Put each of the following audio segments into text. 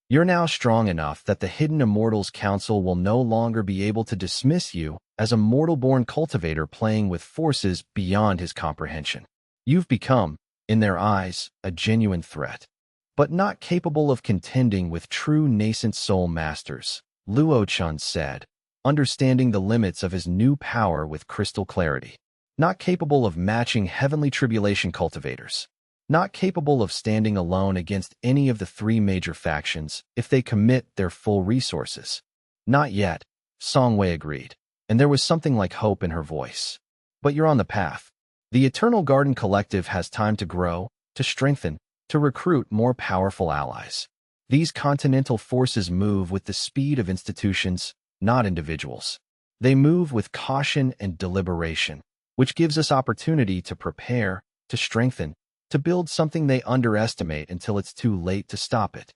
You're now strong enough that the Hidden Immortals Council will no longer be able to dismiss you as a mortal-born cultivator playing with forces beyond his comprehension. You've become, in their eyes, a genuine threat, but not capable of contending with true nascent soul masters, Luo Chen said, understanding the limits of his new power with crystal clarity. Not capable of matching heavenly tribulation cultivators. Not capable of standing alone against any of the three major factions if they commit their full resources. Not yet, Songwei agreed, and there was something like hope in her voice. But you're on the path. The Eternal Garden Collective has time to grow, to strengthen, to recruit more powerful allies. These continental forces move with the speed of institutions, not individuals. They move with caution and deliberation, which gives us opportunity to prepare, to strengthen, to build something they underestimate until it's too late to stop it.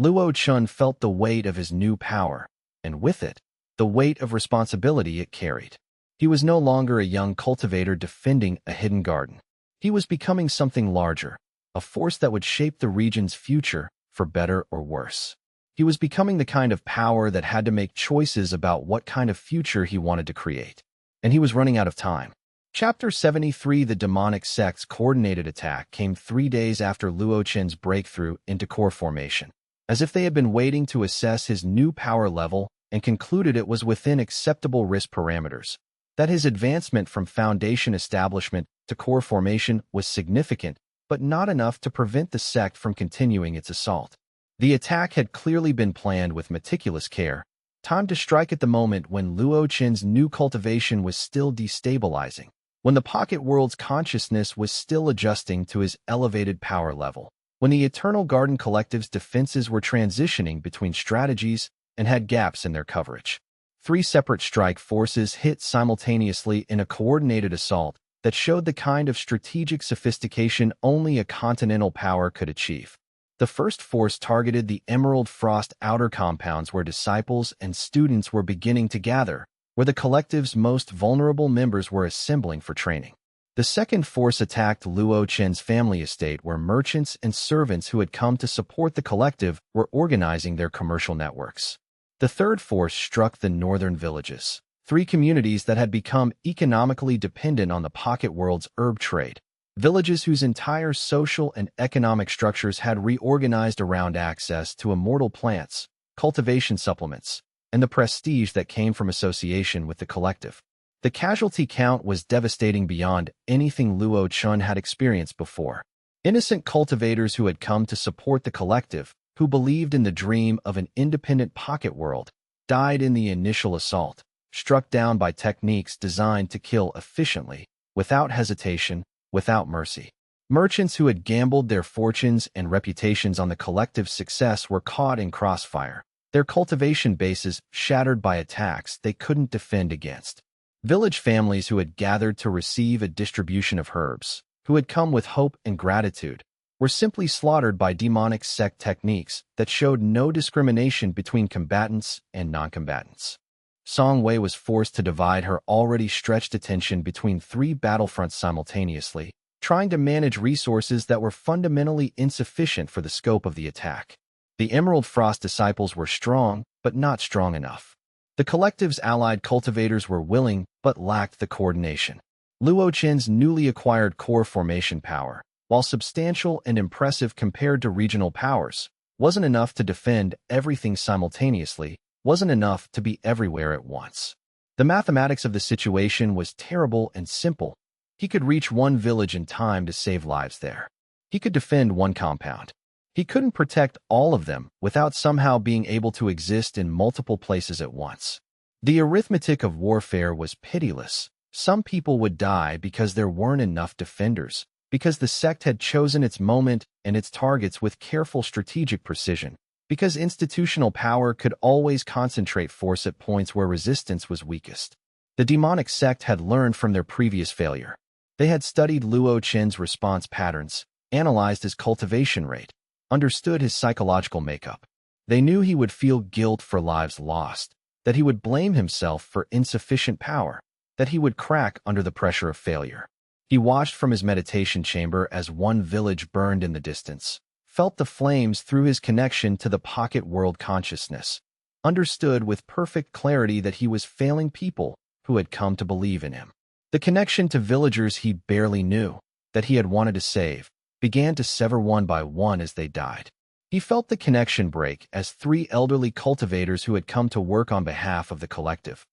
Luo Chen felt the weight of his new power, and with it, the weight of responsibility it carried. He was no longer a young cultivator defending a hidden garden. He was becoming something larger, a force that would shape the region's future, for better or worse. He was becoming the kind of power that had to make choices about what kind of future he wanted to create. And he was running out of time. Chapter 73 The Demonic Sect's coordinated attack came 3 days after Luo Chen's breakthrough into core formation, as if they had been waiting to assess his new power level and concluded it was within acceptable risk parameters, that his advancement from foundation establishment to core formation was significant, but not enough to prevent the sect from continuing its assault. The attack had clearly been planned with meticulous care, timed to strike at the moment when Luo Chen's new cultivation was still destabilizing, when the pocket world's consciousness was still adjusting to his elevated power level, when the Eternal Garden Collective's defenses were transitioning between strategies and had gaps in their coverage. 3 separate strike forces hit simultaneously in a coordinated assault that showed the kind of strategic sophistication only a continental power could achieve. The first force targeted the Emerald Frost outer compounds where disciples and students were beginning to gather, where the collective's most vulnerable members were assembling for training. The second force attacked Luo Chen's family estate where merchants and servants who had come to support the collective were organizing their commercial networks. The third force struck the northern villages, 3 communities that had become economically dependent on the pocket world's herb trade. Villages whose entire social and economic structures had reorganized around access to immortal plants, cultivation supplements, and the prestige that came from association with the collective. The casualty count was devastating beyond anything Luo Chen had experienced before. Innocent cultivators who had come to support the collective, who believed in the dream of an independent pocket world, died in the initial assault, struck down by techniques designed to kill efficiently, without hesitation, without mercy. Merchants who had gambled their fortunes and reputations on the collective's success were caught in crossfire, their cultivation bases shattered by attacks they couldn't defend against. Village families who had gathered to receive a distribution of herbs, who had come with hope and gratitude, were simply slaughtered by demonic sect techniques that showed no discrimination between combatants and non-combatants. Song Wei was forced to divide her already stretched attention between 3 battlefronts simultaneously, trying to manage resources that were fundamentally insufficient for the scope of the attack. The Emerald Frost disciples were strong, but not strong enough. The collective's allied cultivators were willing, but lacked the coordination. Luo Chen's newly acquired core formation power, while substantial and impressive compared to regional powers, wasn't enough to defend everything simultaneously, wasn't enough to be everywhere at once. The mathematics of the situation was terrible and simple. He could reach one village in time to save lives there. He could defend one compound. He couldn't protect all of them without somehow being able to exist in multiple places at once. The arithmetic of warfare was pitiless. Some people would die because there weren't enough defenders, because the sect had chosen its moment and its targets with careful strategic precision, because institutional power could always concentrate force at points where resistance was weakest. The demonic sect had learned from their previous failure. They had studied Luo Chen's response patterns, analyzed his cultivation rate, understood his psychological makeup. They knew he would feel guilt for lives lost, that he would blame himself for insufficient power, that he would crack under the pressure of failure. He watched from his meditation chamber as one village burned in the distance, felt the flames through his connection to the pocket world consciousness, understood with perfect clarity that he was failing people who had come to believe in him. The connection to villagers he barely knew, that he had wanted to save, began to sever one by one as they died. He felt the connection break as 3 elderly cultivators who had come to work on behalf of the collective.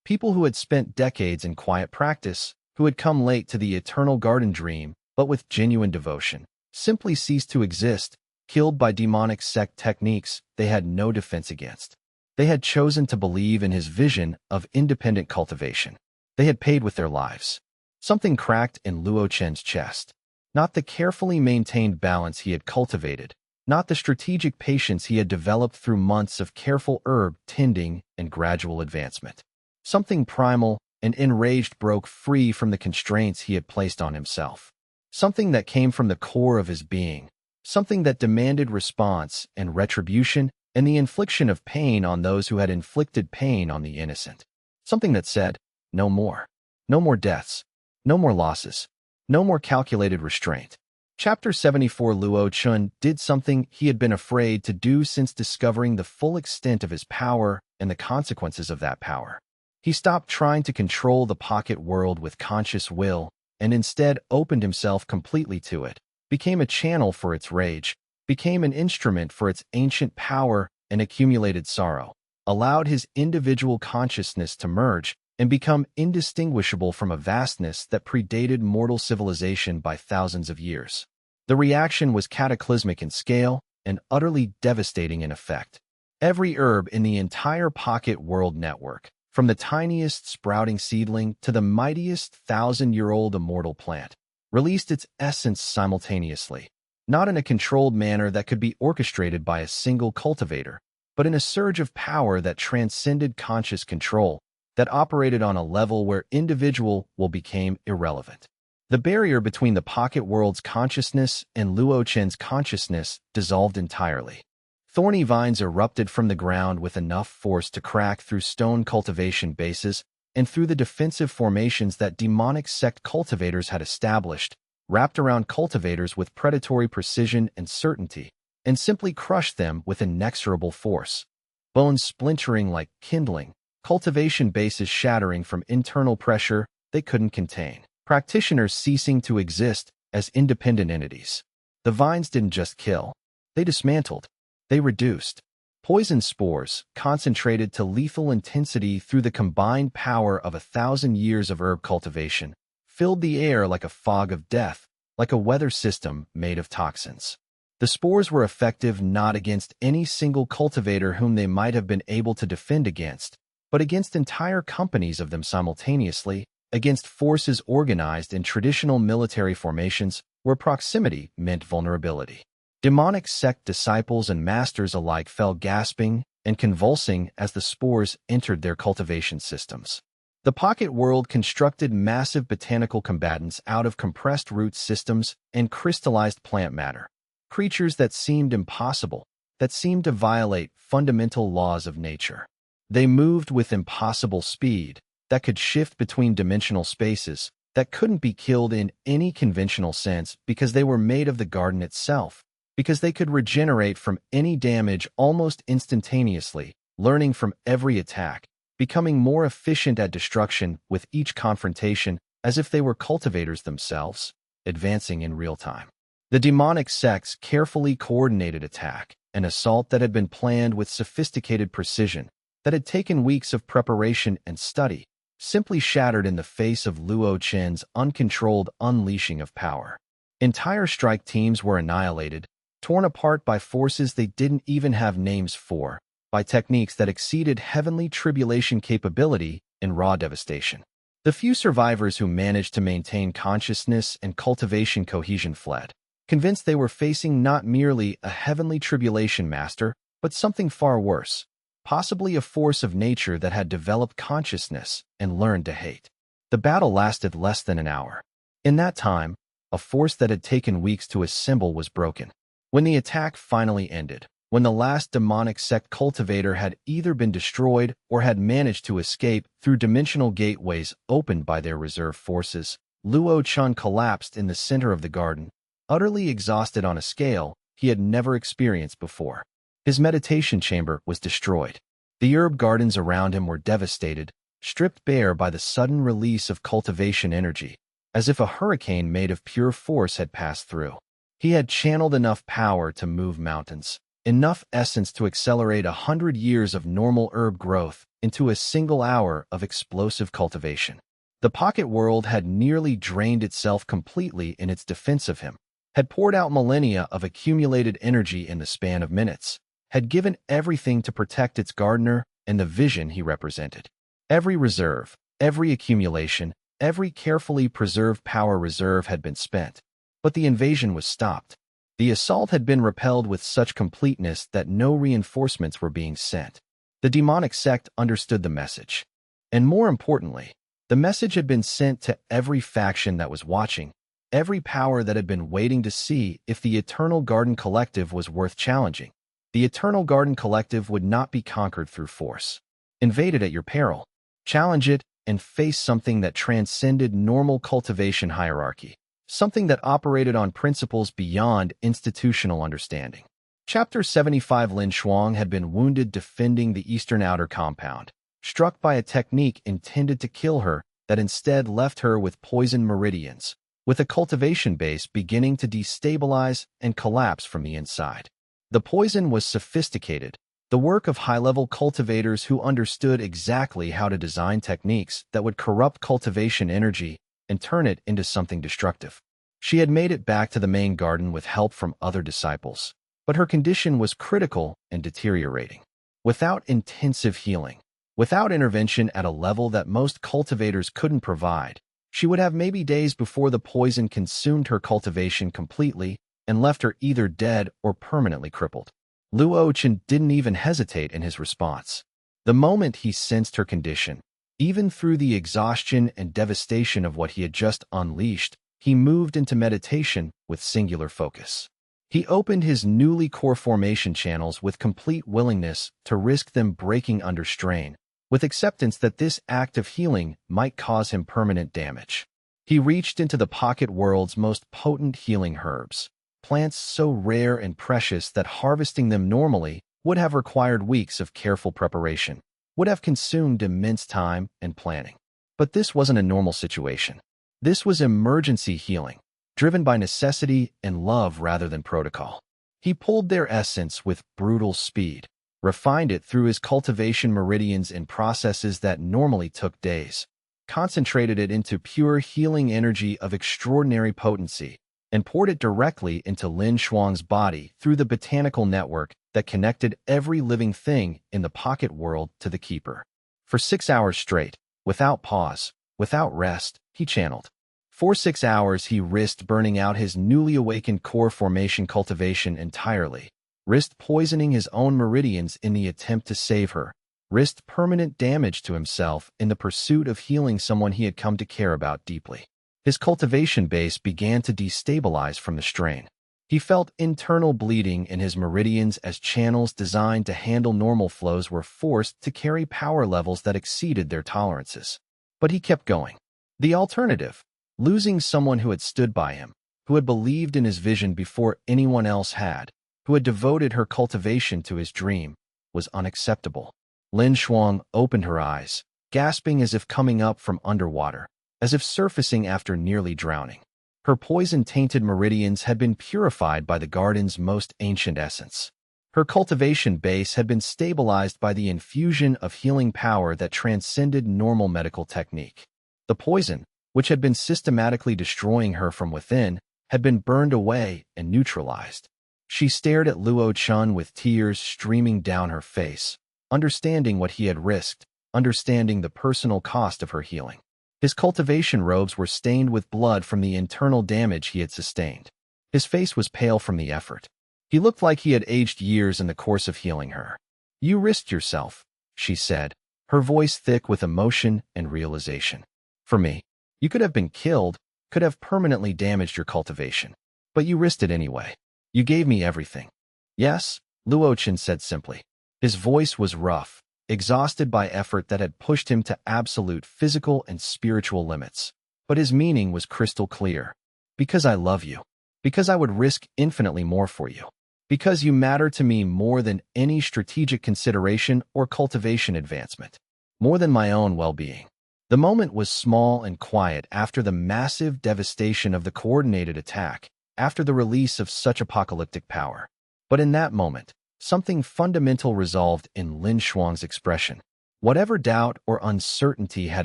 People who had spent decades in quiet practice, who had come late to the eternal garden dream, but with genuine devotion, simply ceased to exist, killed by demonic sect techniques they had no defense against. They had chosen to believe in his vision of independent cultivation. They had paid with their lives. Something cracked in Luo Chen's chest. Not the carefully maintained balance he had cultivated, not the strategic patience he had developed through months of careful herb tending and gradual advancement. Something primal and enraged broke free from the constraints he had placed on himself. Something that came from the core of his being. Something that demanded response and retribution and the infliction of pain on those who had inflicted pain on the innocent. Something that said, no more. No more deaths. No more losses. No more calculated restraint. Chapter 74. Luo Chen did something he had been afraid to do since discovering the full extent of his power and the consequences of that power. He stopped trying to control the pocket world with conscious will and instead opened himself completely to it, became a channel for its rage, became an instrument for its ancient power and accumulated sorrow, allowed his individual consciousness to merge and become indistinguishable from a vastness that predated mortal civilization by thousands of years. The reaction was cataclysmic in scale and utterly devastating in effect. Every herb in the entire pocket world network, from the tiniest sprouting seedling to the mightiest 1,000-year-old immortal plant, released its essence simultaneously, not in a controlled manner that could be orchestrated by a single cultivator, but in a surge of power that transcended conscious control, that operated on a level where individual will became irrelevant. The barrier between the pocket world's consciousness and Luo Chen's consciousness dissolved entirely. Thorny vines erupted from the ground with enough force to crack through stone cultivation bases and through the defensive formations that demonic sect cultivators had established, wrapped around cultivators with predatory precision and certainty, and simply crushed them with inexorable force. Bones splintering like kindling, cultivation bases shattering from internal pressure they couldn't contain, practitioners ceasing to exist as independent entities. The vines didn't just kill, they dismantled, they reduced. Poison spores, concentrated to lethal intensity through the combined power of 1,000 years of herb cultivation, filled the air like a fog of death, like a weather system made of toxins. The spores were effective not against any single cultivator whom they might have been able to defend against, but against entire companies of them simultaneously, against forces organized in traditional military formations where proximity meant vulnerability. Demonic sect disciples and masters alike fell gasping and convulsing as the spores entered their cultivation systems. The pocket world constructed massive botanical combatants out of compressed root systems and crystallized plant matter, creatures that seemed impossible, that seemed to violate fundamental laws of nature. They moved with impossible speed, that could shift between dimensional spaces, that couldn't be killed in any conventional sense because they were made of the garden itself, because they could regenerate from any damage almost instantaneously, learning from every attack, becoming more efficient at destruction with each confrontation as if they were cultivators themselves, advancing in real time. The demonic sect's carefully coordinated attack, an assault that had been planned with sophisticated precision, that had taken weeks of preparation and study, simply shattered in the face of Luo Chen's uncontrolled unleashing of power. Entire strike teams were annihilated, torn apart by forces they didn't even have names for, by techniques that exceeded heavenly tribulation capability in raw devastation. The few survivors who managed to maintain consciousness and cultivation cohesion fled, convinced they were facing not merely a heavenly tribulation master, but something far worse, possibly a force of nature that had developed consciousness and learned to hate. The battle lasted less than an hour. In that time, a force that had taken weeks to assemble was broken. When the attack finally ended, when the last demonic sect cultivator had either been destroyed or had managed to escape through dimensional gateways opened by their reserve forces, Luo Chen collapsed in the center of the garden, utterly exhausted on a scale he had never experienced before. His meditation chamber was destroyed. The herb gardens around him were devastated, stripped bare by the sudden release of cultivation energy, as if a hurricane made of pure force had passed through. He had channeled enough power to move mountains, enough essence to accelerate 100 years of normal herb growth into a single hour of explosive cultivation. The pocket world had nearly drained itself completely in its defense of him, had poured out millennia of accumulated energy in the span of minutes, had given everything to protect its gardener and the vision he represented. Every reserve, every accumulation, every carefully preserved power reserve had been spent, but the invasion was stopped. The assault had been repelled with such completeness that no reinforcements were being sent. The demonic sect understood the message. And more importantly, the message had been sent to every faction that was watching, every power that had been waiting to see if the Eternal Garden Collective was worth challenging. The Eternal Garden Collective would not be conquered through force. Invade it at your peril. Challenge it and face something that transcended normal cultivation hierarchy, something that operated on principles beyond institutional understanding. Chapter 75. Lin Shuang had been wounded defending the eastern outer compound, struck by a technique intended to kill her that instead left her with poison meridians, with a cultivation base beginning to destabilize and collapse from the inside. The poison was sophisticated, the work of high-level cultivators who understood exactly how to design techniques that would corrupt cultivation energy and turn it into something destructive. She had made it back to the main garden with help from other disciples, but her condition was critical and deteriorating. Without intensive healing, without intervention at a level that most cultivators couldn't provide, she would have maybe days before the poison consumed her cultivation completely and left her either dead or permanently crippled. Luo Chen didn't even hesitate in his response. The moment he sensed her condition, even through the exhaustion and devastation of what he had just unleashed, he moved into meditation with singular focus. He opened his newly core formation channels with complete willingness to risk them breaking under strain, with acceptance that this act of healing might cause him permanent damage. He reached into the pocket world's most potent healing herbs, plants so rare and precious that harvesting them normally would have required weeks of careful preparation, would have consumed immense time and planning. But this wasn't a normal situation. This was emergency healing, driven by necessity and love rather than protocol. He pulled their essence with brutal speed, refined it through his cultivation meridians in processes that normally took days, concentrated it into pure healing energy of extraordinary potency, and poured it directly into Lin Shuang's body through the botanical network that connected every living thing in the pocket world to the keeper. For 6 hours straight, without pause, without rest, he channeled. For 6 hours he risked burning out his newly awakened core formation cultivation entirely, risked poisoning his own meridians in the attempt to save her, risked permanent damage to himself in the pursuit of healing someone he had come to care about deeply. His cultivation base began to destabilize from the strain. He felt internal bleeding in his meridians as channels designed to handle normal flows were forced to carry power levels that exceeded their tolerances. But he kept going. The alternative, losing someone who had stood by him, who had believed in his vision before anyone else had, who had devoted her cultivation to his dream, was unacceptable. Lin Shuang opened her eyes, gasping as if coming up from underwater, as if surfacing after nearly drowning. Her poison-tainted meridians had been purified by the garden's most ancient essence. Her cultivation base had been stabilized by the infusion of healing power that transcended normal medical technique. The poison, which had been systematically destroying her from within, had been burned away and neutralized. She stared at Luo Chen with tears streaming down her face, understanding what he had risked, understanding the personal cost of her healing. His cultivation robes were stained with blood from the internal damage he had sustained. His face was pale from the effort. He looked like he had aged years in the course of healing her. "You risked yourself," she said, her voice thick with emotion and realization. "For me. You could have been killed, could have permanently damaged your cultivation. But you risked it anyway. You gave me everything." "Yes," Luo Chen said simply. His voice was rough, exhausted by effort that had pushed him to absolute physical and spiritual limits. But his meaning was crystal clear. "Because I love you. Because I would risk infinitely more for you." Because you matter to me more than any strategic consideration or cultivation advancement, more than my own well-being. The moment was small and quiet after the massive devastation of the coordinated attack, after the release of such apocalyptic power. But in that moment, something fundamental resolved in Lin Shuang's expression. Whatever doubt or uncertainty had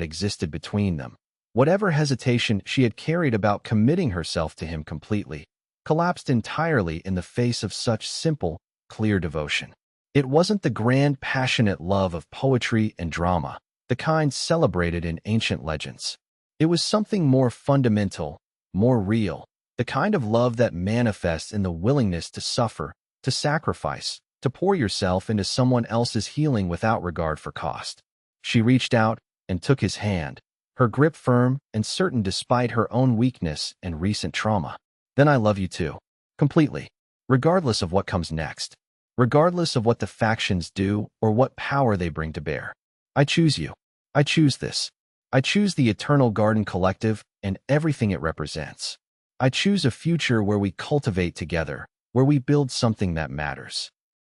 existed between them, whatever hesitation she had carried about committing herself to him completely, collapsed entirely in the face of such simple, clear devotion. It wasn't the grand, passionate love of poetry and drama, the kind celebrated in ancient legends. It was something more fundamental, more real, the kind of love that manifests in the willingness to suffer, to sacrifice, to pour yourself into someone else's healing without regard for cost. She reached out and took his hand, her grip firm and certain despite her own weakness and recent trauma. Then I love you too. Completely. Regardless of what comes next. Regardless of what the factions do or what power they bring to bear. I choose you. I choose this. I choose the Eternal Garden Collective and everything it represents. I choose a future where we cultivate together, where we build something that matters.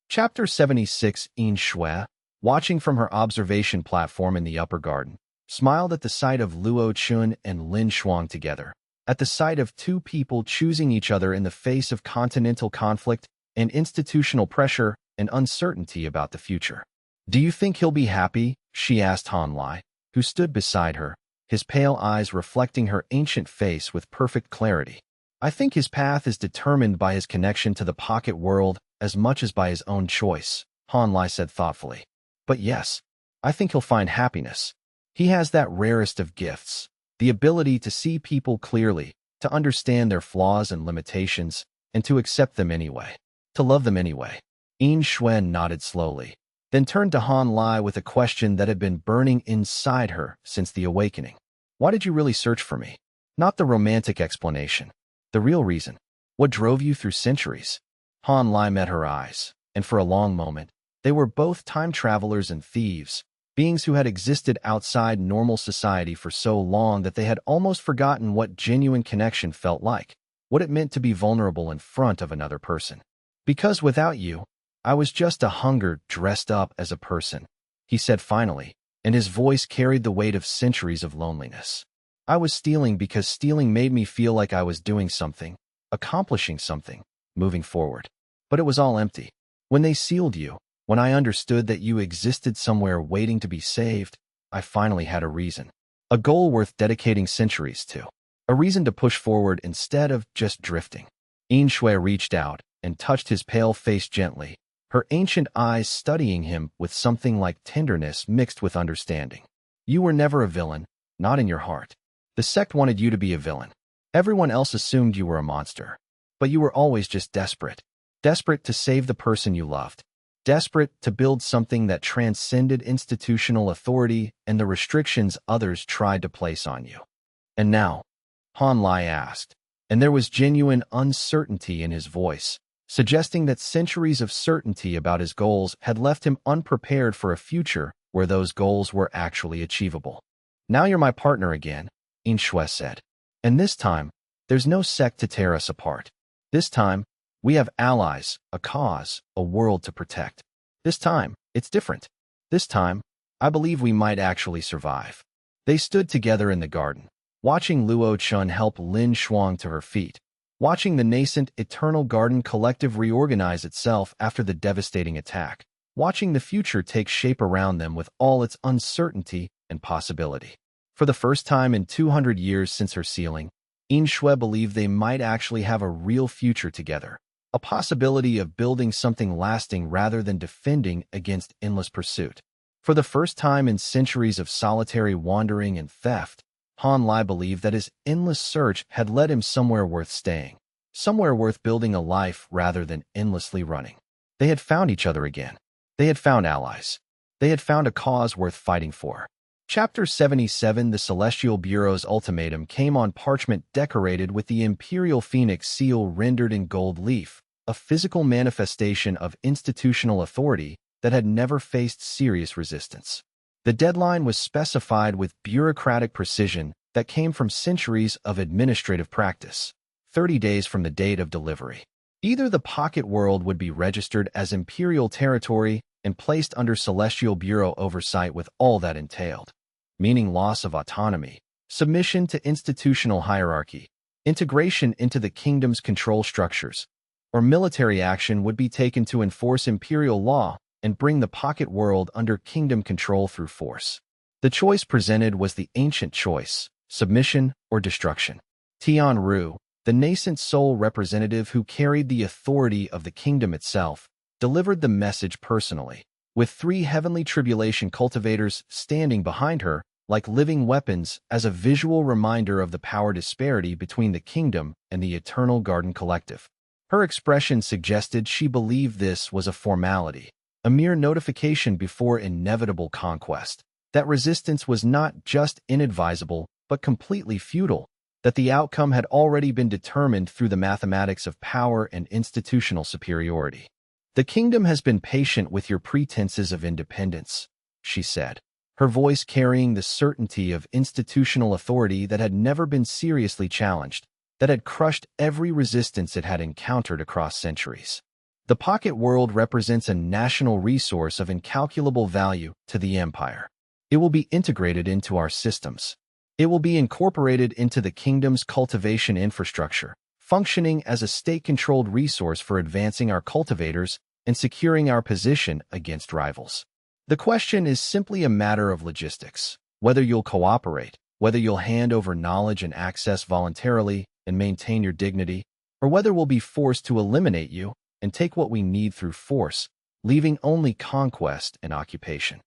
Chapter 76. Yin Shui, watching from her observation platform in the upper garden, smiled at the sight of Luo Chen and Lin Shuang together, at the sight of two people choosing each other in the face of continental conflict and institutional pressure and uncertainty about the future. Do you think he'll be happy? She asked Han Lai, who stood beside her, his pale eyes reflecting her ancient face with perfect clarity. I think his path is determined by his connection to the pocket world as much as by his own choice, Han Lai said thoughtfully. But yes, I think he'll find happiness. He has that rarest of gifts, the ability to see people clearly, to understand their flaws and limitations, and to accept them anyway, to love them anyway. Yin Shui nodded slowly, then turned to Han Lai with a question that had been burning inside her since the awakening. Why did you really search for me? Not the romantic explanation. The real reason. What drove you through centuries? Han Lai met her eyes, and for a long moment, they were both time travelers and thieves, beings who had existed outside normal society for so long that they had almost forgotten what genuine connection felt like, what it meant to be vulnerable in front of another person. Because without you, I was just a hunger dressed up as a person, he said finally, and his voice carried the weight of centuries of loneliness. I was stealing because stealing made me feel like I was doing something, accomplishing something, moving forward. But it was all empty. When they sealed you, when I understood that you existed somewhere waiting to be saved, I finally had a reason. A goal worth dedicating centuries to. A reason to push forward instead of just drifting. Yin Shui reached out and touched his pale face gently, her ancient eyes studying him with something like tenderness mixed with understanding. You were never a villain, not in your heart. The sect wanted you to be a villain. Everyone else assumed you were a monster. But you were always just desperate. Desperate to save the person you loved. Desperate to build something that transcended institutional authority and the restrictions others tried to place on you. And now? Han Lai asked, and there was genuine uncertainty in his voice, suggesting that centuries of certainty about his goals had left him unprepared for a future where those goals were actually achievable. Now you're my partner again, Yin Shui said. And this time, there's no sect to tear us apart. This time, we have allies, a cause, a world to protect. This time, it's different. This time, I believe we might actually survive. They stood together in the garden, watching Luo Chen help Lin Shuang to her feet, watching the nascent Eternal Garden Collective reorganize itself after the devastating attack, watching the future take shape around them with all its uncertainty and possibility. For the first time in 200 years since her sealing, Yin Shui believed they might actually have a real future together, a possibility of building something lasting rather than defending against endless pursuit. For the first time in centuries of solitary wandering and theft, Han Lai believed that his endless search had led him somewhere worth staying, somewhere worth building a life rather than endlessly running. They had found each other again. They had found allies. They had found a cause worth fighting for. Chapter 77. The Celestial Bureau's ultimatum came on parchment decorated with the Imperial Phoenix seal rendered in gold leaf, a physical manifestation of institutional authority that had never faced serious resistance. The deadline was specified with bureaucratic precision that came from centuries of administrative practice, 30 days from the date of delivery. Either the pocket world would be registered as imperial territory and placed under celestial bureau oversight with all that entailed, meaning loss of autonomy, submission to institutional hierarchy, integration into the kingdom's control structures, or military action would be taken to enforce imperial law and bring the pocket world under kingdom control through force. The choice presented was the ancient choice, submission or destruction. Tian Ru, the nascent soul representative who carried the authority of the kingdom itself, delivered the message personally, with 3 heavenly tribulation cultivators standing behind her like living weapons as a visual reminder of the power disparity between the kingdom and the Eternal Garden Collective. Her expression suggested she believed this was a formality, a mere notification before inevitable conquest, that resistance was not just inadvisable but completely futile, that the outcome had already been determined through the mathematics of power and institutional superiority. "The kingdom has been patient with your pretenses of independence," she said, her voice carrying the certainty of institutional authority that had never been seriously challenged, that had crushed every resistance it had encountered across centuries. "The pocket world represents a national resource of incalculable value to the empire. It will be integrated into our systems. It will be incorporated into the kingdom's cultivation infrastructure, functioning as a state-controlled resource for advancing our cultivators and securing our position against rivals. The question is simply a matter of logistics, whether you'll cooperate, whether you'll hand over knowledge and access voluntarily and maintain your dignity, or whether we'll be forced to eliminate you and take what we need through force, leaving only conquest and occupation."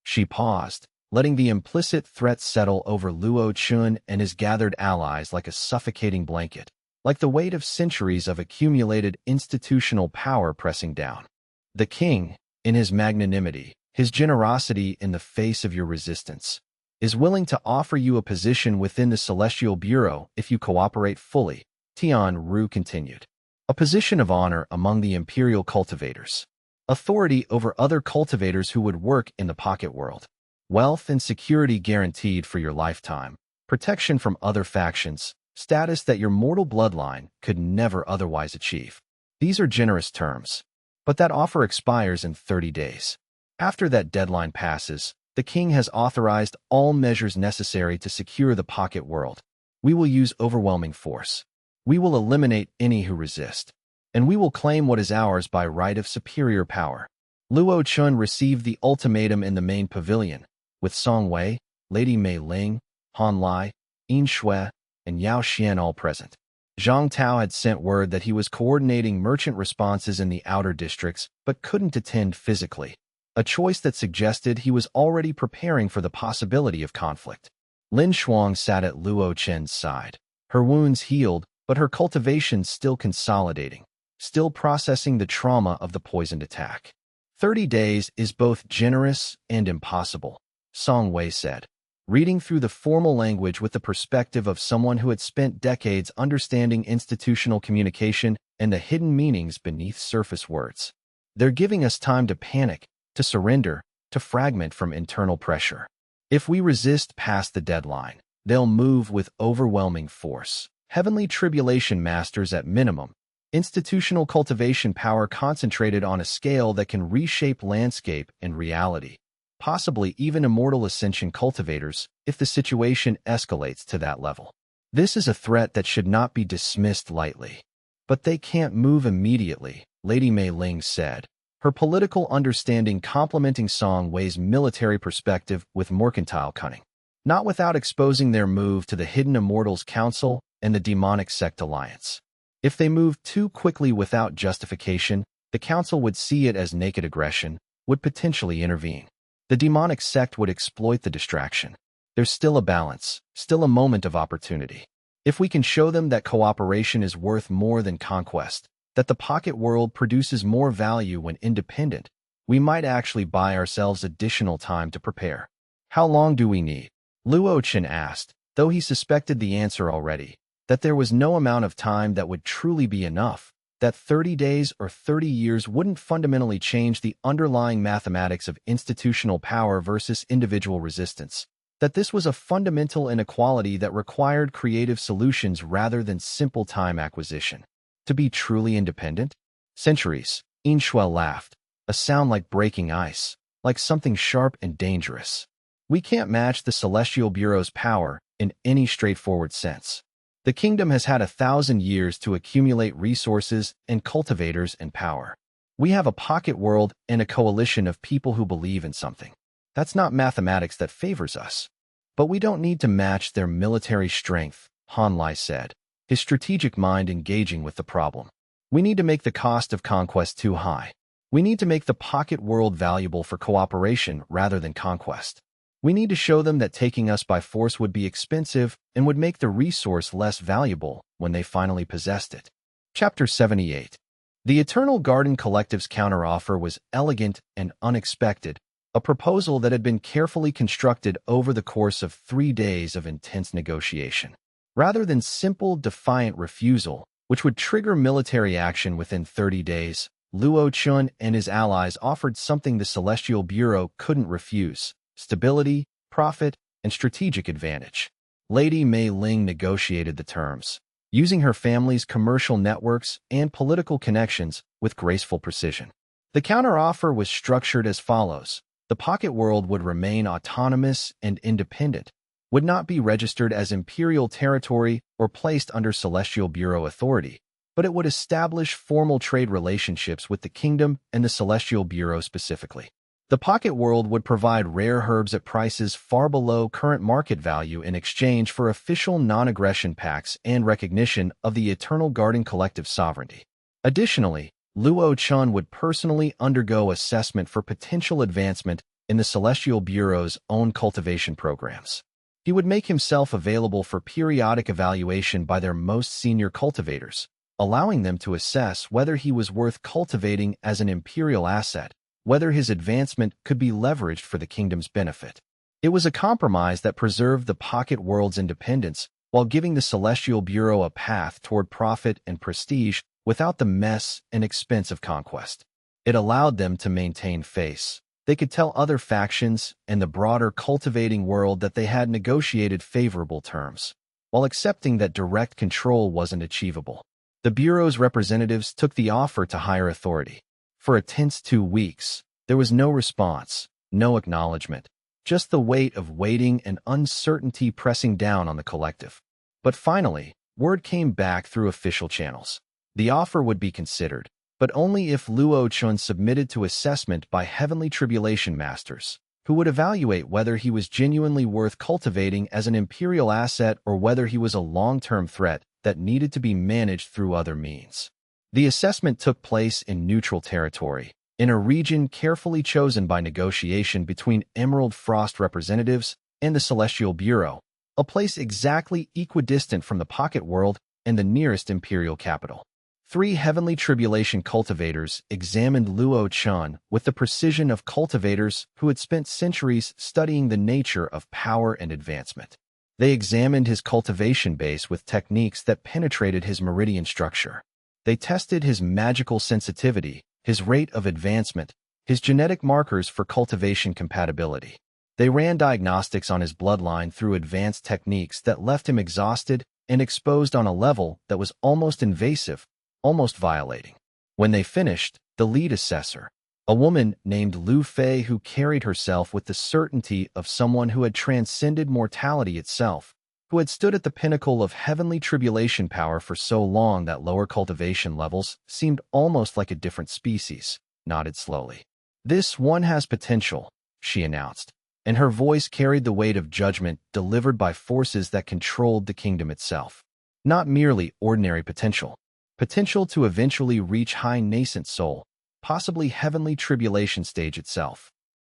She paused, letting the implicit threat settle over Luo Chen and his gathered allies like a suffocating blanket, like the weight of centuries of accumulated institutional power pressing down. "The king, in his magnanimity, his generosity in the face of your resistance, is willing to offer you a position within the Celestial Bureau if you cooperate fully," Tian Ru continued. "A position of honor among the imperial cultivators. Authority over other cultivators who would work in the pocket world. Wealth and security guaranteed for your lifetime. Protection from other factions. Status that your mortal bloodline could never otherwise achieve. These are generous terms. But that offer expires in 30 days. After that deadline passes, the king has authorized all measures necessary to secure the pocket world. We will use overwhelming force. We will eliminate any who resist. And we will claim what is ours by right of superior power." Luo Chen received the ultimatum in the main pavilion, with Song Wei, Lady Mei Ling, Han Lai, Yin Shui, and Yao Xian all present. Zhang Tao had sent word that he was coordinating merchant responses in the outer districts but couldn't attend physically, a choice that suggested he was already preparing for the possibility of conflict. Lin Shuang sat at Luo Chen's side, her wounds healed but her cultivation still consolidating, still processing the trauma of the poisoned attack. 30 days is both generous and impossible, Song Wei said, reading through the formal language with the perspective of someone who had spent decades understanding institutional communication and the hidden meanings beneath surface words. "They're giving us time to panic, to surrender, to fragment from internal pressure. If we resist past the deadline, they'll move with overwhelming force. Heavenly tribulation masters at minimum. Institutional cultivation power concentrated on a scale that can reshape landscape and reality. Possibly even immortal ascension cultivators, if the situation escalates to that level. This is a threat that should not be dismissed lightly. But they can't move immediately," Lady Mei Ling said, her political understanding complementing Song Wei's military perspective with mercantile cunning. "Not without exposing their move to the Hidden Immortals Council and the Demonic Sect Alliance. If they moved too quickly without justification, the Council would see it as naked aggression, would potentially intervene. The demonic sect would exploit the distraction. There's still a balance, still a moment of opportunity. If we can show them that cooperation is worth more than conquest, that the pocket world produces more value when independent, we might actually buy ourselves additional time to prepare." "How long do we need?" Luo Chen asked, though he suspected the answer already, that there was no amount of time that would truly be enough, that 30 days or 30 years wouldn't fundamentally change the underlying mathematics of institutional power versus individual resistance, that this was a fundamental inequality that required creative solutions rather than simple time acquisition. To be truly independent? Centuries, Inshuel laughed, a sound like breaking ice, like something sharp and dangerous. We can't match the Celestial Bureau's power in any straightforward sense. The kingdom has had 1,000 years to accumulate resources and cultivators and power. We have a pocket world and a coalition of people who believe in something. That's not mathematics that favors us. But we don't need to match their military strength, Han Lai said, his strategic mind engaging with the problem. We need to make the cost of conquest too high. We need to make the pocket world valuable for cooperation rather than conquest. We need to show them that taking us by force would be expensive and would make the resource less valuable when they finally possessed it. Chapter 78. The Eternal Garden Collective's counteroffer was elegant and unexpected, a proposal that had been carefully constructed over the course of 3 days of intense negotiation. Rather than simple, defiant refusal, which would trigger military action within 30 days, Luo Chen and his allies offered something the Celestial Bureau couldn't refuse: stability, profit, and strategic advantage. Lady Mei Ling negotiated the terms, using her family's commercial networks and political connections with graceful precision. The counteroffer was structured as follows. The pocket world would remain autonomous and independent, would not be registered as imperial territory or placed under Celestial Bureau authority, but it would establish formal trade relationships with the kingdom and the Celestial Bureau specifically. The pocket world would provide rare herbs at prices far below current market value in exchange for official non-aggression pacts and recognition of the Eternal Garden Collective's sovereignty. Additionally, Luo Chen would personally undergo assessment for potential advancement in the Celestial Bureau's own cultivation programs. He would make himself available for periodic evaluation by their most senior cultivators, allowing them to assess whether he was worth cultivating as an imperial asset, whether his advancement could be leveraged for the kingdom's benefit. It was a compromise that preserved the pocket world's independence while giving the Celestial Bureau a path toward profit and prestige without the mess and expense of conquest. It allowed them to maintain face. They could tell other factions and the broader cultivating world that they had negotiated favorable terms, while accepting that direct control wasn't achievable. The Bureau's representatives took the offer to higher authority. For a tense 2 weeks, there was no response, no acknowledgement, just the weight of waiting and uncertainty pressing down on the collective. But finally, word came back through official channels. The offer would be considered, but only if Luo Chen submitted to assessment by Heavenly Tribulation Masters, who would evaluate whether he was genuinely worth cultivating as an imperial asset or whether he was a long-term threat that needed to be managed through other means. The assessment took place in neutral territory, in a region carefully chosen by negotiation between Emerald Frost representatives and the Celestial Bureau, a place exactly equidistant from the pocket world and the nearest imperial capital. 3 Heavenly Tribulation cultivators examined Luo Chen with the precision of cultivators who had spent centuries studying the nature of power and advancement. They examined his cultivation base with techniques that penetrated his meridian structure. They tested his magical sensitivity, his rate of advancement, his genetic markers for cultivation compatibility. They ran diagnostics on his bloodline through advanced techniques that left him exhausted and exposed on a level that was almost invasive, almost violating. When they finished, the lead assessor, a woman named Lu Fei who carried herself with the certainty of someone who had transcended mortality itself, who had stood at the pinnacle of heavenly tribulation power for so long that lower cultivation levels seemed almost like a different species, nodded slowly. "This one has potential," she announced, and her voice carried the weight of judgment delivered by forces that controlled the kingdom itself. Not merely ordinary potential. Potential to eventually reach high nascent soul, possibly heavenly tribulation stage itself.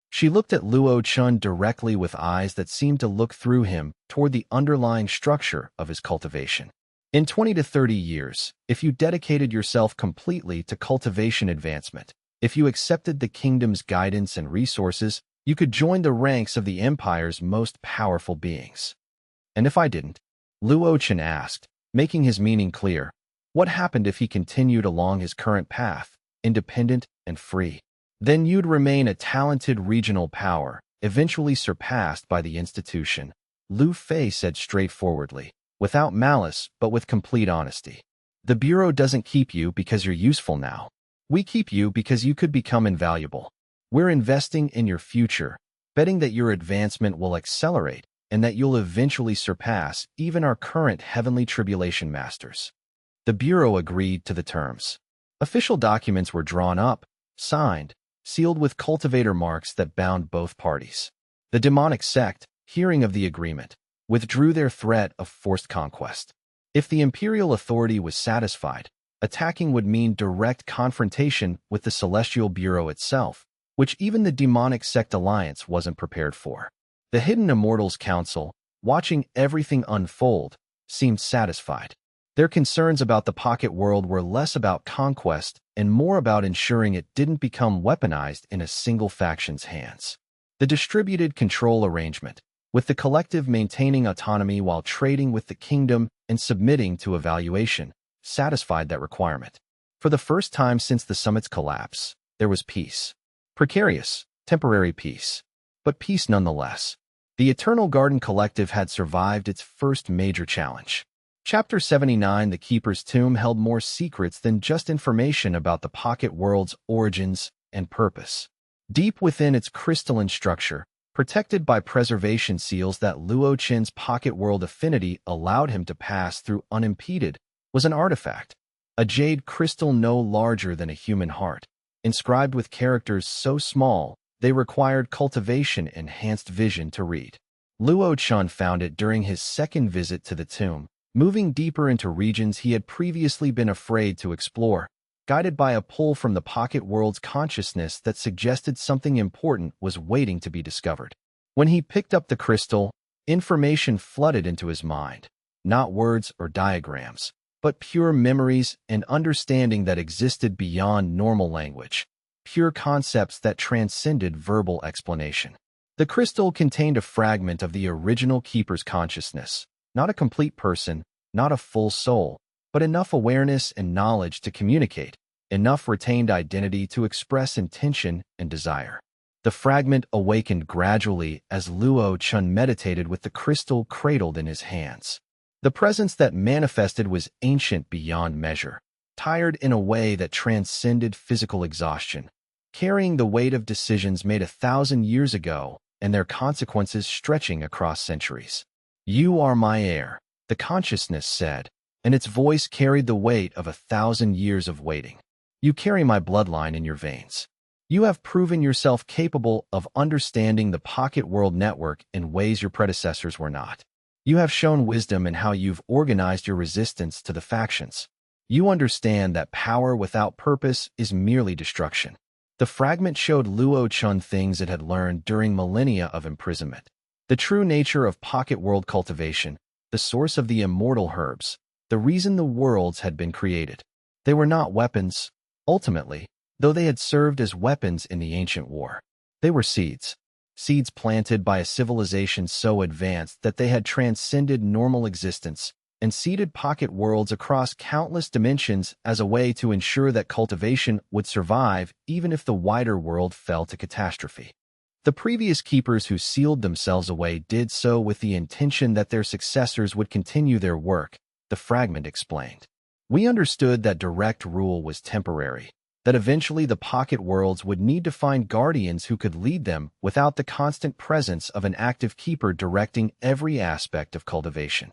She looked at Luo Chen directly with eyes that seemed to look through him toward the underlying structure of his cultivation. In 20 to 30 years, if you dedicated yourself completely to cultivation advancement, if you accepted the kingdom's guidance and resources, you could join the ranks of the empire's most powerful beings. And if I didn't? Luo Chen asked, making his meaning clear. What happened if he continued along his current path, independent and free? Then you'd remain a talented regional power, eventually surpassed by the institution, Lu Fei said straightforwardly, without malice but with complete honesty. The Bureau doesn't keep you because you're useful now. We keep you because you could become invaluable. We're investing in your future, betting that your advancement will accelerate and that you'll eventually surpass even our current heavenly tribulation masters. The Bureau agreed to the terms. Official documents were drawn up, signed, sealed with cultivator marks that bound both parties. The demonic sect, hearing of the agreement, withdrew their threat of forced conquest. If the imperial authority was satisfied, attacking would mean direct confrontation with the Celestial Bureau itself, which even the demonic sect alliance wasn't prepared for. The Hidden Immortals Council, watching everything unfold, seemed satisfied. Their concerns about the pocket world were less about conquest and more about ensuring it didn't become weaponized in a single faction's hands. The distributed control arrangement, with the collective maintaining autonomy while trading with the kingdom and submitting to evaluation, satisfied that requirement. For the first time since the summit's collapse, there was peace. Precarious, temporary peace, but peace nonetheless. The Eternal Garden Collective had survived its first major challenge. Chapter 79, The Keeper's Tomb, held more secrets than just information about the pocket world's origins and purpose. Deep within its crystalline structure, protected by preservation seals that Luo Chen's pocket world affinity allowed him to pass through unimpeded, was an artifact, a jade crystal no larger than a human heart, inscribed with characters so small they required cultivation-enhanced vision to read. Luo Chen found it during his second visit to the tomb, moving deeper into regions he had previously been afraid to explore, guided by a pull from the pocket world's consciousness that suggested something important was waiting to be discovered. When he picked up the crystal, information flooded into his mind, not words or diagrams, but pure memories and understanding that existed beyond normal language, pure concepts that transcended verbal explanation. The crystal contained a fragment of the original keeper's consciousness, not a complete person, not a full soul, but enough awareness and knowledge to communicate, enough retained identity to express intention and desire. The fragment awakened gradually as Luo Chen meditated with the crystal cradled in his hands. The presence that manifested was ancient beyond measure, tired in a way that transcended physical exhaustion, carrying the weight of decisions made 1,000 years ago and their consequences stretching across centuries. "You are my heir," the consciousness said, and its voice carried the weight of 1,000 years of waiting. "You carry my bloodline in your veins. You have proven yourself capable of understanding the pocket world network in ways your predecessors were not. You have shown wisdom in how you've organized your resistance to the factions. You understand that power without purpose is merely destruction." The fragment showed Luo Chen things it had learned during millennia of imprisonment. The true nature of pocket world cultivation, the source of the immortal herbs, the reason the worlds had been created. They were not weapons, ultimately, though they had served as weapons in the ancient war. They were seeds. Seeds planted by a civilization so advanced that they had transcended normal existence and seeded pocket worlds across countless dimensions as a way to ensure that cultivation would survive even if the wider world fell to catastrophe. The previous keepers who sealed themselves away did so with the intention that their successors would continue their work, the fragment explained. "We understood that direct rule was temporary, that eventually the pocket worlds would need to find guardians who could lead them without the constant presence of an active keeper directing every aspect of cultivation.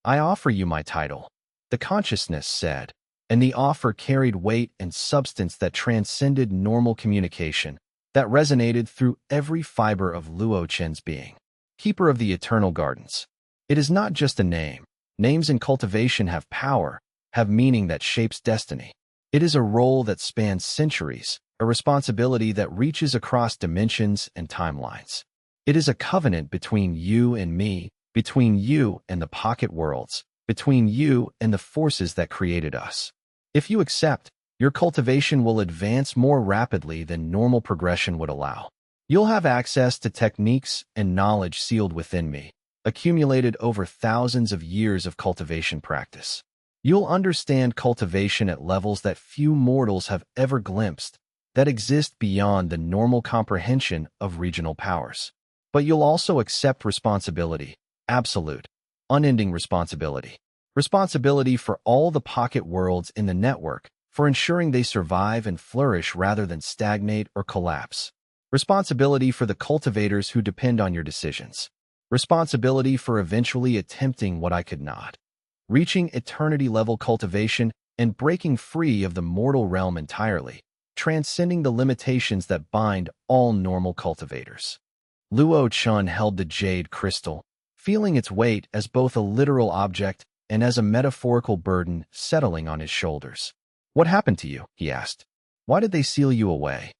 I offer you my title," the consciousness said, and the offer carried weight and substance that transcended normal communication, that resonated through every fiber of Luo Chen's being. Keeper of the Eternal Gardens. It is not just a name. Names in cultivation have power, have meaning that shapes destiny. It is a role that spans centuries, a responsibility that reaches across dimensions and timelines. It is a covenant between you and me, between you and the pocket worlds, between you and the forces that created us. If you accept, your cultivation will advance more rapidly than normal progression would allow. You'll have access to techniques and knowledge sealed within me, accumulated over thousands of years of cultivation practice. You'll understand cultivation at levels that few mortals have ever glimpsed, that exist beyond the normal comprehension of regional powers. But you'll also accept responsibility, absolute, unending responsibility. Responsibility for all the pocket worlds in the network, for ensuring they survive and flourish rather than stagnate or collapse. Responsibility for the cultivators who depend on your decisions. Responsibility for eventually attempting what I could not. Reaching eternity-level cultivation and breaking free of the mortal realm entirely, transcending the limitations that bind all normal cultivators. Luo Chen held the jade crystal, feeling its weight as both a literal object and as a metaphorical burden settling on his shoulders. "What happened to you?" he asked. "Why did they seal you away?"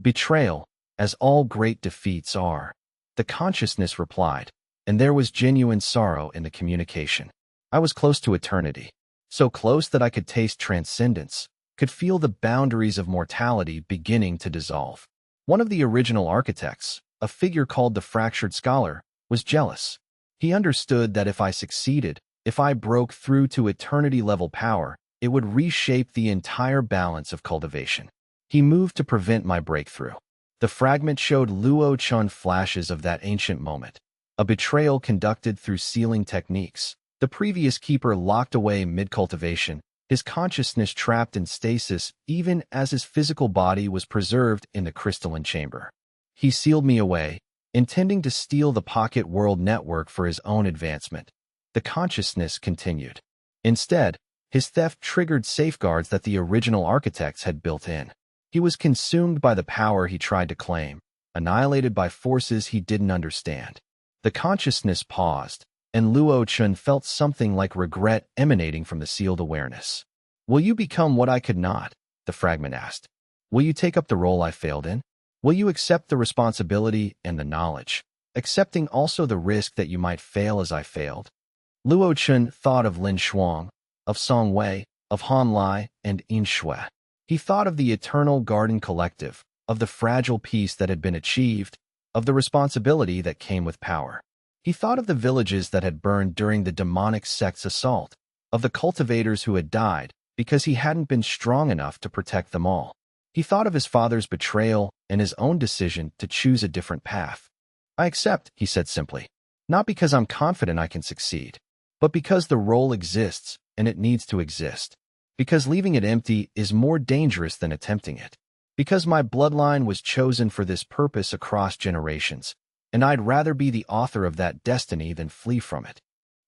"Betrayal, as all great defeats are," the consciousness replied, and there was genuine sorrow in the communication. "I was close to eternity, so close that I could taste transcendence, could feel the boundaries of mortality beginning to dissolve. One of the original architects, a figure called the Fractured Scholar, was jealous. He understood that if I succeeded, if I broke through to eternity-level power, it would reshape the entire balance of cultivation. He moved to prevent my breakthrough." The fragment showed Luo Chen flashes of that ancient moment. A betrayal conducted through sealing techniques. The previous keeper locked away mid-cultivation, his consciousness trapped in stasis even as his physical body was preserved in the crystalline chamber. "He sealed me away, intending to steal the pocket world network for his own advancement," the consciousness continued. "Instead, his theft triggered safeguards that the original architects had built in. He was consumed by the power he tried to claim, annihilated by forces he didn't understand." The consciousness paused, and Luo Chen felt something like regret emanating from the sealed awareness. "Will you become what I could not?" the fragment asked. "Will you take up the role I failed in? Will you accept the responsibility and the knowledge, accepting also the risk that you might fail as I failed?" Luo Chen thought of Lin Shuang, of Song Wei, of Han Lai, and Yin Shui. He thought of the eternal garden collective, of the fragile peace that had been achieved, of the responsibility that came with power. He thought of the villages that had burned during the demonic sect's assault, of the cultivators who had died because he hadn't been strong enough to protect them all. He thought of his father's betrayal and his own decision to choose a different path. "I accept," he said simply, "not because I'm confident I can succeed, but because the role exists and it needs to exist. Because leaving it empty is more dangerous than attempting it. Because my bloodline was chosen for this purpose across generations, and I'd rather be the author of that destiny than flee from it."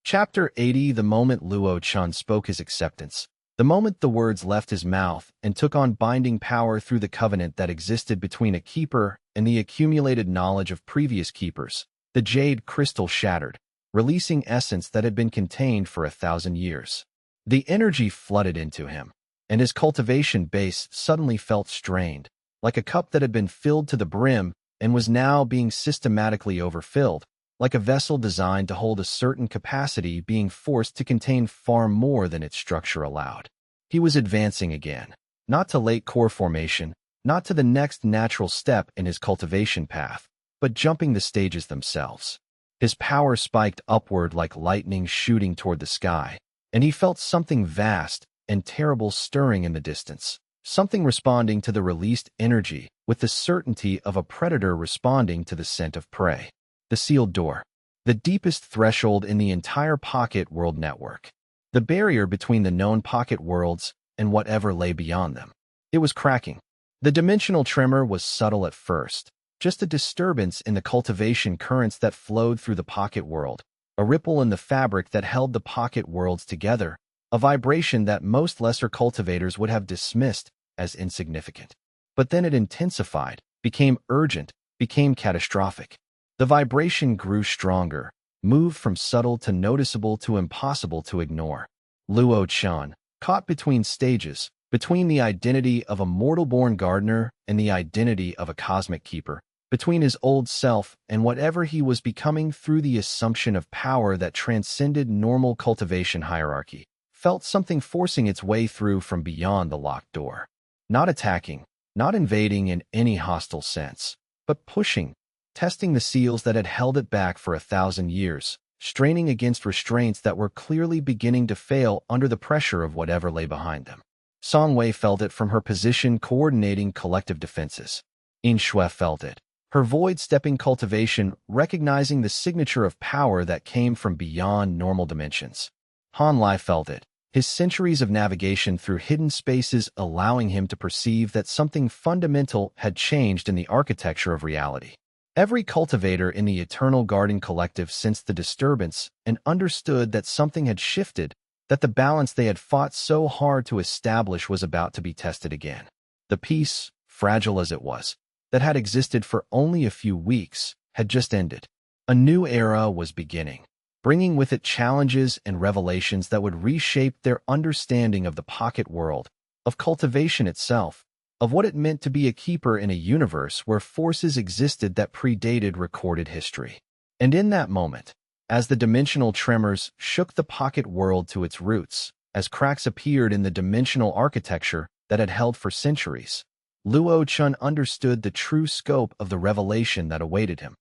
Chapter 80. The moment Luo Chen spoke his acceptance, the moment the words left his mouth and took on binding power through the covenant that existed between a keeper and the accumulated knowledge of previous keepers, the jade crystal shattered, releasing essence that had been contained for 1,000 years. The energy flooded into him, and his cultivation base suddenly felt strained, like a cup that had been filled to the brim and was now being systematically overfilled, like a vessel designed to hold a certain capacity being forced to contain far more than its structure allowed. He was advancing again, not to late core formation, not to the next natural step in his cultivation path, but jumping the stages themselves. His power spiked upward like lightning shooting toward the sky, and he felt something vast and terrible stirring in the distance, something responding to the released energy with the certainty of a predator responding to the scent of prey. The sealed door, the deepest threshold in the entire pocket world network, the barrier between the known pocket worlds and whatever lay beyond them. It was cracking. The dimensional tremor was subtle at first, just a disturbance in the cultivation currents that flowed through the pocket world, a ripple in the fabric that held the pocket worlds together, a vibration that most lesser cultivators would have dismissed as insignificant. But then it intensified, became urgent, became catastrophic. The vibration grew stronger, moved from subtle to noticeable to impossible to ignore. Luo Chen, caught between stages, between the identity of a mortal-born gardener and the identity of a cosmic keeper, between his old self and whatever he was becoming through the assumption of power that transcended normal cultivation hierarchy, felt something forcing its way through from beyond the locked door. Not attacking, not invading in any hostile sense, but pushing, testing the seals that had held it back for 1,000 years, straining against restraints that were clearly beginning to fail under the pressure of whatever lay behind them. Song Wei felt it from her position coordinating collective defenses. Yin Shui felt it, her void-stepping cultivation recognizing the signature of power that came from beyond normal dimensions. Han Lai felt it, his centuries of navigation through hidden spaces allowing him to perceive that something fundamental had changed in the architecture of reality. Every cultivator in the Eternal Garden Collective sensed the disturbance and understood that something had shifted, that the balance they had fought so hard to establish was about to be tested again. The peace, fragile as it was, that had existed for only a few weeks, had just ended. A new era was beginning, bringing with it challenges and revelations that would reshape their understanding of the pocket world, of cultivation itself, of what it meant to be a keeper in a universe where forces existed that predated recorded history. And in that moment, as the dimensional tremors shook the pocket world to its roots, as cracks appeared in the dimensional architecture that had held for centuries, Luo Chen understood the true scope of the revelation that awaited him.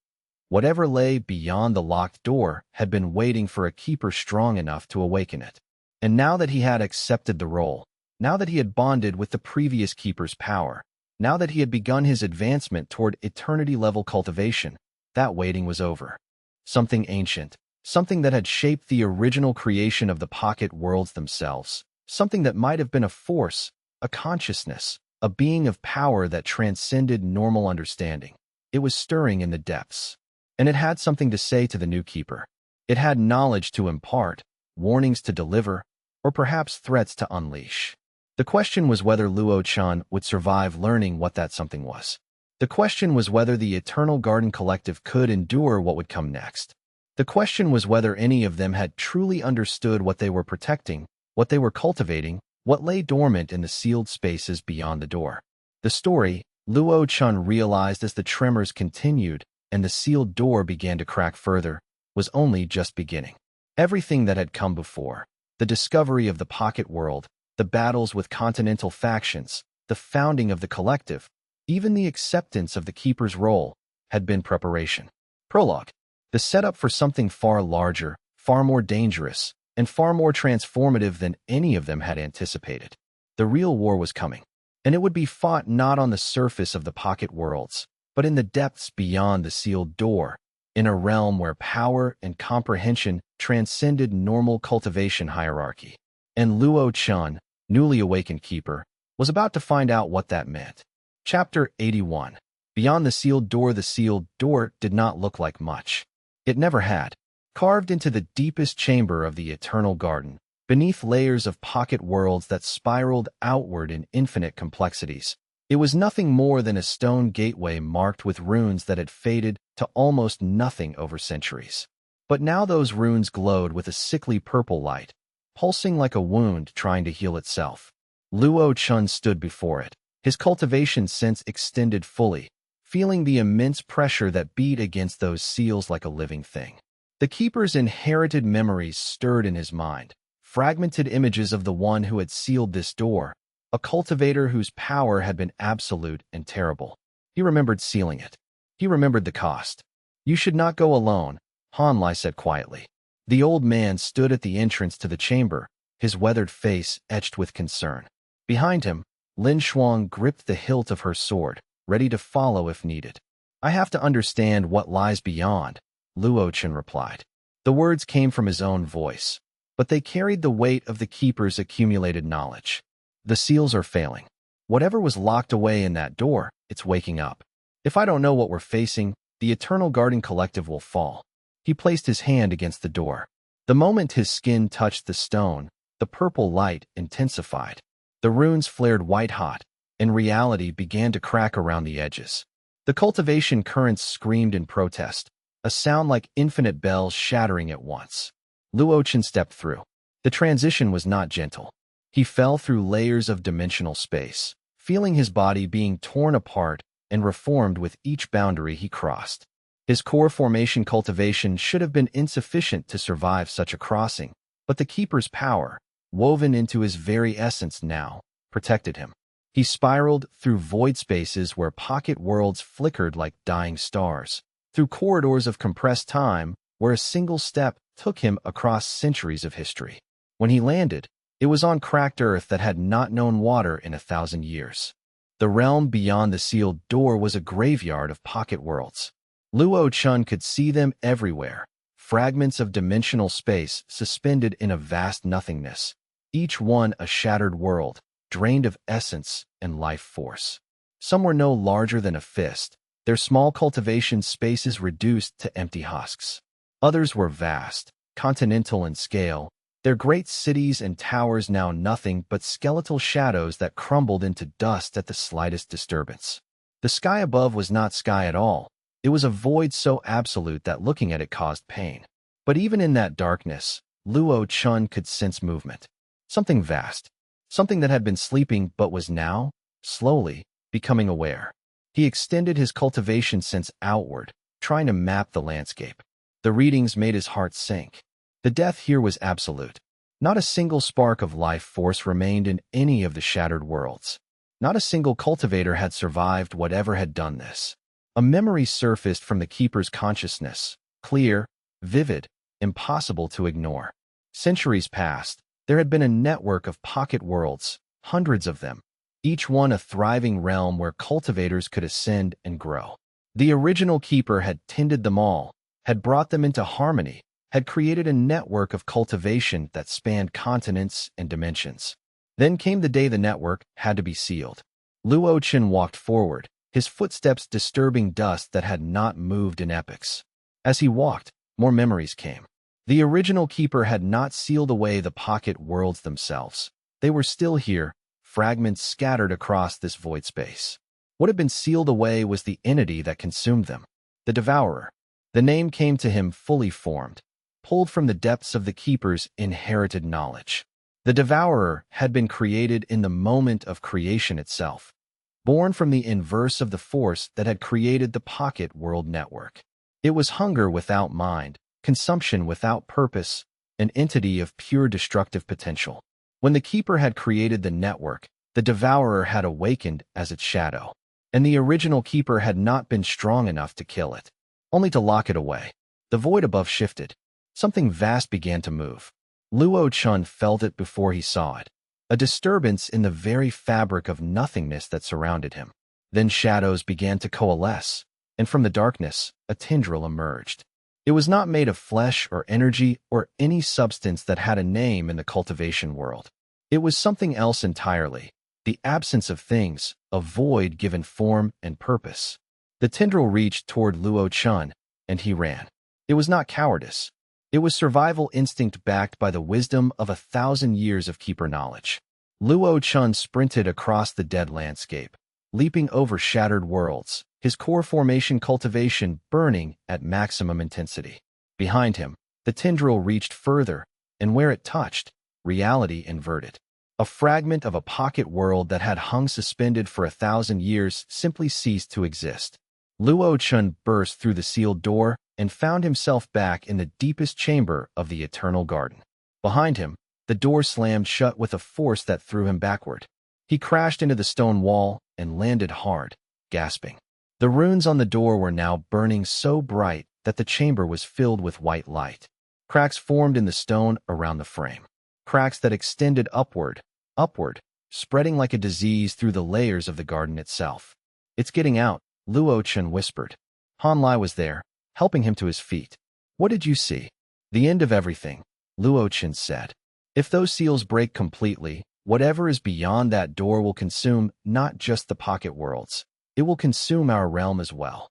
Whatever lay beyond the locked door had been waiting for a keeper strong enough to awaken it. And now that he had accepted the role, now that he had bonded with the previous keeper's power, now that he had begun his advancement toward eternity-level cultivation, that waiting was over. Something ancient, something that had shaped the original creation of the pocket worlds themselves, something that might have been a force, a consciousness, a being of power that transcended normal understanding. It was stirring in the depths. And it had something to say to the new keeper. It had knowledge to impart, warnings to deliver, or perhaps threats to unleash. The question was whether Luo Chen would survive learning what that something was. The question was whether the Eternal Garden Collective could endure what would come next. The question was whether any of them had truly understood what they were protecting, what they were cultivating, what lay dormant in the sealed spaces beyond the door. The story, Luo Chen realized as the tremors continued and the sealed door began to crack further, was only just beginning. Everything that had come before, the discovery of the pocket world, the battles with continental factions, the founding of the collective, even the acceptance of the keeper's role, had been preparation. Prologue. The setup for something far larger, far more dangerous, and far more transformative than any of them had anticipated. The real war was coming, and it would be fought not on the surface of the pocket worlds, but in the depths beyond the sealed door, in a realm where power and comprehension transcended normal cultivation hierarchy. And Luo Chen, newly awakened keeper, was about to find out what that meant. Chapter 81. Beyond the sealed door did not look like much. It never had. Carved into the deepest chamber of the eternal garden, beneath layers of pocket worlds that spiraled outward in infinite complexities, it was nothing more than a stone gateway marked with runes that had faded to almost nothing over centuries. But now those runes glowed with a sickly purple light, pulsing like a wound trying to heal itself. Luo Chen stood before it, his cultivation sense extended fully, feeling the immense pressure that beat against those seals like a living thing. The keeper's inherited memories stirred in his mind, fragmented images of the one who had sealed this door, a cultivator whose power had been absolute and terrible. He remembered sealing it. He remembered the cost. "You should not go alone," Han Lai said quietly. The old man stood at the entrance to the chamber, his weathered face etched with concern. Behind him, Lin Shuang gripped the hilt of her sword, ready to follow if needed. "I have to understand what lies beyond," Luo Chen replied. The words came from his own voice, but they carried the weight of the keeper's accumulated knowledge. "The seals are failing. Whatever was locked away in that door, it's waking up. If I don't know what we're facing, the Eternal Garden Collective will fall." He placed his hand against the door. The moment his skin touched the stone, the purple light intensified. The runes flared white-hot, and reality began to crack around the edges. The cultivation currents screamed in protest, a sound like infinite bells shattering at once. Luo Chen stepped through. The transition was not gentle. He fell through layers of dimensional space, feeling his body being torn apart and reformed with each boundary he crossed. His core formation cultivation should have been insufficient to survive such a crossing, but the keeper's power, woven into his very essence now, protected him. He spiraled through void spaces where pocket worlds flickered like dying stars, through corridors of compressed time where a single step took him across centuries of history. When he landed, it was on cracked earth that had not known water in 1,000 years. The realm beyond the sealed door was a graveyard of pocket worlds. Luo Chen could see them everywhere, fragments of dimensional space suspended in a vast nothingness, each one a shattered world, drained of essence and life force. Some were no larger than a fist, their small cultivation spaces reduced to empty husks. Others were vast, continental in scale, their great cities and towers now nothing but skeletal shadows that crumbled into dust at the slightest disturbance. The sky above was not sky at all. It was a void so absolute that looking at it caused pain. But even in that darkness, Luo Chen could sense movement. Something vast. Something that had been sleeping but was now, slowly, becoming aware. He extended his cultivation sense outward, trying to map the landscape. The readings made his heart sink. The death here was absolute. Not a single spark of life force remained in any of the shattered worlds. Not a single cultivator had survived whatever had done this. A memory surfaced from the Keeper's consciousness, clear, vivid, impossible to ignore. Centuries passed. There had been a network of pocket worlds, hundreds of them, each one a thriving realm where cultivators could ascend and grow. The original Keeper had tended them all, had brought them into harmony, had created a network of cultivation that spanned continents and dimensions. Then came the day the network had to be sealed. Luo Chen walked forward, his footsteps disturbing dust that had not moved in epochs. As he walked, more memories came. The original Keeper had not sealed away the pocket worlds themselves. They were still here, fragments scattered across this void space. What had been sealed away was the entity that consumed them, the Devourer. The name came to him fully formed, pulled from the depths of the Keeper's inherited knowledge. The Devourer had been created in the moment of creation itself, born from the inverse of the force that had created the pocket world network. It was hunger without mind, consumption without purpose, an entity of pure destructive potential. When the Keeper had created the network, the Devourer had awakened as its shadow, and the original Keeper had not been strong enough to kill it, only to lock it away. The void above shifted. Something vast began to move. Luo Chen felt it before he saw it, a disturbance in the very fabric of nothingness that surrounded him. Then shadows began to coalesce, and from the darkness, a tendril emerged. It was not made of flesh or energy or any substance that had a name in the cultivation world. It was something else entirely, the absence of things, a void given form and purpose. The tendril reached toward Luo Chen, and he ran. It was not cowardice. It was survival instinct backed by the wisdom of 1,000 years of Keeper knowledge. Luo Chen sprinted across the dead landscape, leaping over shattered worlds, his core formation cultivation burning at maximum intensity. Behind him, the tendril reached further, and where it touched, reality inverted. A fragment of a pocket world that had hung suspended for 1,000 years simply ceased to exist. Luo Chen burst through the sealed door and found himself back in the deepest chamber of the eternal garden. Behind him, the door slammed shut with a force that threw him backward. He crashed into the stone wall and landed hard, gasping. The runes on the door were now burning so bright that the chamber was filled with white light. Cracks formed in the stone around the frame. Cracks that extended upward, spreading like a disease through the layers of the garden itself. "It's getting out," Luo Chen whispered. Han Lai was there, helping him to his feet. "What did you see?" "The end of everything," Luo Chen said. "If those seals break completely, whatever is beyond that door will consume not just the pocket worlds. It will consume our realm as well."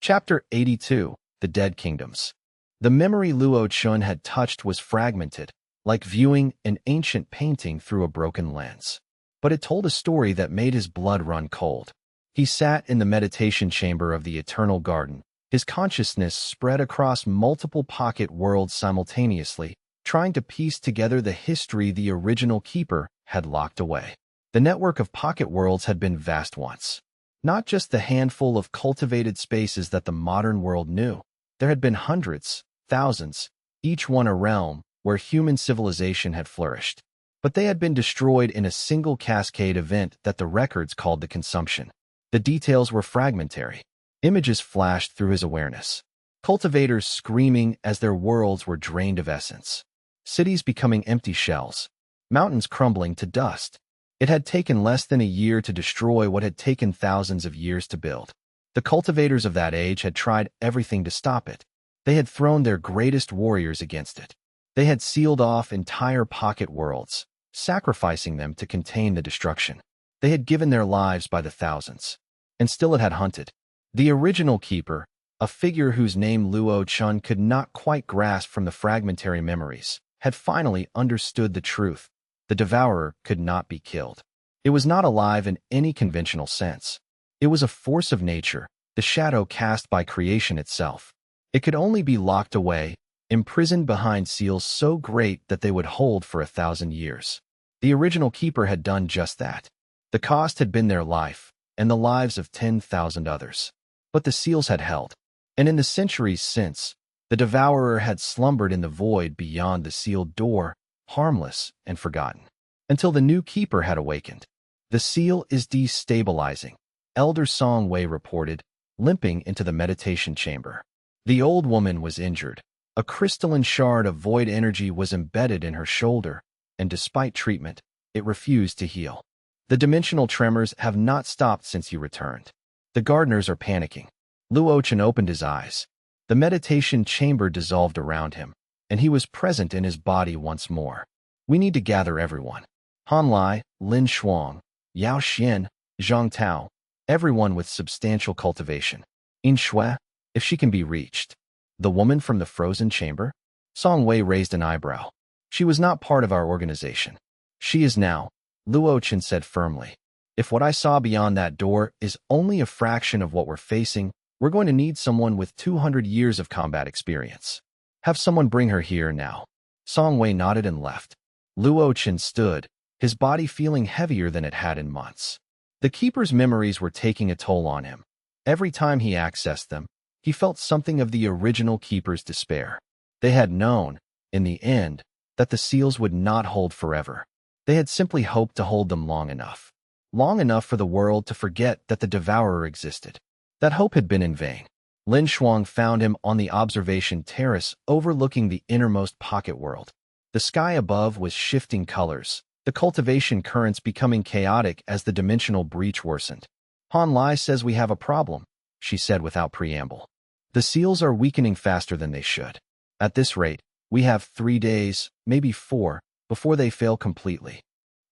Chapter 82, The Dead Kingdoms. The memory Luo Chen had touched was fragmented, like viewing an ancient painting through a broken lens. But it told a story that made his blood run cold. He sat in the meditation chamber of the eternal garden, his consciousness spread across multiple pocket worlds simultaneously, trying to piece together the history the original Keeper had locked away. The network of pocket worlds had been vast once. Not just the handful of cultivated spaces that the modern world knew. There had been hundreds, thousands, each one a realm where human civilization had flourished. But they had been destroyed in a single cascade event that the records called the consumption. The details were fragmentary. Images flashed through his awareness. Cultivators screaming as their worlds were drained of essence. Cities becoming empty shells. Mountains crumbling to dust. It had taken less than a year to destroy what had taken thousands of years to build. The cultivators of that age had tried everything to stop it. They had thrown their greatest warriors against it. They had sealed off entire pocket worlds, sacrificing them to contain the destruction. They had given their lives by the thousands. And still it had hunted. The original keeper, a figure whose name Luo Chen could not quite grasp from the fragmentary memories, had finally understood the truth. The devourer could not be killed. It was not alive in any conventional sense. It was a force of nature, the shadow cast by creation itself. It could only be locked away, imprisoned behind seals so great that they would hold for 1,000 years. The original keeper had done just that. The cost had been their life, and the lives of 10,000 others. But the seals had held. And in the centuries since, the devourer had slumbered in the void beyond the sealed door, harmless and forgotten, until the new keeper had awakened. The seal is destabilizing, Elder Song Wei reported, limping into the meditation chamber. The old woman was injured. A crystalline shard of void energy was embedded in her shoulder, and despite treatment, it refused to heal. The dimensional tremors have not stopped since you returned. The gardeners are panicking. Luo Chen opened his eyes. The meditation chamber dissolved around him, and he was present in his body once more. We need to gather everyone. Han Lai, Lin Shuang, Yao Xian, Zhang Tao, everyone with substantial cultivation. In Shui, if she can be reached. The woman from the frozen chamber? Song Wei raised an eyebrow. She was not part of our organization. She is now, Luo Chen said firmly. If what I saw beyond that door is only a fraction of what we're facing, we're going to need someone with 200 years of combat experience. Have someone bring her here now. Song Wei nodded and left. Luo Chen stood, his body feeling heavier than it had in months. The keeper's memories were taking a toll on him. Every time he accessed them, he felt something of the original keeper's despair. They had known, in the end, that the seals would not hold forever. They had simply hoped to hold them long enough. Long enough for the world to forget that the devourer existed. That hope had been in vain. Lin Shuang found him on the observation terrace overlooking the innermost pocket world. The sky above was shifting colors, the cultivation currents becoming chaotic as the dimensional breach worsened. Han Lai says we have a problem, she said without preamble. The seals are weakening faster than they should. At this rate, we have 3 days, maybe 4, before they fail completely.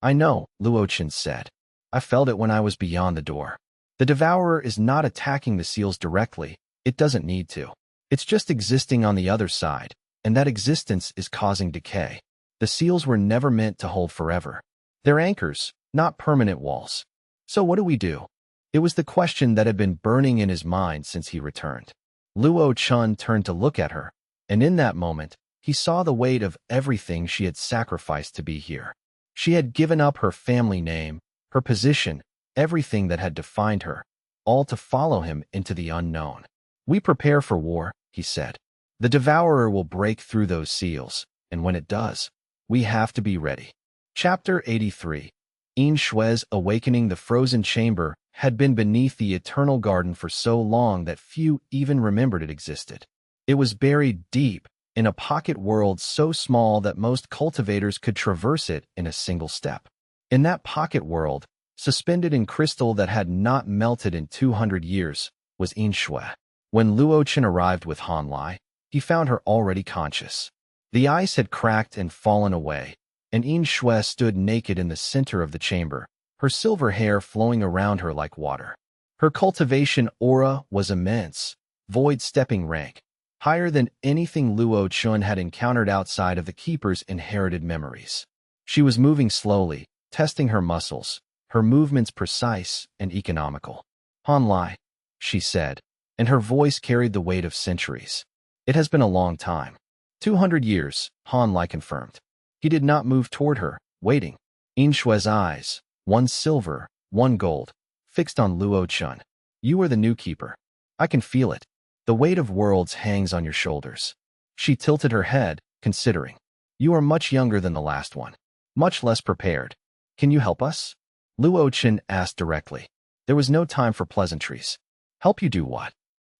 I know, Luo Chen said. I felt it when I was beyond the door. The devourer is not attacking the seals directly. It doesn't need to. It's just existing on the other side, and that existence is causing decay. The seals were never meant to hold forever. They're anchors, not permanent walls. So what do we do? It was the question that had been burning in his mind since he returned. Luo Chen turned to look at her, and in that moment, he saw the weight of everything she had sacrificed to be here. She had given up her family name, her position, everything that had defined her, all to follow him into the unknown. We prepare for war, he said. The devourer will break through those seals, and when it does, we have to be ready. Chapter 83. In Shui's awakening. The frozen chamber had been beneath the eternal garden for so long that few even remembered it existed. It was buried deep in a pocket world so small that most cultivators could traverse it in a single step. In that pocket world, suspended in crystal that had not melted in 200 years, was In Shui. When Luo Chen arrived with Han Lai, he found her already conscious. The ice had cracked and fallen away, and In Shui stood naked in the center of the chamber, her silver hair flowing around her like water. Her cultivation aura was immense, void-stepping rank, higher than anything Luo Chen had encountered outside of the keeper's inherited memories. She was moving slowly, testing her muscles, her movements precise and economical. Han Lai, she said, and her voice carried the weight of centuries. It has been a long time. 200 years, Han Lai confirmed. He did not move toward her, waiting. In Shui's eyes, one silver, one gold, fixed on Luo Chen. You are the new keeper. I can feel it. The weight of worlds hangs on your shoulders. She tilted her head, considering. You are much younger than the last one. Much less prepared. Can you help us? Luo Chen asked directly. There was no time for pleasantries. Help you do what?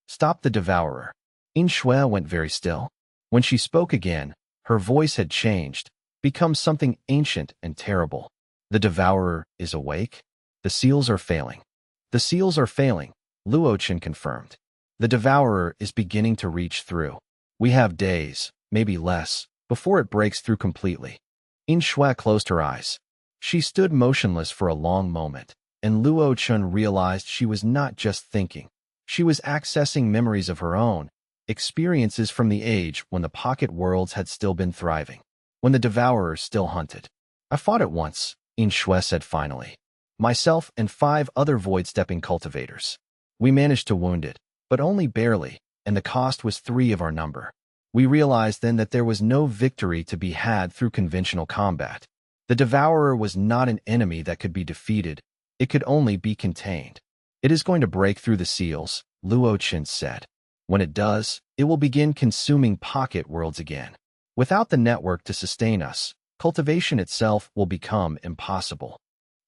Stop the devourer. In Shui went very still. When she spoke again, her voice had changed, become something ancient and terrible. The devourer is awake? The seals are failing. The seals are failing, Luo Chen confirmed. The devourer is beginning to reach through. We have days, maybe less, before it breaks through completely. In Shui closed her eyes. She stood motionless for a long moment, and Luo Chen realized she was not just thinking. She was accessing memories of her own, experiences from the age when the pocket worlds had still been thriving, when the devourers still hunted. I fought it once, In Shui said finally. Myself and 5 other void-stepping cultivators. We managed to wound it, but only barely, and the cost was 3 of our number. We realized then that there was no victory to be had through conventional combat. The devourer was not an enemy that could be defeated. It could only be contained. It is going to break through the seals, Luo Chen said. When it does, it will begin consuming pocket worlds again. Without the network to sustain us, cultivation itself will become impossible.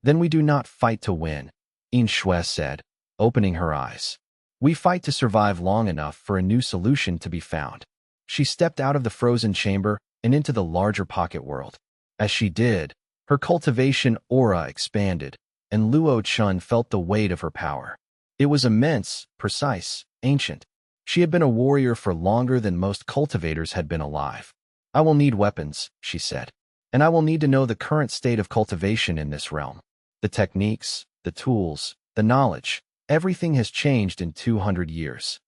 Then we do not fight to win, In Shui said, opening her eyes. We fight to survive long enough for a new solution to be found. She stepped out of the frozen chamber and into the larger pocket world. As she did, her cultivation aura expanded, and Luo Chen felt the weight of her power. It was immense, precise, ancient. She had been a warrior for longer than most cultivators had been alive. I will need weapons, she said, and I will need to know the current state of cultivation in this realm. The techniques, the tools, the knowledge, everything has changed in 200 years.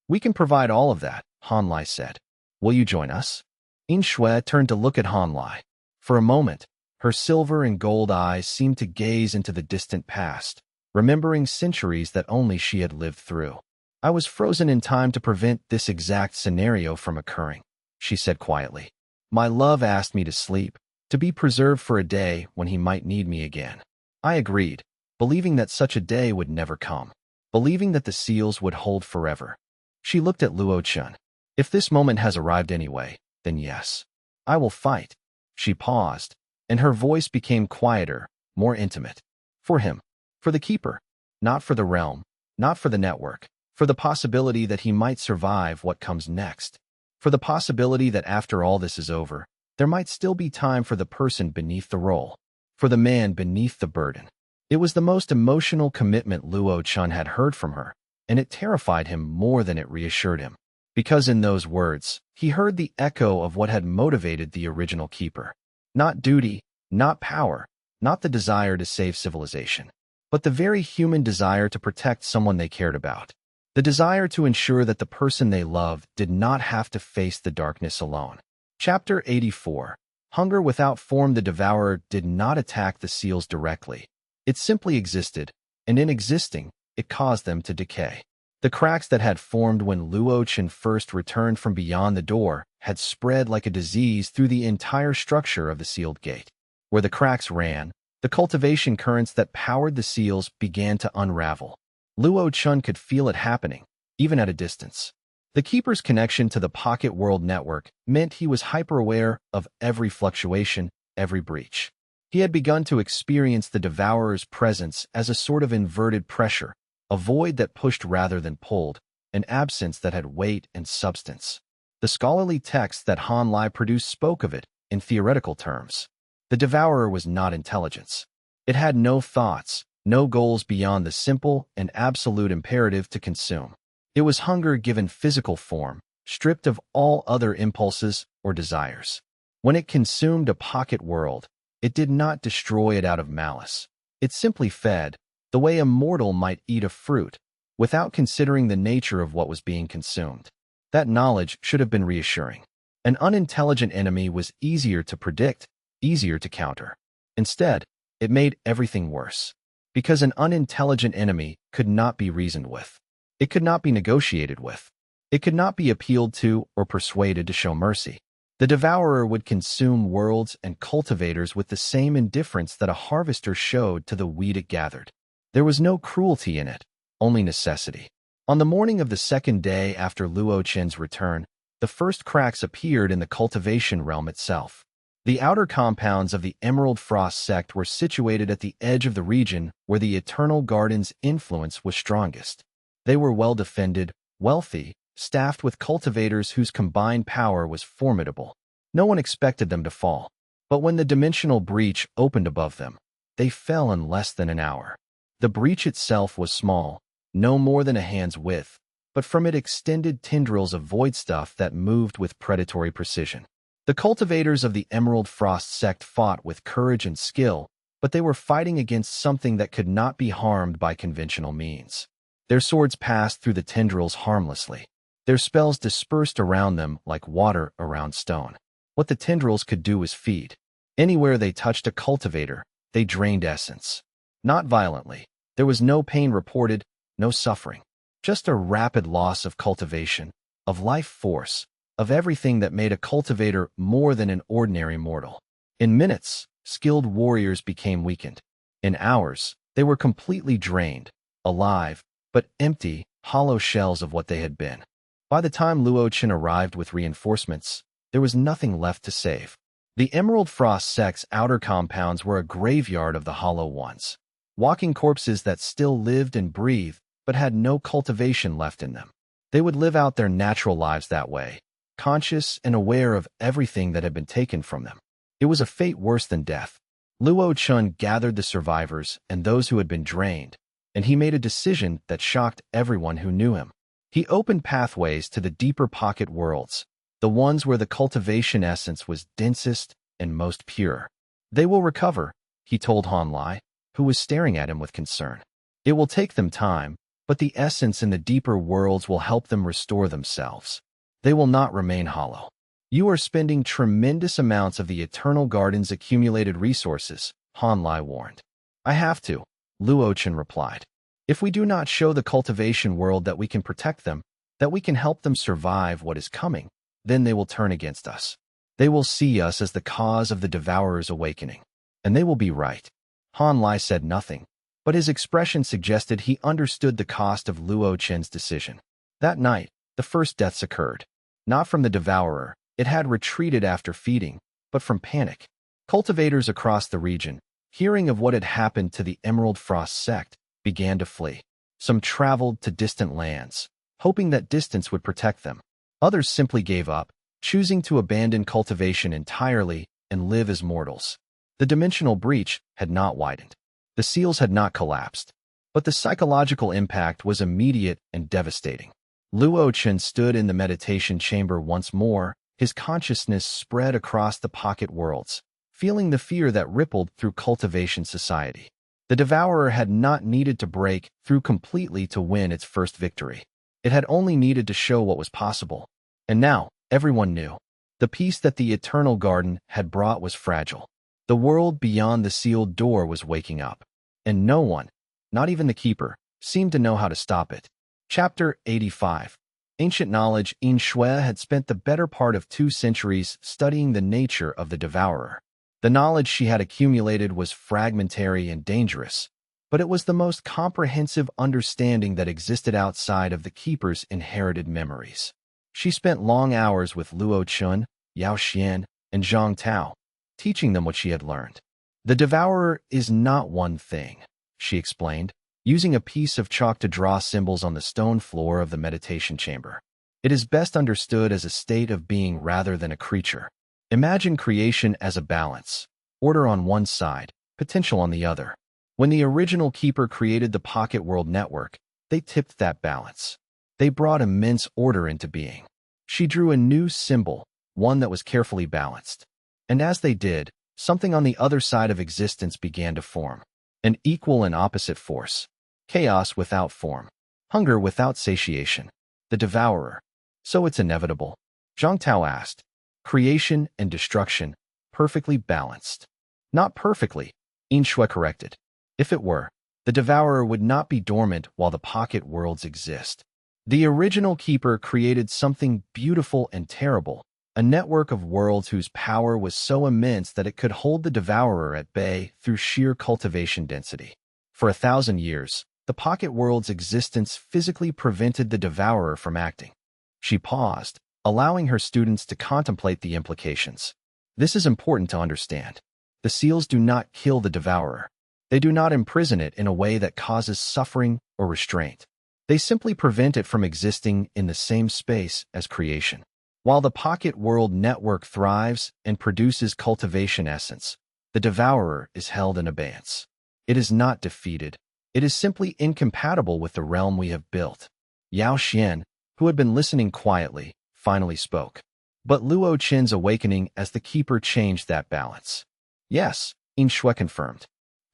We can provide all of that, Han Lai said. Will you join us? In Shui turned to look at Han Lai. For a moment, her silver and gold eyes seemed to gaze into the distant past, remembering centuries that only she had lived through. I was frozen in time to prevent this exact scenario from occurring, she said quietly. My love asked me to sleep, to be preserved for a day when he might need me again. I agreed, believing that such a day would never come, believing that the seals would hold forever. She looked at Luo Chen. If this moment has arrived anyway, then yes. I will fight. She paused, and her voice became quieter, more intimate. For him, for the keeper, not for the realm, not for the network, for the possibility that he might survive what comes next, for the possibility that after all this is over, there might still be time for the person beneath the role, for the man beneath the burden. It was the most emotional commitment Luo Chen had heard from her, and it terrified him more than it reassured him. Because in those words, he heard the echo of what had motivated the original keeper. Not duty, not power, not the desire to save civilization, but the very human desire to protect someone they cared about. The desire to ensure that the person they loved did not have to face the darkness alone. Chapter 84. Hunger without form. The devourer did not attack the seals directly. It simply existed, and in existing, it caused them to decay. The cracks that had formed when Luo Chen first returned from beyond the door had spread like a disease through the entire structure of the sealed gate. Where the cracks ran, the cultivation currents that powered the seals began to unravel. Luo Chen could feel it happening, even at a distance. The keeper's connection to the pocket world network meant he was hyper-aware of every fluctuation, every breach. He had begun to experience the devourer's presence as a sort of inverted pressure, a void that pushed rather than pulled, an absence that had weight and substance. The scholarly texts that Han Lai produced spoke of it in theoretical terms. The devourer was not intelligence. It had no thoughts, no goals beyond the simple and absolute imperative to consume. It was hunger given physical form, stripped of all other impulses or desires. When it consumed a pocket world, it did not destroy it out of malice. It simply fed, the way a mortal might eat a fruit, without considering the nature of what was being consumed. That knowledge should have been reassuring. An unintelligent enemy was easier to predict, easier to counter. Instead, it made everything worse. Because an unintelligent enemy could not be reasoned with. It could not be negotiated with. It could not be appealed to or persuaded to show mercy. The devourer would consume worlds and cultivators with the same indifference that a harvester showed to the wheat it gathered. There was no cruelty in it, only necessity. On the morning of the second day after Luo Chen's return, the first cracks appeared in the cultivation realm itself. The outer compounds of the Emerald Frost sect were situated at the edge of the region where the Eternal Garden's influence was strongest. They were well defended, wealthy, staffed with cultivators whose combined power was formidable. No one expected them to fall. But when the dimensional breach opened above them, they fell in less than an hour. The breach itself was small, no more than a hand's width, but from it extended tendrils of void stuff that moved with predatory precision. The cultivators of the Emerald Frost sect fought with courage and skill, but they were fighting against something that could not be harmed by conventional means. Their swords passed through the tendrils harmlessly. Their spells dispersed around them like water around stone. What the tendrils could do was feed. Anywhere they touched a cultivator, they drained essence. Not violently. There was no pain reported, no suffering. Just a rapid loss of cultivation, of life force, of everything that made a cultivator more than an ordinary mortal. In minutes, skilled warriors became weakened. In hours, they were completely drained, alive, but empty, hollow shells of what they had been. By the time Luo Chen arrived with reinforcements, there was nothing left to save. The Emerald Frost sect's outer compounds were a graveyard of the hollow ones. Walking corpses that still lived and breathed, but had no cultivation left in them. They would live out their natural lives that way, conscious and aware of everything that had been taken from them. It was a fate worse than death. Luo Chen gathered the survivors and those who had been drained, and he made a decision that shocked everyone who knew him. He opened pathways to the deeper pocket worlds, the ones where the cultivation essence was densest and most pure. They will recover, he told Han Lai, who was staring at him with concern. It will take them time, but the essence in the deeper worlds will help them restore themselves. They will not remain hollow. You are spending tremendous amounts of the Eternal Garden's accumulated resources, Han Lai warned. I have to, Luo Chen replied. If we do not show the cultivation world that we can protect them, that we can help them survive what is coming, then they will turn against us. They will see us as the cause of the Devourer's awakening. And they will be right. Han Lai said nothing, but his expression suggested he understood the cost of Luo Chen's decision. That night, the first deaths occurred. Not from the Devourer, it had retreated after feeding, but from panic. Cultivators across the region, hearing of what had happened to the Emerald Frost sect, began to flee. Some traveled to distant lands, hoping that distance would protect them. Others simply gave up, choosing to abandon cultivation entirely and live as mortals. The dimensional breach had not widened. The seals had not collapsed, but the psychological impact was immediate and devastating. Luo Chen stood in the meditation chamber once more, his consciousness spread across the pocket worlds, feeling the fear that rippled through cultivation society. The Devourer had not needed to break through completely to win its first victory. It had only needed to show what was possible. And now, everyone knew. The peace that the Eternal Garden had brought was fragile. The world beyond the sealed door was waking up. And no one, not even the Keeper, seemed to know how to stop it. Chapter 85. Ancient knowledge. Yin Shui had spent the better part of 2 centuries studying the nature of the Devourer. The knowledge she had accumulated was fragmentary and dangerous, but it was the most comprehensive understanding that existed outside of the Keeper's inherited memories. She spent long hours with Luo Chen, Yao Xian, and Zhang Tao, teaching them what she had learned. The Devourer is not one thing, she explained, using a piece of chalk to draw symbols on the stone floor of the meditation chamber. It is best understood as a state of being rather than a creature. Imagine creation as a balance, order on one side, potential on the other. When the original Keeper created the Pocket World Network, they tipped that balance. They brought immense order into being. She drew a new symbol, one that was carefully balanced. And as they did, something on the other side of existence began to form. An equal and opposite force. Chaos without form. Hunger without satiation. The Devourer. So it's inevitable? Zhang Tao asked. Creation and destruction, perfectly balanced. Not perfectly, Yin Shui corrected. If it were, the Devourer would not be dormant while the pocket worlds exist. The original Keeper created something beautiful and terrible, a network of worlds whose power was so immense that it could hold the Devourer at bay through sheer cultivation density. For 1,000 years, the pocket world's existence physically prevented the Devourer from acting. She paused, allowing her students to contemplate the implications. This is important to understand. The seals do not kill the Devourer. They do not imprison it in a way that causes suffering or restraint. They simply prevent it from existing in the same space as creation. While the Pocket World Network thrives and produces cultivation essence, the Devourer is held in abeyance. It is not defeated. It is simply incompatible with the realm we have built. Yao Xian, who had been listening quietly, finally spoke. But Luo Chen's awakening as the keeper changed that balance. Yes, Yin Shui confirmed.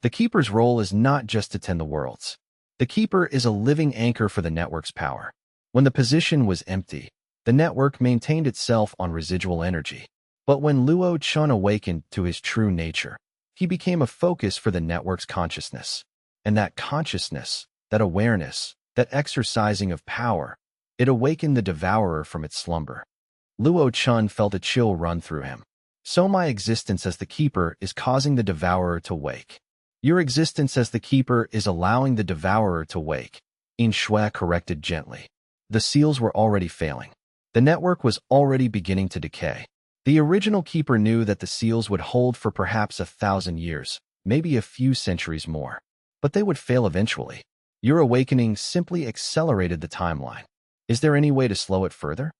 The keeper's role is not just to tend the worlds. The keeper is a living anchor for the network's power. When the position was empty, the network maintained itself on residual energy. But when Luo Chen awakened to his true nature, he became a focus for the network's consciousness. And that consciousness, that awareness, that exercising of power, it awakened the devourer from its slumber. Luo Chen felt a chill run through him. So my existence as the keeper is causing the devourer to wake. Your existence as the keeper is allowing the devourer to wake, Yin Shui corrected gently. The seals were already failing. The network was already beginning to decay. The original keeper knew that the seals would hold for perhaps 1,000 years, maybe a few centuries more. But they would fail eventually. Your awakening simply accelerated the timeline. Is there any way to slow it further?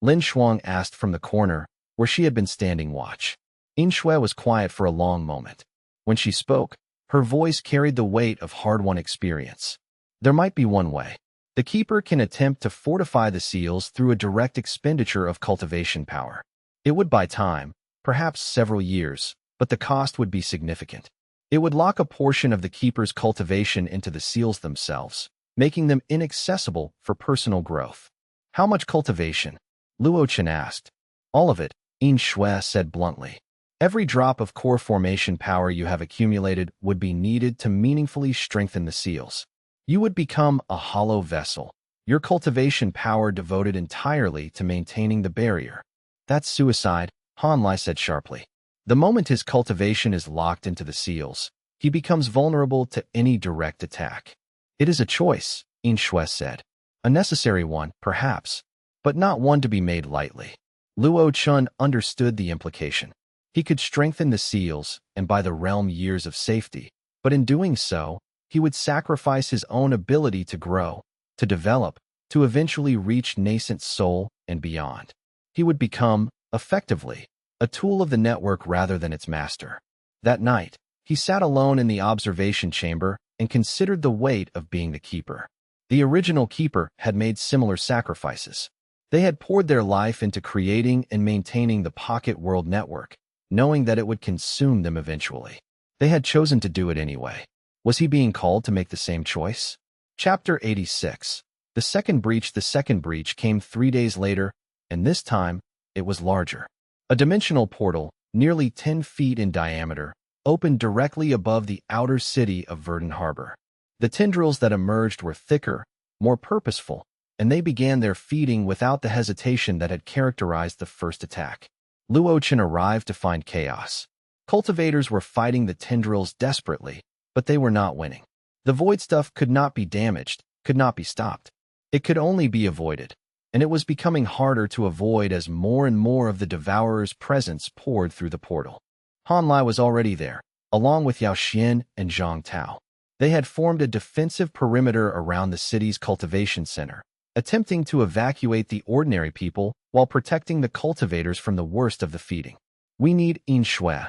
Lin Shuang asked from the corner, where she had been standing watch. Yin Shui was quiet for a long moment. When she spoke, her voice carried the weight of hard-won experience. There might be one way. The keeper can attempt to fortify the seals through a direct expenditure of cultivation power. It would buy time, perhaps several years, but the cost would be significant. It would lock a portion of the keeper's cultivation into the seals themselves, making them inaccessible for personal growth. How much cultivation? Luo Chen asked. All of it, Yin Shui said bluntly. Every drop of core formation power you have accumulated would be needed to meaningfully strengthen the seals. You would become a hollow vessel, your cultivation power devoted entirely to maintaining the barrier. That's suicide, Han Lai said sharply. The moment his cultivation is locked into the seals, he becomes vulnerable to any direct attack. It is a choice, Yin Shui said. A necessary one, perhaps, but not one to be made lightly. Luo Chen understood the implication. He could strengthen the seals and buy the realm years of safety, but in doing so, he would sacrifice his own ability to grow, to develop, to eventually reach nascent soul and beyond. He would become, effectively, a tool of the network rather than its master. That night, he sat alone in the observation chamber and considered the weight of being the keeper. The original keeper had made similar sacrifices. They had poured their life into creating and maintaining the pocket world network, knowing that it would consume them eventually. They had chosen to do it anyway. Was he being called to make the same choice? Chapter 86. The second breach came 3 days later, and this time, it was larger. A dimensional portal, nearly 10 feet in diameter, opened directly above the outer city of Verdun Harbor. The tendrils that emerged were thicker, more purposeful, and they began their feeding without the hesitation that had characterized the first attack. Luo Chen arrived to find chaos. Cultivators were fighting the tendrils desperately, but they were not winning. The void stuff could not be damaged, could not be stopped. It could only be avoided, and it was becoming harder to avoid as more and more of the devourer's presence poured through the portal. Han Lai was already there, along with Yao Xian and Zhang Tao. They had formed a defensive perimeter around the city's cultivation center, attempting to evacuate the ordinary people while protecting the cultivators from the worst of the feeding. We need Yin Shui,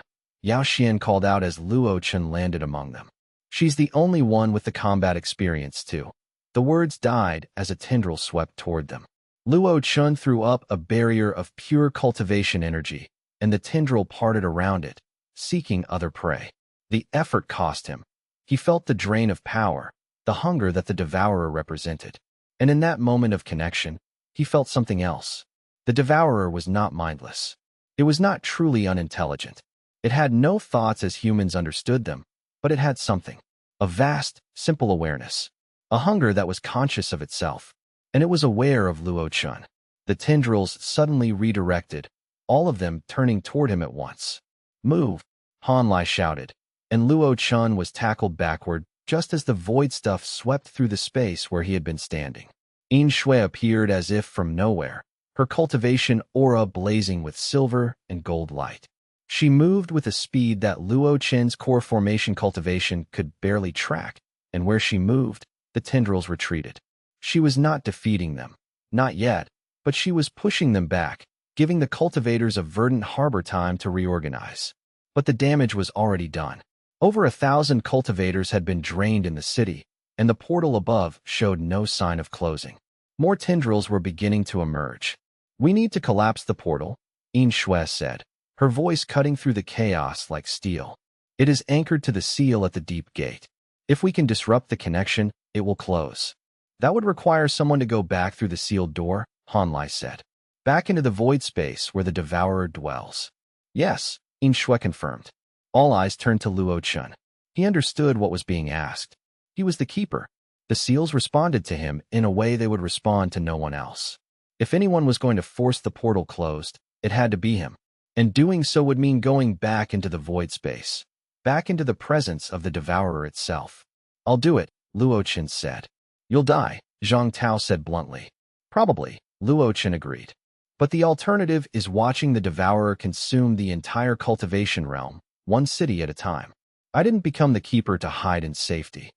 Yao Xian called out as Luo Chen landed among them. She's the only one with the combat experience, too. The words died as a tendril swept toward them. Luo Chen threw up a barrier of pure cultivation energy, and the tendril parted around it, seeking other prey. The effort cost him. He felt the drain of power, the hunger that the devourer represented. And in that moment of connection, he felt something else. The devourer was not mindless. It was not truly unintelligent. It had no thoughts as humans understood them, but it had something. A vast, simple awareness. A hunger that was conscious of itself. And it was aware of Luo Chen. The tendrils suddenly redirected, all of them turning toward him at once. Move, Han Lai shouted, and Luo Chen was tackled backward just as the void stuff swept through the space where he had been standing. Yin Shui appeared as if from nowhere, her cultivation aura blazing with silver and gold light. She moved with a speed that Luo Chen's core formation cultivation could barely track, and where she moved, the tendrils retreated. She was not defeating them, not yet, but she was pushing them back, giving the cultivators of Verdun Harbor time to reorganize. But the damage was already done. Over 1,000 cultivators had been drained in the city, and the portal above showed no sign of closing. More tendrils were beginning to emerge. "We need to collapse the portal," Yin Shui said, her voice cutting through the chaos like steel. "It is anchored to the seal at the deep gate. If we can disrupt the connection, it will close." "That would require someone to go back through the sealed door," Han Lai said. "Back into the void space where the devourer dwells." "Yes," Yin Shui confirmed. All eyes turned to Luo Chen. He understood what was being asked. He was the keeper. The seals responded to him in a way they would respond to no one else. If anyone was going to force the portal closed, it had to be him. And doing so would mean going back into the void space, back into the presence of the devourer itself. "I'll do it," Luo Chen said. "You'll die," Zhang Tao said bluntly. "Probably," Luo Chen agreed. "But the alternative is watching the devourer consume the entire cultivation realm, one city at a time. I didn't become the keeper to hide in safety."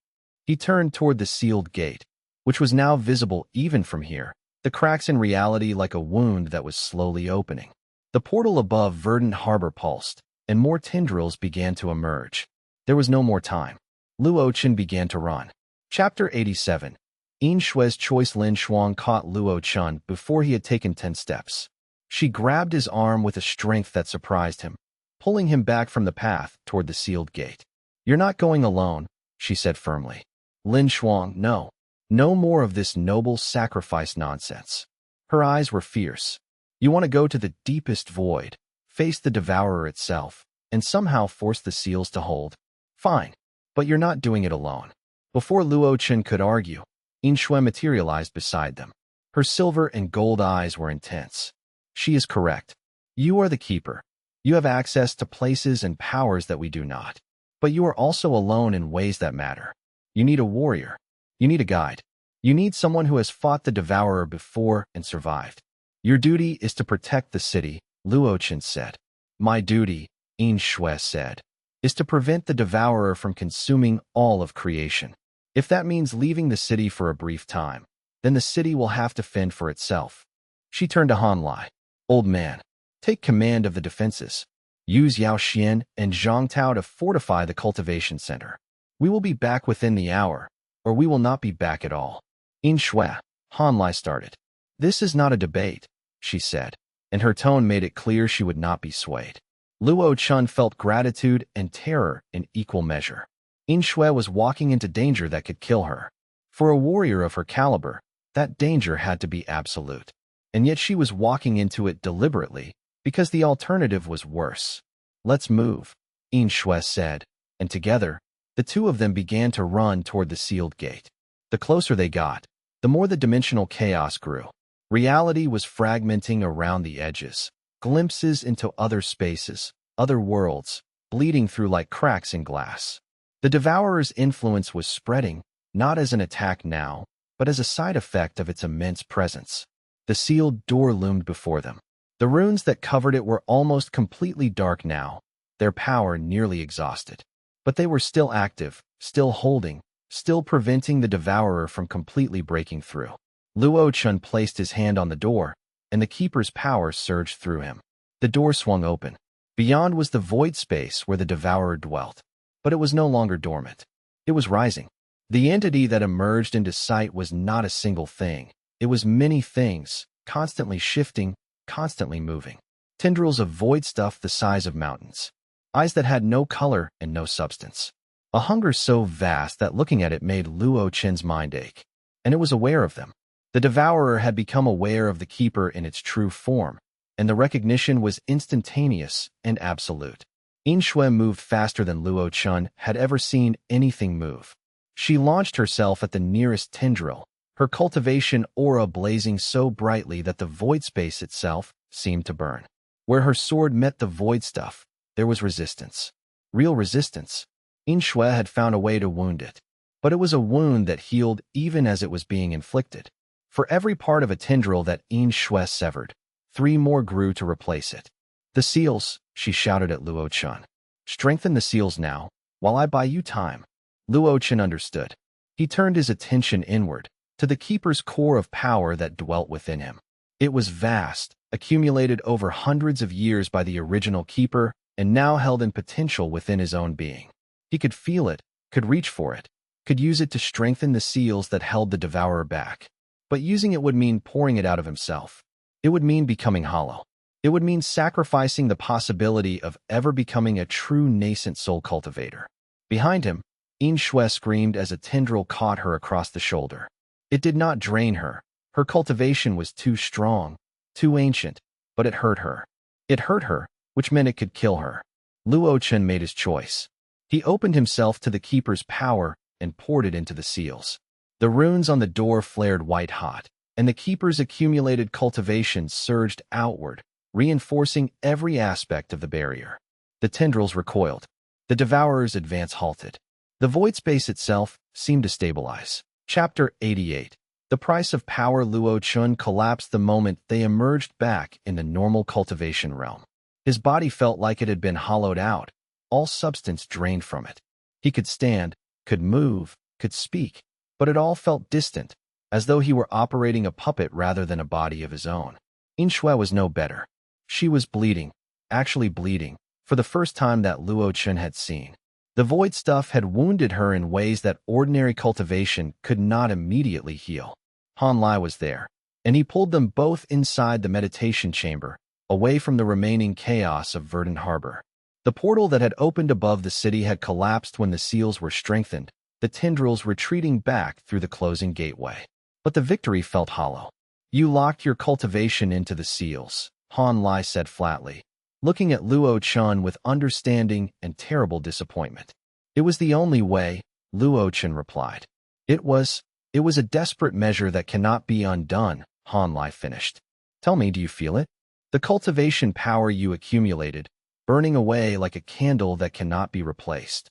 He turned toward the sealed gate, which was now visible even from here, the cracks in reality like a wound that was slowly opening. The portal above verdant harbor pulsed, and more tendrils began to emerge. There was no more time. Luo Chen began to run. Chapter 87. Yin Shui's choice. Lin Shuang caught Luo Chen before he had taken 10 steps. She grabbed his arm with a strength that surprised him, pulling him back from the path toward the sealed gate. "You're not going alone," she said firmly. "Lin Shuang, no. No more of this noble sacrifice nonsense." Her eyes were fierce. "You want to go to the deepest void, face the devourer itself, and somehow force the seals to hold? Fine, but you're not doing it alone." Before Luo Chen could argue, Yin Shui materialized beside them. Her silver and gold eyes were intense. "She is correct. You are the keeper. You have access to places and powers that we do not. But you are also alone in ways that matter. You need a warrior. You need a guide. You need someone who has fought the devourer before and survived. Your duty is to protect the city," Luo Chen said. "My duty," Yin Shui said, "is to prevent the devourer from consuming all of creation. If that means leaving the city for a brief time, then the city will have to fend for itself." She turned to Han Lai. "Old man, take command of the defenses. Use Yao Xian and Zhang Tao to fortify the cultivation center. We will be back within the hour, or we will not be back at all." "Yin Shui," Han Lai started. "This is not a debate," she said, and her tone made it clear she would not be swayed. Luo Chen felt gratitude and terror in equal measure. Yin Shui was walking into danger that could kill her. For a warrior of her caliber, that danger had to be absolute. And yet she was walking into it deliberately, because the alternative was worse. "Let's move," Yin Shui said, and together, the two of them began to run toward the sealed gate. The closer they got, the more the dimensional chaos grew. Reality was fragmenting around the edges, glimpses into other spaces, other worlds, bleeding through like cracks in glass. The devourer's influence was spreading, not as an attack now, but as a side effect of its immense presence. The sealed door loomed before them. The runes that covered it were almost completely dark now, their power nearly exhausted. But they were still active, still holding, still preventing the devourer from completely breaking through. Luo Chen placed his hand on the door, and the keeper's power surged through him. The door swung open. Beyond was the void space where the devourer dwelt. But it was no longer dormant. It was rising. The entity that emerged into sight was not a single thing. It was many things, constantly shifting, constantly moving. Tendrils of void stuff the size of mountains. Eyes that had no color and no substance. A hunger so vast that looking at it made Luo Chen's mind ache. And it was aware of them. The devourer had become aware of the keeper in its true form, and the recognition was instantaneous and absolute. Yin Shui moved faster than Luo Chen had ever seen anything move. She launched herself at the nearest tendril, her cultivation aura blazing so brightly that the void space itself seemed to burn. Where her sword met the void stuff, there was resistance. Real resistance. Yin Shui had found a way to wound it. But it was a wound that healed even as it was being inflicted. For every part of a tendril that Yin Shui severed, 3 more grew to replace it. "The seals," she shouted at Luo Chen. "Strengthen the seals now, while I buy you time." Luo Chen understood. He turned his attention inward, to the keeper's core of power that dwelt within him. It was vast, accumulated over hundreds of years by the original keeper, and now held in potential within his own being. He could feel it, could reach for it, could use it to strengthen the seals that held the devourer back. but using it would mean pouring it out of himself. It would mean becoming hollow. It would mean sacrificing the possibility of ever becoming a true nascent soul cultivator. Behind him, Yin Shui screamed as a tendril caught her across the shoulder. It did not drain her. Her cultivation was too strong, too ancient, but it hurt her. It hurt her, which meant it could kill her. Luo Chen made his choice. He opened himself to the keeper's power and poured it into the seals. The runes on the door flared white-hot, and the keeper's accumulated cultivation surged outward, reinforcing every aspect of the barrier. The tendrils recoiled. The devourer's advance halted. The void space itself seemed to stabilize. Chapter 88. The price of power. Luo Chen collapsed the moment they emerged back in the normal cultivation realm. His body felt like it had been hollowed out, all substance drained from it. He could stand, could move, could speak, but it all felt distant, as though he were operating a puppet rather than a body of his own. Yin Shui was no better. She was bleeding, actually bleeding, for the first time that Luo Chen had seen. The void stuff had wounded her in ways that ordinary cultivation could not immediately heal. Han Lai was there, and he pulled them both inside the meditation chamber, away from the remaining chaos of Verdant Harbor. The portal that had opened above the city had collapsed when the seals were strengthened, the tendrils retreating back through the closing gateway. But the victory felt hollow. You locked your cultivation into the seals, Han Lai said flatly, looking at Luo Chen with understanding and terrible disappointment. It was the only way, Luo Chen replied. It was a desperate measure that cannot be undone, Han Lai finished. Tell me, do you feel it? The cultivation power you accumulated, burning away like a candle that cannot be replaced.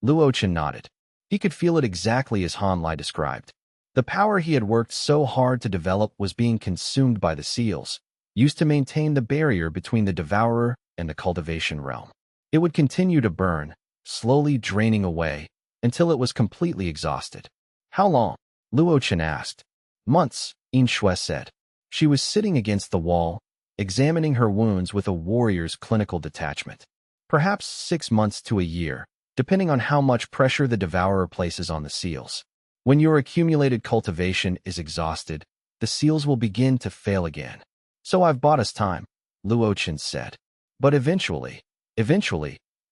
Luo Chen nodded. He could feel it exactly as Han Lai described. The power he had worked so hard to develop was being consumed by the seals, used to maintain the barrier between the devourer and the cultivation realm. It would continue to burn, slowly draining away, until it was completely exhausted. How long? Luo Chen asked. Months, Yin Shui said. She was sitting against the wall, examining her wounds with a warrior's clinical detachment. Perhaps 6 months to a year, depending on how much pressure the devourer places on the seals. When your accumulated cultivation is exhausted, the seals will begin to fail again. So I've bought us time, Luo Chen said. But eventually,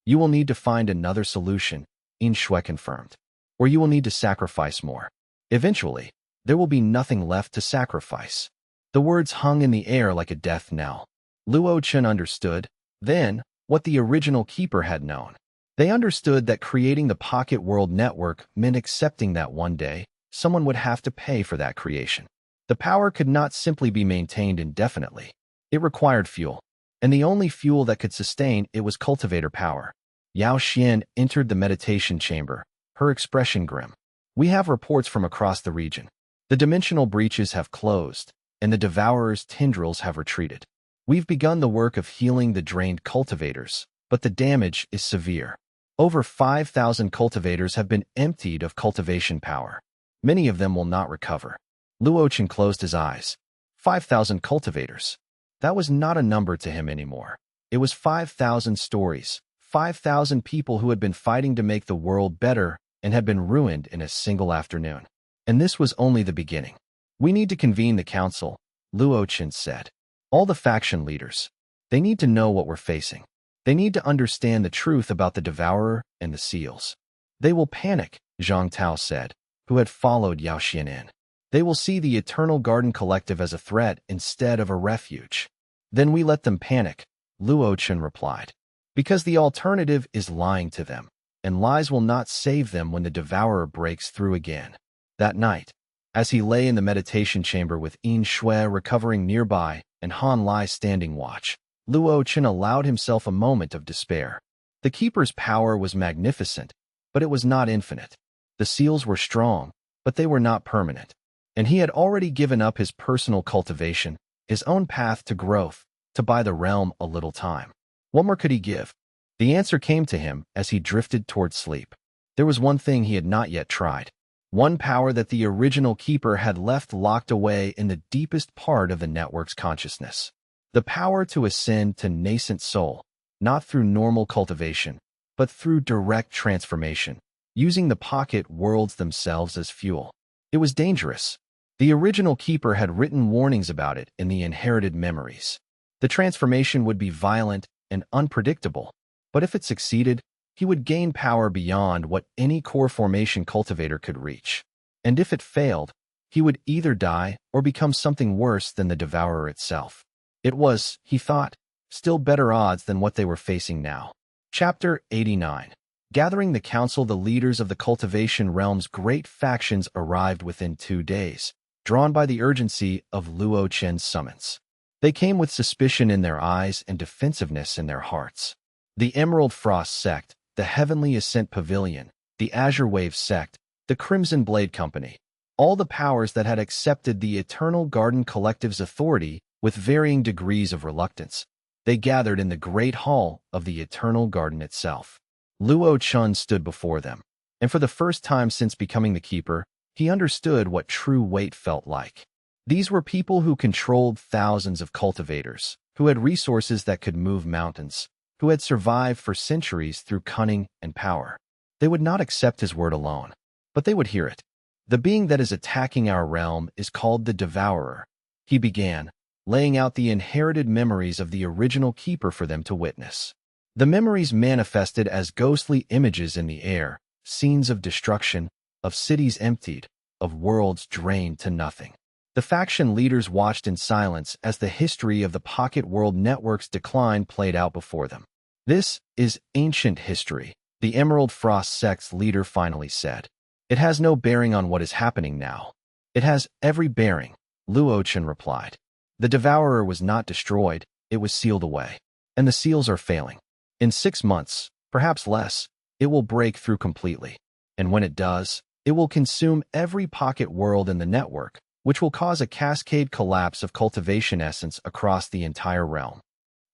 you will need to find another solution, Yin Shui confirmed. Or you will need to sacrifice more. Eventually, there will be nothing left to sacrifice. The words hung in the air like a death knell. Luo Chen understood, then, what the original keeper had known. They understood that creating the Pocket World Network meant accepting that one day, someone would have to pay for that creation. The power could not simply be maintained indefinitely. It required fuel, and the only fuel that could sustain it was cultivator power. Yao Xian entered the meditation chamber, her expression grim. We have reports from across the region. The dimensional breaches have closed, and the devourer's tendrils have retreated. We've begun the work of healing the drained cultivators, but the damage is severe. Over 5,000 cultivators have been emptied of cultivation power. Many of them will not recover. Luo Chen closed his eyes. 5,000 cultivators. That was not a number to him anymore. It was 5,000 stories, 5,000 people who had been fighting to make the world better and had been ruined in a single afternoon. And this was only the beginning. We need to convene the council, Luo Chen said. All the faction leaders. They need to know what we're facing. They need to understand the truth about the devourer and the seals. They will panic, Zhang Tao said, who had followed Yao Xian in. They will see the Eternal Garden Collective as a threat instead of a refuge. Then we let them panic, Luo Chen replied. Because the alternative is lying to them, and lies will not save them when the devourer breaks through again. That night, as he lay in the meditation chamber with Yin Shui recovering nearby and Han Lai standing watch, Luo Chen allowed himself a moment of despair. The keeper's power was magnificent, but it was not infinite. The seals were strong, but they were not permanent. And he had already given up his personal cultivation, his own path to growth, to buy the realm a little time. What more could he give? The answer came to him as he drifted toward sleep. There was one thing he had not yet tried. One power that the original keeper had left locked away in the deepest part of the network's consciousness. The power to ascend to nascent soul, not through normal cultivation, but through direct transformation, using the pocket worlds themselves as fuel. It was dangerous. The original keeper had written warnings about it in the inherited memories. The transformation would be violent and unpredictable, but if it succeeded, he would gain power beyond what any core formation cultivator could reach. And if it failed, he would either die or become something worse than the devourer itself. It was, he thought, still better odds than what they were facing now. Chapter 89. Gathering the council, the leaders of the cultivation realm's great factions arrived within 2 days, drawn by the urgency of Luo Chen's summons. They came with suspicion in their eyes and defensiveness in their hearts. The Emerald Frost sect, the Heavenly Ascent Pavilion, the Azure Wave sect, the Crimson Blade Company, all the powers that had accepted the Eternal Garden Collective's authority with varying degrees of reluctance. They gathered in the Great Hall of the Eternal Garden itself. Luo Chen stood before them, and for the first time since becoming the keeper, he understood what true weight felt like. These were people who controlled thousands of cultivators, who had resources that could move mountains, who had survived for centuries through cunning and power. They would not accept his word alone, but they would hear it. The being that is attacking our realm is called the Devourer, he began, laying out the inherited memories of the original keeper for them to witness. The memories manifested as ghostly images in the air, scenes of destruction, of cities emptied, of worlds drained to nothing. The faction leaders watched in silence as the history of the Pocket World Network's decline played out before them. This is ancient history, the Emerald Frost sect's leader finally said. It has no bearing on what is happening now. It has every bearing, Luo Chen replied. The Devourer was not destroyed, it was sealed away. And the seals are failing. In 6 months, perhaps less, it will break through completely. And when it does, it will consume every pocket world in the network, which will cause a cascade collapse of cultivation essence across the entire realm.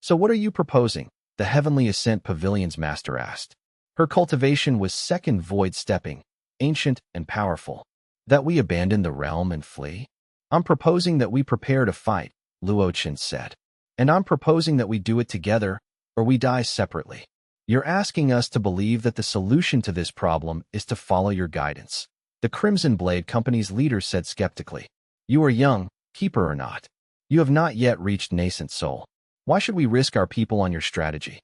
So what are you proposing? The Heavenly Ascent Pavilion's master asked. Her cultivation was second void stepping, ancient and powerful. That we abandon the realm and flee? I'm proposing that we prepare to fight, Luo Chen said. And I'm proposing that we do it together, or we die separately. You're asking us to believe that the solution to this problem is to follow your guidance. The Crimson Blade Company's leader said skeptically. You are young, keeper or not. You have not yet reached nascent soul. Why should we risk our people on your strategy?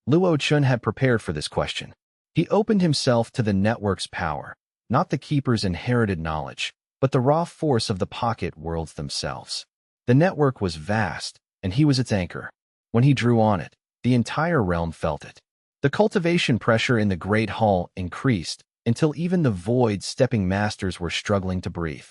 Luo Chen had prepared for this question. He opened himself to the network's power, not the keeper's inherited knowledge, but the raw force of the pocket worlds themselves. The network was vast, and he was its anchor. When he drew on it, the entire realm felt it. The cultivation pressure in the Great Hall increased until even the void-stepping masters were struggling to breathe.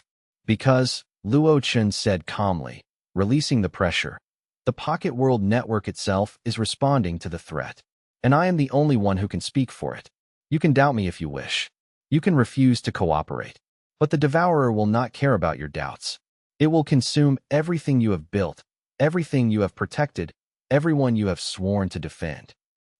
Because, Luo Chen said calmly, releasing the pressure, the Pocket World Network itself is responding to the threat. And I am the only one who can speak for it. You can doubt me if you wish. You can refuse to cooperate. But the Devourer will not care about your doubts. It will consume everything you have built, everything you have protected, everyone you have sworn to defend.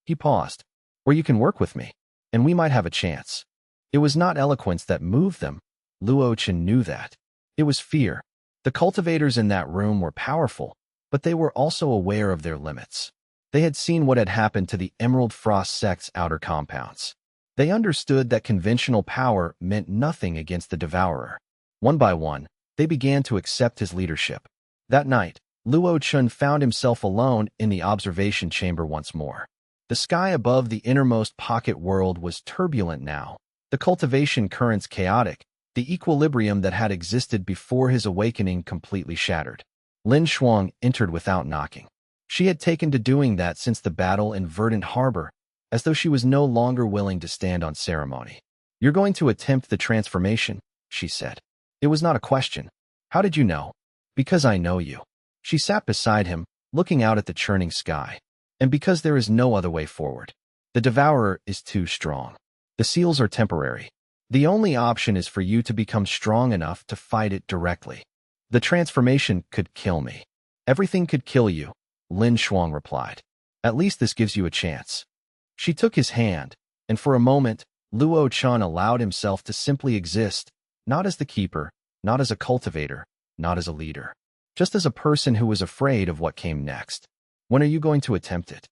He paused. Or you can work with me, and we might have a chance. It was not eloquence that moved them. Luo Chen knew that. It was fear. The cultivators in that room were powerful, but they were also aware of their limits. They had seen what had happened to the Emerald Frost sect's outer compounds. They understood that conventional power meant nothing against the Devourer. One by one, they began to accept his leadership. That night, Luo Chen found himself alone in the observation chamber once more. The sky above the innermost pocket world was turbulent now, the cultivation currents chaotic, the equilibrium that had existed before his awakening completely shattered. Lin Shuang entered without knocking. She had taken to doing that since the battle in Verdant Harbor, as though she was no longer willing to stand on ceremony. You're going to attempt the transformation, she said. It was not a question. How did you know? Because I know you. She sat beside him, looking out at the churning sky. And because there is no other way forward. The Devourer is too strong. The seals are temporary. The only option is for you to become strong enough to fight it directly. The transformation could kill me. Everything could kill you, Lin Shuang replied. At least this gives you a chance. She took his hand, and for a moment, Luo Chen allowed himself to simply exist, not as the keeper, not as a cultivator, not as a leader, just as a person who was afraid of what came next. When are you going to attempt it?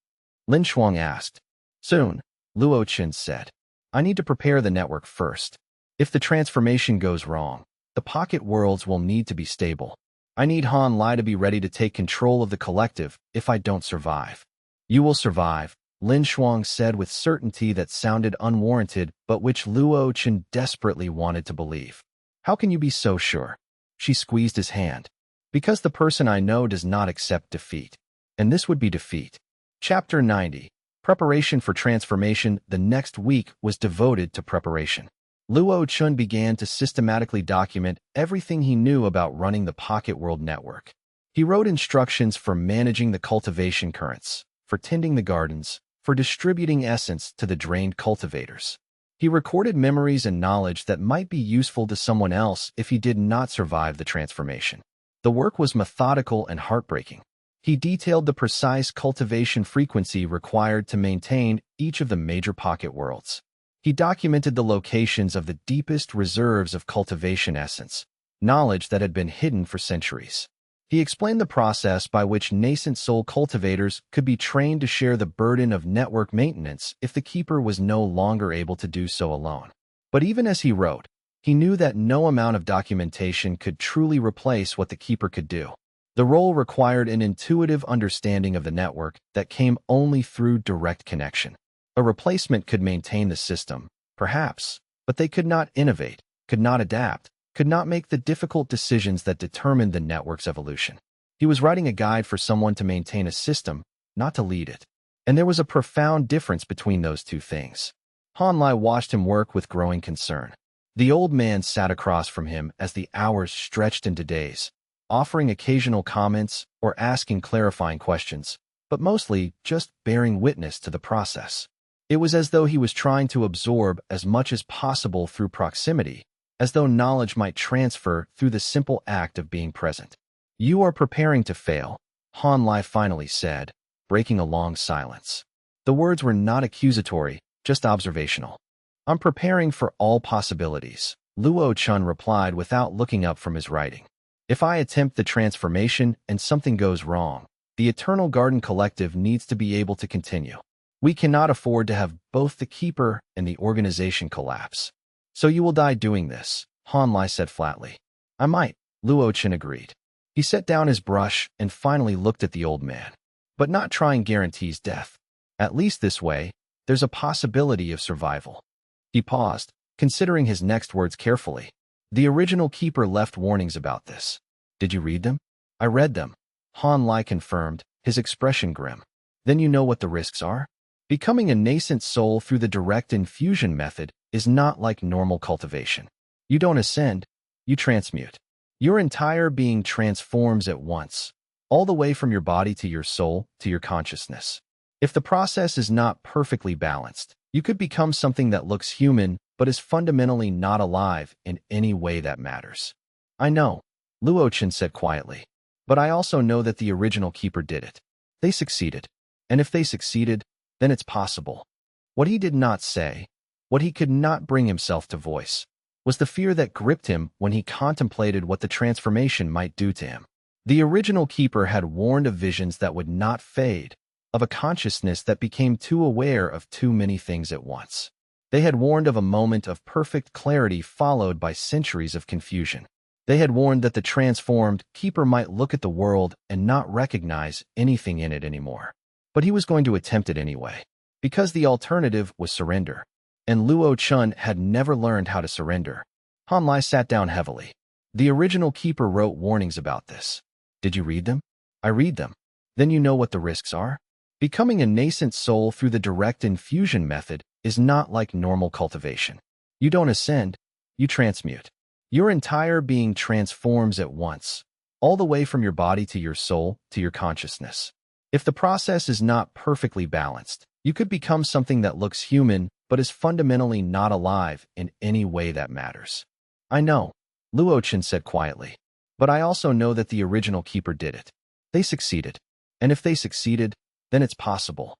Lin Shuang asked. Soon, Luo Chen said. I need to prepare the network first. If the transformation goes wrong, The pocket worlds will need to be stable. I need Han Lai to be ready to take control of the collective if I don't survive. You will survive, Lin Shuang said with certainty that sounded unwarranted but which Luo Chen desperately wanted to believe. How can you be so sure? She squeezed his hand. Because the person I know does not accept defeat. And this would be defeat. Chapter 90. Preparation for transformation. The next week was devoted to preparation. Luo Chen began to systematically document everything he knew about running the Pocket World Network. He wrote instructions for managing the cultivation currents, for tending the gardens, for distributing essence to the drained cultivators. He recorded memories and knowledge that might be useful to someone else if he did not survive the transformation. The work was methodical and heartbreaking. He detailed the precise cultivation frequency required to maintain each of the major pocket worlds. He documented the locations of the deepest reserves of cultivation essence, knowledge that had been hidden for centuries. He explained the process by which nascent soul cultivators could be trained to share the burden of network maintenance if the keeper was no longer able to do so alone. But even as he wrote, he knew that no amount of documentation could truly replace what the keeper could do. The role required an intuitive understanding of the network that came only through direct connection. A replacement could maintain the system, perhaps, but they could not innovate, could not adapt, could not make the difficult decisions that determined the network's evolution. He was writing a guide for someone to maintain a system, not to lead it. And there was a profound difference between those two things. Han Lai watched him work with growing concern. The old man sat across from him as the hours stretched into days, offering occasional comments or asking clarifying questions, but mostly just bearing witness to the process. It was as though he was trying to absorb as much as possible through proximity, as though knowledge might transfer through the simple act of being present. You are preparing to fail, Han Lai finally said, breaking a long silence. The words were not accusatory, just observational. I'm preparing for all possibilities, Luo Chen replied without looking up from his writing. If I attempt the transformation and something goes wrong, the Eternal Garden Collective needs to be able to continue. We cannot afford to have both the keeper and the organization collapse. So you will die doing this, Han Lai said flatly. I might, Luo Chen agreed. He set down his brush and finally looked at the old man. But not trying guarantees death. At least this way, there's a possibility of survival. He paused, considering his next words carefully. The original keeper left warnings about this. Did you read them? I read them, Han Lai confirmed, his expression grim. Then you know what the risks are? Becoming a nascent soul through the direct infusion method is not like normal cultivation. You don't ascend, you transmute. Your entire being transforms at once, all the way from your body to your soul to your consciousness. If the process is not perfectly balanced, you could become something that looks human but is fundamentally not alive in any way that matters. I know, Luo Chen said quietly. But I also know that the original keeper did it. They succeeded. And if they succeeded, then it's possible. What he did not say, what he could not bring himself to voice, was the fear that gripped him when he contemplated what the transformation might do to him. The original keeper had warned of visions that would not fade, of a consciousness that became too aware of too many things at once. They had warned of a moment of perfect clarity followed by centuries of confusion. They had warned that the transformed keeper might look at the world and not recognize anything in it anymore. But he was going to attempt it anyway, because the alternative was surrender. And Luo Chen had never learned how to surrender. Han Lai sat down heavily. The original keeper wrote warnings about this. Did you read them? I read them. Then you know what the risks are? Becoming a nascent soul through the direct infusion method is not like normal cultivation. You don't ascend, you transmute. Your entire being transforms at once, all the way from your body to your soul to your consciousness. If the process is not perfectly balanced, you could become something that looks human but is fundamentally not alive in any way that matters. I know, Luo Chen said quietly. But I also know that the original keeper did it. They succeeded. And if they succeeded, then it's possible.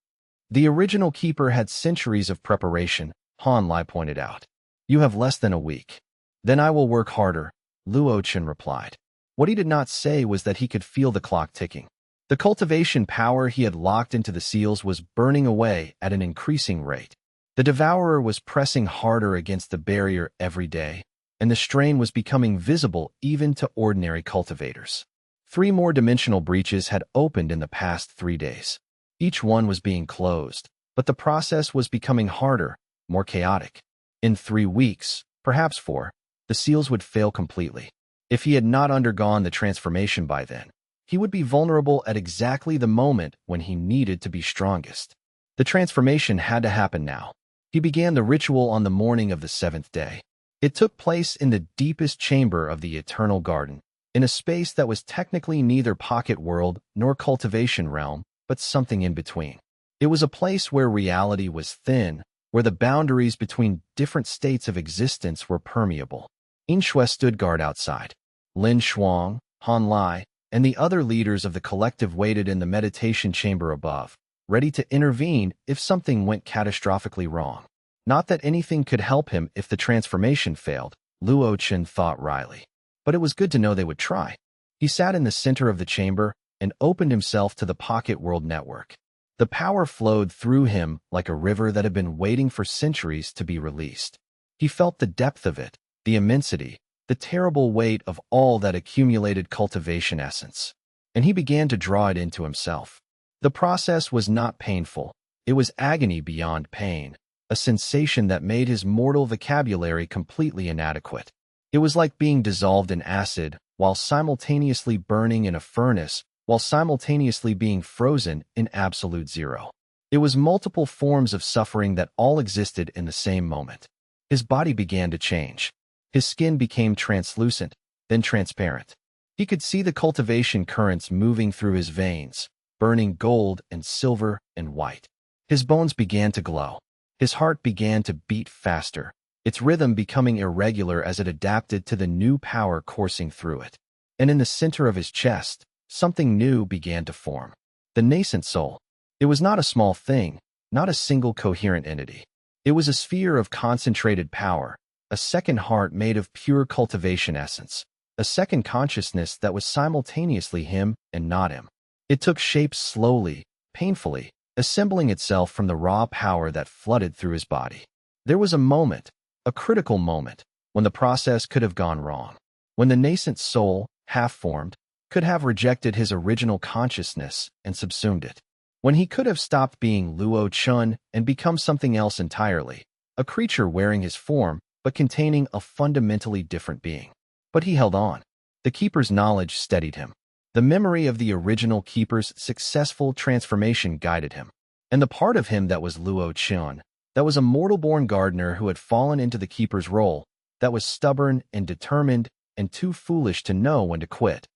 The original keeper had centuries of preparation, Han Lai pointed out. You have less than a week. Then I will work harder, Luo Chen replied. What he did not say was that he could feel the clock ticking. The cultivation power he had locked into the seals was burning away at an increasing rate. The devourer was pressing harder against the barrier every day, and the strain was becoming visible even to ordinary cultivators. 3 more dimensional breaches had opened in the past 3 days. Each one was being closed, but the process was becoming harder, more chaotic. In 3 weeks, perhaps 4, the seals would fail completely. If he had not undergone the transformation by then, he would be vulnerable at exactly the moment when he needed to be strongest. The transformation had to happen now. He began the ritual on the morning of the 7th day. It took place in the deepest chamber of the Eternal Garden, in a space that was technically neither pocket world nor cultivation realm, but something in between. It was a place where reality was thin, where the boundaries between different states of existence were permeable. In Shui stood guard outside. Lin Shuang, Han Lai, and the other leaders of the collective waited in the meditation chamber above, ready to intervene if something went catastrophically wrong. Not that anything could help him if the transformation failed, Luo Chen thought wryly. But it was good to know they would try. He sat in the center of the chamber and opened himself to the pocket world network. The power flowed through him like a river that had been waiting for centuries to be released. He felt the depth of it, the immensity, the terrible weight of all that accumulated cultivation essence. And he began to draw it into himself. The process was not painful. It was agony beyond pain, a sensation that made his mortal vocabulary completely inadequate. It was like being dissolved in acid, while simultaneously burning in a furnace, while simultaneously being frozen in absolute zero. It was multiple forms of suffering that all existed in the same moment. His body began to change. His skin became translucent, then transparent. He could see the cultivation currents moving through his veins, burning gold and silver and white. His bones began to glow. His heart began to beat faster, its rhythm becoming irregular as it adapted to the new power coursing through it. And in the center of his chest, something new began to form. The nascent soul. It was not a small thing, not a single coherent entity. It was a sphere of concentrated power, a second heart made of pure cultivation essence, a second consciousness that was simultaneously him and not him. It took shape slowly, painfully, assembling itself from the raw power that flooded through his body. There was a moment, a critical moment, when the process could have gone wrong. When the nascent soul, half-formed, could have rejected his original consciousness and subsumed it. When he could have stopped being Luo Chen and become something else entirely, a creature wearing his form but containing a fundamentally different being. But he held on. The Keeper's knowledge steadied him. The memory of the original Keeper's successful transformation guided him. And the part of him that was Luo Chen, that was a mortal-born gardener who had fallen into the Keeper's role, that was stubborn and determined and too foolish to know when to quit,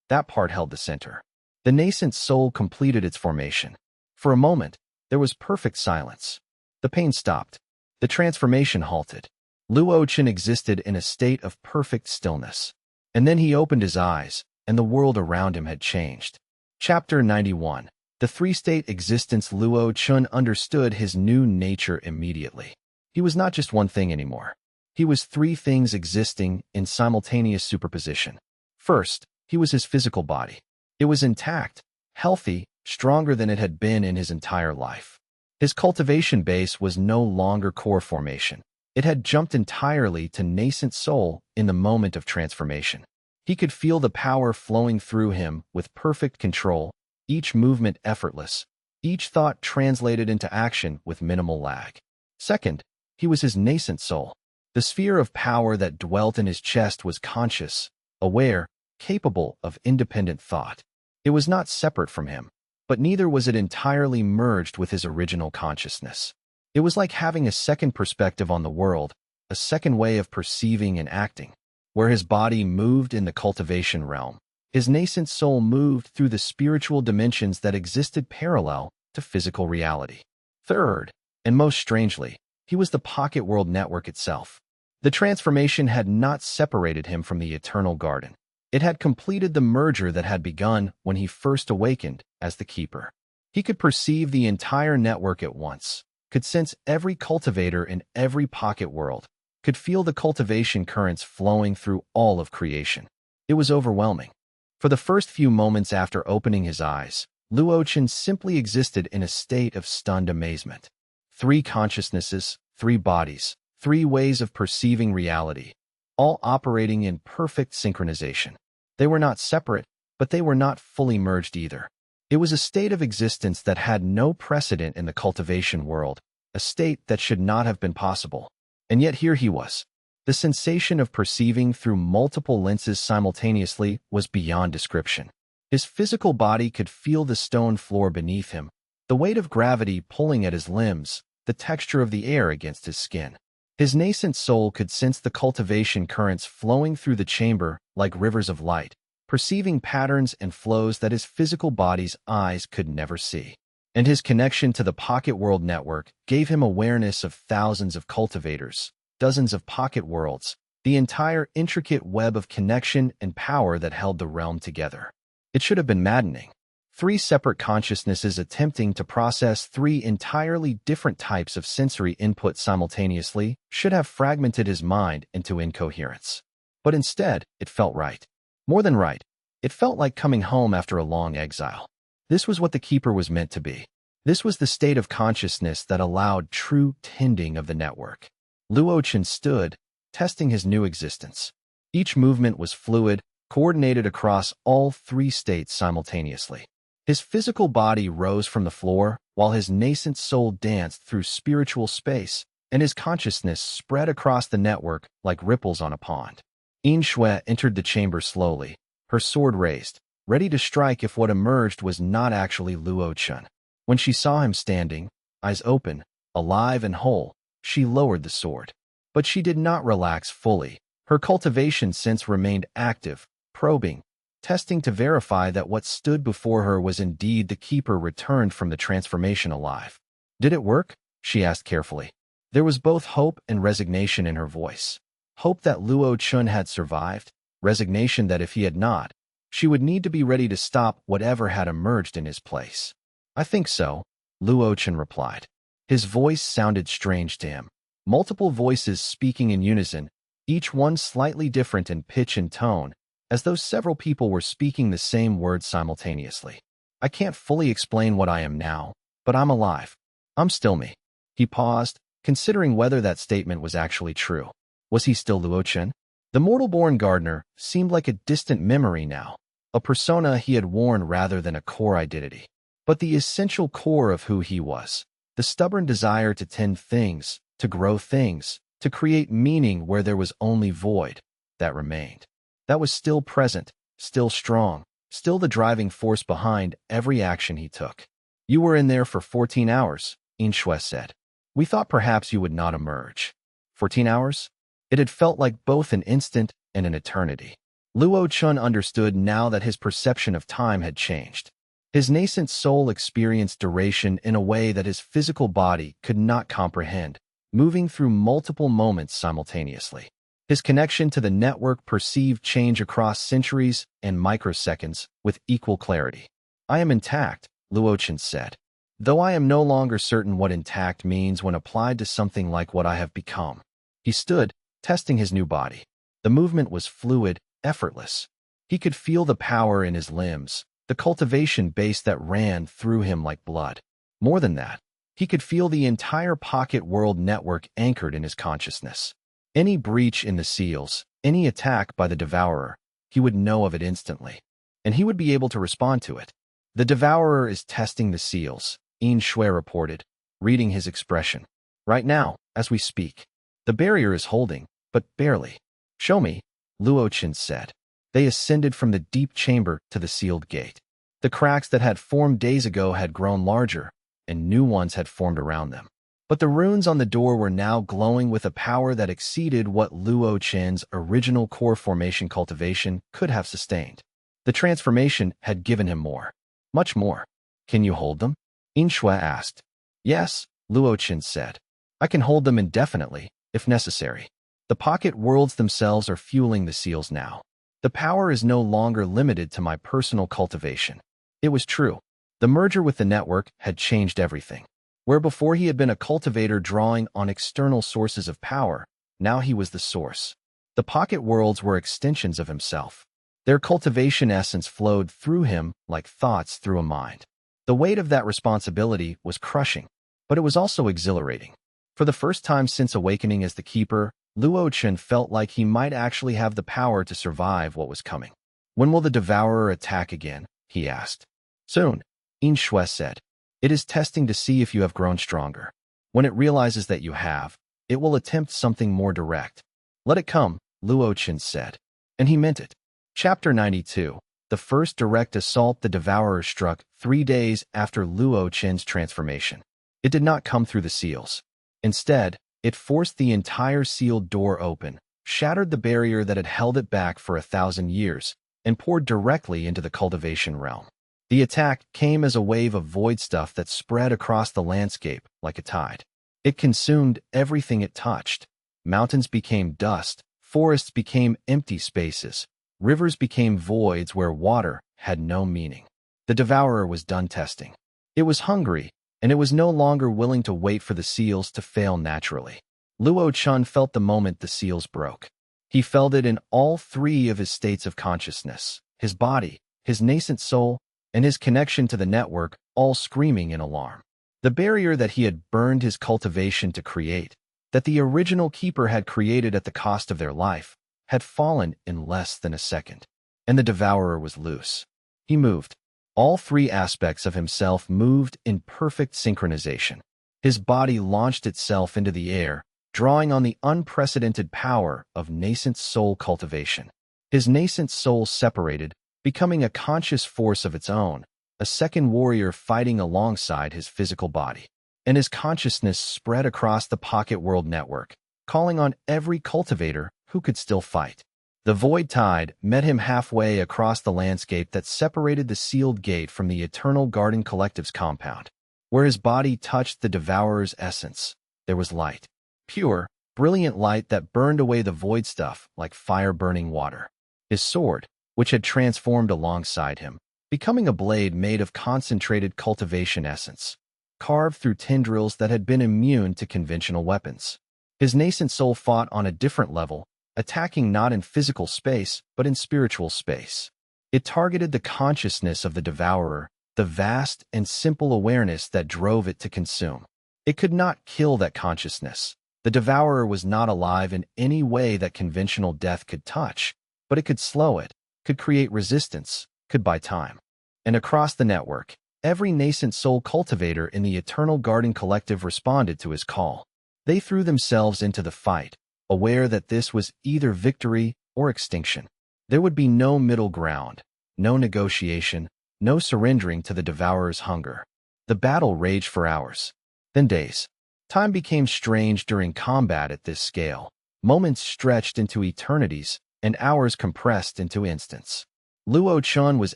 that part held the center. The nascent soul completed its formation. For a moment, there was perfect silence. The pain stopped. The transformation halted. Luo Chen existed in a state of perfect stillness. And then he opened his eyes, and the world around him had changed. Chapter 91. The three-state existence. Luo Chen understood his new nature immediately. He was not just one thing anymore. He was 3 things existing in simultaneous superposition. First, he was his physical body. It was intact, healthy, stronger than it had been in his entire life. His cultivation base was no longer core formation. It had jumped entirely to nascent soul in the moment of transformation. He could feel the power flowing through him with perfect control, each movement effortless, each thought translated into action with minimal lag. Second, he was his nascent soul. The sphere of power that dwelt in his chest was conscious, aware, capable of independent thought. It was not separate from him, but neither was it entirely merged with his original consciousness. It was like having a second perspective on the world, a second way of perceiving and acting. Where his body moved in the cultivation realm, his nascent soul moved through the spiritual dimensions that existed parallel to physical reality. Third, and most strangely, he was the pocket world network itself. The transformation had not separated him from the Eternal Garden. It had completed the merger that had begun when he first awakened as the Keeper. He could perceive the entire network at once, could sense every cultivator in every pocket world, could feel the cultivation currents flowing through all of creation. It was overwhelming. For the first few moments after opening his eyes, Luo Chen simply existed in a state of stunned amazement. 3 consciousnesses, 3 bodies, 3 ways of perceiving reality. all operating in perfect synchronization. They were not separate, but they were not fully merged either. It was a state of existence that had no precedent in the cultivation world, a state that should not have been possible. And yet here he was. The sensation of perceiving through multiple lenses simultaneously was beyond description. His physical body could feel the stone floor beneath him, the weight of gravity pulling at his limbs, the texture of the air against his skin. His nascent soul could sense the cultivation currents flowing through the chamber like rivers of light, perceiving patterns and flows that his physical body's eyes could never see. And his connection to the Pocket World network gave him awareness of thousands of cultivators, dozens of pocket worlds, the entire intricate web of connection and power that held the realm together. It should have been maddening. 3 separate consciousnesses attempting to process 3 entirely different types of sensory input simultaneously should have fragmented his mind into incoherence. But instead, it felt right. More than right, it felt like coming home after a long exile. This was what the Keeper was meant to be. This was the state of consciousness that allowed true tending of the network. Luo Chen stood, testing his new existence. Each movement was fluid, coordinated across all 3 states simultaneously. His physical body rose from the floor, while his nascent soul danced through spiritual space, and his consciousness spread across the network like ripples on a pond. Yin Shui entered the chamber slowly, her sword raised, ready to strike if what emerged was not actually Luo Chen. When she saw him standing, eyes open, alive and whole, she lowered the sword. But she did not relax fully. Her cultivation sense remained active, probing, testing to verify that what stood before her was indeed the Keeper returned from the transformation alive. Did it work? She asked carefully. There was both hope and resignation in her voice. Hope that Luo Chen had survived, resignation that if he had not, she would need to be ready to stop whatever had emerged in his place. I think so, Luo Chen replied. His voice sounded strange to him. Multiple voices speaking in unison, each one slightly different in pitch and tone, as though several people were speaking the same words simultaneously. I can't fully explain what I am now, but I'm alive. I'm still me. He paused, considering whether that statement was actually true. Was he still Luo Chen? The mortal-born gardener seemed like a distant memory now, a persona he had worn rather than a core identity. But the essential core of who he was, the stubborn desire to tend things, to grow things, to create meaning where there was only void, that remained. That was still present, still strong, still the driving force behind every action he took. You were in there for 14 hours, Yin Shui said. We thought perhaps you would not emerge. 14 hours? It had felt like both an instant and an eternity. Luo Chen understood now that his perception of time had changed. His nascent soul experienced duration in a way that his physical body could not comprehend, moving through multiple moments simultaneously. His connection to the network perceived change across centuries and microseconds with equal clarity. I am intact, Luo Chen said, though I am no longer certain what intact means when applied to something like what I have become. He stood, testing his new body. The movement was fluid, effortless. He could feel the power in his limbs, the cultivation base that ran through him like blood. More than that, he could feel the entire Pocket World network anchored in his consciousness. Any breach in the seals, any attack by the Devourer, he would know of it instantly, and he would be able to respond to it. The Devourer is testing the seals, Yin Shui reported, reading his expression. Right now, as we speak, the barrier is holding, but barely. Show me, Luo Chen said. They ascended from the deep chamber to the sealed gate. The cracks that had formed days ago had grown larger, and new ones had formed around them. But the runes on the door were now glowing with a power that exceeded what Luo Chen's original core formation cultivation could have sustained. The transformation had given him more. Much more. Can you hold them? Yin Shui asked. Yes, Luo Chen said. I can hold them indefinitely, if necessary. The pocket worlds themselves are fueling the seals now. The power is no longer limited to my personal cultivation. It was true. The merger with the network had changed everything. Where before he had been a cultivator drawing on external sources of power, now he was the source. The pocket worlds were extensions of himself. Their cultivation essence flowed through him like thoughts through a mind. The weight of that responsibility was crushing, but it was also exhilarating. For the first time since awakening as the Keeper, Luo Chen felt like he might actually have the power to survive what was coming. When will the devourer attack again? He asked. Soon, In Shui said. It is testing to see if you have grown stronger. When it realizes that you have, it will attempt something more direct. Let it come, Luo Chen said. And he meant it. Chapter 92. The first direct assault the devourer struck 3 days after Luo Chen's transformation. It did not come through the seals. Instead, it forced the entire sealed door open, shattered the barrier that had held it back for 1,000 years, and poured directly into the cultivation realm. The attack came as a wave of void stuff that spread across the landscape like a tide. It consumed everything it touched. Mountains became dust, forests became empty spaces, rivers became voids where water had no meaning. The devourer was done testing. It was hungry, and it was no longer willing to wait for the seals to fail naturally. Luo Chen felt the moment the seals broke. He felt it in all 3 of his states of consciousness, his body, his nascent soul, and his connection to the network, all screaming in alarm. The barrier that he had burned his cultivation to create, that the original keeper had created at the cost of their life, had fallen in less than a second, and the devourer was loose. He moved. All 3 aspects of himself moved in perfect synchronization. His body launched itself into the air, drawing on the unprecedented power of nascent soul cultivation. His nascent soul separated, becoming a conscious force of its own, a second warrior fighting alongside his physical body. And his consciousness spread across the pocket world network, calling on every cultivator who could still fight. The void tide met him halfway across the landscape that separated the sealed gate from the Eternal Garden Collective's compound. Where his body touched the devourer's essence, there was light. Pure, brilliant light that burned away the void stuff like fire burning water. His sword, which had transformed alongside him, becoming a blade made of concentrated cultivation essence, carved through tendrils that had been immune to conventional weapons. His nascent soul fought on a different level, attacking not in physical space, but in spiritual space. It targeted the consciousness of the devourer, the vast and simple awareness that drove it to consume. It could not kill that consciousness. The devourer was not alive in any way that conventional death could touch, but it could slow it, could create resistance, could buy time. And across the network, every nascent soul cultivator in the Eternal Garden Collective responded to his call. They threw themselves into the fight, aware that this was either victory or extinction. There would be no middle ground, no negotiation, no surrendering to the devourer's hunger. The battle raged for hours, then days. Time became strange during combat at this scale. Moments stretched into eternities, and hours compressed into instants. Luo Chen was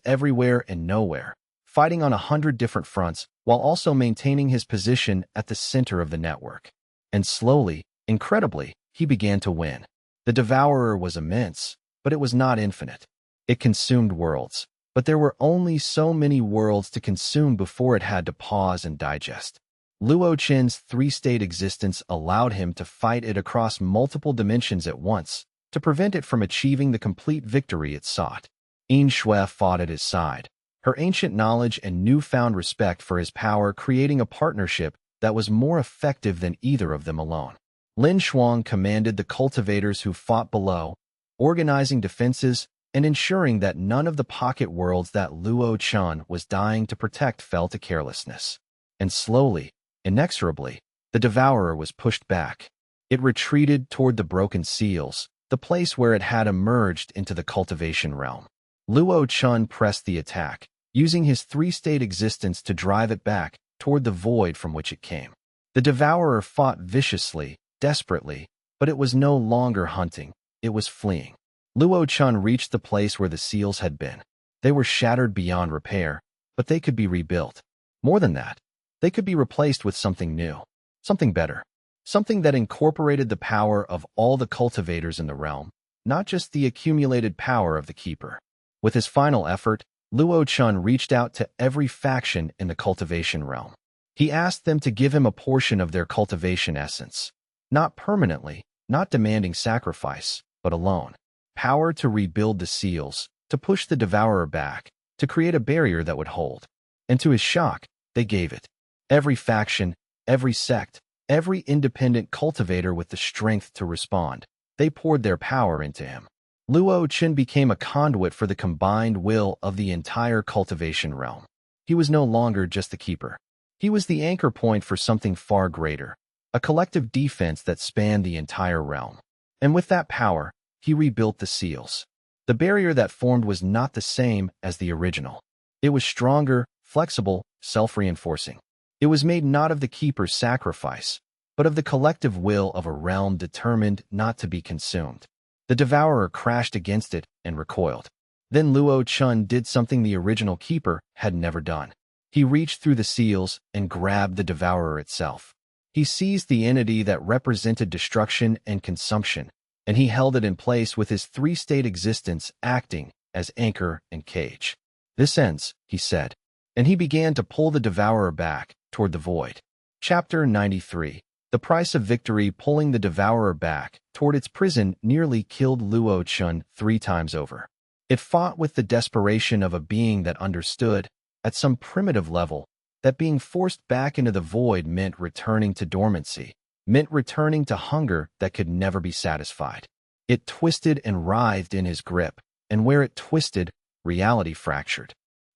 everywhere and nowhere, fighting on 100 different fronts while also maintaining his position at the center of the network. And slowly, incredibly, he began to win. The devourer was immense, but it was not infinite. It consumed worlds, but there were only so many worlds to consume before it had to pause and digest. Luo Chen's 3-state existence allowed him to fight it across multiple dimensions at once, to prevent it from achieving the complete victory it sought. In Shui fought at his side, her ancient knowledge and newfound respect for his power creating a partnership that was more effective than either of them alone. Lin Shuang commanded the cultivators who fought below, organizing defenses and ensuring that none of the pocket worlds that Luo Chen was dying to protect fell to carelessness. And slowly, inexorably, the devourer was pushed back. It retreated toward the broken seals, the place where it had emerged into the cultivation realm. Luo Chen pressed the attack, using his 3-state existence to drive it back toward the void from which it came. The devourer fought viciously, desperately, but it was no longer hunting, it was fleeing. Luo Chen reached the place where the seals had been. They were shattered beyond repair, but they could be rebuilt. More than that, they could be replaced with something new, something better. Something that incorporated the power of all the cultivators in the realm, not just the accumulated power of the keeper. With his final effort, Luo Chen reached out to every faction in the cultivation realm. He asked them to give him a portion of their cultivation essence. Not permanently, not demanding sacrifice, but alone. Power to rebuild the seals, to push the devourer back, to create a barrier that would hold. And to his shock, they gave it. Every faction, every sect, every independent cultivator with the strength to respond. They poured their power into him. Luo Chen became a conduit for the combined will of the entire cultivation realm. He was no longer just the keeper. He was the anchor point for something far greater, a collective defense that spanned the entire realm. And with that power, he rebuilt the seals. The barrier that formed was not the same as the original. It was stronger, flexible, self-reinforcing. It was made not of the keeper's sacrifice, but of the collective will of a realm determined not to be consumed. The devourer crashed against it and recoiled. Then Luo Chen did something the original keeper had never done. He reached through the seals and grabbed the devourer itself. He seized the entity that represented destruction and consumption, and he held it in place with his three-state existence acting as anchor and cage. "This ends," he said, and he began to pull the devourer back toward the void. Chapter 93. The price of victory. Pulling the devourer back toward its prison nearly killed Luo Chen 3 times over. It fought with the desperation of a being that understood, at some primitive level, that being forced back into the void meant returning to dormancy, meant returning to hunger that could never be satisfied. It twisted and writhed in his grip, and where it twisted, reality fractured.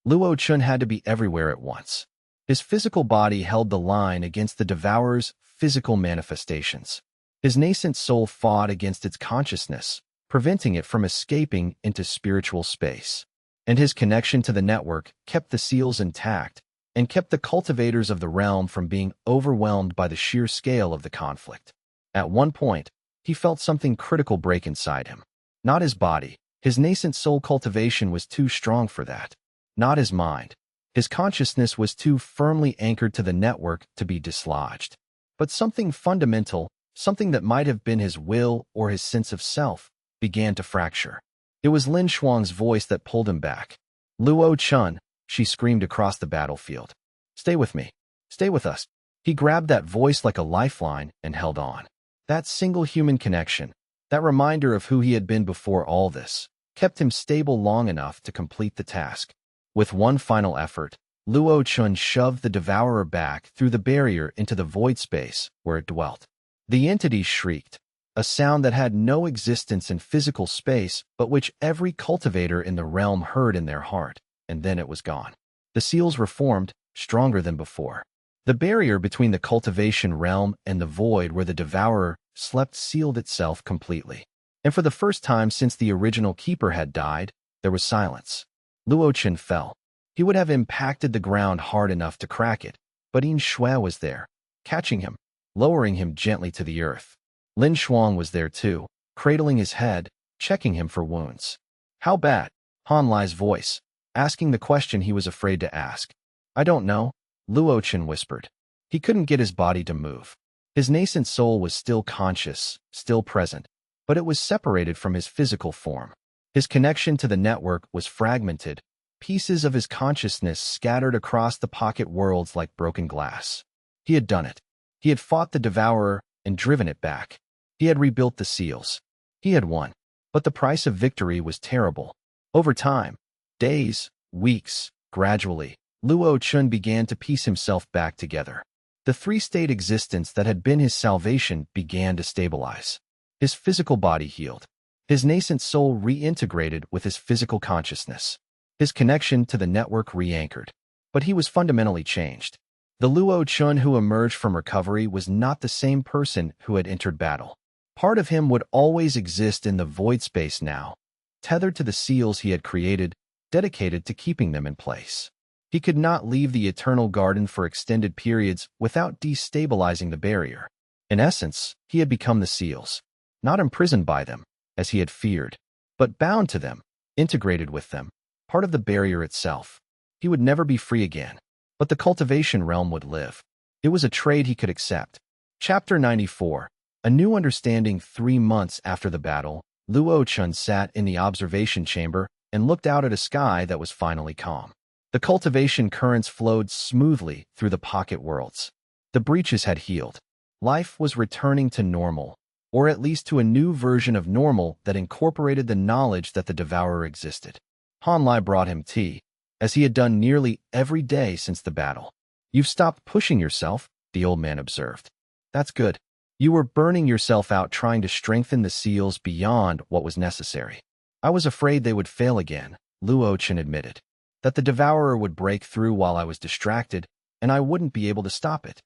Luo Chen had to be everywhere at once. His physical body held the line against the devourer's physical manifestations. His nascent soul fought against its consciousness, preventing it from escaping into spiritual space. And his connection to the network kept the seals intact and kept the cultivators of the realm from being overwhelmed by the sheer scale of the conflict. At one point, he felt something critical break inside him. Not his body. His nascent soul cultivation was too strong for that. Not his mind. His consciousness was too firmly anchored to the network to be dislodged. But something fundamental, something that might have been his will or his sense of self, began to fracture. It was Lin Shuang's voice that pulled him back. "Luo Chen," she screamed across the battlefield. "Stay with me. Stay with us." He grabbed that voice like a lifeline and held on. That single human connection, that reminder of who he had been before all this, kept him stable long enough to complete the task. With one final effort, Luo Chen shoved the devourer back through the barrier into the void space where it dwelt. The entity shrieked, a sound that had no existence in physical space but which every cultivator in the realm heard in their heart, and then it was gone. The seals reformed, stronger than before. The barrier between the cultivation realm and the void where the devourer slept sealed itself completely. And for the first time since the original keeper had died, there was silence. Luo Chen fell. He would have impacted the ground hard enough to crack it, but Yin Shui was there, catching him, lowering him gently to the earth. Lin Shuang was there too, cradling his head, checking him for wounds. "How bad?" Han Lai's voice, asking the question he was afraid to ask. "I don't know," Luo Chen whispered. He couldn't get his body to move. His nascent soul was still conscious, still present, but it was separated from his physical form. His connection to the network was fragmented, pieces of his consciousness scattered across the pocket worlds like broken glass. He had done it. He had fought the devourer and driven it back. He had rebuilt the seals. He had won. But the price of victory was terrible. Over time, days, weeks, gradually, Luo Chen began to piece himself back together. The three-state existence that had been his salvation began to stabilize. His physical body healed. His nascent soul reintegrated with his physical consciousness. His connection to the network re-anchored. But he was fundamentally changed. The Luo Chen who emerged from recovery was not the same person who had entered battle. Part of him would always exist in the void space now, tethered to the seals he had created, dedicated to keeping them in place. He could not leave the eternal garden for extended periods without destabilizing the barrier. In essence, he had become the seals, not imprisoned by them, as he had feared, but bound to them, integrated with them, part of the barrier itself. He would never be free again, but the cultivation realm would live. It was a trade he could accept. Chapter 94. A new understanding. 3 months after the battle, Luo Chen sat in the observation chamber and looked out at a sky that was finally calm. The cultivation currents flowed smoothly through the pocket worlds. The breaches had healed. Life was returning to normal, or at least to a new version of normal that incorporated the knowledge that the devourer existed. Han Lai brought him tea, as he had done nearly every day since the battle. "You've stopped pushing yourself," the old man observed. That's good. You were burning yourself out trying to strengthen the seals beyond what was necessary. I was afraid they would fail again, Luo Chen admitted. That the devourer would break through while I was distracted, and I wouldn't be able to stop it.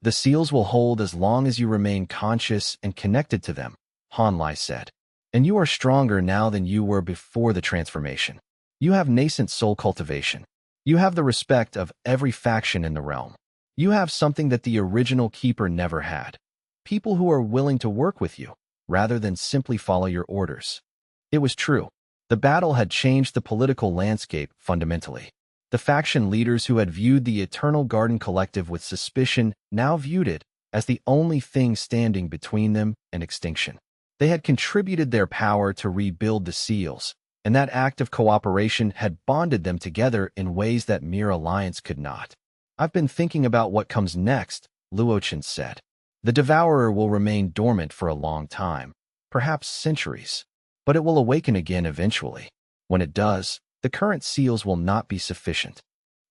The seals will hold as long as you remain conscious and connected to them, Han Lai said. And you are stronger now than you were before the transformation. You have nascent soul cultivation. You have the respect of every faction in the realm. You have something that the original keeper never had. People who are willing to work with you, rather than simply follow your orders. It was true. The battle had changed the political landscape fundamentally. The faction leaders who had viewed the Eternal Garden Collective with suspicion now viewed it as the only thing standing between them and extinction. They had contributed their power to rebuild the seals, and that act of cooperation had bonded them together in ways that mere alliance could not. I've been thinking about what comes next, Luo Chen said. The devourer will remain dormant for a long time, perhaps centuries, but it will awaken again eventually. When it does, the current seals will not be sufficient.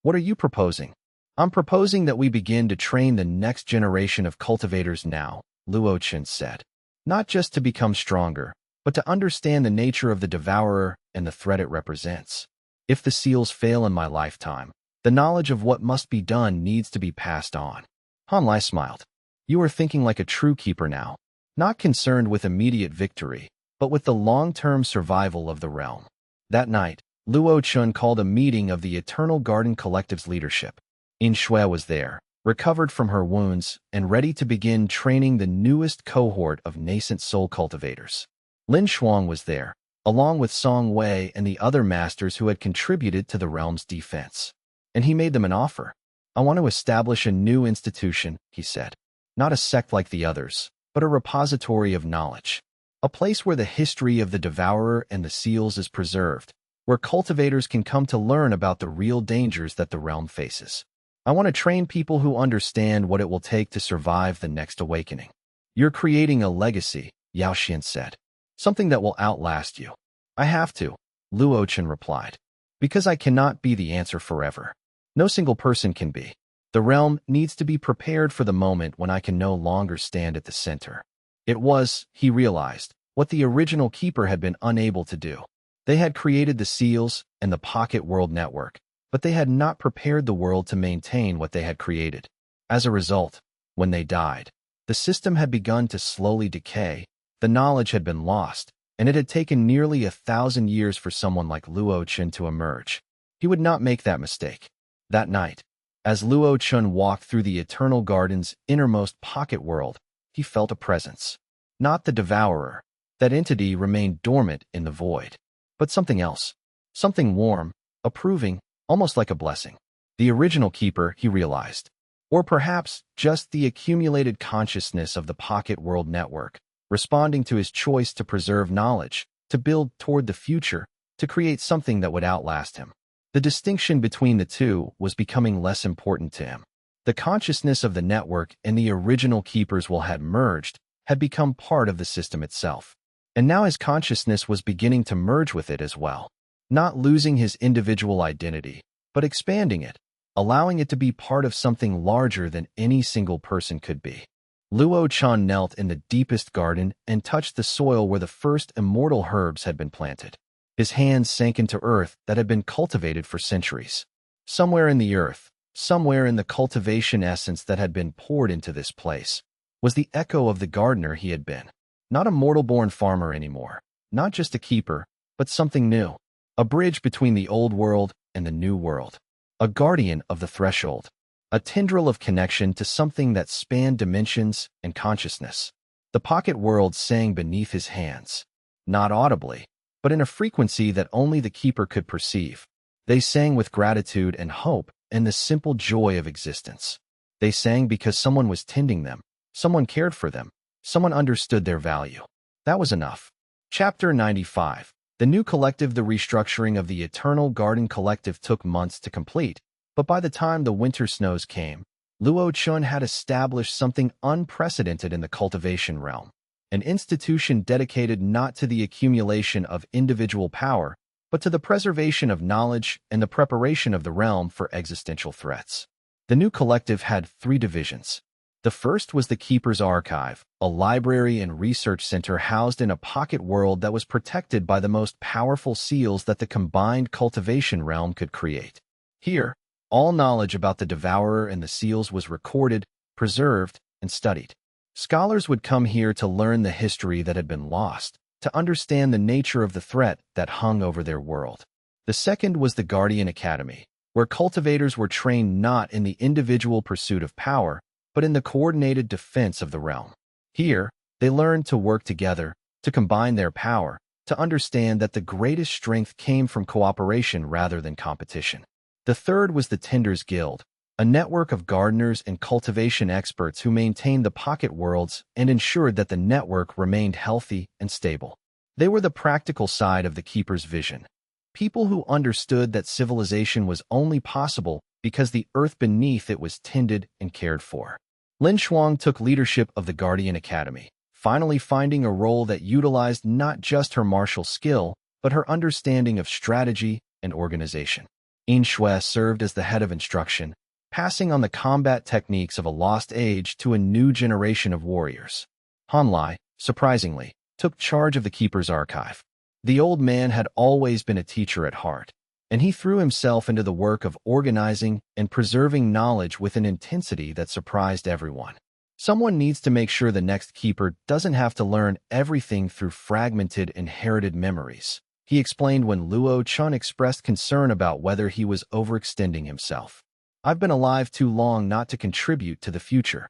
What are you proposing? I'm proposing that we begin to train the next generation of cultivators now, Luo Chen said. Not just to become stronger, but to understand the nature of the devourer and the threat it represents. If the seals fail in my lifetime, the knowledge of what must be done needs to be passed on. Han Lai smiled. You are thinking like a true keeper now, not concerned with immediate victory, but with the long-term survival of the realm. That night, Luo Chen called a meeting of the Eternal Garden Collective's leadership. In Shui was there, recovered from her wounds and ready to begin training the newest cohort of nascent soul cultivators. Lin Shuang was there, along with Song Wei and the other masters who had contributed to the realm's defense. And he made them an offer. I want to establish a new institution, he said. Not a sect like the others, but a repository of knowledge. A place where the history of the devourer and the seals is preserved, where cultivators can come to learn about the real dangers that the realm faces. I want to train people who understand what it will take to survive the next awakening. You're creating a legacy, Yao Xian said. Something that will outlast you. I have to, Luo Chen replied. Because I cannot be the answer forever. No single person can be. The realm needs to be prepared for the moment when I can no longer stand at the center. It was, he realized, what the original keeper had been unable to do. They had created the seals and the pocket world network, but they had not prepared the world to maintain what they had created. As a result, when they died, the system had begun to slowly decay, the knowledge had been lost, and it had taken nearly 1,000 years for someone like Luo Chen to emerge. He would not make that mistake. That night, as Luo Chen walked through the Eternal Garden's innermost pocket world, he felt a presence. Not the devourer. That entity remained dormant in the void. But something else. Something warm, approving, almost like a blessing. The original keeper, he realized. Or perhaps just the accumulated consciousness of the pocket world network, responding to his choice to preserve knowledge, to build toward the future, to create something that would outlast him. The distinction between the two was becoming less important to him. The consciousness of the network and the original keepers had merged, had become part of the system itself. And now his consciousness was beginning to merge with it as well. Not losing his individual identity, but expanding it, allowing it to be part of something larger than any single person could be. Luo Chen knelt in the deepest garden and touched the soil where the first immortal herbs had been planted. His hands sank into earth that had been cultivated for centuries. Somewhere in the earth, somewhere in the cultivation essence that had been poured into this place, was the echo of the gardener he had been. Not a mortal-born farmer anymore, not just a keeper, but something new. A bridge between the old world and the new world. A guardian of the threshold. A tendril of connection to something that spanned dimensions and consciousness. The pocket world sang beneath his hands. Not audibly, but in a frequency that only the keeper could perceive. They sang with gratitude and hope and the simple joy of existence. They sang because someone was tending them, someone cared for them, someone understood their value. That was enough. Chapter 95. The new collective. The restructuring of the Eternal Garden Collective took months to complete, but by the time the winter snows came, Luo Chen had established something unprecedented in the cultivation realm. An institution dedicated not to the accumulation of individual power, but to the preservation of knowledge and the preparation of the realm for existential threats. The new collective had 3 divisions. The first was the Keeper's Archive, a library and research center housed in a pocket world that was protected by the most powerful seals that the combined cultivation realm could create. Here, all knowledge about the Devourer and the seals was recorded, preserved, and studied. Scholars would come here to learn the history that had been lost, to understand the nature of the threat that hung over their world. The second was the Guardian Academy, where cultivators were trained not in the individual pursuit of power, but in the coordinated defense of the realm. Here, they learned to work together, to combine their power, to understand that the greatest strength came from cooperation rather than competition. The third was the Tenders Guild, a network of gardeners and cultivation experts who maintained the pocket worlds and ensured that the network remained healthy and stable. They were the practical side of the Keeper's vision. People who understood that civilization was only possible because the earth beneath it was tended and cared for. Lin Shuang took leadership of the Guardian Academy, finally finding a role that utilized not just her martial skill, but her understanding of strategy and organization. Yin Shui served as the head of instruction, passing on the combat techniques of a lost age to a new generation of warriors. Han Lai, surprisingly, took charge of the Keeper's Archive. The old man had always been a teacher at heart, and he threw himself into the work of organizing and preserving knowledge with an intensity that surprised everyone. Someone needs to make sure the next keeper doesn't have to learn everything through fragmented, inherited memories, he explained when Luo Chen expressed concern about whether he was overextending himself. I've been alive too long not to contribute to the future.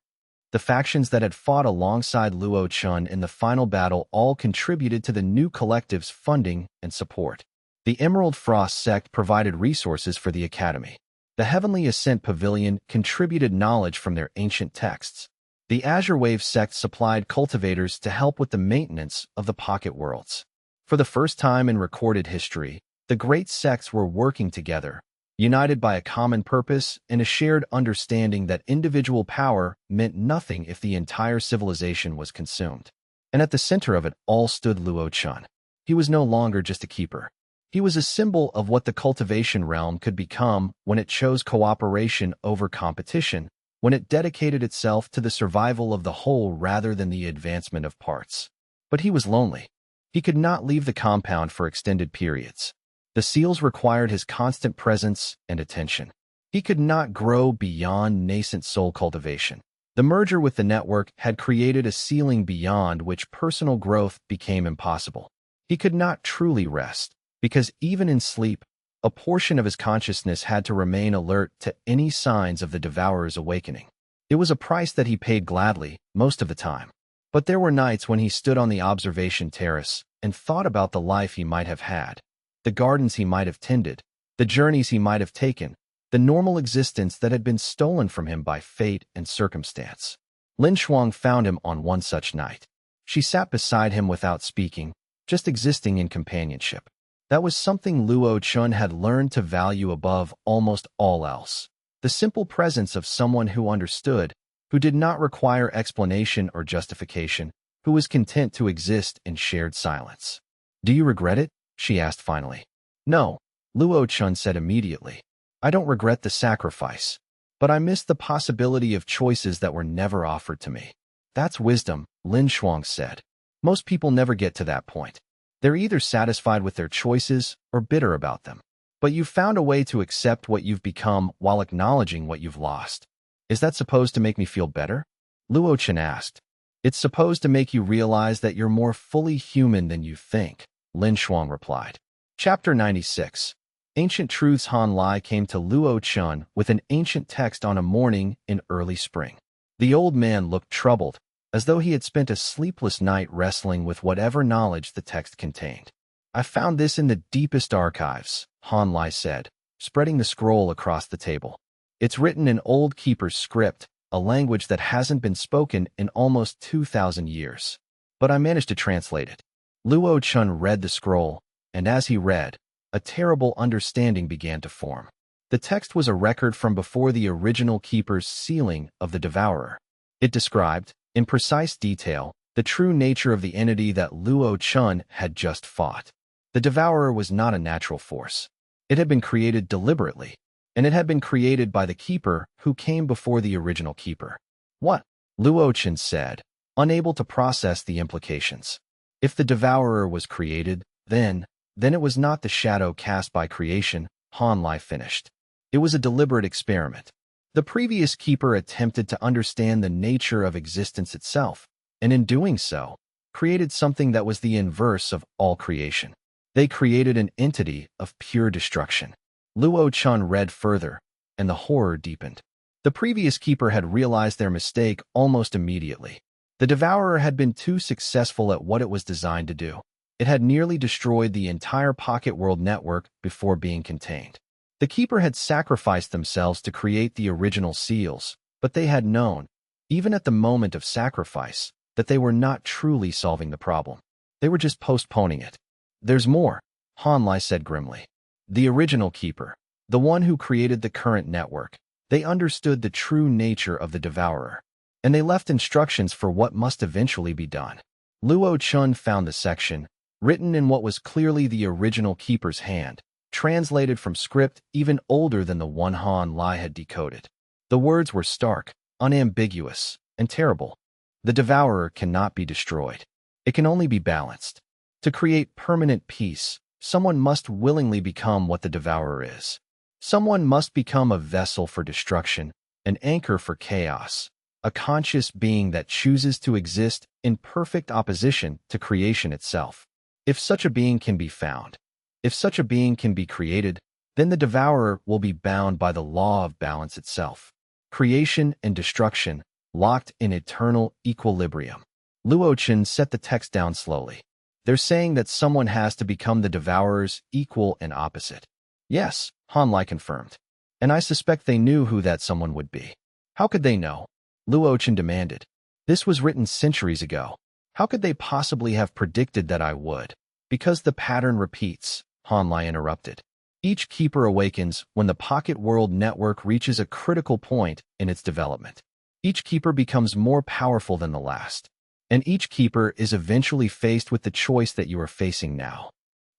The factions that had fought alongside Luo Chen in the final battle all contributed to the new collective's funding and support. The Emerald Frost sect provided resources for the academy. The Heavenly Ascent Pavilion contributed knowledge from their ancient texts. The Azure Wave sect supplied cultivators to help with the maintenance of the pocket worlds. For the first time in recorded history, the great sects were working together, united by a common purpose and a shared understanding that individual power meant nothing if the entire civilization was consumed. And at the center of it all stood Luo Chen. He was no longer just a keeper. He was a symbol of what the cultivation realm could become when it chose cooperation over competition, when it dedicated itself to the survival of the whole rather than the advancement of parts. But he was lonely. He could not leave the compound for extended periods. The seals required his constant presence and attention. He could not grow beyond nascent soul cultivation. The merger with the network had created a ceiling beyond which personal growth became impossible. He could not truly rest, because even in sleep, a portion of his consciousness had to remain alert to any signs of the Devourer's awakening. It was a price that he paid gladly, most of the time. But there were nights when he stood on the observation terrace and thought about the life he might have had, the gardens he might have tended, the journeys he might have taken, the normal existence that had been stolen from him by fate and circumstance. Lin Shuang found him on one such night. She sat beside him without speaking, just existing in companionship. That was something Luo Chen had learned to value above almost all else. The simple presence of someone who understood, who did not require explanation or justification, who was content to exist in shared silence. "Do you regret it?" she asked finally. "No," Luo Chen said immediately. "I don't regret the sacrifice, but I miss the possibility of choices that were never offered to me." "That's wisdom," Lin Shuang said. "Most people never get to that point. They're either satisfied with their choices or bitter about them. But you've found a way to accept what you've become while acknowledging what you've lost. Is that supposed to make me feel better?" Luo Chen asked. "It's supposed to make you realize that you're more fully human than you think," Lin Shuang replied. Chapter 96. Ancient Truths. Han Lai came to Luo Chen with an ancient text on a morning in early spring. The old man looked troubled, as though he had spent a sleepless night wrestling with whatever knowledge the text contained. "I found this in the deepest archives," Han Lai said, spreading the scroll across the table. "It's written in Old Keeper's script, a language that hasn't been spoken in almost 2,000 years. But I managed to translate it." Luo Chen read the scroll, and as he read, a terrible understanding began to form. The text was a record from before the original Keeper's sealing of the Devourer. It described, in precise detail, the true nature of the entity that Luo Chen had just fought. The Devourer was not a natural force. It had been created deliberately, and it had been created by the Keeper who came before the original Keeper. "What?" Luo Chen said, unable to process the implications. If the devourer was created, then it was not the shadow cast by creation, Han Lai finished. It was a deliberate experiment. The previous keeper attempted to understand the nature of existence itself, and in doing so, created something that was the inverse of all creation. They created an entity of pure destruction. Luo Chen read further, and the horror deepened. The previous keeper had realized their mistake almost immediately. The devourer had been too successful at what it was designed to do. It had nearly destroyed the entire Pocket World network before being contained. The keeper had sacrificed themselves to create the original seals, but they had known, even at the moment of sacrifice, that they were not truly solving the problem. They were just postponing it. There's more, Han Lai said grimly. The original keeper, the one who created the current network, they understood the true nature of the devourer, and they left instructions for what must eventually be done. Luo Chen found the section, written in what was clearly the original keeper's hand, translated from script even older than the one Han Lai had decoded. The words were stark, unambiguous, and terrible. The devourer cannot be destroyed. It can only be balanced. To create permanent peace, someone must willingly become what the devourer is. Someone must become a vessel for destruction, an anchor for chaos, a conscious being that chooses to exist in perfect opposition to creation itself. If such a being can be found, if such a being can be created, then the devourer will be bound by the law of balance itself. Creation and destruction, locked in eternal equilibrium. Luo Chen set the text down slowly. They're saying that someone has to become the devourer's equal and opposite. Yes, Han Lai confirmed. And I suspect they knew who that someone would be. How could they know? Luo Chen demanded. This was written centuries ago. How could they possibly have predicted that I would? Because the pattern repeats, Han Lai interrupted. Each keeper awakens when the Pocket World network reaches a critical point in its development. Each keeper becomes more powerful than the last. And each keeper is eventually faced with the choice that you are facing now.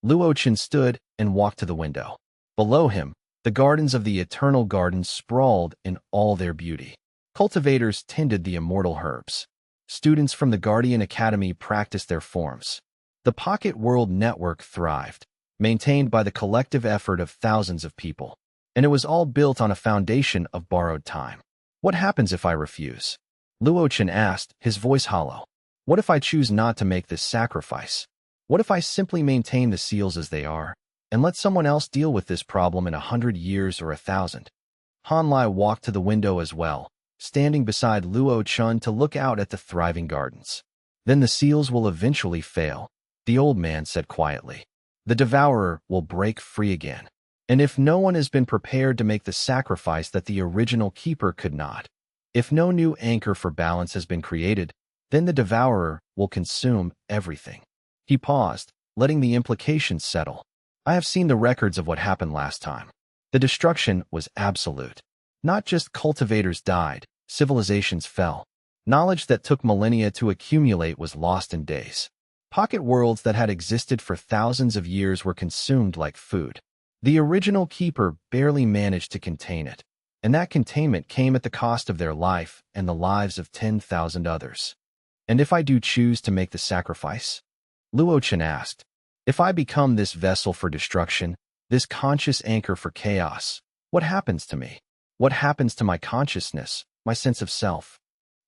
Luo Chen stood and walked to the window. Below him, the gardens of the Eternal Garden sprawled in all their beauty. Cultivators tended the immortal herbs. Students from the Guardian Academy practiced their forms. The Pocket World network thrived, maintained by the collective effort of thousands of people. And it was all built on a foundation of borrowed time. What happens if I refuse? Luo Chen asked, his voice hollow. What if I choose not to make this sacrifice? What if I simply maintain the seals as they are, and let someone else deal with this problem in 100 years or 1,000? Han Lai walked to the window as well, standing beside Luo Chen to look out at the thriving gardens. Then the seals will eventually fail, the old man said quietly. The devourer will break free again. And if no one has been prepared to make the sacrifice that the original keeper could not, if no new anchor for balance has been created, then the devourer will consume everything. He paused, letting the implications settle. I have seen the records of what happened last time. The destruction was absolute. Not just cultivators died, civilizations fell. Knowledge that took millennia to accumulate was lost in days. Pocket worlds that had existed for thousands of years were consumed like food. The original keeper barely managed to contain it, and that containment came at the cost of their life and the lives of 10,000 others. And if I do choose to make the sacrifice? Luo Chen asked. If I become this vessel for destruction, this conscious anchor for chaos, what happens to me? What happens to my consciousness, my sense of self?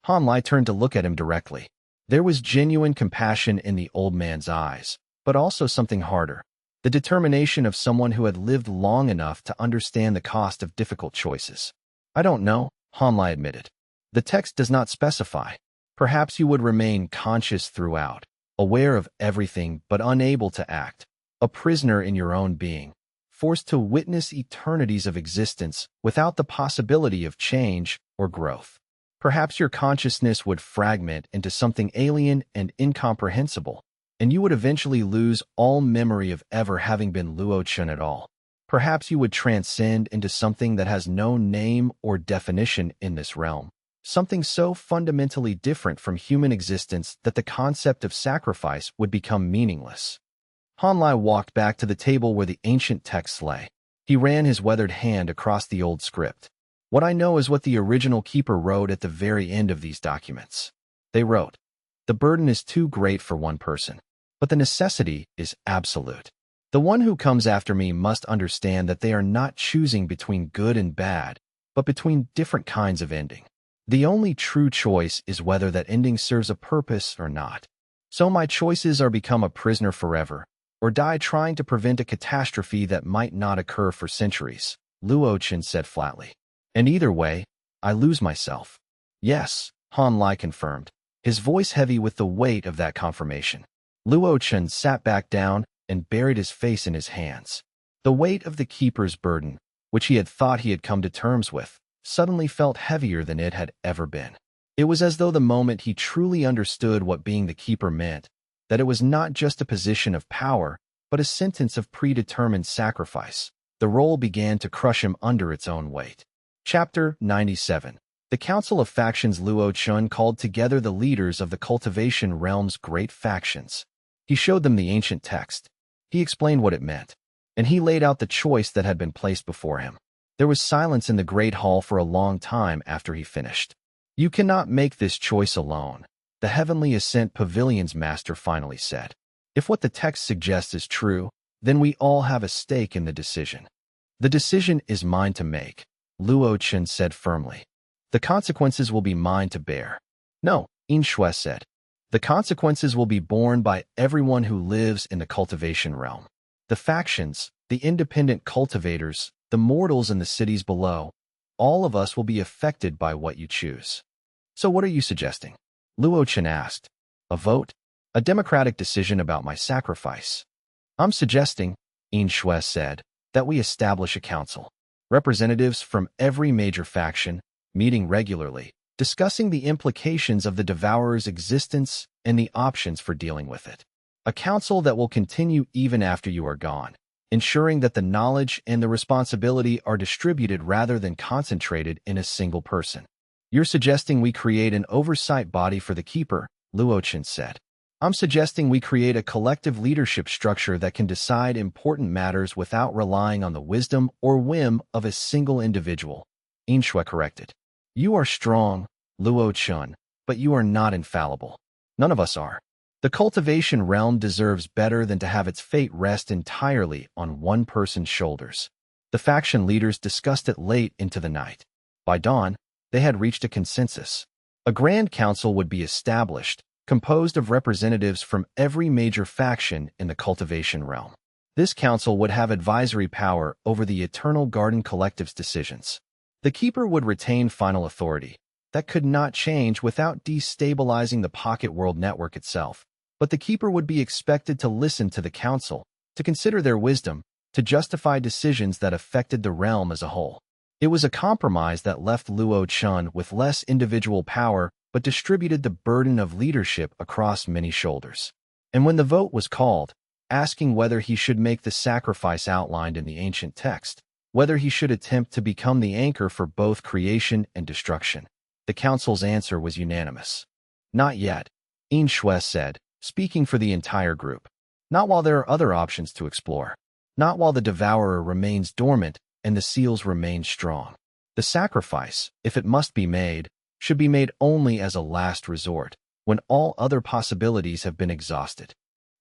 Han Lai turned to look at him directly. There was genuine compassion in the old man's eyes, but also something harder. The determination of someone who had lived long enough to understand the cost of difficult choices. I don't know, Han Lai admitted. The text does not specify. Perhaps you would remain conscious throughout, aware of everything but unable to act, a prisoner in your own being, forced to witness eternities of existence without the possibility of change or growth. Perhaps your consciousness would fragment into something alien and incomprehensible, and you would eventually lose all memory of ever having been Luo Chen at all. Perhaps you would transcend into something that has no name or definition in this realm, something so fundamentally different from human existence that the concept of sacrifice would become meaningless. Han Lai walked back to the table where the ancient texts lay. He ran his weathered hand across the old script. What I know is what the original keeper wrote at the very end of these documents. They wrote, "The burden is too great for one person, but the necessity is absolute. The one who comes after me must understand that they are not choosing between good and bad, but between different kinds of ending. The only true choice is whether that ending serves a purpose or not. So my choices are become a prisoner forever, or die trying to prevent a catastrophe that might not occur for centuries," Luo Chen said flatly. "And either way, I lose myself." "Yes," Han Lai confirmed, his voice heavy with the weight of that confirmation. Luo Chen sat back down and buried his face in his hands. The weight of the keeper's burden, which he had thought he had come to terms with, suddenly felt heavier than it had ever been. It was as though the moment he truly understood what being the keeper meant, that it was not just a position of power, but a sentence of predetermined sacrifice. The role began to crush him under its own weight. Chapter 97. The Council of Factions. Luo Chen called together the leaders of the cultivation realm's great factions. He showed them the ancient text. He explained what it meant, and he laid out the choice that had been placed before him. There was silence in the great hall for a long time after he finished. "You cannot make this choice alone," the Heavenly Ascent Pavilion's master finally said. "If what the text suggests is true, then we all have a stake in the decision." "The decision is mine to make," Luo Chen said firmly. "The consequences will be mine to bear." "No," In Shui said. "The consequences will be borne by everyone who lives in the cultivation realm. The factions, the independent cultivators, the mortals in the cities below, all of us will be affected by what you choose." "So what are you suggesting?" Luo Chen asked. "A vote? A democratic decision about my sacrifice?" "I'm suggesting," In Shui said, "that we establish a council. Representatives from every major faction, meeting regularly, discussing the implications of the Devourer's existence and the options for dealing with it. A council that will continue even after you are gone, ensuring that the knowledge and the responsibility are distributed rather than concentrated in a single person." "You're suggesting we create an oversight body for the keeper," Luo Chen said. "I'm suggesting we create a collective leadership structure that can decide important matters without relying on the wisdom or whim of a single individual," In Shui corrected. "You are strong, Luo Chen, but you are not infallible. None of us are. The cultivation realm deserves better than to have its fate rest entirely on one person's shoulders." The faction leaders discussed it late into the night. By dawn, they had reached a consensus. A grand council would be established, composed of representatives from every major faction in the cultivation realm. This council would have advisory power over the Eternal Garden Collective's decisions. The keeper would retain final authority. That could not change without destabilizing the Pocket World Network itself. But the keeper would be expected to listen to the council, to consider their wisdom, to justify decisions that affected the realm as a whole. It was a compromise that left Luo Chen with less individual power but distributed the burden of leadership across many shoulders. And when the vote was called, asking whether he should make the sacrifice outlined in the ancient text, whether he should attempt to become the anchor for both creation and destruction, the council's answer was unanimous. "Not yet," In Shui said, speaking for the entire group. "Not while there are other options to explore. Not while the Devourer remains dormant and the seals remain strong. The sacrifice, if it must be made, should be made only as a last resort, when all other possibilities have been exhausted."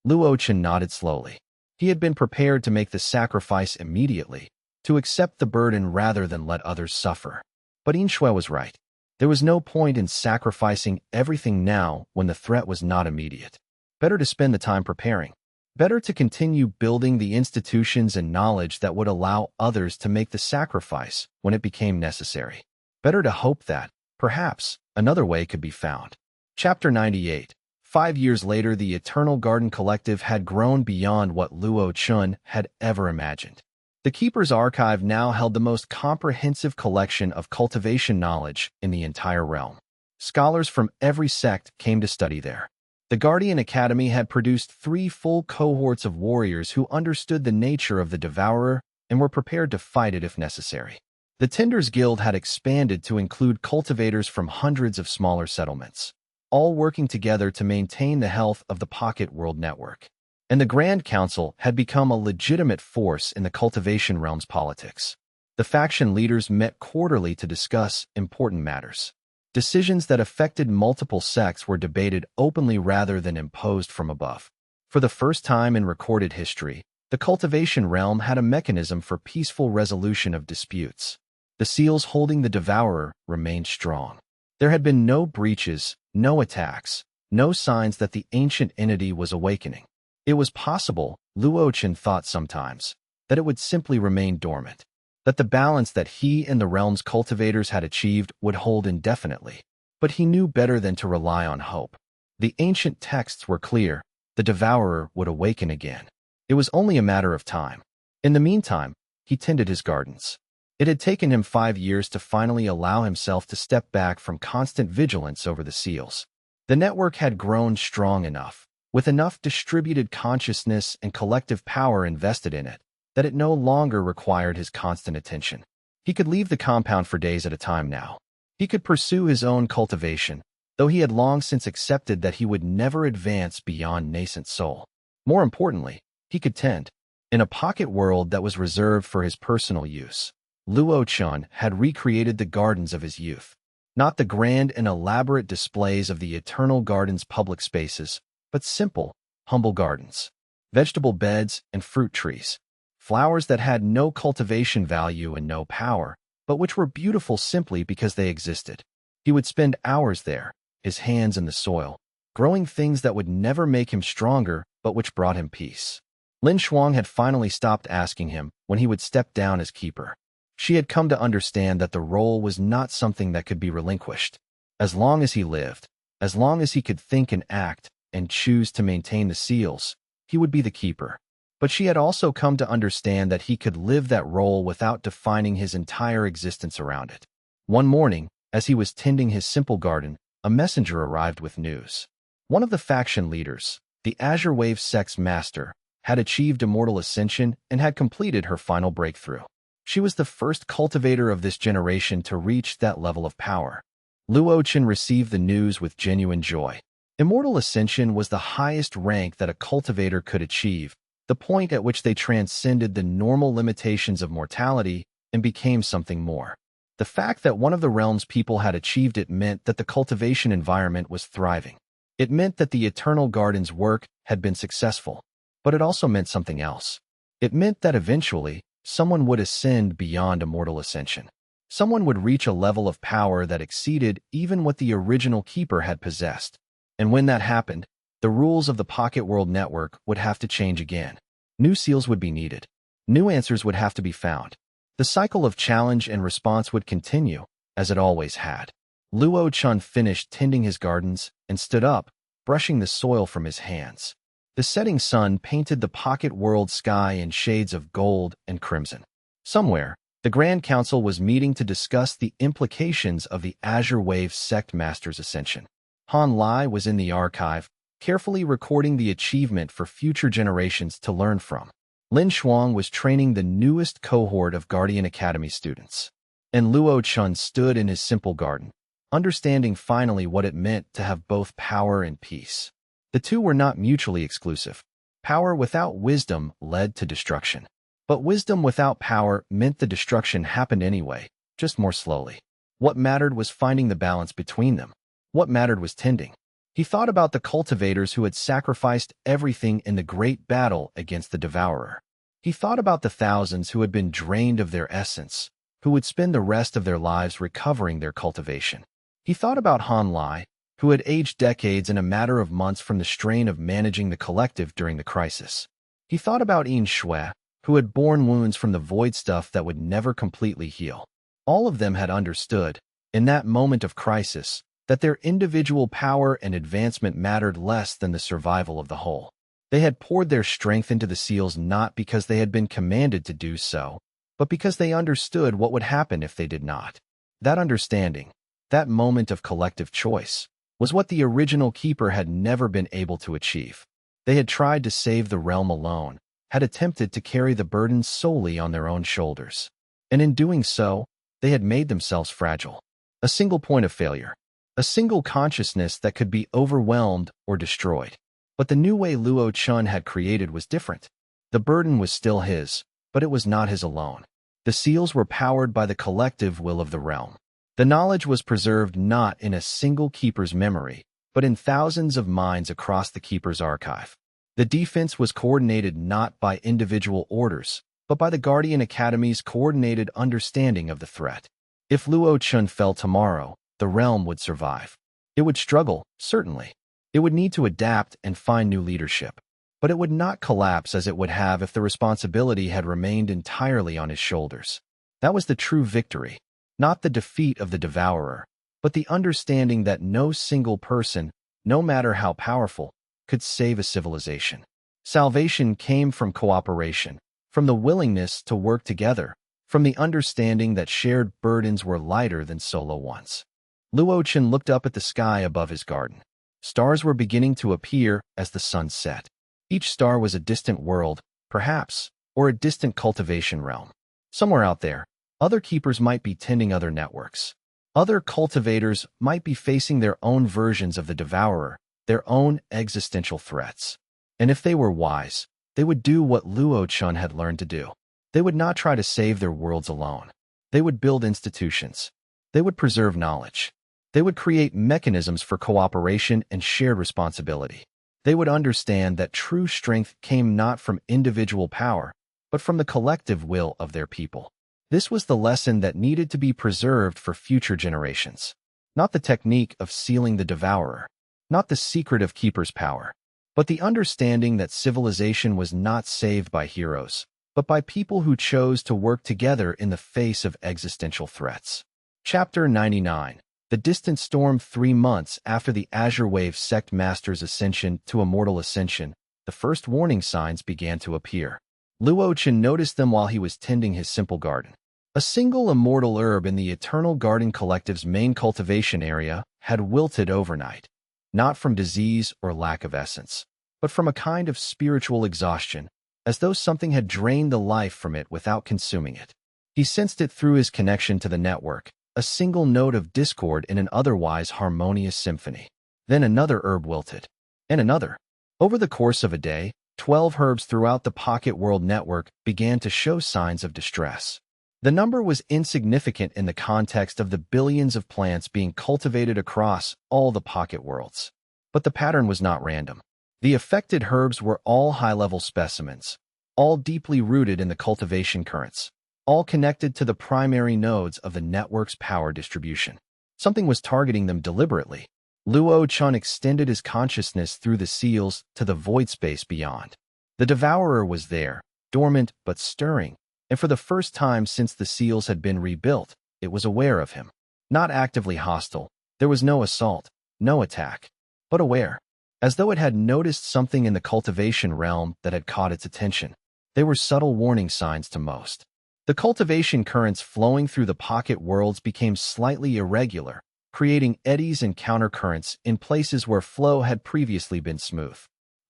Luo Chen nodded slowly. He had been prepared to make the sacrifice immediately, to accept the burden rather than let others suffer. But In Shui was right. There was no point in sacrificing everything now when the threat was not immediate. Better to spend the time preparing. Better to continue building the institutions and knowledge that would allow others to make the sacrifice when it became necessary. Better to hope that, perhaps, another way could be found. Chapter 98. 5 years later, the Eternal Garden Collective had grown beyond what Luo Chen had ever imagined. The Keeper's Archive now held the most comprehensive collection of cultivation knowledge in the entire realm. Scholars from every sect came to study there. The Guardian Academy had produced 3 full cohorts of warriors who understood the nature of the Devourer and were prepared to fight it if necessary. The Tenders Guild had expanded to include cultivators from hundreds of smaller settlements, all working together to maintain the health of the Pocket World Network. And the Grand Council had become a legitimate force in the cultivation realm's politics. The faction leaders met quarterly to discuss important matters. Decisions that affected multiple sects were debated openly rather than imposed from above. For the first time in recorded history, the cultivation realm had a mechanism for peaceful resolution of disputes. The seals holding the devourer remained strong. There had been no breaches, no attacks, no signs that the ancient entity was awakening. It was possible, Luo Chen thought sometimes, that it would simply remain dormant, that the balance that he and the realm's cultivators had achieved would hold indefinitely. But he knew better than to rely on hope. The ancient texts were clear: the devourer would awaken again. It was only a matter of time. In the meantime, he tended his gardens. It had taken him 5 years to finally allow himself to step back from constant vigilance over the seals. The network had grown strong enough, with enough distributed consciousness and collective power invested in it, that it no longer required his constant attention. He could leave the compound for days at a time now. He could pursue his own cultivation, though he had long since accepted that he would never advance beyond nascent soul. More importantly, he could tend. In a pocket world that was reserved for his personal use, Luo Chen had recreated the gardens of his youth. Not the grand and elaborate displays of the Eternal Garden's public spaces, but simple, humble gardens. Vegetable beds and fruit trees. Flowers that had no cultivation value and no power, but which were beautiful simply because they existed. He would spend hours there, his hands in the soil, growing things that would never make him stronger, but which brought him peace. Lin Shuang had finally stopped asking him when he would step down as keeper. She had come to understand that the role was not something that could be relinquished. As long as he lived, as long as he could think and act and choose to maintain the seals, he would be the keeper. But she had also come to understand that he could live that role without defining his entire existence around it. One morning, as he was tending his simple garden, a messenger arrived with news. One of the faction leaders, the Azure Wave sect's master, had achieved immortal ascension and had completed her final breakthrough. She was the first cultivator of this generation to reach that level of power. Luo Chen received the news with genuine joy. Immortal ascension was the highest rank that a cultivator could achieve, the point at which they transcended the normal limitations of mortality and became something more. The fact that one of the realm's people had achieved it meant that the cultivation environment was thriving. It meant that the Eternal Garden's work had been successful. But it also meant something else. It meant that eventually, someone would ascend beyond immortal ascension. Someone would reach a level of power that exceeded even what the original keeper had possessed. And when that happened, the rules of the Pocket World Network would have to change again. New seals would be needed. New answers would have to be found. The cycle of challenge and response would continue, as it always had. Luo Chen finished tending his gardens and stood up, brushing the soil from his hands. The setting sun painted the pocket world sky in shades of gold and crimson. Somewhere, the Grand Council was meeting to discuss the implications of the Azure Wave sect master's ascension. Han Lai was in the archive, carefully recording the achievement for future generations to learn from. Lin Shuang was training the newest cohort of Guardian Academy students. And Luo Chen stood in his simple garden, understanding finally what it meant to have both power and peace. The two were not mutually exclusive. Power without wisdom led to destruction. But wisdom without power meant the destruction happened anyway, just more slowly. What mattered was finding the balance between them. What mattered was tending. He thought about the cultivators who had sacrificed everything in the great battle against the devourer. He thought about the thousands who had been drained of their essence, who would spend the rest of their lives recovering their cultivation. He thought about Han Lai, who had aged decades in a matter of months from the strain of managing the collective during the crisis. He thought about Yin Shui, who had borne wounds from the void stuff that would never completely heal. All of them had understood, in that moment of crisis, that their individual power and advancement mattered less than the survival of the whole. They had poured their strength into the seals not because they had been commanded to do so, but because they understood what would happen if they did not. That understanding, that moment of collective choice, was what the original keeper had never been able to achieve. They had tried to save the realm alone, had attempted to carry the burden solely on their own shoulders. And in doing so, they had made themselves fragile. A single point of failure. A single consciousness that could be overwhelmed or destroyed. But the new way Luo Chen had created was different. The burden was still his, but it was not his alone. The seals were powered by the collective will of the realm. The knowledge was preserved not in a single keeper's memory, but in thousands of minds across the keeper's archive. The defense was coordinated not by individual orders, but by the Guardian Academy's coordinated understanding of the threat. If Luo Chen fell tomorrow, the realm would survive. It would struggle, certainly. It would need to adapt and find new leadership. But it would not collapse as it would have if the responsibility had remained entirely on his shoulders. That was the true victory, not the defeat of the devourer, but the understanding that no single person, no matter how powerful, could save a civilization. Salvation came from cooperation, from the willingness to work together, from the understanding that shared burdens were lighter than solo ones. Luo Chen looked up at the sky above his garden. Stars were beginning to appear as the sun set. Each star was a distant world, perhaps, or a distant cultivation realm. Somewhere out there, other keepers might be tending other networks. Other cultivators might be facing their own versions of the devourer, their own existential threats. And if they were wise, they would do what Luo Chen had learned to do. They would not try to save their worlds alone. They would build institutions. They would preserve knowledge. They would create mechanisms for cooperation and shared responsibility. They would understand that true strength came not from individual power, but from the collective will of their people. This was the lesson that needed to be preserved for future generations. Not the technique of sealing the devourer, not the secret of keeper's power, but the understanding that civilization was not saved by heroes, but by people who chose to work together in the face of existential threats. Chapter 99. The distant storm. 3 months after the Azure Wave sect master's ascension to immortal ascension, the first warning signs began to appear. Luo Chen noticed them while he was tending his simple garden. A single immortal herb in the Eternal Garden Collective's main cultivation area had wilted overnight, not from disease or lack of essence, but from a kind of spiritual exhaustion, as though something had drained the life from it without consuming it. He sensed it through his connection to the network, a single note of discord in an otherwise harmonious symphony. Then another herb wilted, and another. Over the course of a day, 12 herbs throughout the Pocket World network began to show signs of distress. The number was insignificant in the context of the billions of plants being cultivated across all the Pocket Worlds. But the pattern was not random. The affected herbs were all high-level specimens, all deeply rooted in the cultivation currents, all connected to the primary nodes of the network's power distribution. Something was targeting them deliberately. Luo Chen extended his consciousness through the seals to the void space beyond. The devourer was there, dormant but stirring, and for the first time since the seals had been rebuilt, it was aware of him. Not actively hostile, there was no assault, no attack, but aware, as though it had noticed something in the cultivation realm that had caught its attention. They were subtle warning signs to most. The cultivation currents flowing through the Pocket Worlds became slightly irregular, creating eddies and countercurrents in places where flow had previously been smooth.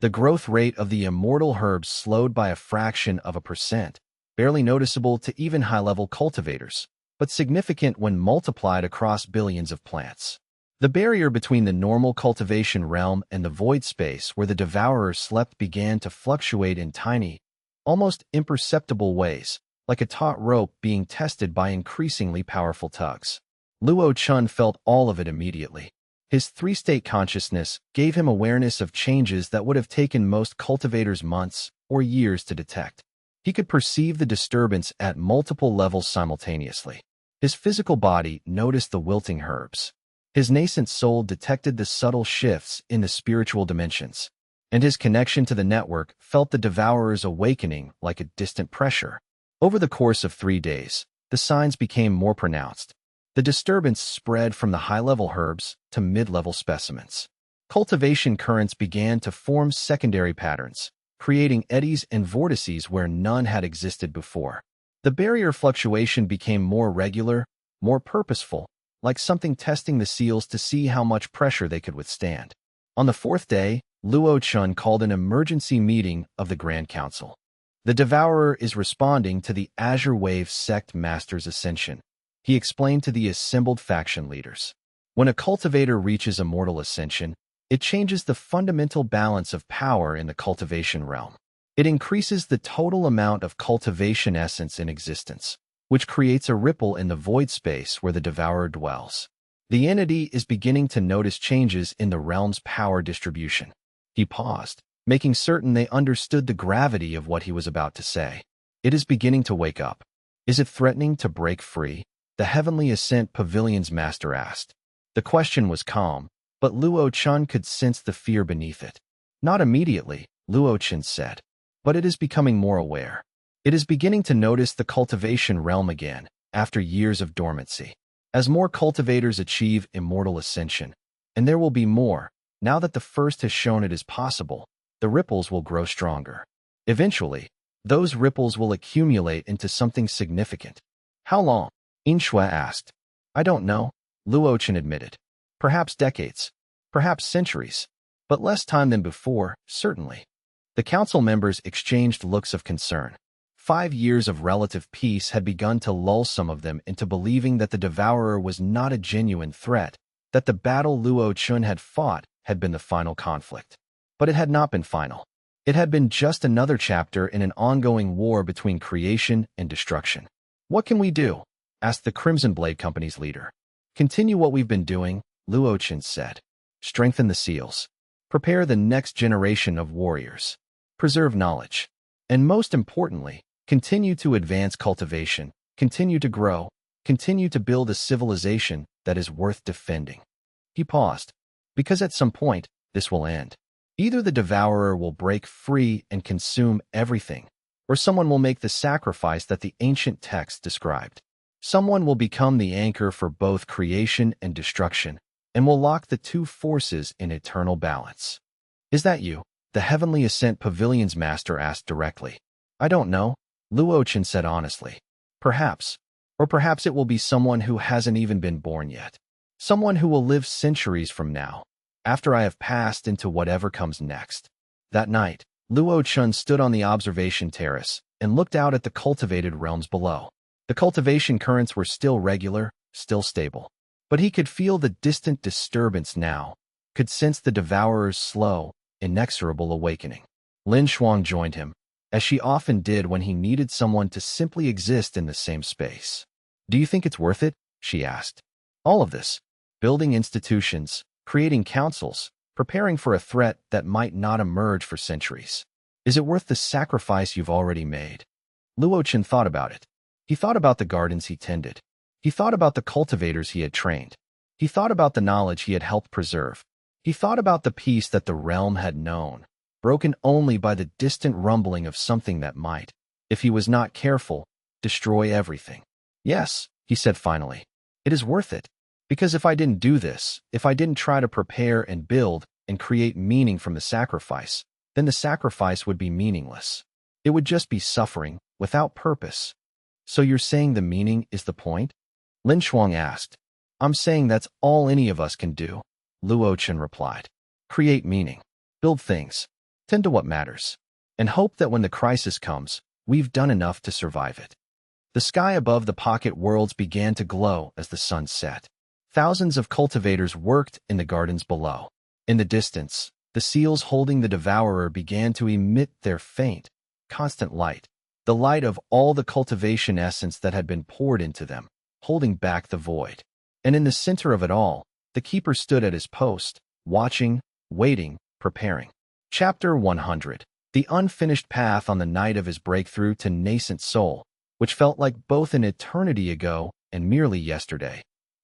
The growth rate of the immortal herbs slowed by a fraction of a percent, barely noticeable to even high-level cultivators, but significant when multiplied across billions of plants. The barrier between the normal cultivation realm and the void space where the devourer slept began to fluctuate in tiny, almost imperceptible ways, like a taut rope being tested by increasingly powerful tugs. Luo Chen felt all of it immediately. His three-state consciousness gave him awareness of changes that would have taken most cultivators months or years to detect. He could perceive the disturbance at multiple levels simultaneously. His physical body noticed the wilting herbs. His nascent soul detected the subtle shifts in the spiritual dimensions, and his connection to the network felt the devourer's awakening like a distant pressure. Over the course of 3 days, the signs became more pronounced. The disturbance spread from the high-level herbs to mid-level specimens. Cultivation currents began to form secondary patterns, creating eddies and vortices where none had existed before. The barrier fluctuation became more regular, more purposeful, like something testing the seals to see how much pressure they could withstand. On the 4th day, Luo Chen called an emergency meeting of the Grand Council. The devourer is responding to the Azure Wave sect master's ascension, he explained to the assembled faction leaders. When a cultivator reaches immortal ascension, it changes the fundamental balance of power in the cultivation realm. It increases the total amount of cultivation essence in existence. which creates a ripple in the void space where the devourer dwells. The entity is beginning to notice changes in the realm's power distribution. He paused, making certain they understood the gravity of what he was about to say. It is beginning to wake up. Is it threatening to break free? The Heavenly Ascent Pavilion's master asked. The question was calm, but Luo Chen could sense the fear beneath it. Not immediately, Luo Chen said, but it is becoming more aware. It is beginning to notice the cultivation realm again, after years of dormancy. As more cultivators achieve immortal ascension, and there will be more, now that the first has shown it is possible, the ripples will grow stronger. Eventually, those ripples will accumulate into something significant. How long? Inshua asked. I don't know, Luo Chen admitted. Perhaps decades, perhaps centuries, but less time than before, certainly. The council members exchanged looks of concern. 5 years of relative peace had begun to lull some of them into believing that the devourer was not a genuine threat, that the battle Luo Chen had fought had been the final conflict. But it had not been final. It had been just another chapter in an ongoing war between creation and destruction. What can we do? Asked the Crimson Blade Company's leader. Continue what we've been doing, Luo Chen said. Strengthen the seals. Prepare the next generation of warriors. Preserve knowledge. And most importantly, continue to advance cultivation, continue to grow, continue to build a civilization that is worth defending. He paused, because at some point, this will end. Either the devourer will break free and consume everything, or someone will make the sacrifice that the ancient text described. Someone will become the anchor for both creation and destruction, and will lock the two forces in eternal balance. Is that you? The Heavenly Ascent Pavilion's master asked directly. I don't know, Luo Chen said honestly. Perhaps. Or perhaps it will be someone who hasn't even been born yet. Someone who will live centuries from now, after I have passed into whatever comes next. That night, Luo Chen stood on the observation terrace and looked out at the cultivated realms below. The cultivation currents were still regular, still stable. But he could feel the distant disturbance now, could sense the devourer's slow, inexorable awakening. Lin Shuang joined him, as she often did when he needed someone to simply exist in the same space. Do you think it's worth it? She asked. All of this. Building institutions, creating councils, preparing for a threat that might not emerge for centuries. Is it worth the sacrifice you've already made? Luo Chen thought about it. He thought about the gardens he tended. He thought about the cultivators he had trained. He thought about the knowledge he had helped preserve. He thought about the peace that the realm had known, broken only by the distant rumbling of something that might, if he was not careful, destroy everything. Yes, he said finally. It is worth it. Because if I didn't do this, if I didn't try to prepare and build and create meaning from the sacrifice, then the sacrifice would be meaningless. It would just be suffering, without purpose. So you're saying the meaning is the point? Lin Shuang asked. I'm saying that's all any of us can do, Luo Chen replied. Create meaning, build things, tend to what matters, and hope that when the crisis comes, we've done enough to survive it. The sky above the pocket worlds began to glow as the sun set. Thousands of cultivators worked in the gardens below. In the distance, the seals holding the devourer began to emit their faint, constant light, the light of all the cultivation essence that had been poured into them, holding back the void. And in the center of it all, the keeper stood at his post, watching, waiting, preparing. Chapter 100. The unfinished path on the night of his breakthrough to nascent soul, which felt like both an eternity ago and merely yesterday.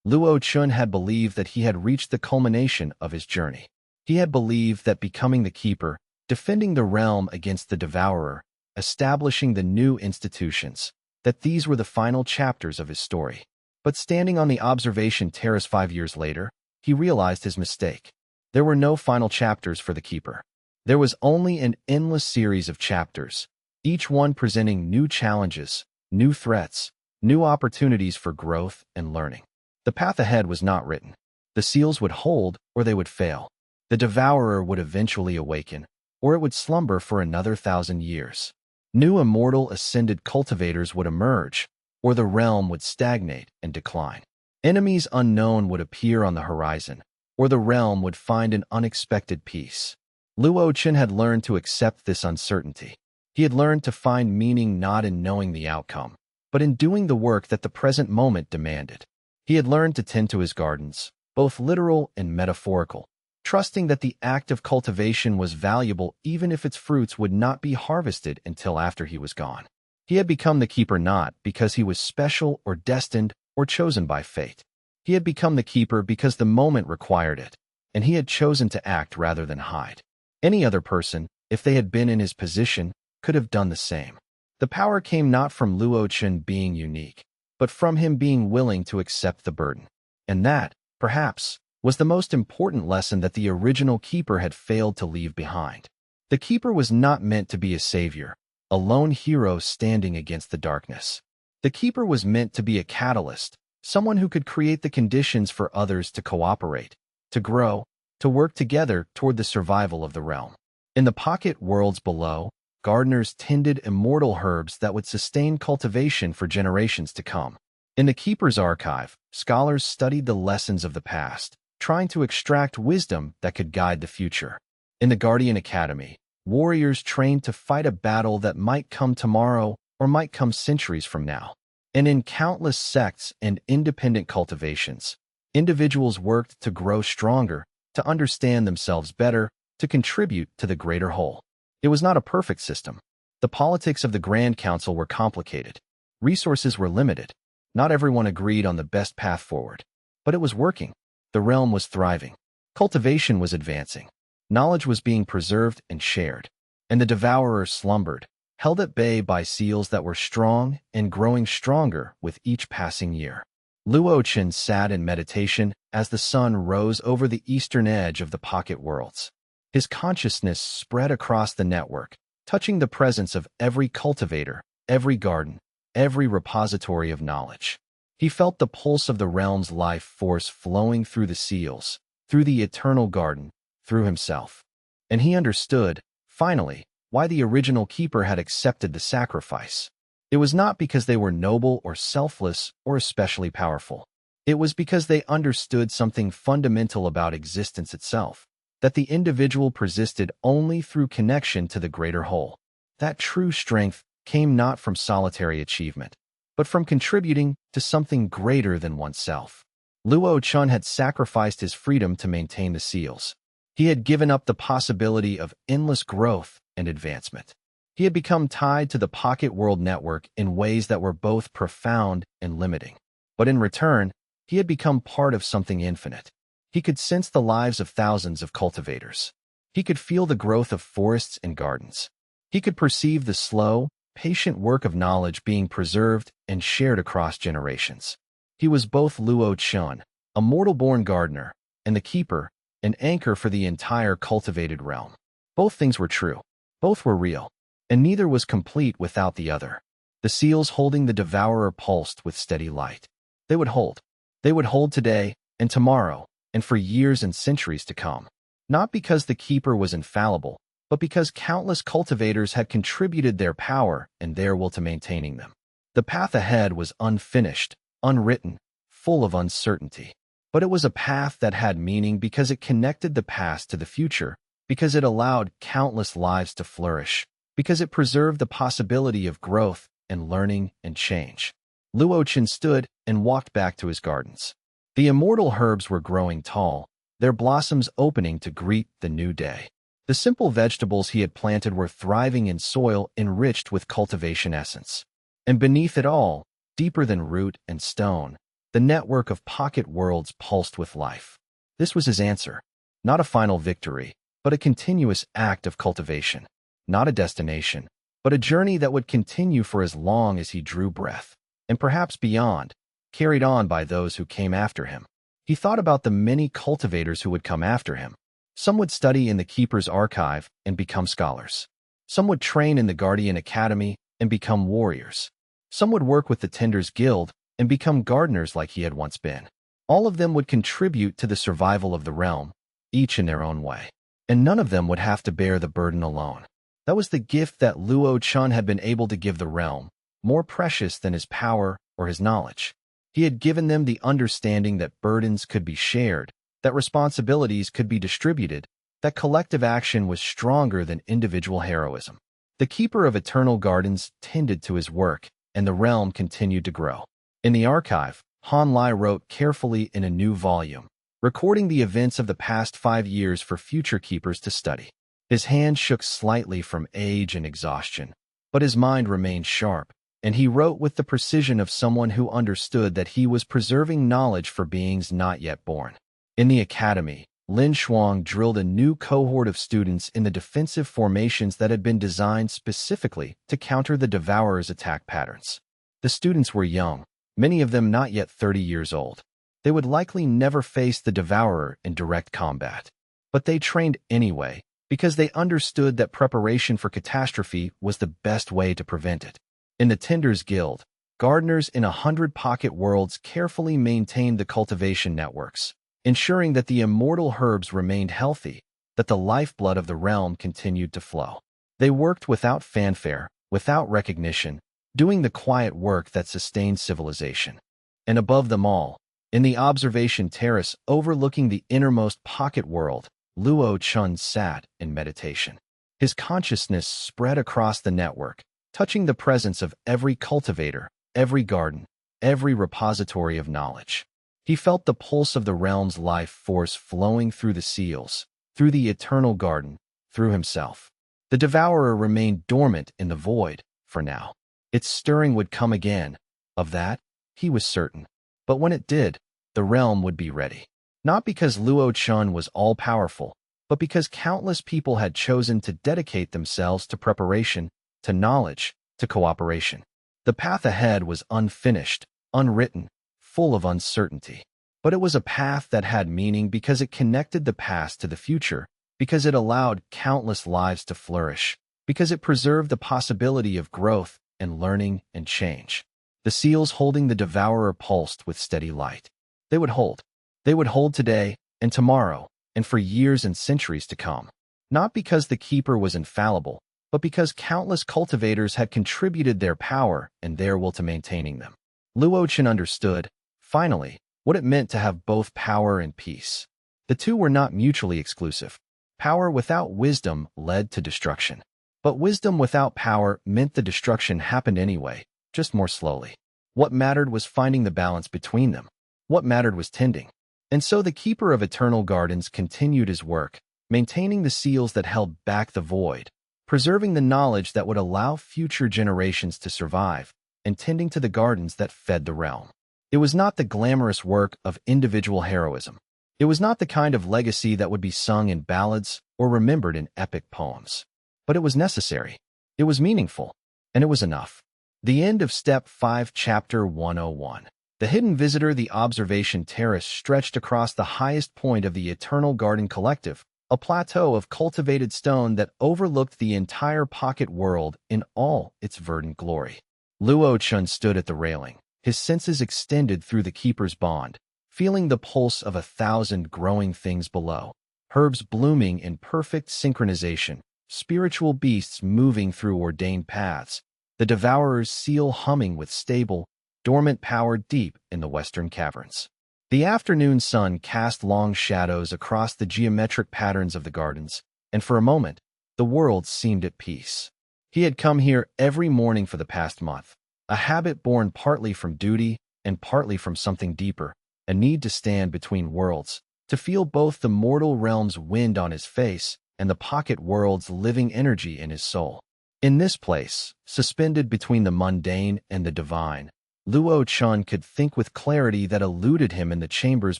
Luo Chen had believed that he had reached the culmination of his journey. He had believed that becoming the keeper, defending the realm against the devourer, establishing the new institutions, that these were the final chapters of his story. But standing on the observation terrace 5 years later, he realized his mistake. There were no final chapters for the keeper. There was only an endless series of chapters, each one presenting new challenges, new threats, new opportunities for growth and learning. The path ahead was not written. The seals would hold or they would fail. The devourer would eventually awaken, or it would slumber for another 1,000 years. New immortal ascended cultivators would emerge, or the realm would stagnate and decline. Enemies unknown would appear on the horizon, or the realm would find an unexpected peace. Luo Chen had learned to accept this uncertainty. He had learned to find meaning not in knowing the outcome, but in doing the work that the present moment demanded. He had learned to tend to his gardens, both literal and metaphorical, trusting that the act of cultivation was valuable even if its fruits would not be harvested until after he was gone. He had become the keeper not because he was special or destined or chosen by fate. He had become the keeper because the moment required it, and he had chosen to act rather than hide. Any other person, if they had been in his position, could have done the same. The power came not from Luo Chen being unique, but from him being willing to accept the burden. And that, perhaps, was the most important lesson that the original keeper had failed to leave behind. The keeper was not meant to be a savior, a lone hero standing against the darkness. The keeper was meant to be a catalyst, someone who could create the conditions for others to cooperate, to grow, to work together toward the survival of the realm. In the pocket worlds below, gardeners tended immortal herbs that would sustain cultivation for generations to come. In the Keeper's archive, scholars studied the lessons of the past, trying to extract wisdom that could guide the future. In the Guardian Academy, warriors trained to fight a battle that might come tomorrow or might come centuries from now. And in countless sects and independent cultivations, individuals worked to grow stronger, to understand themselves better, to contribute to the greater whole. It was not a perfect system. The politics of the Grand Council were complicated. Resources were limited. Not everyone agreed on the best path forward. But it was working. The realm was thriving. Cultivation was advancing. Knowledge was being preserved and shared. And the devourer slumbered, held at bay by seals that were strong and growing stronger with each passing year. Luo Chen sat in meditation as the sun rose over the eastern edge of the pocket worlds. His consciousness spread across the network, touching the presence of every cultivator, every garden, every repository of knowledge. He felt the pulse of the realm's life force flowing through the seals, through the eternal garden, through himself. And he understood, finally, why the original keeper had accepted the sacrifice. It was not because they were noble or selfless or especially powerful. It was because they understood something fundamental about existence itself, that the individual persisted only through connection to the greater whole. That true strength came not from solitary achievement, but from contributing to something greater than oneself. Luo Chen had sacrificed his freedom to maintain the seals. He had given up the possibility of endless growth and advancement. He had become tied to the pocket world network in ways that were both profound and limiting. But in return, he had become part of something infinite. He could sense the lives of thousands of cultivators. He could feel the growth of forests and gardens. He could perceive the slow, patient work of knowledge being preserved and shared across generations. He was both Luo Chen, a mortal-born gardener, and the keeper, an anchor for the entire cultivated realm. Both things were true. Both were real. And neither was complete without the other. The seals holding the devourer pulsed with steady light. They would hold. They would hold today and tomorrow and for years and centuries to come. Not because the keeper was infallible, but because countless cultivators had contributed their power and their will to maintaining them. The path ahead was unfinished, unwritten, full of uncertainty. But it was a path that had meaning because it connected the past to the future, because it allowed countless lives to flourish, because it preserved the possibility of growth and learning and change. Luo Chen stood and walked back to his gardens. The immortal herbs were growing tall, their blossoms opening to greet the new day. The simple vegetables he had planted were thriving in soil enriched with cultivation essence. And beneath it all, deeper than root and stone, the network of pocket worlds pulsed with life. This was his answer. Not a final victory, but a continuous act of cultivation. Not a destination, but a journey that would continue for as long as he drew breath, and perhaps beyond, carried on by those who came after him. He thought about the many cultivators who would come after him. Some would study in the Keeper's archive and become scholars. Some would train in the Guardian Academy and become warriors. Some would work with the Tender's Guild and become gardeners like he had once been. All of them would contribute to the survival of the realm, each in their own way. And none of them would have to bear the burden alone. That was the gift that Luo Chen had been able to give the realm, more precious than his power or his knowledge. He had given them the understanding that burdens could be shared, that responsibilities could be distributed, that collective action was stronger than individual heroism. The Keeper of Eternal Gardens tended to his work, and the realm continued to grow. In the archive, Han Lai wrote carefully in a new volume, recording the events of the past 5 years for future keepers to study. His hand shook slightly from age and exhaustion, but his mind remained sharp, and he wrote with the precision of someone who understood that he was preserving knowledge for beings not yet born. In the academy, Lin Shuang drilled a new cohort of students in the defensive formations that had been designed specifically to counter the Devourer's attack patterns. The students were young, many of them not yet 30 years old. They would likely never face the Devourer in direct combat. But they trained anyway, because they understood that preparation for catastrophe was the best way to prevent it. In the Tenders Guild, gardeners in 100 pocket worlds carefully maintained the cultivation networks, ensuring that the immortal herbs remained healthy, that the lifeblood of the realm continued to flow. They worked without fanfare, without recognition, doing the quiet work that sustained civilization. And above them all, in the observation terrace overlooking the innermost pocket world, Luo Chen sat in meditation. His consciousness spread across the network, touching the presence of every cultivator, every garden, every repository of knowledge. He felt the pulse of the realm's life force flowing through the seals, through the eternal garden, through himself. The Devourer remained dormant in the void, for now. Its stirring would come again. Of that, he was certain. But when it did, the realm would be ready. Not because Luo Chen was all-powerful, but because countless people had chosen to dedicate themselves to preparation, to knowledge, to cooperation. The path ahead was unfinished, unwritten, full of uncertainty. But it was a path that had meaning because it connected the past to the future, because it allowed countless lives to flourish, because it preserved the possibility of growth and learning and change. The seals holding the Devourer pulsed with steady light. They would hold. They would hold today and tomorrow and for years and centuries to come. Not because the keeper was infallible, but because countless cultivators had contributed their power and their will to maintaining them. Luo Chen understood, finally, what it meant to have both power and peace. The two were not mutually exclusive. Power without wisdom led to destruction. But wisdom without power meant the destruction happened anyway, just more slowly. What mattered was finding the balance between them. What mattered was tending. And so the Keeper of Eternal Gardens continued his work, maintaining the seals that held back the void, preserving the knowledge that would allow future generations to survive, and tending to the gardens that fed the realm. It was not the glamorous work of individual heroism. It was not the kind of legacy that would be sung in ballads or remembered in epic poems. But it was necessary. It was meaningful. And it was enough. The end of Step 5, Chapter 101. The Hidden Visitor. The observation terrace stretched across the highest point of the Eternal Garden Collective, a plateau of cultivated stone that overlooked the entire pocket world in all its verdant glory. Luo Chen stood at the railing, his senses extended through the keeper's bond, feeling the pulse of 1,000 growing things below, herbs blooming in perfect synchronization, spiritual beasts moving through ordained paths, the Devourer's seal humming with stable, dormant power deep in the western caverns. The afternoon sun cast long shadows across the geometric patterns of the gardens, and for a moment, the world seemed at peace. He had come here every morning for the past month, a habit born partly from duty and partly from something deeper, a need to stand between worlds, to feel both the mortal realm's wind on his face and the pocket world's living energy in his soul. In this place, suspended between the mundane and the divine, Luo Chen could think with clarity that eluded him in the chambers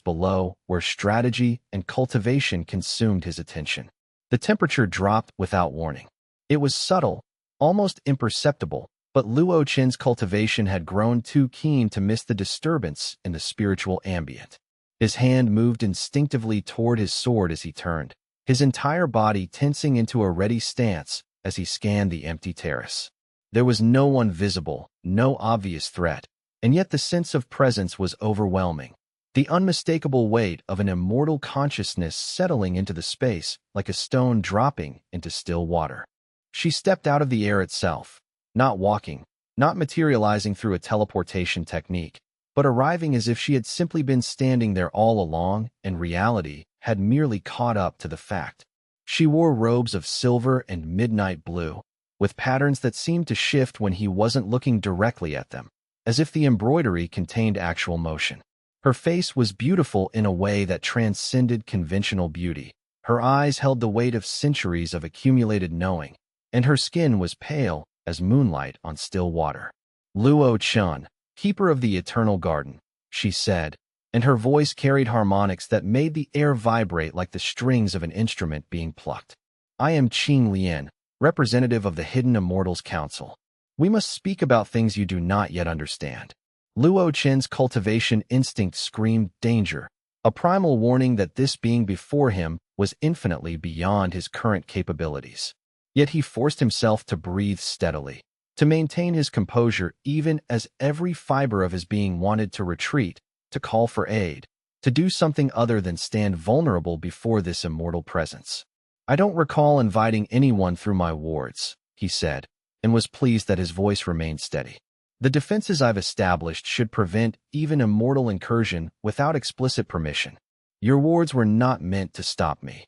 below where strategy and cultivation consumed his attention. The temperature dropped without warning. It was subtle, almost imperceptible, but Luo Chen's cultivation had grown too keen to miss the disturbance in the spiritual ambient. His hand moved instinctively toward his sword as he turned, his entire body tensing into a ready stance as he scanned the empty terrace. There was no one visible, no obvious threat, and yet the sense of presence was overwhelming. The unmistakable weight of an immortal consciousness settling into the space like a stone dropping into still water. She stepped out of the air itself, not walking, not materializing through a teleportation technique, but arriving as if she had simply been standing there all along and reality had merely caught up to the fact. She wore robes of silver and midnight blue, with patterns that seemed to shift when he wasn't looking directly at them, as if the embroidery contained actual motion. Her face was beautiful in a way that transcended conventional beauty. Her eyes held the weight of centuries of accumulated knowing, and her skin was pale as moonlight on still water. "Luo Chen, keeper of the eternal garden," she said, and her voice carried harmonics that made the air vibrate like the strings of an instrument being plucked. "I am Qing Lian, representative of the Hidden Immortals Council. We must speak about things you do not yet understand." Luo Chen's cultivation instinct screamed danger, a primal warning that this being before him was infinitely beyond his current capabilities. Yet he forced himself to breathe steadily, to maintain his composure even as every fiber of his being wanted to retreat, to call for aid, to do something other than stand vulnerable before this immortal presence. "I don't recall inviting anyone through my wards," he said, and was pleased that his voice remained steady. "The defenses I've established should prevent even immortal incursion without explicit permission. Your wards were not meant to stop me,"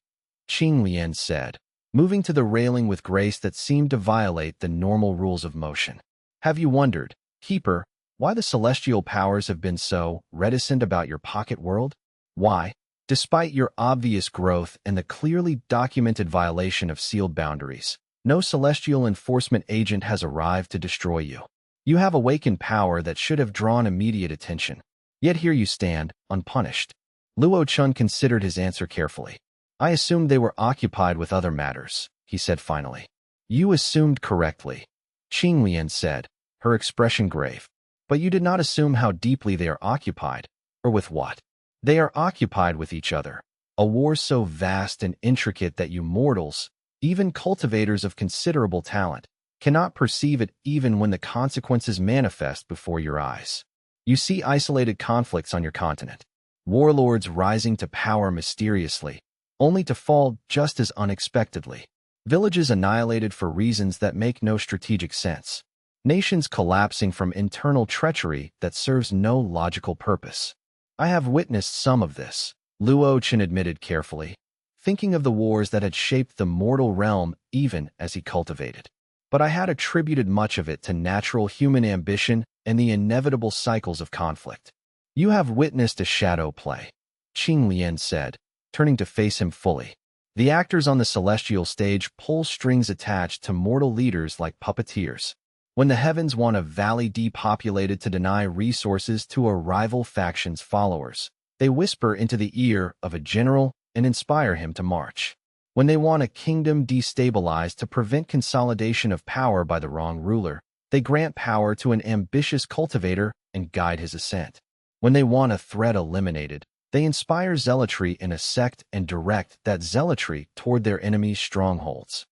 Qing Lian said, moving to the railing with grace that seemed to violate the normal rules of motion. "Have you wondered, Keeper, why the celestial powers have been so reticent about your pocket world? Why, despite your obvious growth and the clearly documented violation of sealed boundaries, no celestial enforcement agent has arrived to destroy you? You have awakened power that should have drawn immediate attention. Yet here you stand, unpunished." Luo Chen considered his answer carefully. "I assumed they were occupied with other matters," he said finally. "You assumed correctly," Qing Lian said, her expression grave. "But you did not assume how deeply they are occupied, or with what. They are occupied with each other, a war so vast and intricate that you mortals, even cultivators of considerable talent, cannot perceive it even when the consequences manifest before your eyes. You see isolated conflicts on your continent, warlords rising to power mysteriously, only to fall just as unexpectedly, villages annihilated for reasons that make no strategic sense, nations collapsing from internal treachery that serves no logical purpose. I have witnessed some of this," Luo Chen admitted carefully, thinking of the wars that had shaped the mortal realm even as he cultivated. "But I had attributed much of it to natural human ambition and the inevitable cycles of conflict." "You have witnessed a shadow play," Qing Lian said, turning to face him fully. "The actors on the celestial stage pull strings attached to mortal leaders like puppeteers. When the heavens want a valley depopulated to deny resources to a rival faction's followers, they whisper into the ear of a general and inspire him to march. When they want a kingdom destabilized to prevent consolidation of power by the wrong ruler, they grant power to an ambitious cultivator and guide his ascent. When they want a threat eliminated, they inspire zealotry in a sect and direct that zealotry toward their enemies' strongholds."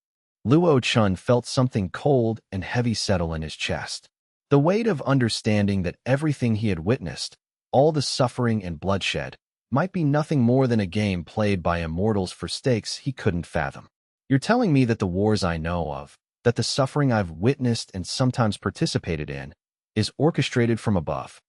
Luo Chen felt something cold and heavy settle in his chest. The weight of understanding that everything he had witnessed, all the suffering and bloodshed, might be nothing more than a game played by immortals for stakes he couldn't fathom. "You're telling me that the wars I know of, that the suffering I've witnessed and sometimes participated in, is orchestrated from above?"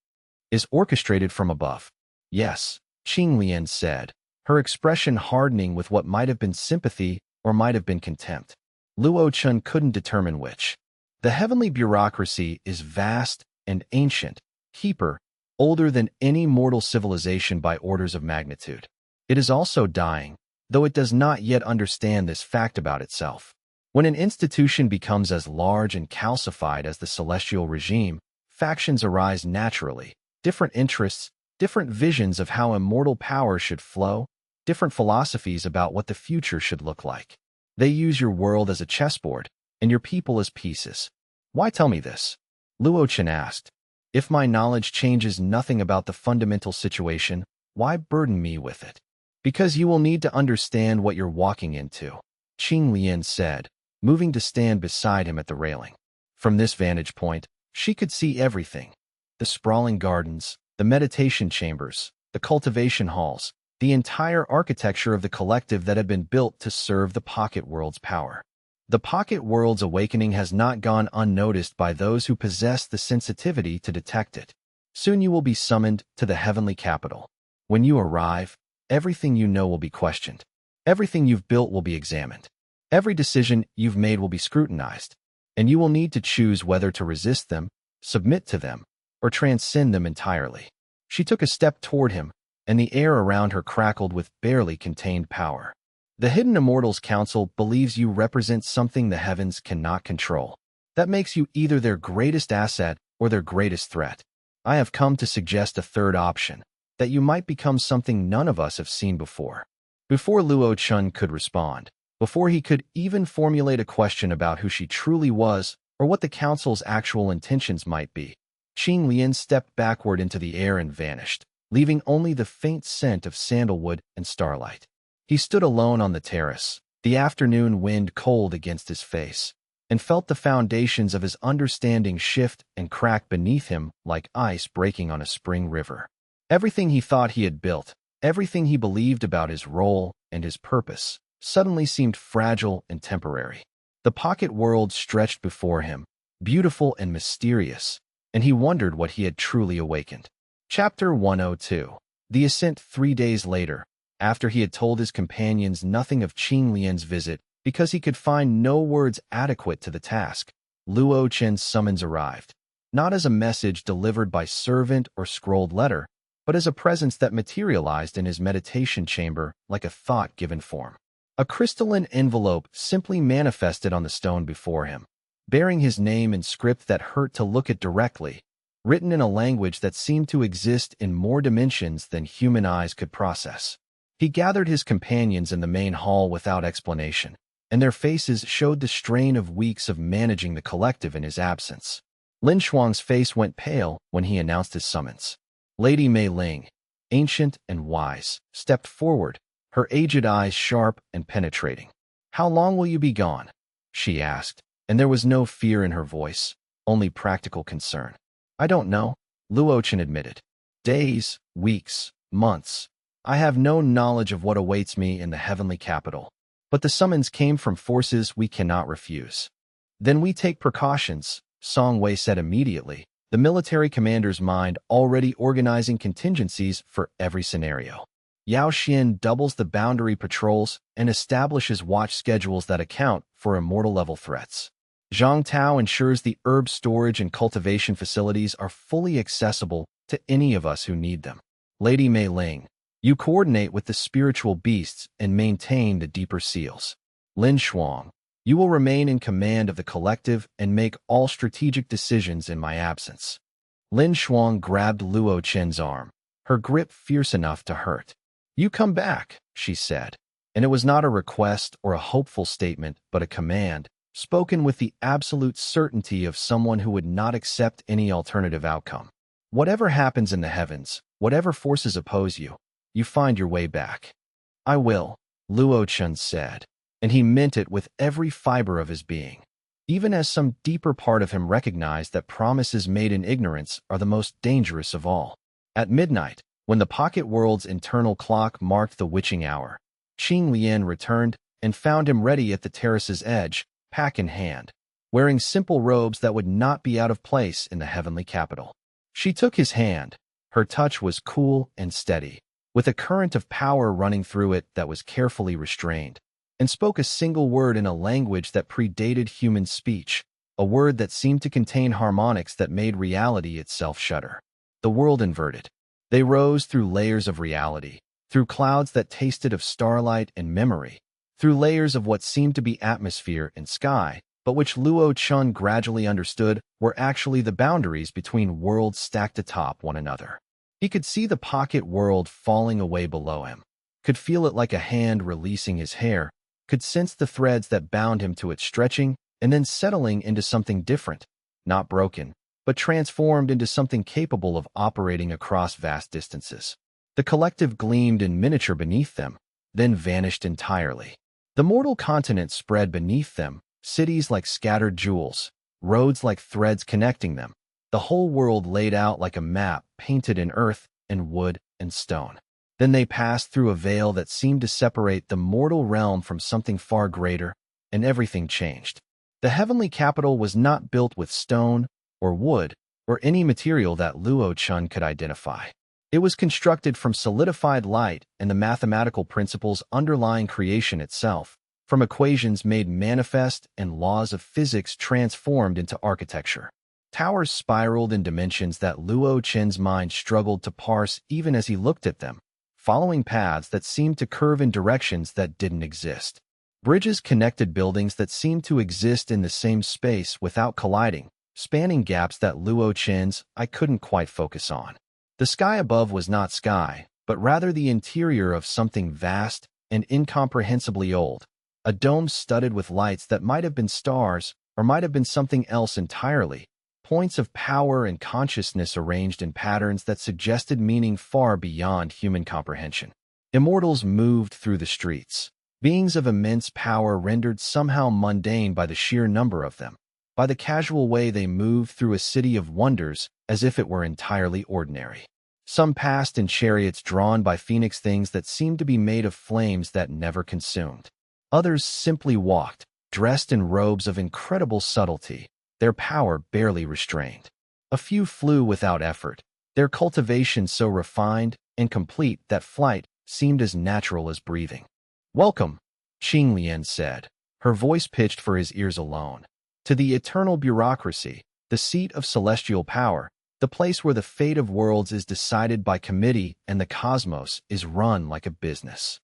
"Is orchestrated from above. Yes," Qing Lian said, her expression hardening with what might have been sympathy or might have been contempt. Luo Chen couldn't determine which. "The heavenly bureaucracy is vast and ancient, Keeper, older than any mortal civilization by orders of magnitude. It is also dying, though it does not yet understand this fact about itself. When an institution becomes as large and calcified as the celestial regime, factions arise naturally, different interests, different visions of how immortal power should flow, different philosophies about what the future should look like. They use your world as a chessboard, and your people as pieces." "Why tell me this?" Luo Chen asked. "If my knowledge changes nothing about the fundamental situation, why burden me with it?" "Because you will need to understand what you're walking into," Qing Lian said, moving to stand beside him at the railing. From this vantage point, she could see everything: the sprawling gardens, the meditation chambers, the cultivation halls, the entire architecture of the collective that had been built to serve the pocket world's power. The pocket world's awakening has not gone unnoticed by those who possess the sensitivity to detect it. Soon you will be summoned to the heavenly capital. When you arrive, everything you know will be questioned. Everything you've built will be examined. Every decision you've made will be scrutinized. and you will need to choose whether to resist them, submit to them, or transcend them entirely. She took a step toward him, and the air around her crackled with barely contained power. The Hidden Immortals Council believes you represent something the heavens cannot control. That makes you either their greatest asset or their greatest threat. I have come to suggest a third option, that you might become something none of us have seen before. Before Luo Chen could respond, before he could even formulate a question about who she truly was or what the council's actual intentions might be, Qing Lian stepped backward into the air and vanished, leaving only the faint scent of sandalwood and starlight. He stood alone on the terrace, the afternoon wind cold against his face, and felt the foundations of his understanding shift and crack beneath him like ice breaking on a spring river. Everything he thought he had built, everything he believed about his role and his purpose, suddenly seemed fragile and temporary. The pocket world stretched before him, beautiful and mysterious, and he wondered what he had truly awakened. Chapter 102. The Ascent 3 days later, after he had told his companions nothing of Qing Lian's visit because he could find no words adequate to the task, Luo Chen's summons arrived, not as a message delivered by servant or scrolled letter, but as a presence that materialized in his meditation chamber like a thought-given form. A crystalline envelope simply manifested on the stone before him, bearing his name in script that hurt to look at directly, written in a language that seemed to exist in more dimensions than human eyes could process. He gathered his companions in the main hall without explanation, and their faces showed the strain of weeks of managing the collective in his absence. Lin Shuang's face went pale when he announced his summons. Lady Mei Ling, ancient and wise, stepped forward, her aged eyes sharp and penetrating. "How long will you be gone?" she asked, and there was no fear in her voice, only practical concern. "I don't know," Luo Chen admitted. "Days, weeks, months. I have no knowledge of what awaits me in the heavenly capital, but the summons came from forces we cannot refuse." "Then we take precautions," Song Wei said immediately, the military commander's mind already organizing contingencies for every scenario. Yao Xian doubles the boundary patrols and establishes watch schedules that account for immortal-level threats. Zhang Tao ensures the herb storage and cultivation facilities are fully accessible to any of us who need them. Lady Mei Ling, you coordinate with the spiritual beasts and maintain the deeper seals. Lin Shuang, you will remain in command of the collective and make all strategic decisions in my absence. Lin Shuang grabbed Luo Chen's arm, her grip fierce enough to hurt. "You come back," she said, and it was not a request or a hopeful statement, but a command, spoken with the absolute certainty of someone who would not accept any alternative outcome. "Whatever happens in the heavens, whatever forces oppose you, you find your way back." "I will," Luo Chen said, and he meant it with every fiber of his being, even as some deeper part of him recognized that promises made in ignorance are the most dangerous of all. At midnight, when the pocket world's internal clock marked the witching hour, Qing Lian returned and found him ready at the terrace's edge, pack in hand, wearing simple robes that would not be out of place in the heavenly capital. She took his hand. Her touch was cool and steady, with a current of power running through it that was carefully restrained, and spoke a single word in a language that predated human speech, a word that seemed to contain harmonics that made reality itself shudder. The world inverted. They rose through layers of reality, through clouds that tasted of starlight and memory, through layers of what seemed to be atmosphere and sky, but which Luo Chen gradually understood were actually the boundaries between worlds stacked atop one another. He could see the pocket world falling away below him, could feel it like a hand releasing his hair, could sense the threads that bound him to it stretching and then settling into something different, not broken, but transformed into something capable of operating across vast distances. The collective gleamed in miniature beneath them, then vanished entirely. The mortal continent spread beneath them, cities like scattered jewels, roads like threads connecting them, the whole world laid out like a map painted in earth and wood and stone. Then they passed through a veil that seemed to separate the mortal realm from something far greater, and everything changed. The heavenly capital was not built with stone or wood or any material that Luo Chen could identify. It was constructed from solidified light and the mathematical principles underlying creation itself, from equations made manifest and laws of physics transformed into architecture. Towers spiraled in dimensions that Luo Chen's mind struggled to parse even as he looked at them, following paths that seemed to curve in directions that didn't exist. Bridges connected buildings that seemed to exist in the same space without colliding, spanning gaps that Luo Chen's eye couldn't quite focus on. The sky above was not sky, but rather the interior of something vast and incomprehensibly old, a dome studded with lights that might have been stars or might have been something else entirely, points of power and consciousness arranged in patterns that suggested meaning far beyond human comprehension. Immortals moved through the streets, beings of immense power rendered somehow mundane by the sheer number of them, by the casual way they moved through a city of wonders as if it were entirely ordinary. Some passed in chariots drawn by phoenix things that seemed to be made of flames that never consumed. Others simply walked, dressed in robes of incredible subtlety, their power barely restrained. A few flew without effort, their cultivation so refined and complete that flight seemed as natural as breathing. "Welcome," Qing Lian said, her voice pitched for his ears alone, "to the eternal bureaucracy, the seat of celestial power, the place where the fate of worlds is decided by committee and the cosmos is run like a business."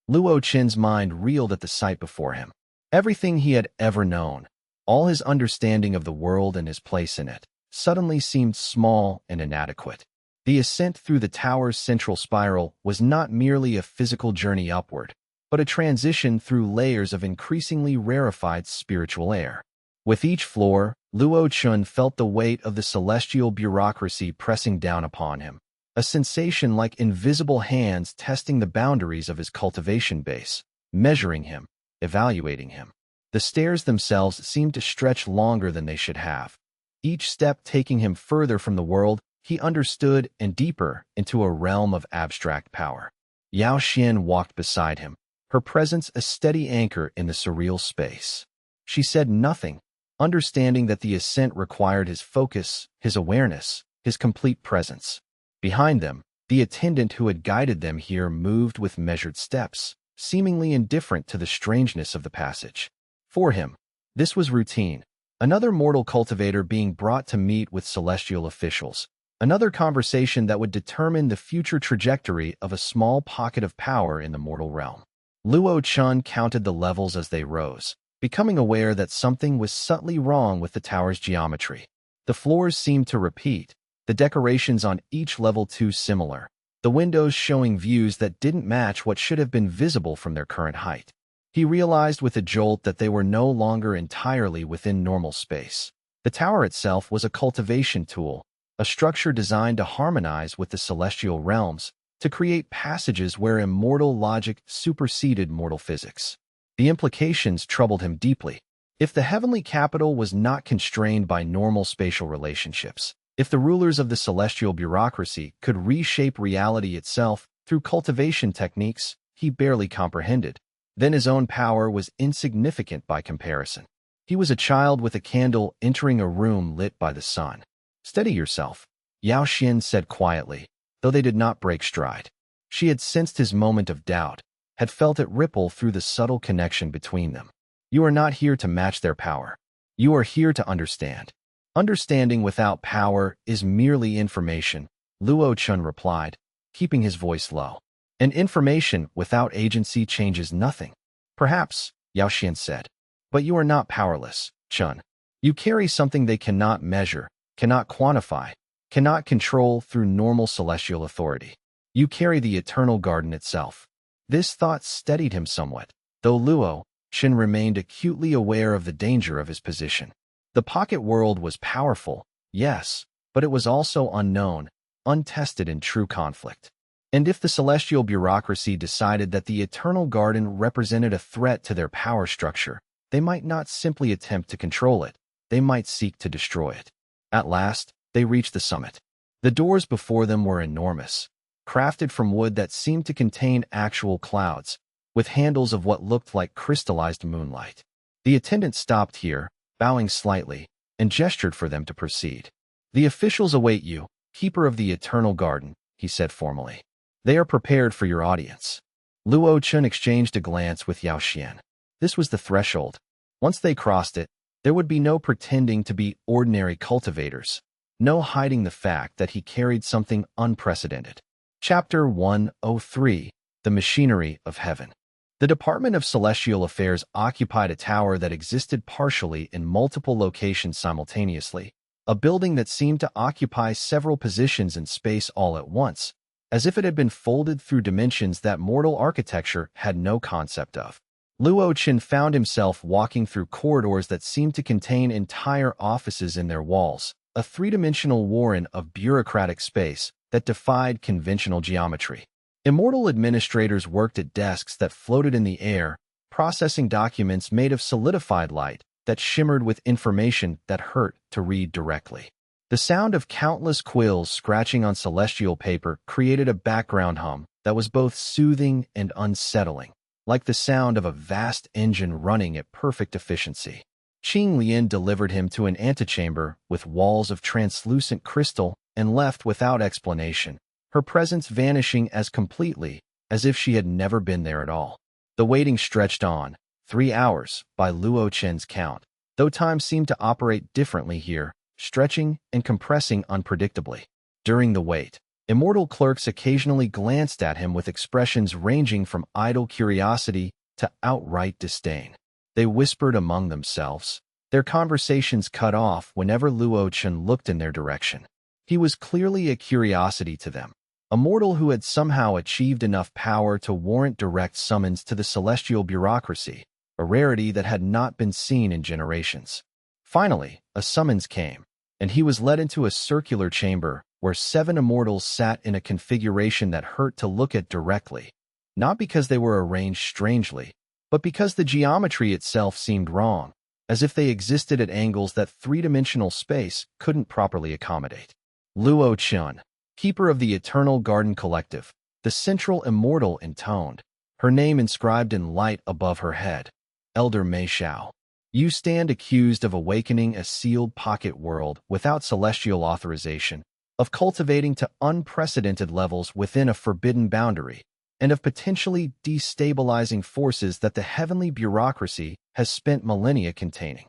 Luo Chen's mind reeled at the sight before him. Everything he had ever known, all his understanding of the world and his place in it, suddenly seemed small and inadequate. The ascent through the tower's central spiral was not merely a physical journey upward, but a transition through layers of increasingly rarefied spiritual air. With each floor, Luo Chen felt the weight of the celestial bureaucracy pressing down upon him, a sensation like invisible hands testing the boundaries of his cultivation base, measuring him, evaluating him. The stairs themselves seemed to stretch longer than they should have, each step taking him further from the world he understood and deeper into a realm of abstract power. Yao Xian walked beside him, her presence a steady anchor in the surreal space. She said nothing, understanding that the ascent required his focus, his awareness, his complete presence. Behind them, the attendant who had guided them here moved with measured steps, seemingly indifferent to the strangeness of the passage. For him, this was routine, another mortal cultivator being brought to meet with celestial officials, another conversation that would determine the future trajectory of a small pocket of power in the mortal realm. Luo Chen counted the levels as they rose, becoming aware that something was subtly wrong with the tower's geometry. The floors seemed to repeat, the decorations on each level too similar, the windows showing views that didn't match what should have been visible from their current height. He realized with a jolt that they were no longer entirely within normal space. The tower itself was a cultivation tool, a structure designed to harmonize with the celestial realms, to create passages where immortal logic superseded mortal physics. The implications troubled him deeply. If the heavenly capital was not constrained by normal spatial relationships, if the rulers of the celestial bureaucracy could reshape reality itself through cultivation techniques he barely comprehended, then his own power was insignificant by comparison. He was a child with a candle entering a room lit by the sun. "Steady yourself," Yao Xian said quietly, though they did not break stride. She had sensed his moment of doubt, had felt it ripple through the subtle connection between them. "You are not here to match their power. You are here to understand." "Understanding without power is merely information," Luo Chen replied, keeping his voice low. "And information without agency changes nothing." "Perhaps," Yao Xian said. "But you are not powerless, Chen. You carry something they cannot measure, cannot quantify, cannot control through normal celestial authority. You carry the eternal garden itself." This thought steadied him somewhat, though Luo Chen remained acutely aware of the danger of his position. The pocket world was powerful, yes, but it was also unknown, untested in true conflict. And if the celestial bureaucracy decided that the eternal garden represented a threat to their power structure, they might not simply attempt to control it, they might seek to destroy it. At last, they reached the summit. The doors before them were enormous, crafted from wood that seemed to contain actual clouds, with handles of what looked like crystallized moonlight. The attendant stopped here, bowing slightly, and gestured for them to proceed. "The officials await you, keeper of the eternal garden," he said formally. "They are prepared for your audience." Luo Chen exchanged a glance with Yao Xian. This was the threshold. Once they crossed it, there would be no pretending to be ordinary cultivators, no hiding the fact that he carried something unprecedented. Chapter 103: The Machinery of Heaven. The Department of Celestial Affairs occupied a tower that existed partially in multiple locations simultaneously, a building that seemed to occupy several positions in space all at once, as if it had been folded through dimensions that mortal architecture had no concept of. Luo Chen found himself walking through corridors that seemed to contain entire offices in their walls, a three-dimensional warren of bureaucratic space that defied conventional geometry. Immortal administrators worked at desks that floated in the air, processing documents made of solidified light that shimmered with information that hurt to read directly. The sound of countless quills scratching on celestial paper created a background hum that was both soothing and unsettling, like the sound of a vast engine running at perfect efficiency. Qing Lian delivered him to an antechamber with walls of translucent crystal and left without explanation, her presence vanishing as completely as if she had never been there at all. The waiting stretched on, 3 hours by Luo Chen's count, though time seemed to operate differently here, stretching and compressing unpredictably. During the wait, immortal clerks occasionally glanced at him with expressions ranging from idle curiosity to outright disdain. They whispered among themselves, their conversations cut off whenever Luo Chen looked in their direction. He was clearly a curiosity to them, a mortal who had somehow achieved enough power to warrant direct summons to the celestial bureaucracy, a rarity that had not been seen in generations. Finally, a summons came, and he was led into a circular chamber where 7 immortals sat in a configuration that hurt to look at directly, not because they were arranged strangely, but because the geometry itself seemed wrong, as if they existed at angles that three-dimensional space couldn't properly accommodate. Luo Chen, keeper of the Eternal Garden Collective, the central immortal intoned, her name inscribed in light above her head. Elder Mei Xiao. You stand accused of awakening a sealed pocket world without celestial authorization, of cultivating to unprecedented levels within a forbidden boundary, and of potentially destabilizing forces that the heavenly bureaucracy has spent millennia containing.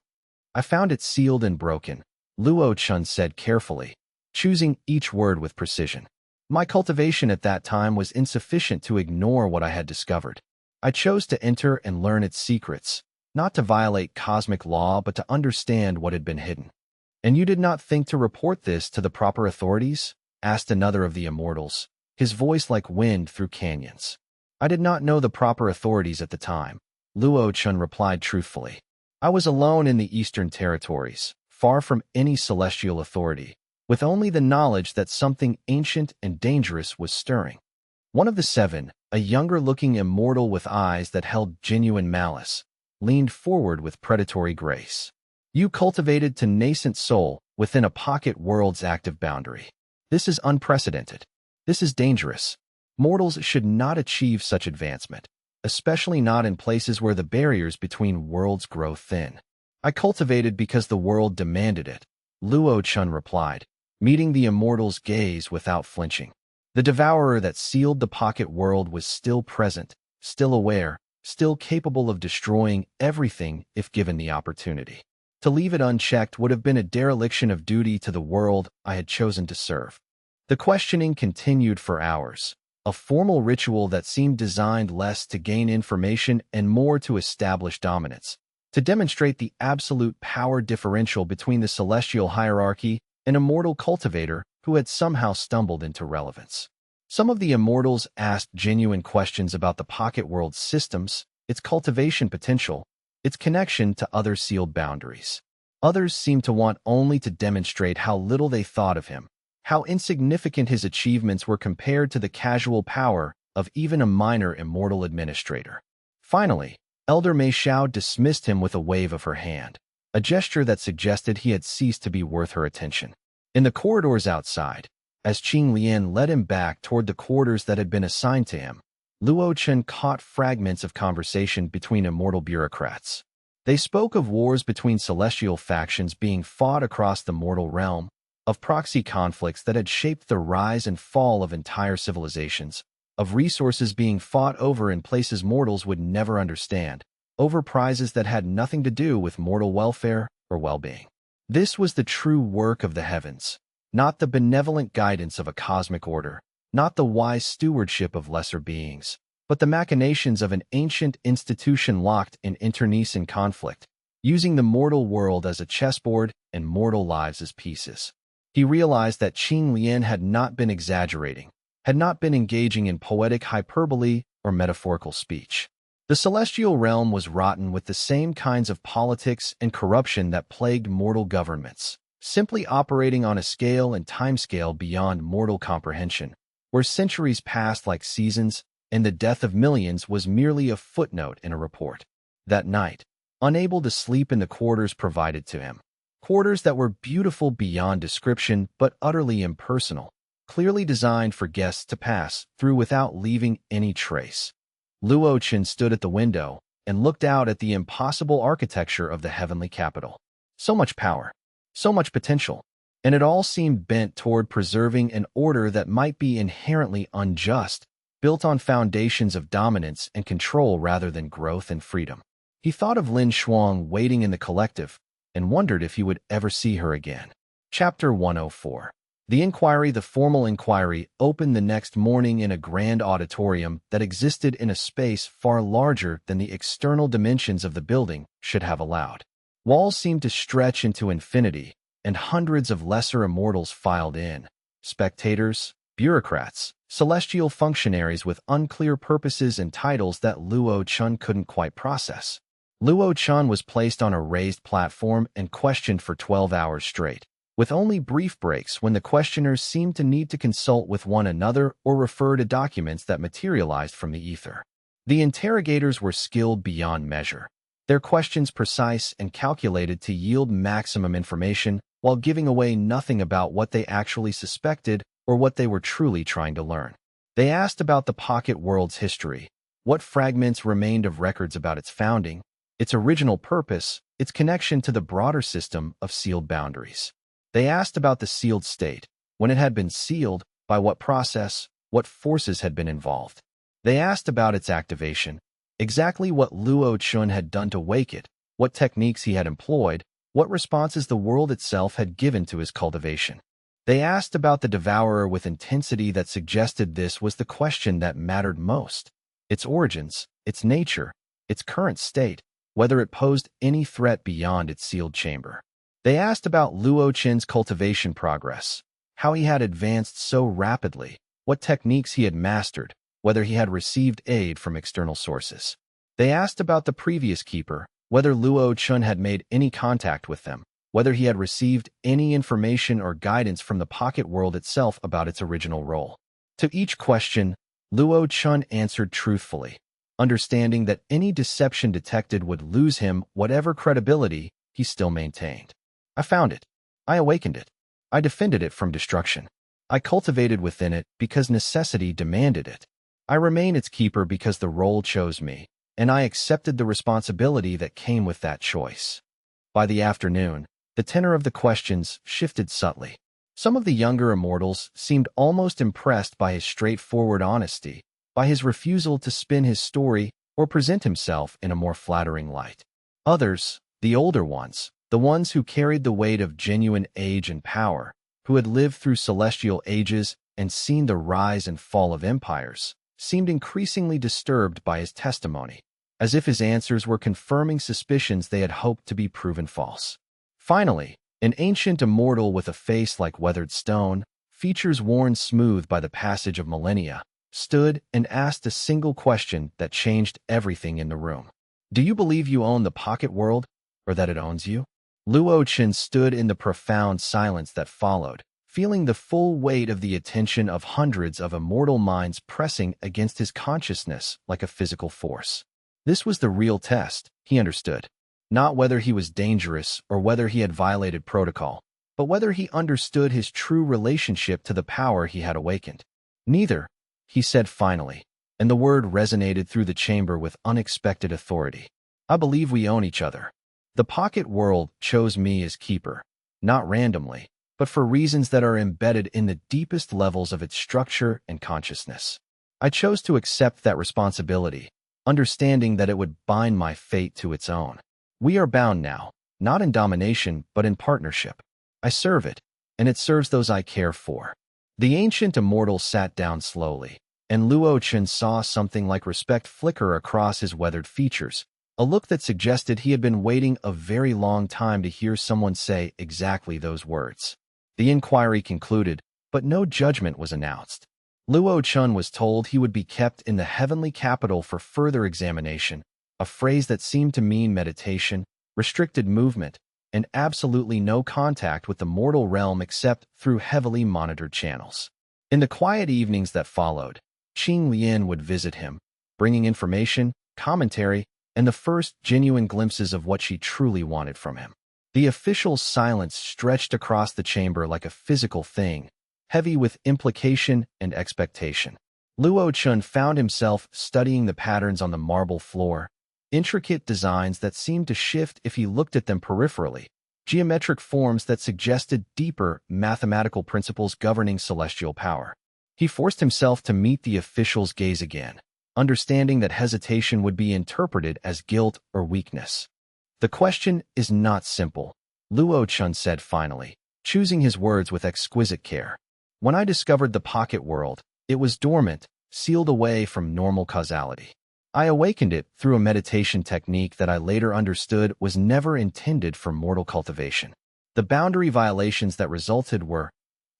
I found it sealed and broken, Luo Chen said carefully, choosing each word with precision. My cultivation at that time was insufficient to ignore what I had discovered. I chose to enter and learn its secrets, not to violate cosmic law but to understand what had been hidden. And you did not think to report this to the proper authorities? Asked another of the immortals, his voice like wind through canyons. I did not know the proper authorities at the time, Luo Chen replied truthfully. I was alone in the Eastern Territories, far from any celestial authority, with only the knowledge that something ancient and dangerous was stirring. One of the 7, a younger-looking immortal with eyes that held genuine malice, leaned forward with predatory grace. You cultivated to nascent soul within a pocket world's active boundary. This is unprecedented. This is dangerous. Mortals should not achieve such advancement, especially not in places where the barriers between worlds grow thin. I cultivated because the world demanded it, Luo Chen replied, meeting the immortal's gaze without flinching. The devourer that sealed the pocket world was still present, still aware, still capable of destroying everything if given the opportunity. To leave it unchecked would have been a dereliction of duty to the world I had chosen to serve. The questioning continued for hours, a formal ritual that seemed designed less to gain information and more to establish dominance, to demonstrate the absolute power differential between the celestial hierarchy and a mortal cultivator who had somehow stumbled into relevance. Some of the immortals asked genuine questions about the pocket world's systems, its cultivation potential, its connection to other sealed boundaries. Others seemed to want only to demonstrate how little they thought of him, how insignificant his achievements were compared to the casual power of even a minor immortal administrator. Finally, Elder Mei Xiao dismissed him with a wave of her hand, a gesture that suggested he had ceased to be worth her attention. In the corridors outside, as Qing Lian led him back toward the quarters that had been assigned to him, Luo Chen caught fragments of conversation between immortal bureaucrats. They spoke of wars between celestial factions being fought across the mortal realm, of proxy conflicts that had shaped the rise and fall of entire civilizations, of resources being fought over in places mortals would never understand, over prizes that had nothing to do with mortal welfare or well-being. This was the true work of the heavens, not the benevolent guidance of a cosmic order, not the wise stewardship of lesser beings, but the machinations of an ancient institution locked in internecine conflict, using the mortal world as a chessboard and mortal lives as pieces. He realized that Qing Lian had not been exaggerating, had not been engaging in poetic hyperbole or metaphorical speech. The celestial realm was rotten with the same kinds of politics and corruption that plagued mortal governments, simply operating on a scale and timescale beyond mortal comprehension, where centuries passed like seasons and the death of millions was merely a footnote in a report. That night, unable to sleep in the quarters provided to him, quarters that were beautiful beyond description but utterly impersonal, clearly designed for guests to pass through without leaving any trace, Luo Chen stood at the window and looked out at the impossible architecture of the heavenly capital. So much power, so much potential, and it all seemed bent toward preserving an order that might be inherently unjust, built on foundations of dominance and control rather than growth and freedom. He thought of Lin Shuang waiting in the collective and wondered if he would ever see her again. Chapter 104. The formal inquiry, opened the next morning in a grand auditorium that existed in a space far larger than the external dimensions of the building should have allowed. Walls seemed to stretch into infinity, and hundreds of lesser immortals filed in. Spectators, bureaucrats, celestial functionaries with unclear purposes and titles that Luo Chen couldn't quite process. Luo Chen was placed on a raised platform and questioned for 12 hours straight, with only brief breaks when the questioners seemed to need to consult with one another or refer to documents that materialized from the ether. The interrogators were skilled beyond measure, their questions precise and calculated to yield maximum information while giving away nothing about what they actually suspected or what they were truly trying to learn. They asked about the pocket world's history, what fragments remained of records about its founding, its original purpose, its connection to the broader system of sealed boundaries. They asked about the sealed state, when it had been sealed, by what process, what forces had been involved. They asked about its activation, exactly what Luo Chen had done to wake it, what techniques he had employed, what responses the world itself had given to his cultivation. They asked about the devourer with intensity that suggested this was the question that mattered most: its origins, its nature, its current state, whether it posed any threat beyond its sealed chamber. They asked about Luo Chen's cultivation progress, how he had advanced so rapidly, what techniques he had mastered, whether he had received aid from external sources. They asked about the previous keeper, whether Luo Chen had made any contact with them, whether he had received any information or guidance from the pocket world itself about its original role. To each question, Luo Chen answered truthfully, understanding that any deception detected would lose him whatever credibility he still maintained. I found it. I awakened it. I defended it from destruction. I cultivated within it because necessity demanded it. I remain its keeper because the role chose me, and I accepted the responsibility that came with that choice. By the afternoon, the tenor of the questions shifted subtly. Some of the younger immortals seemed almost impressed by his straightforward honesty, by his refusal to spin his story or present himself in a more flattering light. Others, the older ones, the ones who carried the weight of genuine age and power, who had lived through celestial ages and seen the rise and fall of empires, seemed increasingly disturbed by his testimony, as if his answers were confirming suspicions they had hoped to be proven false. Finally, an ancient immortal with a face like weathered stone, features worn smooth by the passage of millennia, stood and asked a single question that changed everything in the room. Do you believe you own the pocket world, or that it owns you? Luo Chen stood in the profound silence that followed, feeling the full weight of the attention of hundreds of immortal minds pressing against his consciousness like a physical force. This was the real test, he understood. Not whether he was dangerous or whether he had violated protocol, but whether he understood his true relationship to the power he had awakened. Neither, he said finally, and the word resonated through the chamber with unexpected authority. I believe we own each other. The pocket world chose me as keeper, not randomly, but for reasons that are embedded in the deepest levels of its structure and consciousness. I chose to accept that responsibility, understanding that it would bind my fate to its own. We are bound now, not in domination, but in partnership. I serve it, and it serves those I care for. The ancient immortal sat down slowly, and Luo Chen saw something like respect flicker across his weathered features, a look that suggested he had been waiting a very long time to hear someone say exactly those words. The inquiry concluded, but no judgment was announced. Luo Chen was told he would be kept in the heavenly capital for further examination, a phrase that seemed to mean meditation, restricted movement, and absolutely no contact with the mortal realm except through heavily monitored channels. In the quiet evenings that followed, Qing Lian would visit him, bringing information, commentary, and the first genuine glimpses of what she truly wanted from him. The official's silence stretched across the chamber like a physical thing, heavy with implication and expectation. Luo Chen found himself studying the patterns on the marble floor, intricate designs that seemed to shift if he looked at them peripherally, geometric forms that suggested deeper mathematical principles governing celestial power. He forced himself to meet the official's gaze again, understanding that hesitation would be interpreted as guilt or weakness. The question is not simple, Luo Chen said finally, choosing his words with exquisite care. When I discovered the pocket world, it was dormant, sealed away from normal causality. I awakened it through a meditation technique that I later understood was never intended for mortal cultivation. The boundary violations that resulted were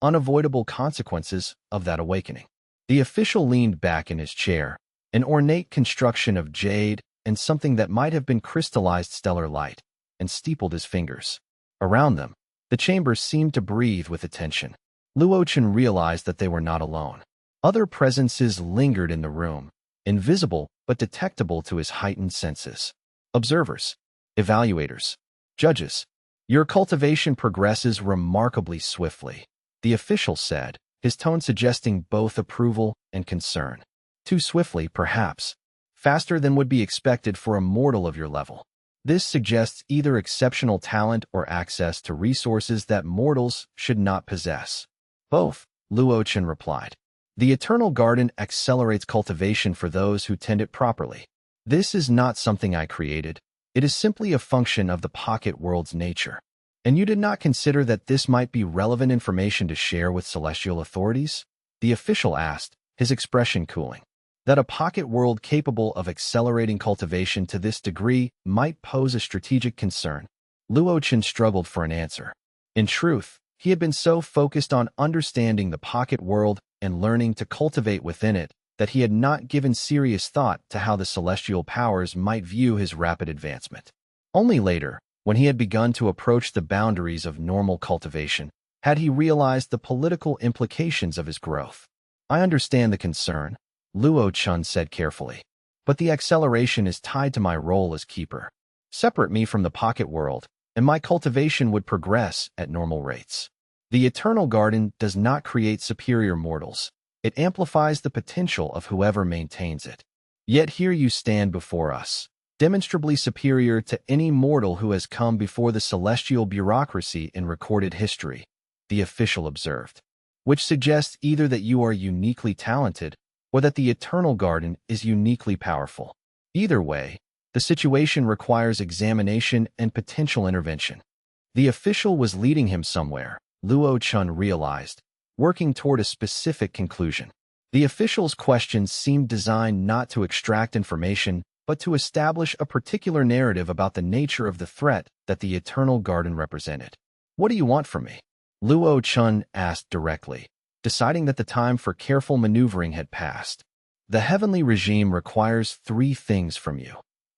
unavoidable consequences of that awakening. The official leaned back in his chair, an ornate construction of jade and something that might have been crystallized stellar light, and steepled his fingers. Around them, the chamber seemed to breathe with attention. Luo Chen realized that they were not alone. Other presences lingered in the room, invisible but detectable to his heightened senses. Observers, evaluators, judges. Your cultivation progresses remarkably swiftly, the official said, his tone suggesting both approval and concern. Too swiftly, perhaps. Faster than would be expected for a mortal of your level. This suggests either exceptional talent or access to resources that mortals should not possess. Both, Luo Chen replied. The Eternal Garden accelerates cultivation for those who tend it properly. This is not something I created. It is simply a function of the pocket world's nature. And you did not consider that this might be relevant information to share with celestial authorities? The official asked, his expression cooling. That a pocket world capable of accelerating cultivation to this degree might pose a strategic concern. Luo Chen struggled for an answer. In truth, he had been so focused on understanding the pocket world and learning to cultivate within it that he had not given serious thought to how the celestial powers might view his rapid advancement. Only later, when he had begun to approach the boundaries of normal cultivation, had he realized the political implications of his growth. I understand the concern, Luo Chen said carefully, but the acceleration is tied to my role as keeper. Separate me from the pocket world, and my cultivation would progress at normal rates. The Eternal Garden does not create superior mortals. It amplifies the potential of whoever maintains it. Yet here you stand before us, demonstrably superior to any mortal who has come before the celestial bureaucracy in recorded history, the official observed, which suggests either that you are uniquely talented or that the Eternal Garden is uniquely powerful. Either way, the situation requires examination and potential intervention. The official was leading him somewhere, Luo Chen realized, working toward a specific conclusion. The official's questions seemed designed not to extract information, but to establish a particular narrative about the nature of the threat that the Eternal Garden represented. What do you want from me? Luo Chen asked directly, deciding that the time for careful maneuvering had passed. The heavenly regime requires 3 things from you,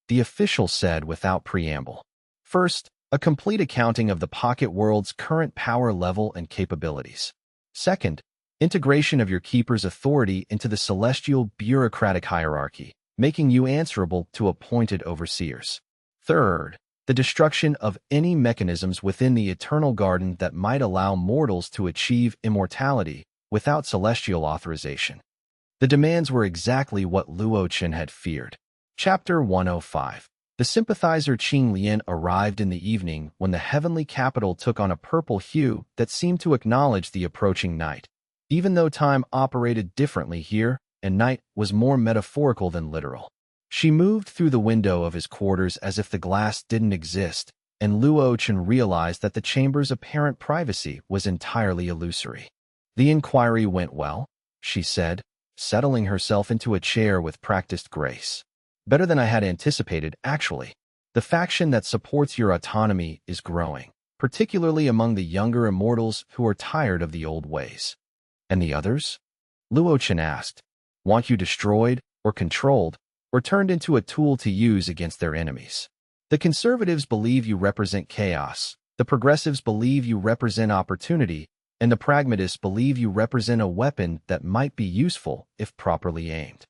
the official said without preamble. First, a complete accounting of the pocket world's current power level and capabilities. Second, integration of your keeper's authority into the celestial bureaucratic hierarchy, making you answerable to appointed overseers. Third, the destruction of any mechanisms within the Eternal Garden that might allow mortals to achieve immortality without celestial authorization. The demands were exactly what Luo Chen had feared. Chapter 105. The sympathizer Qing Lian arrived in the evening when the heavenly capital took on a purple hue that seemed to acknowledge the approaching night. Even though time operated differently here, and night was more metaphorical than literal. She moved through the window of his quarters as if the glass didn't exist, and Luo Chen realized that the chamber's apparent privacy was entirely illusory. The inquiry went well, she said, settling herself into a chair with practiced grace. Better than I had anticipated, actually. The faction that supports your autonomy is growing, particularly among the younger immortals who are tired of the old ways. And the others? Luo Chen asked. Want you destroyed, or controlled, or turned into a tool to use against their enemies? The conservatives believe you represent chaos, the progressives believe you represent opportunity, and the pragmatists believe you represent a weapon that might be useful if properly aimed.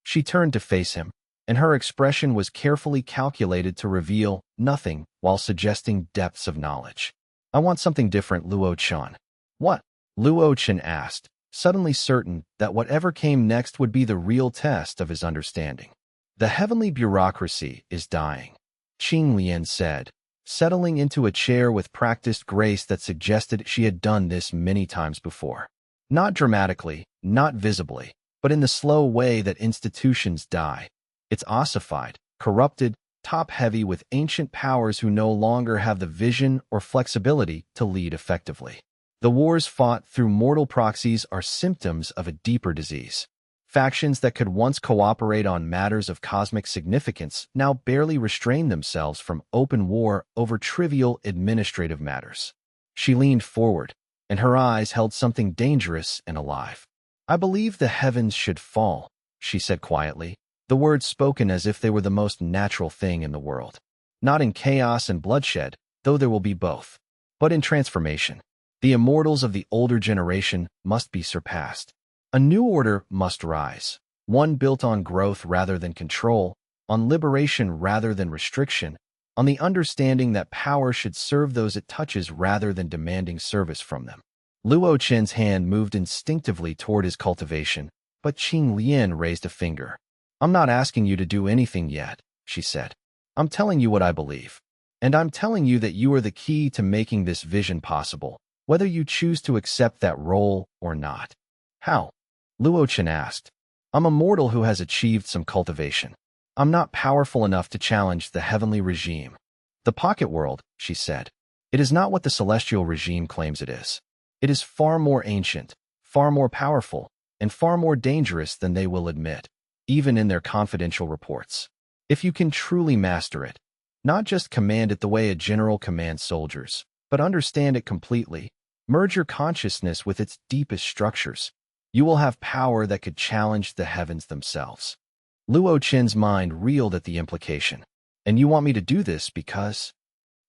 She turned to face him, and her expression was carefully calculated to reveal nothing while suggesting depths of knowledge. I want something different, Luo Chen. What? Luo Chen asked, suddenly certain that whatever came next would be the real test of his understanding. The heavenly bureaucracy is dying, Qing Lian said, settling into a chair with practiced grace that suggested she had done this many times before. Not dramatically, not visibly, but in the slow way that institutions die. It's ossified, corrupted, top-heavy with ancient powers who no longer have the vision or flexibility to lead effectively. The wars fought through mortal proxies are symptoms of a deeper disease. Factions that could once cooperate on matters of cosmic significance now barely restrain themselves from open war over trivial administrative matters. She leaned forward, and her eyes held something dangerous and alive. I believe the heavens should fall, she said quietly, the words spoken as if they were the most natural thing in the world. Not in chaos and bloodshed, though there will be both, but in transformation. The immortals of the older generation must be surpassed. A new order must rise, one built on growth rather than control, on liberation rather than restriction, on the understanding that power should serve those it touches rather than demanding service from them. Luo Chen's hand moved instinctively toward his cultivation, but Qing Lian raised a finger. I'm not asking you to do anything yet, she said. I'm telling you what I believe. And I'm telling you that you are the key to making this vision possible, whether you choose to accept that role or not. How? Luo Chen asked. I'm a mortal who has achieved some cultivation. I'm not powerful enough to challenge the heavenly regime. The pocket world, she said. It is not what the celestial regime claims it is. It is far more ancient, far more powerful, and far more dangerous than they will admit, even in their confidential reports. If you can truly master it, not just command it the way a general commands soldiers, but understand it completely, merge your consciousness with its deepest structures, you will have power that could challenge the heavens themselves. Luo Chen's mind reeled at the implication. And you want me to do this because?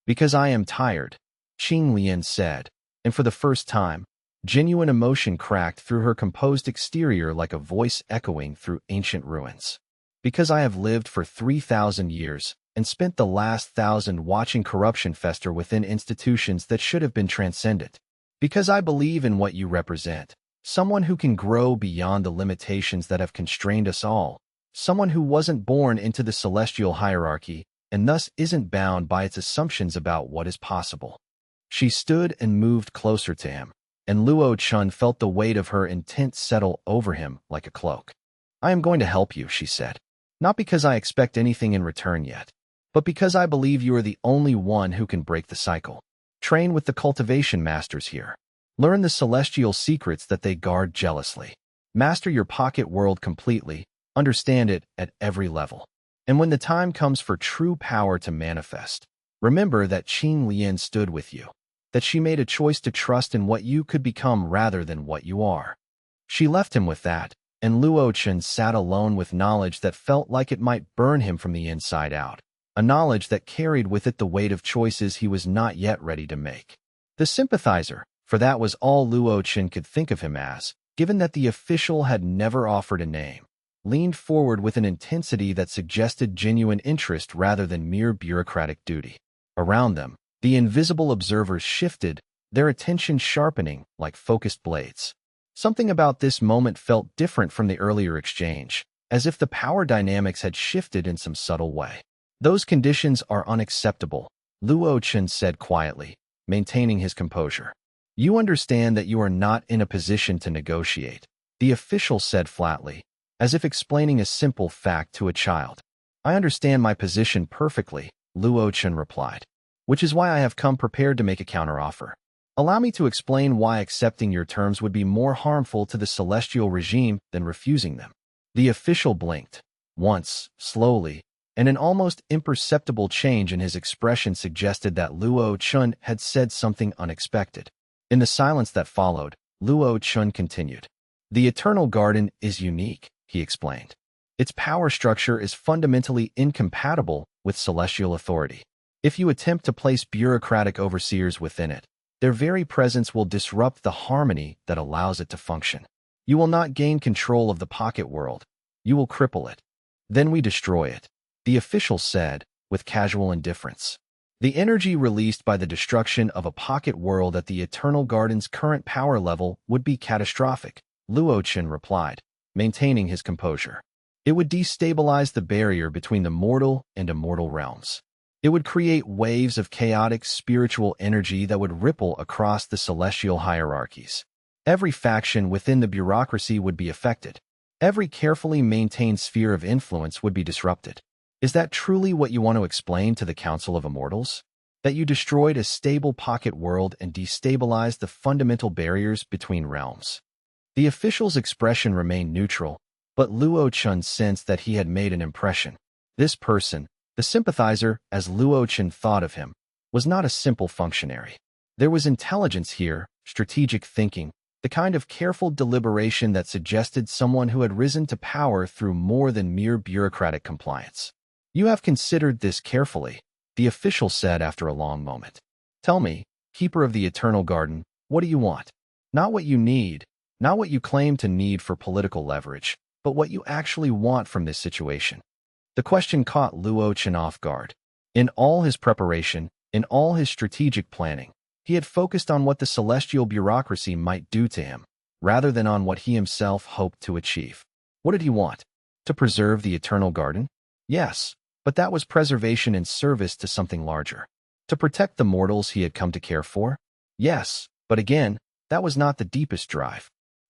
Because I am tired, Qing Lian said, and for the first time, genuine emotion cracked through her composed exterior like a voice echoing through ancient ruins. Because I have lived for 3,000 years and spent the last 1,000 watching corruption fester within institutions that should have been transcendent. Because I believe in what you represent. Someone who can grow beyond the limitations that have constrained us all. Someone who wasn't born into the celestial hierarchy and thus isn't bound by its assumptions about what is possible. She stood and moved closer to him, and Luo Chen felt the weight of her intent settle over him like a cloak. I am going to help you, she said. Not because I expect anything in return yet, but because I believe you are the only one who can break the cycle. Train with the cultivation masters here. Learn the celestial secrets that they guard jealously. Master your pocket world completely, understand it at every level. And when the time comes for true power to manifest, remember that Qing Lian stood with you, that she made a choice to trust in what you could become rather than what you are. She left him with that, and Luo Chen sat alone with knowledge that felt like it might burn him from the inside out, a knowledge that carried with it the weight of choices he was not yet ready to make. The sympathizer, for that was all Luo Chen could think of him as, given that the official had never offered a name, leaned forward with an intensity that suggested genuine interest rather than mere bureaucratic duty. Around them, the invisible observers shifted, their attention sharpening like focused blades. Something about this moment felt different from the earlier exchange, as if the power dynamics had shifted in some subtle way. Those conditions are unacceptable, Luo Chen said quietly, maintaining his composure. You understand that you are not in a position to negotiate, the official said flatly, as if explaining a simple fact to a child. I understand my position perfectly, Luo Chen replied, which is why I have come prepared to make a counteroffer. Allow me to explain why accepting your terms would be more harmful to the celestial regime than refusing them. The official blinked. Once, slowly, and an almost imperceptible change in his expression suggested that Luo Chen had said something unexpected. In the silence that followed, Luo Chen continued. The Eternal Garden is unique, he explained. Its power structure is fundamentally incompatible with celestial authority. If you attempt to place bureaucratic overseers within it, their very presence will disrupt the harmony that allows it to function. You will not gain control of the pocket world. You will cripple it. Then we destroy it, the official said, with casual indifference. The energy released by the destruction of a pocket world at the Eternal Garden's current power level would be catastrophic, Luo Chen replied, maintaining his composure. It would destabilize the barrier between the mortal and immortal realms. It would create waves of chaotic spiritual energy that would ripple across the celestial hierarchies. Every faction within the bureaucracy would be affected. Every carefully maintained sphere of influence would be disrupted. Is that truly what you want to explain to the Council of Immortals? That you destroyed a stable pocket world and destabilized the fundamental barriers between realms? The official's expression remained neutral, but Luo Chen sensed that he had made an impression. This person, the sympathizer, as Luo Chen thought of him, was not a simple functionary. There was intelligence here, strategic thinking, the kind of careful deliberation that suggested someone who had risen to power through more than mere bureaucratic compliance. You have considered this carefully, the official said after a long moment. Tell me, Keeper of the Eternal Garden, what do you want? Not what you need, not what you claim to need for political leverage, but what you actually want from this situation. The question caught Luo Chen off guard. In all his preparation, in all his strategic planning, he had focused on what the celestial bureaucracy might do to him, rather than on what he himself hoped to achieve. What did he want? To preserve the Eternal Garden? Yes, but that was preservation in service to something larger. To protect the mortals he had come to care for? Yes, but again, that was not the deepest drive.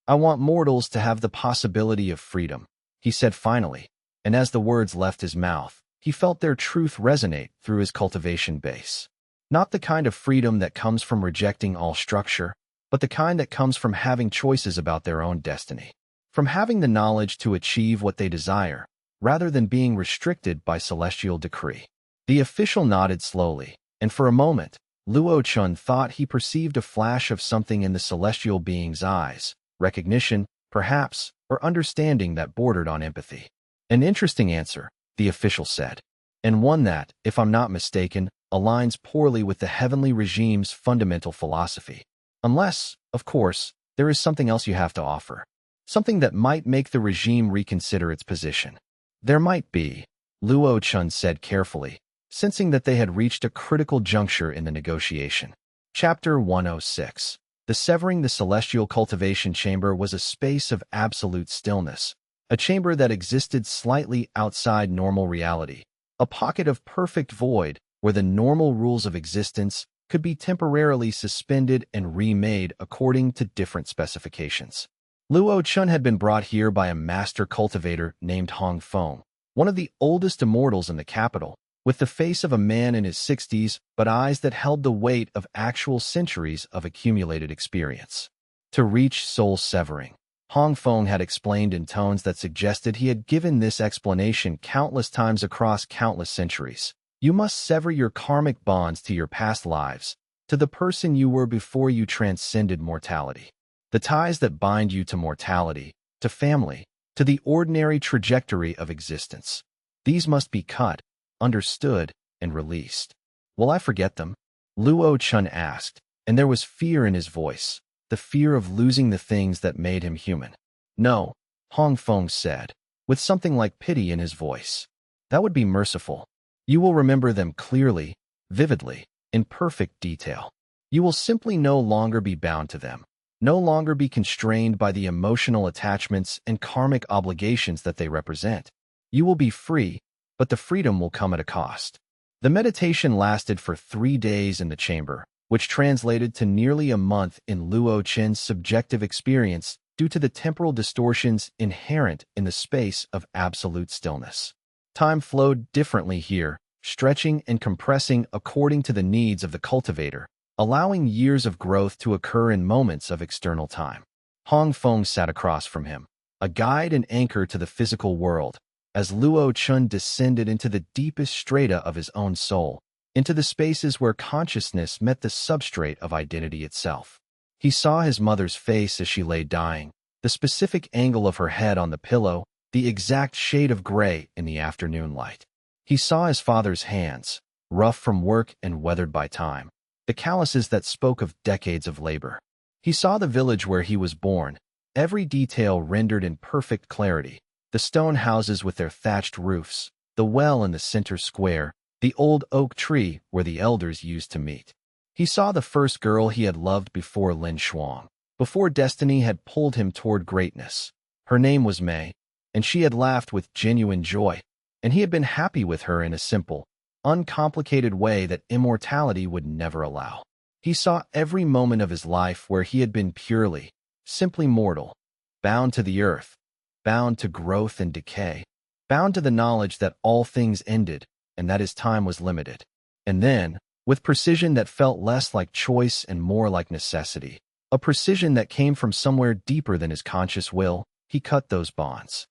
I want mortals to have the possibility of freedom, he said finally, and as the words left his mouth, he felt their truth resonate through his cultivation base. Not the kind of freedom that comes from rejecting all structure, but the kind that comes from having choices about their own destiny. From having the knowledge to achieve what they desire, rather than being restricted by celestial decree. The official nodded slowly, and for a moment, Luo Chen thought he perceived a flash of something in the celestial being's eyes, recognition, perhaps, or understanding that bordered on empathy. An interesting answer, the official said, and one that, if I'm not mistaken, aligns poorly with the heavenly regime's fundamental philosophy. Unless, of course, there is something else you have to offer. Something that might make the regime reconsider its position. There might be, Luo Chen said carefully, sensing that they had reached a critical juncture in the negotiation. Chapter 106. The Severing the Celestial Cultivation Chamber was a space of absolute stillness, a chamber that existed slightly outside normal reality, a pocket of perfect void where the normal rules of existence could be temporarily suspended and remade according to different specifications. Luo Chen had been brought here by a master cultivator named Hong Feng, one of the oldest immortals in the capital, with the face of a man in his 60s but eyes that held the weight of actual centuries of accumulated experience. To reach soul severing, Hong Feng had explained in tones that suggested he had given this explanation countless times across countless centuries. You must sever your karmic bonds to your past lives, to the person you were before you transcended mortality. The ties that bind you to mortality, to family, to the ordinary trajectory of existence. These must be cut, understood, and released. Will I forget them? Luo Chen asked, and there was fear in his voice, the fear of losing the things that made him human. No, Hong Feng said, with something like pity in his voice. That would be merciful. You will remember them clearly, vividly, in perfect detail. You will simply no longer be bound to them, no longer be constrained by the emotional attachments and karmic obligations that they represent. You will be free, but the freedom will come at a cost. The meditation lasted for 3 days in the chamber, which translated to nearly a month in Luo Chen's subjective experience due to the temporal distortions inherent in the space of absolute stillness. Time flowed differently here, stretching and compressing according to the needs of the cultivator, allowing years of growth to occur in moments of external time. Hong Feng sat across from him, a guide and anchor to the physical world, as Luo Chen descended into the deepest strata of his own soul, into the spaces where consciousness met the substrate of identity itself. He saw his mother's face as she lay dying, the specific angle of her head on the pillow, the exact shade of gray in the afternoon light. He saw his father's hands, rough from work and weathered by time, the calluses that spoke of decades of labor. He saw the village where he was born, every detail rendered in perfect clarity, the stone houses with their thatched roofs, the well in the center square, the old oak tree where the elders used to meet. He saw the first girl he had loved before Lin Shuang, before destiny had pulled him toward greatness. Her name was Mei, and she had laughed with genuine joy, and he had been happy with her in a simple, uncomplicated way that immortality would never allow. He saw every moment of his life where he had been purely, simply mortal, bound to the earth, bound to growth and decay, bound to the knowledge that all things ended and that his time was limited. And then, with precision that felt less like choice and more like necessity, a precision that came from somewhere deeper than his conscious will, he cut those bonds.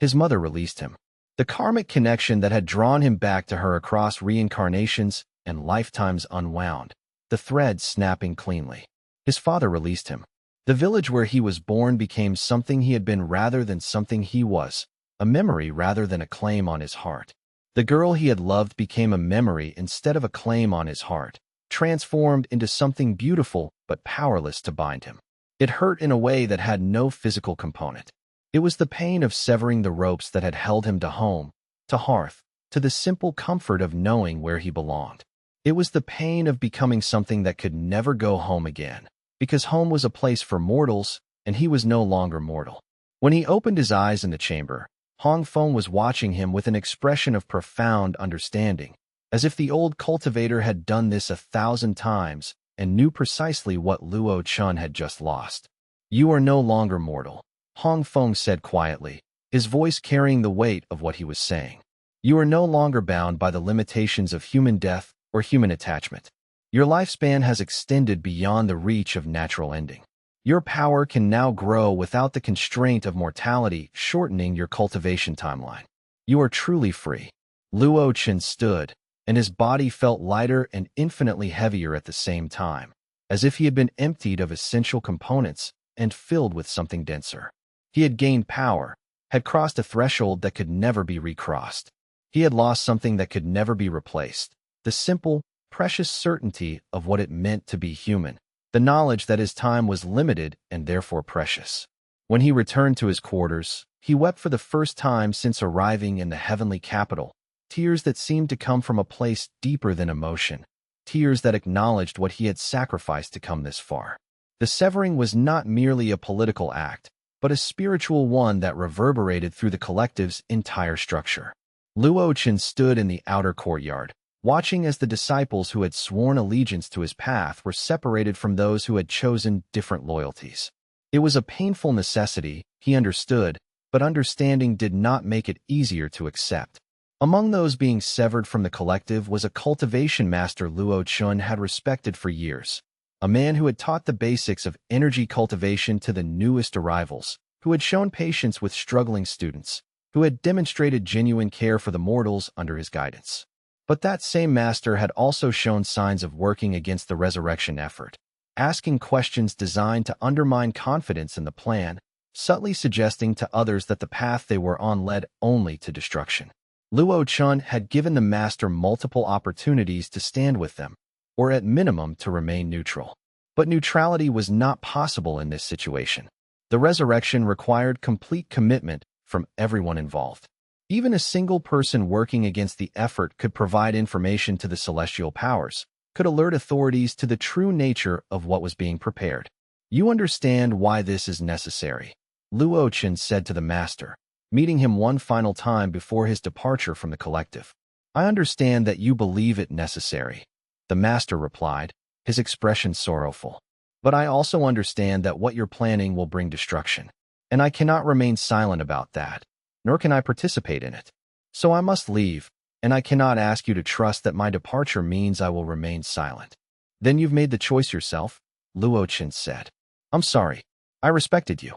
His mother released him. The karmic connection that had drawn him back to her across reincarnations and lifetimes unwound, the thread snapping cleanly. His father released him. The village where he was born became something he had been rather than something he was, a memory rather than a claim on his heart. The girl he had loved became a memory instead of a claim on his heart, transformed into something beautiful but powerless to bind him. It hurt in a way that had no physical component. It was the pain of severing the ropes that had held him to home, to hearth, to the simple comfort of knowing where he belonged. It was the pain of becoming something that could never go home again, because home was a place for mortals, and he was no longer mortal. When he opened his eyes in the chamber, Hong Feng was watching him with an expression of profound understanding, as if the old cultivator had done this 1,000 times and knew precisely what Luo Chen had just lost. "You are no longer mortal," Hong Feng said quietly, his voice carrying the weight of what he was saying. "You are no longer bound by the limitations of human death or human attachment. Your lifespan has extended beyond the reach of natural ending. Your power can now grow without the constraint of mortality shortening your cultivation timeline. You are truly free." Luo Chen stood, and his body felt lighter and infinitely heavier at the same time, as if he had been emptied of essential components and filled with something denser. He had gained power, had crossed a threshold that could never be recrossed. He had lost something that could never be replaced, the simple, precious certainty of what it meant to be human, the knowledge that his time was limited and therefore precious. When he returned to his quarters, he wept for the first time since arriving in the heavenly capital, tears that seemed to come from a place deeper than emotion, tears that acknowledged what he had sacrificed to come this far. The severing was not merely a political act, but a spiritual one that reverberated through the collective's entire structure. Luo Chen stood in the outer courtyard, watching as the disciples who had sworn allegiance to his path were separated from those who had chosen different loyalties. It was a painful necessity, he understood, but understanding did not make it easier to accept. Among those being severed from the collective was a cultivation master Luo Chen had respected for years, a man who had taught the basics of energy cultivation to the newest arrivals, who had shown patience with struggling students, who had demonstrated genuine care for the mortals under his guidance. But that same master had also shown signs of working against the resurrection effort, asking questions designed to undermine confidence in the plan, subtly suggesting to others that the path they were on led only to destruction. Luo Chen had given the master multiple opportunities to stand with them, or at minimum to remain neutral. But neutrality was not possible in this situation. The resurrection required complete commitment from everyone involved. Even a single person working against the effort could provide information to the celestial powers, could alert authorities to the true nature of what was being prepared. "You understand why this is necessary," Luo Chen said to the master, meeting him one final time before his departure from the collective. "I understand that you believe it necessary," the master replied, his expression sorrowful. "But I also understand that what you're planning will bring destruction, and I cannot remain silent about that, nor can I participate in it." So I must leave, and I cannot ask you to trust that my departure means I will remain silent. Then you've made the choice yourself, Luo Chen said. I'm sorry. I respected you.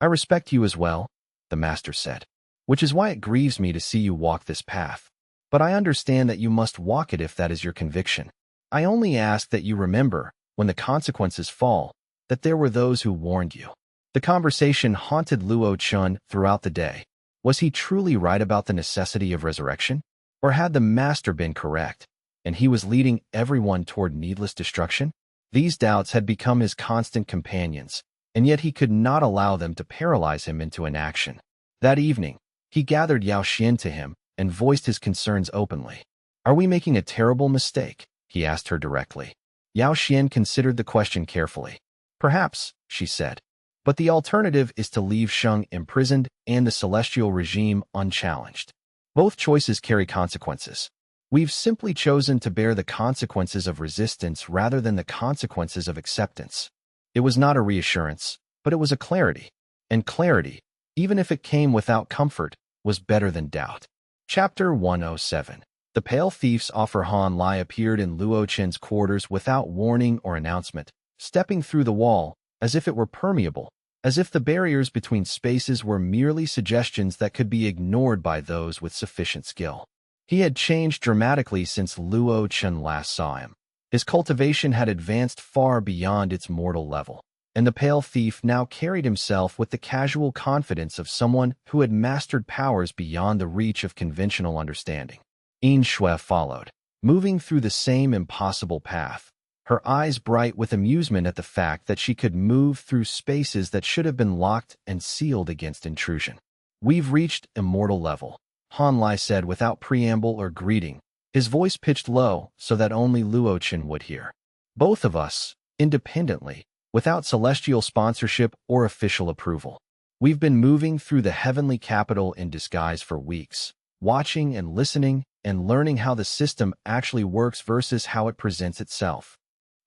I respect you as well, the master said, which is why it grieves me to see you walk this path. But I understand that you must walk it if that is your conviction. I only ask that you remember, when the consequences fall, that there were those who warned you. The conversation haunted Luo Chen throughout the day. Was he truly right about the necessity of resurrection? Or had the master been correct, and he was leading everyone toward needless destruction? These doubts had become his constant companions, and yet he could not allow them to paralyze him into inaction. That evening, he gathered Yao Xian to him and voiced his concerns openly. Are we making a terrible mistake? He asked her directly. Yao Xian considered the question carefully. Perhaps, she said. But the alternative is to leave Sheng imprisoned and the celestial regime unchallenged. Both choices carry consequences. We've simply chosen to bear the consequences of resistance rather than the consequences of acceptance. It was not a reassurance, but it was a clarity. And clarity, even if it came without comfort, was better than doubt. Chapter 107. The Pale Thief's offer. Han Lai appeared in Luo Chen's quarters without warning or announcement, stepping through the wall, as if it were permeable, as if the barriers between spaces were merely suggestions that could be ignored by those with sufficient skill. He had changed dramatically since Luo Chen last saw him. His cultivation had advanced far beyond its mortal level, and the Pale Thief now carried himself with the casual confidence of someone who had mastered powers beyond the reach of conventional understanding. Yin Shui followed, moving through the same impossible path, her eyes bright with amusement at the fact that she could move through spaces that should have been locked and sealed against intrusion. We've reached immortal level, Han Lai said without preamble or greeting, his voice pitched low so that only Luo Chen would hear. Both of us, independently, without celestial sponsorship or official approval. We've been moving through the heavenly capital in disguise for weeks, watching and listening and learning how the system actually works versus how it presents itself.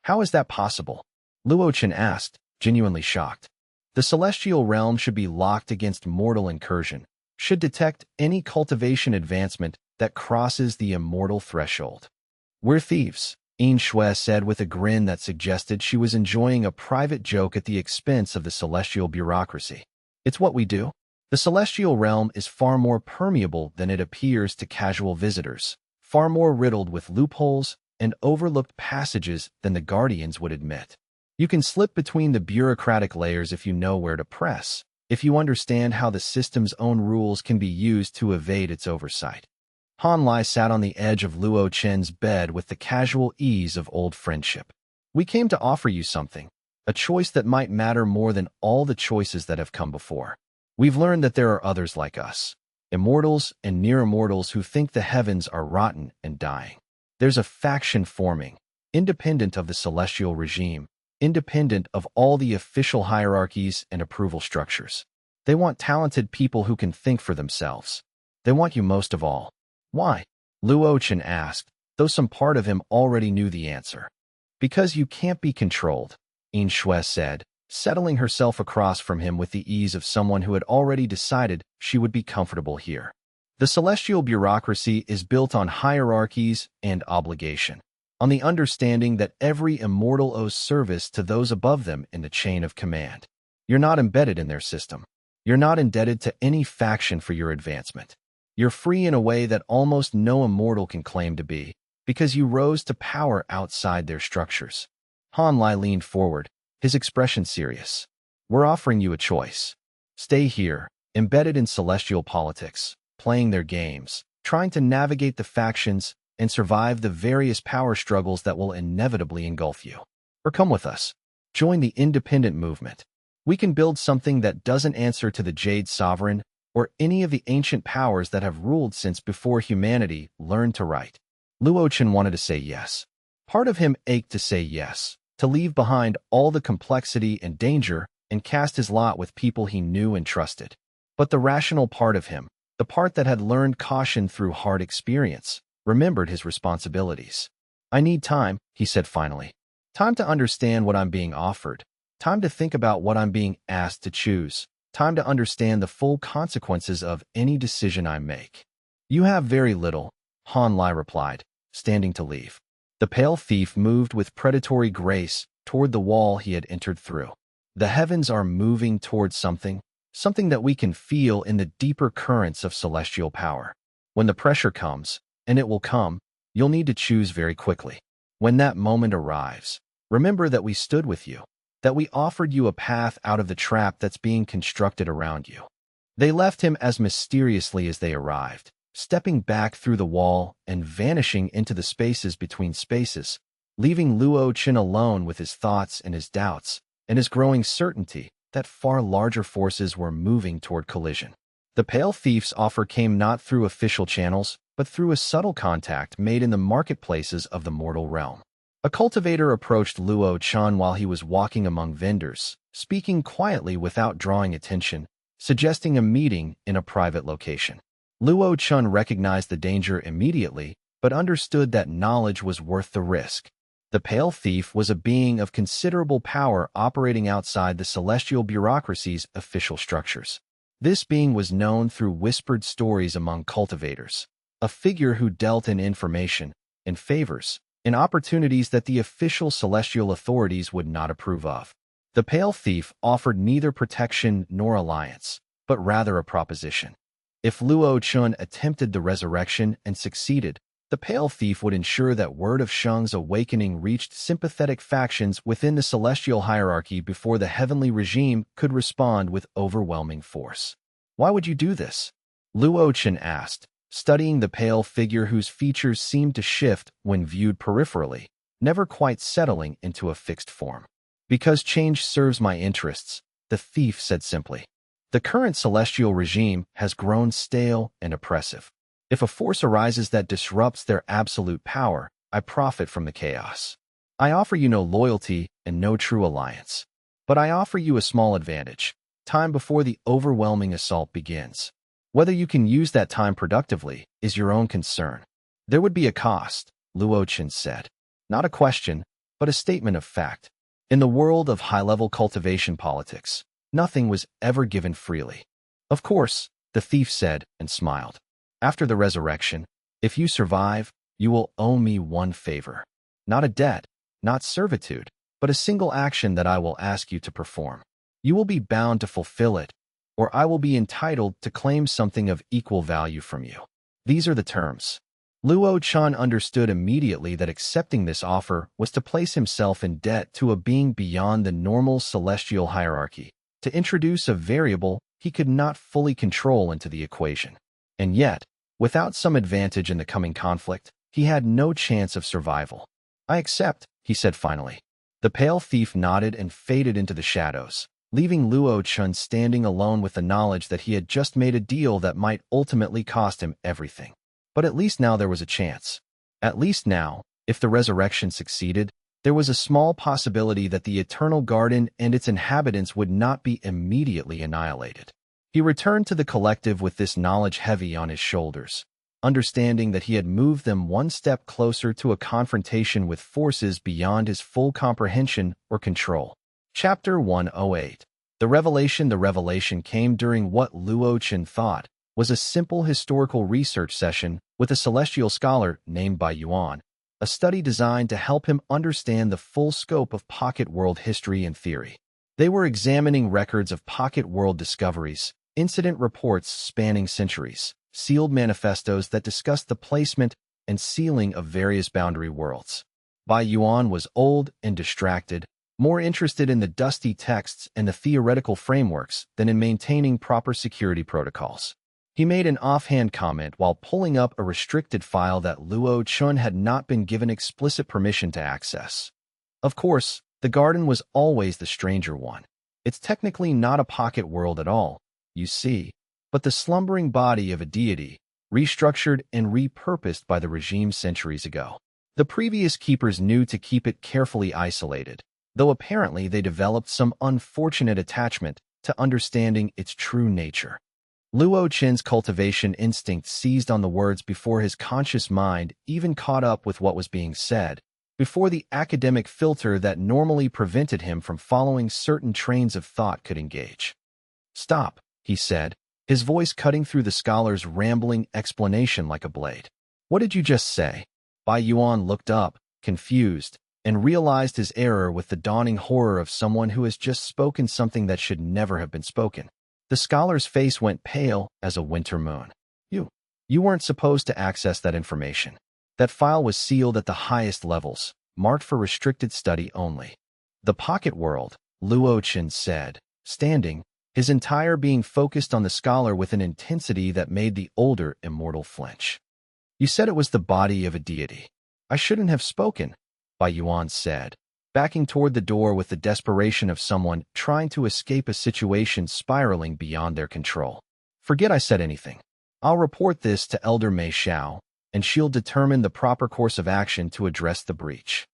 How is that possible? Luo Chen asked, genuinely shocked. The celestial realm should be locked against mortal incursion, should detect any cultivation advancement that crosses the immortal threshold. We're thieves, Yin Shui said with a grin that suggested she was enjoying a private joke at the expense of the celestial bureaucracy. It's what we do. The celestial realm is far more permeable than it appears to casual visitors, far more riddled with loopholes and overlooked passages than the Guardians would admit. You can slip between the bureaucratic layers if you know where to press, if you understand how the system's own rules can be used to evade its oversight. Han Lai sat on the edge of Luo Chen's bed with the casual ease of old friendship. We came to offer you something, a choice that might matter more than all the choices that have come before. We've learned that there are others like us, immortals and near-immortals who think the heavens are rotten and dying. There's a faction forming, independent of the celestial regime, independent of all the official hierarchies and approval structures. They want talented people who can think for themselves. They want you most of all. Why? Luo Chen asked, though some part of him already knew the answer. Because you can't be controlled, Yin Shui said, settling herself across from him with the ease of someone who had already decided she would be comfortable here. The celestial bureaucracy is built on hierarchies and obligation, on the understanding that every immortal owes service to those above them in the chain of command. You're not embedded in their system. You're not indebted to any faction for your advancement. You're free in a way that almost no immortal can claim to be, because you rose to power outside their structures. Han Lai leaned forward, his expression serious. We're offering you a choice. Stay here, embedded in celestial politics, playing their games, trying to navigate the factions and survive the various power struggles that will inevitably engulf you. Or come with us. Join the independent movement. We can build something that doesn't answer to the Jade Sovereign or any of the ancient powers that have ruled since before humanity learned to write. Luo Chen wanted to say yes. Part of him ached to say yes, to leave behind all the complexity and danger and cast his lot with people he knew and trusted. But the rational part of him, the part that had learned caution through hard experience, remembered his responsibilities. I need time, he said finally. Time to understand what I'm being offered. Time to think about what I'm being asked to choose. Time to understand the full consequences of any decision I make. You have very little, Han Lai replied, standing to leave. The pale thief moved with predatory grace toward the wall he had entered through. The heavens are moving towards something that we can feel in the deeper currents of celestial power. When the pressure comes, and it will come, you'll need to choose very quickly. When that moment arrives, remember that we stood with you, that we offered you a path out of the trap that's being constructed around you. They left him as mysteriously as they arrived, stepping back through the wall and vanishing into the spaces between spaces, leaving Luo Chen alone with his thoughts and his doubts, and his growing certainty that far larger forces were moving toward collision. The Pale Thief's offer came not through official channels, but through a subtle contact made in the marketplaces of the mortal realm. A cultivator approached Luo Chen while he was walking among vendors, speaking quietly without drawing attention, suggesting a meeting in a private location. Luo Chen recognized the danger immediately, but understood that knowledge was worth the risk. The Pale Thief was a being of considerable power operating outside the celestial bureaucracy's official structures. This being was known through whispered stories among cultivators, a figure who dealt in information, in favors, in opportunities that the official celestial authorities would not approve of. The Pale Thief offered neither protection nor alliance, but rather a proposition. If Luo Chen attempted the resurrection and succeeded, the Pale Thief would ensure that word of Sheng's awakening reached sympathetic factions within the celestial hierarchy before the heavenly regime could respond with overwhelming force. Why would you do this? Luo Chen asked, studying the pale figure whose features seemed to shift when viewed peripherally, never quite settling into a fixed form. Because change serves my interests, the thief said simply. The current celestial regime has grown stale and oppressive. If a force arises that disrupts their absolute power, I profit from the chaos. I offer you no loyalty and no true alliance. But I offer you a small advantage, time before the overwhelming assault begins. Whether you can use that time productively is your own concern. There would be a cost, Luo Chen said. Not a question, but a statement of fact. In the world of high-level cultivation politics, nothing was ever given freely. Of course, the thief said and smiled. After the resurrection, if you survive, you will owe me one favor. Not a debt, not servitude, but a single action that I will ask you to perform. You will be bound to fulfill it, or I will be entitled to claim something of equal value from you. These are the terms. Luo Chen understood immediately that accepting this offer was to place himself in debt to a being beyond the normal celestial hierarchy, to introduce a variable he could not fully control into the equation. And yet, without some advantage in the coming conflict, he had no chance of survival. I accept, he said finally. The Pale Thief nodded and faded into the shadows, leaving Luo Chen standing alone with the knowledge that he had just made a deal that might ultimately cost him everything. But at least now there was a chance. At least now, if the resurrection succeeded, there was a small possibility that the Eternal Garden and its inhabitants would not be immediately annihilated. He returned to the collective with this knowledge heavy on his shoulders, understanding that he had moved them one step closer to a confrontation with forces beyond his full comprehension or control. Chapter 108. The revelation came during what Luo Chen thought was a simple historical research session with a celestial scholar named Bai Yuan, a study designed to help him understand the full scope of pocket world history and theory. They were examining records of pocket world discoveries, incident reports spanning centuries, sealed manifestos that discussed the placement and sealing of various boundary worlds. Bai Yuan was old and distracted, more interested in the dusty texts and the theoretical frameworks than in maintaining proper security protocols. He made an offhand comment while pulling up a restricted file that Luo Chen had not been given explicit permission to access. Of course, the garden was always the stranger one. It's technically not a pocket world at all, you see, but the slumbering body of a deity, restructured and repurposed by the regime centuries ago. The previous keepers knew to keep it carefully isolated, though apparently they developed some unfortunate attachment to understanding its true nature. Luo Chen's cultivation instinct seized on the words before his conscious mind even caught up with what was being said, before the academic filter that normally prevented him from following certain trains of thought could engage. Stop, he said, his voice cutting through the scholar's rambling explanation like a blade. "What did you just say?" Bai Yuan looked up, confused, and realized his error with the dawning horror of someone who has just spoken something that should never have been spoken. The scholar's face went pale as a winter moon. You weren't supposed to access that information. That file was sealed at the highest levels, marked for restricted study only." "The pocket world," Luo Chen said, standing, his entire being focused on the scholar with an intensity that made the older immortal flinch. "You said it was the body of a deity. I shouldn't have spoken," Bai Yuan said, backing toward the door with the desperation of someone trying to escape a situation spiraling beyond their control. "Forget I said anything. I'll report this to Elder Mei Xiao, and she'll determine the proper course of action to address the breach."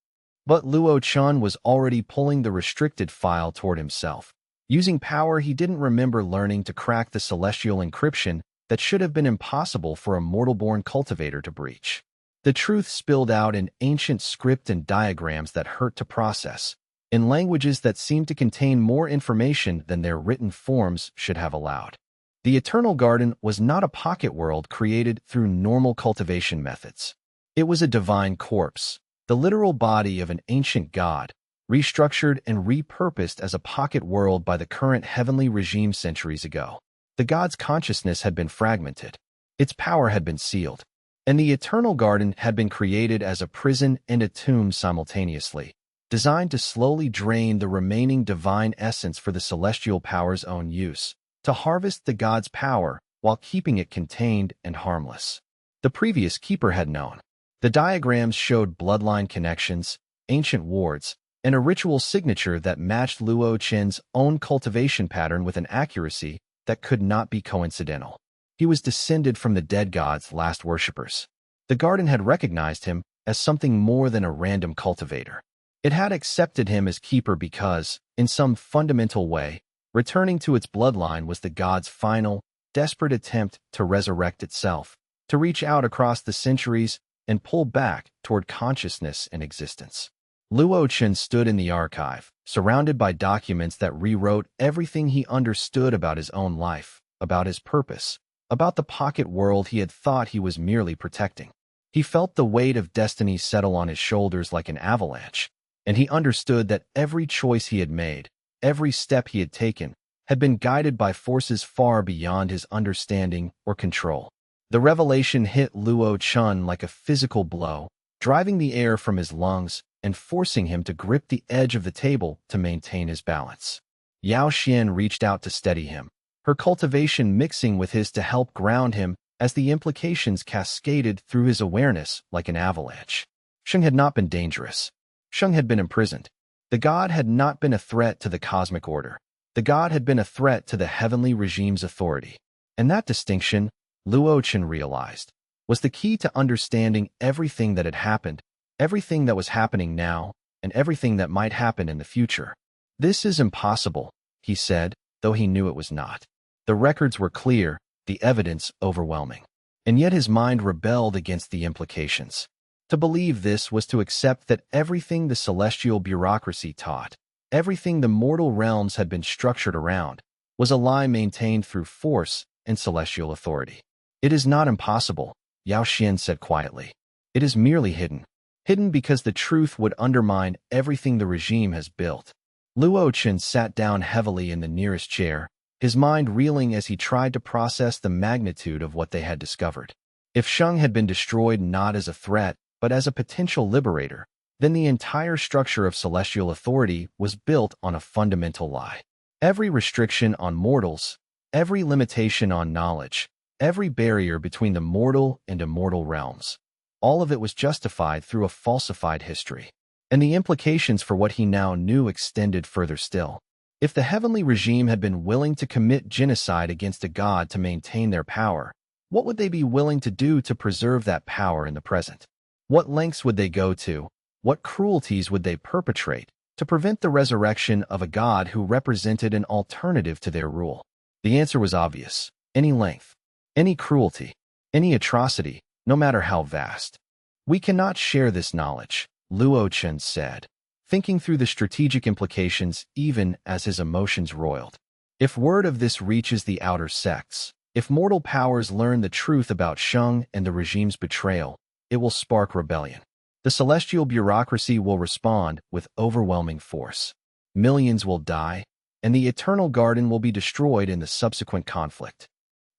But Luo Chen was already pulling the restricted file toward himself, using power he didn't remember learning to crack the celestial encryption that should have been impossible for a mortal-born cultivator to breach. The truth spilled out in ancient script and diagrams that hurt to process, in languages that seemed to contain more information than their written forms should have allowed. The Eternal Garden was not a pocket world created through normal cultivation methods. It was a divine corpse, the literal body of an ancient god, restructured and repurposed as a pocket world by the current heavenly regime centuries ago. The god's consciousness had been fragmented, its power had been sealed, and the Eternal Garden had been created as a prison and a tomb simultaneously, designed to slowly drain the remaining divine essence for the celestial power's own use, to harvest the god's power while keeping it contained and harmless. The previous keeper had known. The diagrams showed bloodline connections, ancient wards, and a ritual signature that matched Luo Chen's own cultivation pattern with an accuracy that could not be coincidental. He was descended from the dead god's last worshippers. The garden had recognized him as something more than a random cultivator. It had accepted him as keeper because, in some fundamental way, returning to its bloodline was the god's final, desperate attempt to resurrect itself, to reach out across the centuries and pull back toward consciousness and existence. Luo Chen stood in the archive, surrounded by documents that rewrote everything he understood about his own life, about his purpose, about the pocket world he had thought he was merely protecting. He felt the weight of destiny settle on his shoulders like an avalanche, and he understood that every choice he had made, every step he had taken, had been guided by forces far beyond his understanding or control. The revelation hit Luo Chen like a physical blow, driving the air from his lungs and forcing him to grip the edge of the table to maintain his balance. Yao Xian reached out to steady him, her cultivation mixing with his to help ground him as the implications cascaded through his awareness like an avalanche. Sheng had not been dangerous. Sheng had been imprisoned. The god had not been a threat to the cosmic order. The god had been a threat to the heavenly regime's authority. And that distinction, Luo Chen realized, was the key to understanding everything that had happened, everything that was happening now, and everything that might happen in the future. "This is impossible," he said, though he knew it was not. The records were clear, the evidence overwhelming. And yet his mind rebelled against the implications. To believe this was to accept that everything the celestial bureaucracy taught, everything the mortal realms had been structured around, was a lie maintained through force and celestial authority. "It is not impossible," Yao Xian said quietly. "It is merely hidden. Hidden because the truth would undermine everything the regime has built." Luo Chen sat down heavily in the nearest chair, his mind reeling as he tried to process the magnitude of what they had discovered. If Sheng had been destroyed not as a threat, but as a potential liberator, then the entire structure of celestial authority was built on a fundamental lie. Every restriction on mortals, every limitation on knowledge, every barrier between the mortal and immortal realms, all of it was justified through a falsified history. And the implications for what he now knew extended further still. If the heavenly regime had been willing to commit genocide against a god to maintain their power, what would they be willing to do to preserve that power in the present? What lengths would they go to? What cruelties would they perpetrate to prevent the resurrection of a god who represented an alternative to their rule? The answer was obvious. Any length, any cruelty, any atrocity, no matter how vast. "We cannot share this knowledge," Luo Chen said, thinking through the strategic implications even as his emotions roiled. "If word of this reaches the outer sects, If mortal powers learn the truth about Shang and the regime's betrayal, it will spark rebellion. The celestial bureaucracy will respond with overwhelming force. Millions will die, and the eternal garden will be destroyed in the subsequent conflict.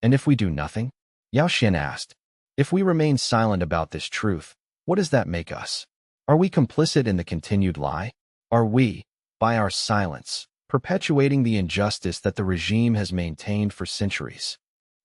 And if we do nothing? Yao Xin asked. If we remain silent about this truth, what does that make us? Are we complicit in the continued lie? Are we, by our silence, perpetuating the injustice that the regime has maintained for centuries?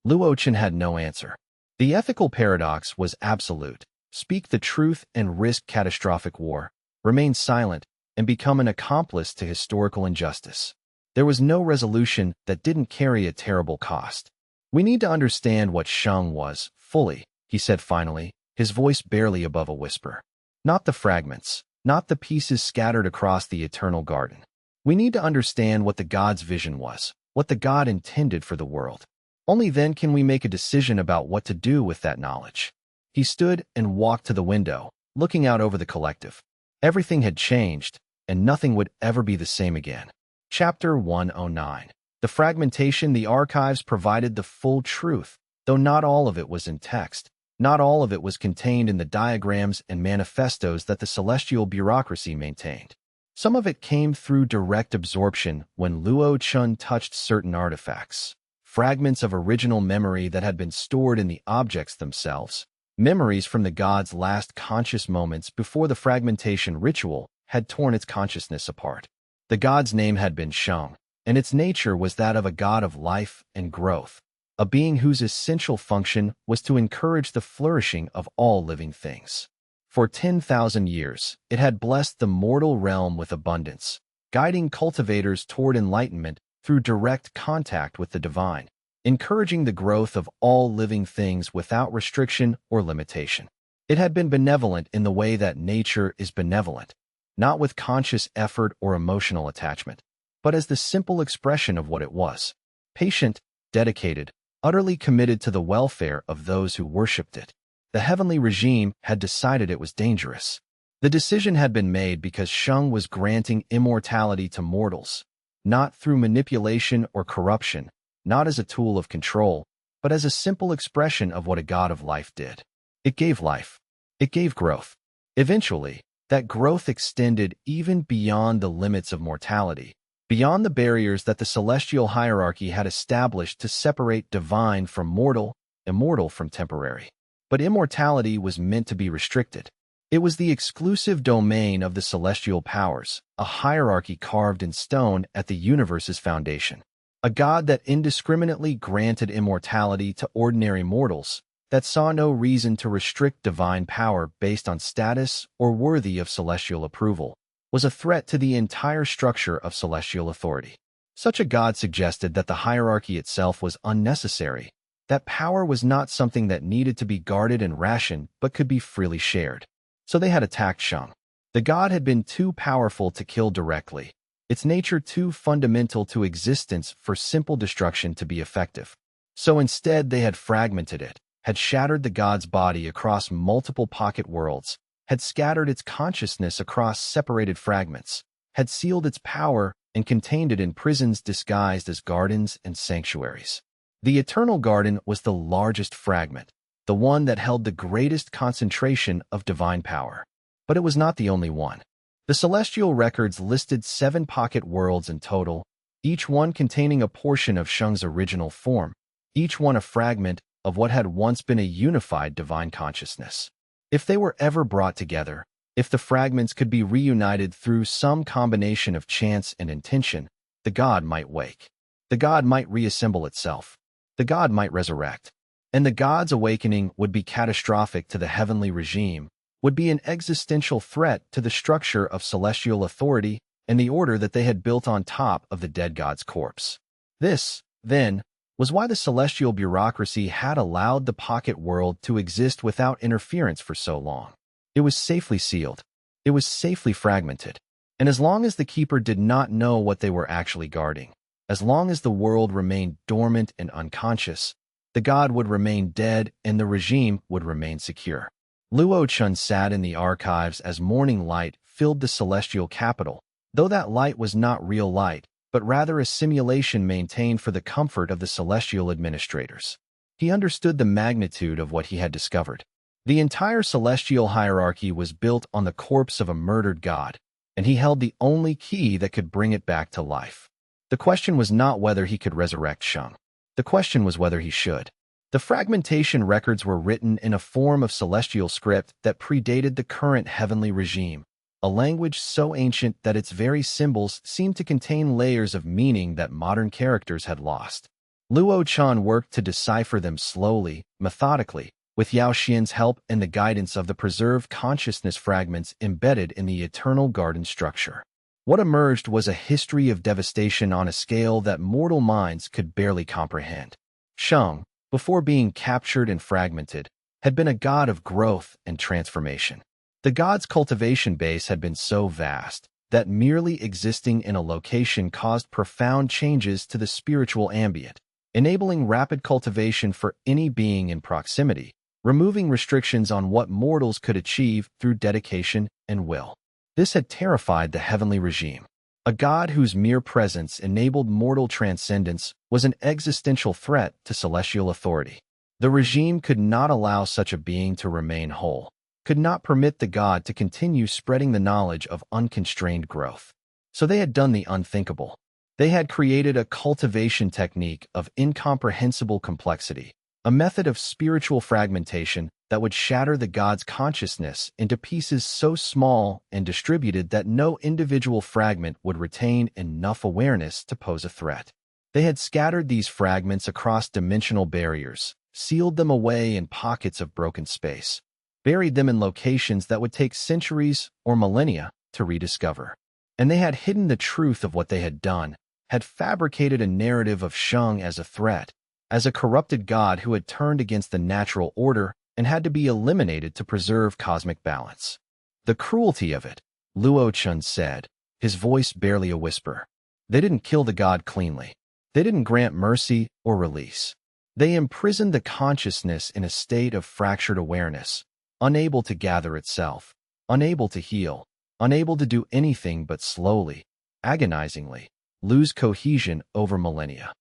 Luo Chen had no answer. The ethical paradox was absolute. Speak the truth and risk catastrophic war. Remain silent and become an accomplice to historical injustice. There was no resolution that didn't carry a terrible cost. We need to understand what Shang was, fully, he said finally, his voice barely above a whisper. Not the fragments, not the pieces scattered across the eternal garden. We need to understand what the God's vision was, what the God intended for the world. Only then can we make a decision about what to do with that knowledge. He stood and walked to the window, looking out over the collective. Everything had changed, and nothing would ever be the same again. Chapter 109. The fragmentation. The archives provided the full truth, though not all of it was in text. Not all of it was contained in the diagrams and manifestos that the celestial bureaucracy maintained. Some of it came through direct absorption when Luo Chen touched certain artifacts. Fragments of original memory that had been stored in the objects themselves. Memories from the god's last conscious moments before the fragmentation ritual had torn its consciousness apart. The god's name had been Shang, and its nature was that of a god of life and growth, a being whose essential function was to encourage the flourishing of all living things. For 10,000 years, it had blessed the mortal realm with abundance, guiding cultivators toward enlightenment through direct contact with the divine, encouraging the growth of all living things without restriction or limitation. It had been benevolent in the way that nature is benevolent, not with conscious effort or emotional attachment, but as the simple expression of what it was: patient, dedicated, utterly committed to the welfare of those who worshipped it. The heavenly regime had decided it was dangerous. The decision had been made because Shang was granting immortality to mortals, not through manipulation or corruption, not as a tool of control, but as a simple expression of what a god of life did. It gave life. It gave growth. Eventually, that growth extended even beyond the limits of mortality, beyond the barriers that the celestial hierarchy had established to separate divine from mortal, immortal from temporary. But immortality was meant to be restricted. It was the exclusive domain of the celestial powers, a hierarchy carved in stone at the universe's foundation. A god that indiscriminately granted immortality to ordinary mortals, that saw no reason to restrict divine power based on status or worthy of celestial approval, was a threat to the entire structure of celestial authority. Such a god suggested that the hierarchy itself was unnecessary, that power was not something that needed to be guarded and rationed but could be freely shared. So they had attacked Shang. The god had been too powerful to kill directly, its nature too fundamental to existence for simple destruction to be effective. So instead they had fragmented it, had shattered the god's body across multiple pocket worlds, had scattered its consciousness across separated fragments, had sealed its power and contained it in prisons disguised as gardens and sanctuaries. The Eternal Garden was the largest fragment, the one that held the greatest concentration of divine power. But it was not the only one. The celestial records listed 7 pocket worlds in total, each one containing a portion of Shang's original form, each one a fragment of what had once been a unified divine consciousness. If they were ever brought together, if the fragments could be reunited through some combination of chance and intention, the god might wake. The god might reassemble itself. The god might resurrect. And the god's awakening would be catastrophic to the heavenly regime, would be an existential threat to the structure of celestial authority and the order that they had built on top of the dead god's corpse. This, then, was why the celestial bureaucracy had allowed the pocket world to exist without interference for so long. It was safely sealed. It was safely fragmented. And as long as the keeper did not know what they were actually guarding, as long as the world remained dormant and unconscious, the god would remain dead and the regime would remain secure. Luo Chen sat in the archives as morning light filled the celestial capital, though that light was not real light, but rather a simulation maintained for the comfort of the celestial administrators. He understood the magnitude of what he had discovered. The entire celestial hierarchy was built on the corpse of a murdered god, and he held the only key that could bring it back to life. The question was not whether he could resurrect Shang. The question was whether he should. The fragmentation records were written in a form of celestial script that predated the current heavenly regime, a language so ancient that its very symbols seemed to contain layers of meaning that modern characters had lost. Luo Chen worked to decipher them slowly, methodically, with Yao Xian's help and the guidance of the preserved consciousness fragments embedded in the eternal garden structure. What emerged was a history of devastation on a scale that mortal minds could barely comprehend. Shang, before being captured and fragmented, had been a god of growth and transformation. The god's cultivation base had been so vast that merely existing in a location caused profound changes to the spiritual ambient, enabling rapid cultivation for any being in proximity, removing restrictions on what mortals could achieve through dedication and will. This had terrified the heavenly regime. A god whose mere presence enabled mortal transcendence was an existential threat to celestial authority. The regime could not allow such a being to remain whole, could not permit the god to continue spreading the knowledge of unconstrained growth. So they had done the unthinkable. They had created a cultivation technique of incomprehensible complexity, a method of spiritual fragmentation that would shatter the god's consciousness into pieces so small and distributed that no individual fragment would retain enough awareness to pose a threat. They had scattered these fragments across dimensional barriers, sealed them away in pockets of broken space, buried them in locations that would take centuries or millennia to rediscover. And they had hidden the truth of what they had done, had fabricated a narrative of Shang as a threat, as a corrupted god who had turned against the natural order and had to be eliminated to preserve cosmic balance. The cruelty of it, Luo Chen said, his voice barely a whisper. They didn't kill the god cleanly. They didn't grant mercy or release. They imprisoned the consciousness in a state of fractured awareness, unable to gather itself, unable to heal, unable to do anything but slowly, agonizingly, lose cohesion over millennia.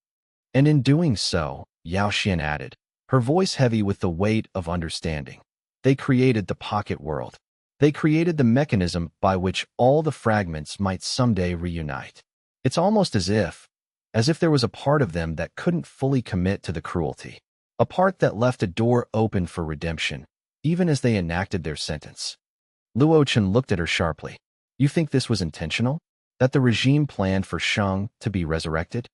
And in doing so, Yao Xian added, her voice heavy with the weight of understanding, they created the pocket world. They created the mechanism by which all the fragments might someday reunite. It's almost as if there was a part of them that couldn't fully commit to the cruelty, a part that left a door open for redemption, even as they enacted their sentence. Luo Chen looked at her sharply. You think this was intentional? That the regime planned for Shang to be resurrected?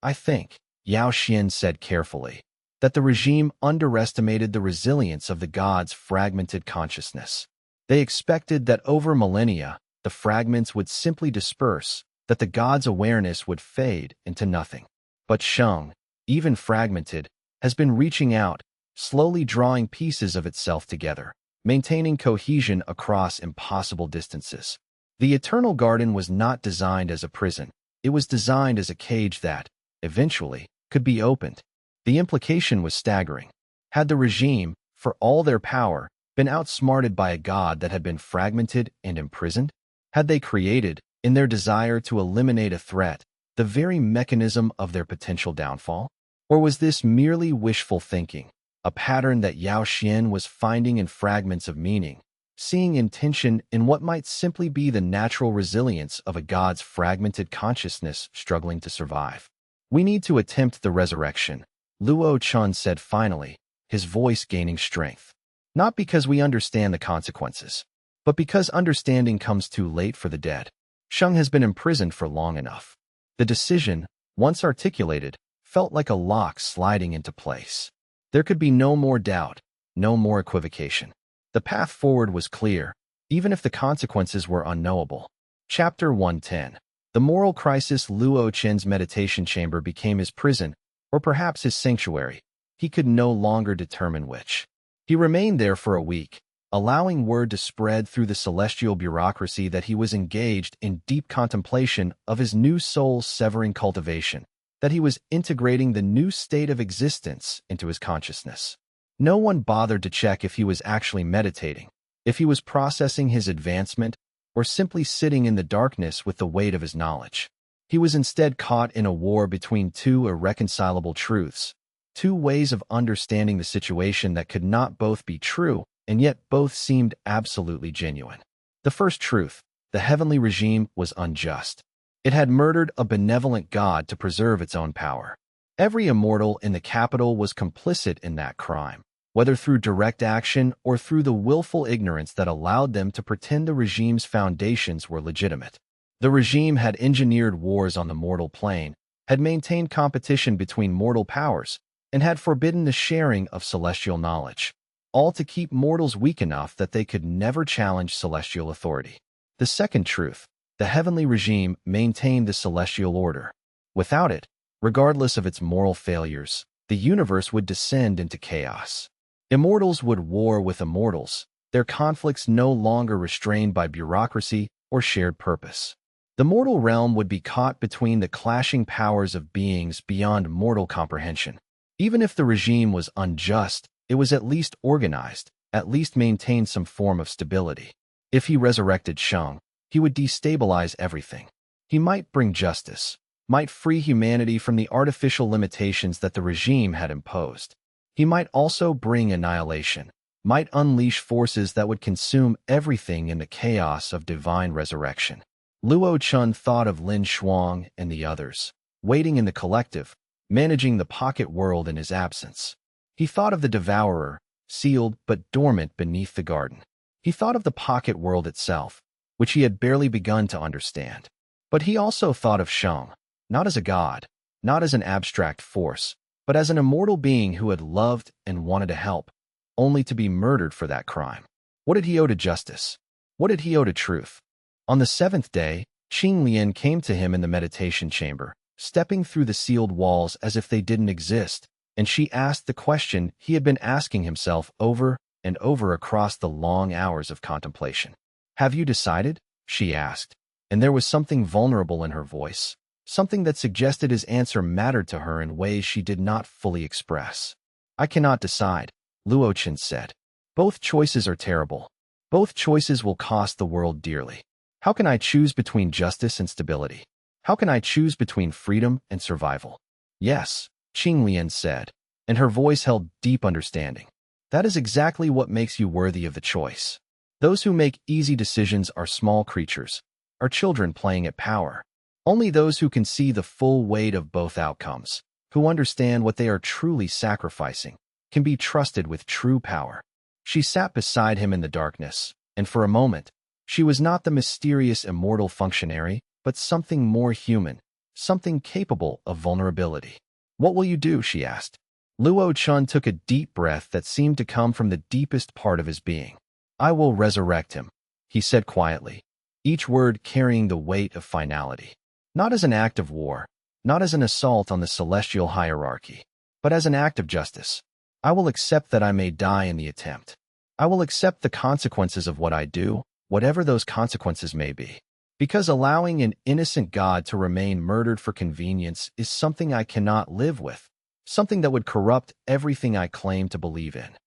I think, Yao Xian said carefully, that the regime underestimated the resilience of the god's fragmented consciousness. They expected that over millennia, the fragments would simply disperse, that the god's awareness would fade into nothing. But Shang, even fragmented, has been reaching out, slowly drawing pieces of itself together, maintaining cohesion across impossible distances. The Eternal Garden was not designed as a prison. It was designed as a cage that, eventually, could be opened. The implication was staggering. Had the regime, for all their power, been outsmarted by a god that had been fragmented and imprisoned? Had they created, in their desire to eliminate a threat, the very mechanism of their potential downfall? Or was this merely wishful thinking, a pattern that Yao Xian was finding in fragments of meaning, seeing intention in what might simply be the natural resilience of a god's fragmented consciousness struggling to survive? We need to attempt the resurrection, Luo Chen said finally, his voice gaining strength. Not because we understand the consequences, but because understanding comes too late for the dead. Shang has been imprisoned for long enough. The decision, once articulated, felt like a lock sliding into place. There could be no more doubt, no more equivocation. The path forward was clear, even if the consequences were unknowable. Chapter 110. The Moral Crisis Luo Chen's meditation chamber became his prison, or perhaps his sanctuary. He could no longer determine which. He remained there for a week, allowing word to spread through the celestial bureaucracy that he was engaged in deep contemplation of his new soul's severing cultivation, that he was integrating the new state of existence into his consciousness. No one bothered to check if he was actually meditating, if he was processing his advancement, or simply sitting in the darkness with the weight of his knowledge. He was instead caught in a war between two irreconcilable truths, Two ways of understanding the situation that could not both be true, and yet both seemed absolutely genuine. The first truth: the heavenly regime was unjust. It had murdered a benevolent god to preserve its own power. Every immortal in the capital was complicit in that crime, whether through direct action or through the willful ignorance that allowed them to pretend the regime's foundations were legitimate. The regime had engineered wars on the mortal plane, had maintained competition between mortal powers, and had forbidden the sharing of celestial knowledge, all to keep mortals weak enough that they could never challenge celestial authority. The second truth: the heavenly regime maintained the celestial order. Without it, regardless of its moral failures, the universe would descend into chaos. Immortals would war with immortals, their conflicts no longer restrained by bureaucracy or shared purpose. The mortal realm would be caught between the clashing powers of beings beyond mortal comprehension. Even if the regime was unjust, it was at least organized, at least maintained some form of stability. If he resurrected Shang, he would destabilize everything. He might bring justice, might free humanity from the artificial limitations that the regime had imposed. He might also bring annihilation, might unleash forces that would consume everything in the chaos of divine resurrection. Luo Chen thought of Lin Shuang and the others, waiting in the collective, managing the pocket world in his absence. He thought of the devourer, sealed but dormant beneath the garden. He thought of the pocket world itself, which he had barely begun to understand. But he also thought of Shang, not as a god, not as an abstract force, but as an immortal being who had loved and wanted to help, only to be murdered for that crime. What did he owe to justice? What did he owe to truth? On the seventh day, Qing Lian came to him in the meditation chamber, stepping through the sealed walls as if they didn't exist, and she asked the question he had been asking himself over and over across the long hours of contemplation. "Have you decided?" she asked, and there was something vulnerable in her voice, something that suggested his answer mattered to her in ways she did not fully express. "I cannot decide," Luo Chen said. "Both choices are terrible. Both choices will cost the world dearly. How can I choose between justice and stability? How can I choose between freedom and survival?" "Yes," Qing Lian said, and her voice held deep understanding. "That is exactly what makes you worthy of the choice. Those who make easy decisions are small creatures, are children playing at power. Only those who can see the full weight of both outcomes, who understand what they are truly sacrificing, can be trusted with true power." She sat beside him in the darkness, and for a moment, she was not the mysterious immortal functionary, but something more human, something capable of vulnerability. "What will you do?" she asked. Luo Chen took a deep breath that seemed to come from the deepest part of his being. "I will resurrect him," he said quietly, each word carrying the weight of finality. Not as an act of war, not as an assault on the celestial hierarchy, but as an act of justice. I will accept that I may die in the attempt. I will accept the consequences of what I do, whatever those consequences may be. Because allowing an innocent God to remain murdered for convenience is something I cannot live with, something that would corrupt everything I claim to believe in.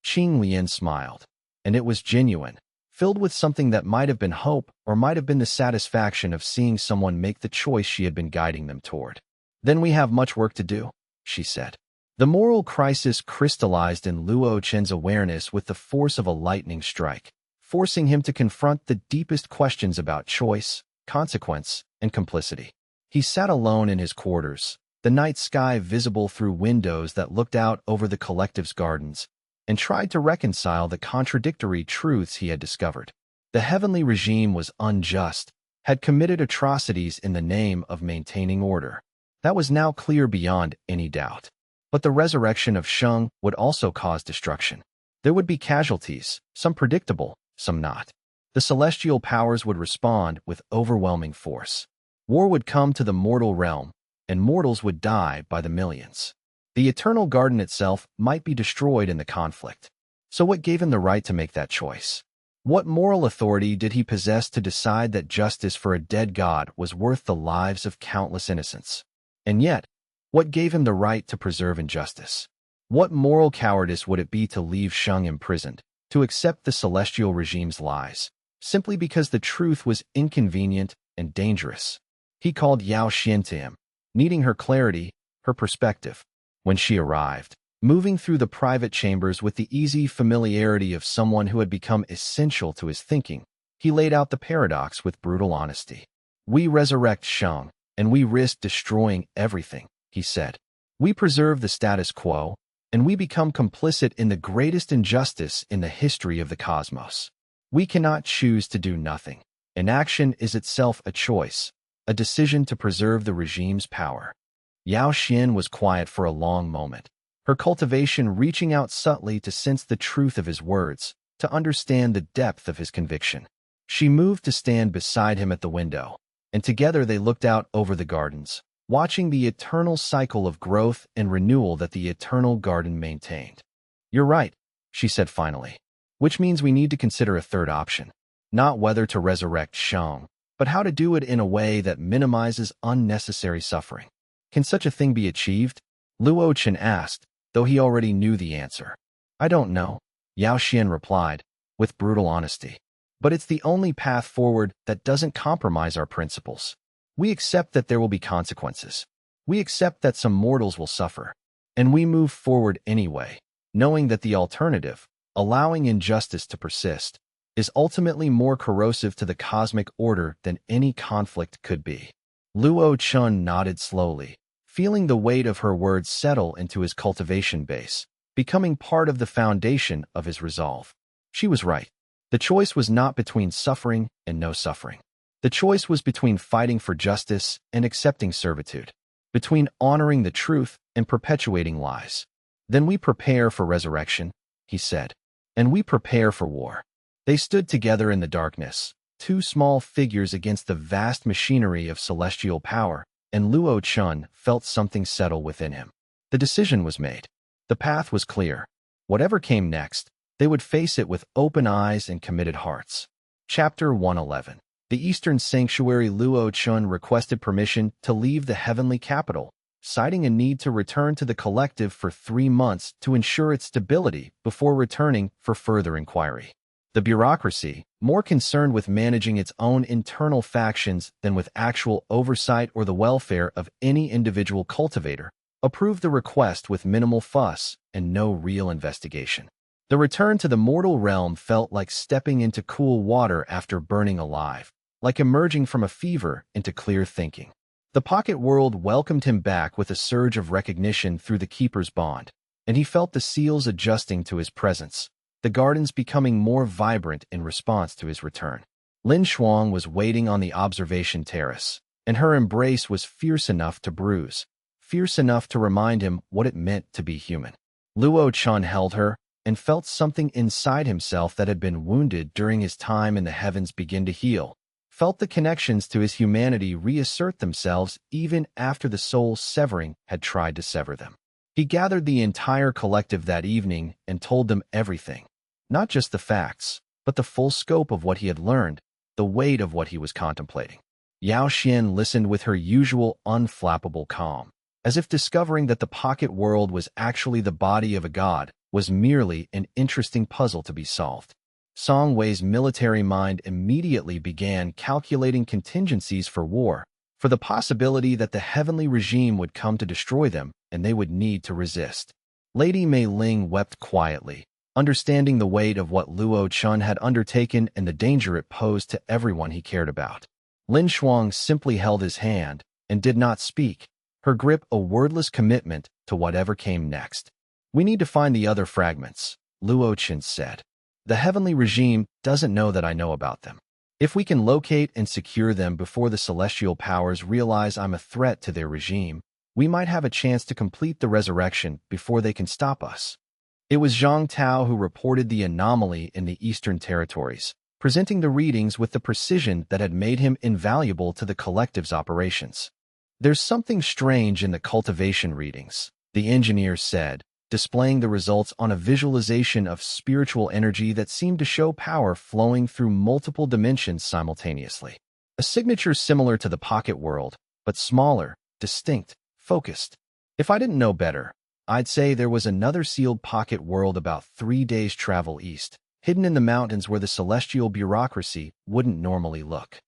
Qing Lian smiled, and it was genuine, filled with something that might have been hope or might have been the satisfaction of seeing someone make the choice she had been guiding them toward. "Then we have much work to do," she said. The moral crisis crystallized in Luo Chen's awareness with the force of a lightning strike, forcing him to confront the deepest questions about choice, consequence, and complicity. He sat alone in his quarters, the night sky visible through windows that looked out over the collective's gardens, and tried to reconcile the contradictory truths he had discovered. The heavenly regime was unjust, had committed atrocities in the name of maintaining order. That was now clear beyond any doubt. But the resurrection of Shang would also cause destruction. There would be casualties, some predictable, some not. The celestial powers would respond with overwhelming force. War would come to the mortal realm, and mortals would die by the millions. The eternal garden itself might be destroyed in the conflict. So what gave him the right to make that choice? What moral authority did he possess to decide that justice for a dead god was worth the lives of countless innocents? And yet, what gave him the right to preserve injustice? What moral cowardice would it be to leave Shang imprisoned, to accept the celestial regime's lies, simply because the truth was inconvenient and dangerous? He called Yao Xian to him, needing her clarity, her perspective. When she arrived, moving through the private chambers with the easy familiarity of someone who had become essential to his thinking, he laid out the paradox with brutal honesty. We resurrect Shang, and we risk destroying everything, he said. We preserve the status quo, and we become complicit in the greatest injustice in the history of the cosmos. We cannot choose to do nothing. Inaction is itself a choice, a decision to preserve the regime's power. Yao Xian was quiet for a long moment, her cultivation reaching out subtly to sense the truth of his words, to understand the depth of his conviction. She moved to stand beside him at the window, and together they looked out over the gardens, watching the eternal cycle of growth and renewal that the eternal garden maintained. You're right, she said finally, which means we need to consider a third option. Not whether to resurrect Shang, but how to do it in a way that minimizes unnecessary suffering. Can such a thing be achieved? Luo Chen asked, though he already knew the answer. I don't know, Yao Xian replied, with brutal honesty. But it's the only path forward that doesn't compromise our principles. We accept that there will be consequences. We accept that some mortals will suffer. And we move forward anyway, knowing that the alternative, allowing injustice to persist, is ultimately more corrosive to the cosmic order than any conflict could be. Luo Chen nodded slowly, feeling the weight of her words settle into his cultivation base, becoming part of the foundation of his resolve. She was right. The choice was not between suffering and no suffering. The choice was between fighting for justice and accepting servitude, between honoring the truth and perpetuating lies. Then we prepare for resurrection, he said, and we prepare for war. They stood together in the darkness, two small figures against the vast machinery of celestial power, and Luo Chen felt something settle within him. The decision was made. The path was clear. Whatever came next, they would face it with open eyes and committed hearts. Chapter 111. The Eastern Sanctuary. Luo Chen requested permission to leave the heavenly capital, citing a need to return to the collective for 3 months to ensure its stability before returning for further inquiry. The bureaucracy, more concerned with managing its own internal factions than with actual oversight or the welfare of any individual cultivator, approved the request with minimal fuss and no real investigation. The return to the mortal realm felt like stepping into cool water after burning alive, like emerging from a fever into clear thinking. The pocket world welcomed him back with a surge of recognition through the keeper's bond, and he felt the seals adjusting to his presence, the gardens becoming more vibrant in response to his return. Lin Shuang was waiting on the observation terrace, and her embrace was fierce enough to bruise, fierce enough to remind him what it meant to be human. Luo Chen held her, and felt something inside himself that had been wounded during his time in the heavens begin to heal, felt the connections to his humanity reassert themselves even after the soul severing had tried to sever them. He gathered the entire collective that evening and told them everything, not just the facts, but the full scope of what he had learned, the weight of what he was contemplating. Yao Xian listened with her usual unflappable calm, as if discovering that the pocket world was actually the body of a god was merely an interesting puzzle to be solved. Song Wei's military mind immediately began calculating contingencies for war, for the possibility that the heavenly regime would come to destroy them and they would need to resist. Lady Mei Ling wept quietly, understanding the weight of what Luo Chen had undertaken and the danger it posed to everyone he cared about. Lin Shuang simply held his hand and did not speak, her grip a wordless commitment to whatever came next. We need to find the other fragments, Luo Chen said. The heavenly regime doesn't know that I know about them. If we can locate and secure them before the celestial powers realize I'm a threat to their regime, we might have a chance to complete the resurrection before they can stop us. It was Zhang Tao who reported the anomaly in the Eastern Territories, presenting the readings with the precision that had made him invaluable to the collective's operations. There's something strange in the cultivation readings, the engineer said, displaying the results on a visualization of spiritual energy that seemed to show power flowing through multiple dimensions simultaneously. A signature similar to the pocket world, but smaller, distinct, focused. If I didn't know better, I'd say there was another sealed pocket world about 3 days' travel east, hidden in the mountains where the celestial bureaucracy wouldn't normally look.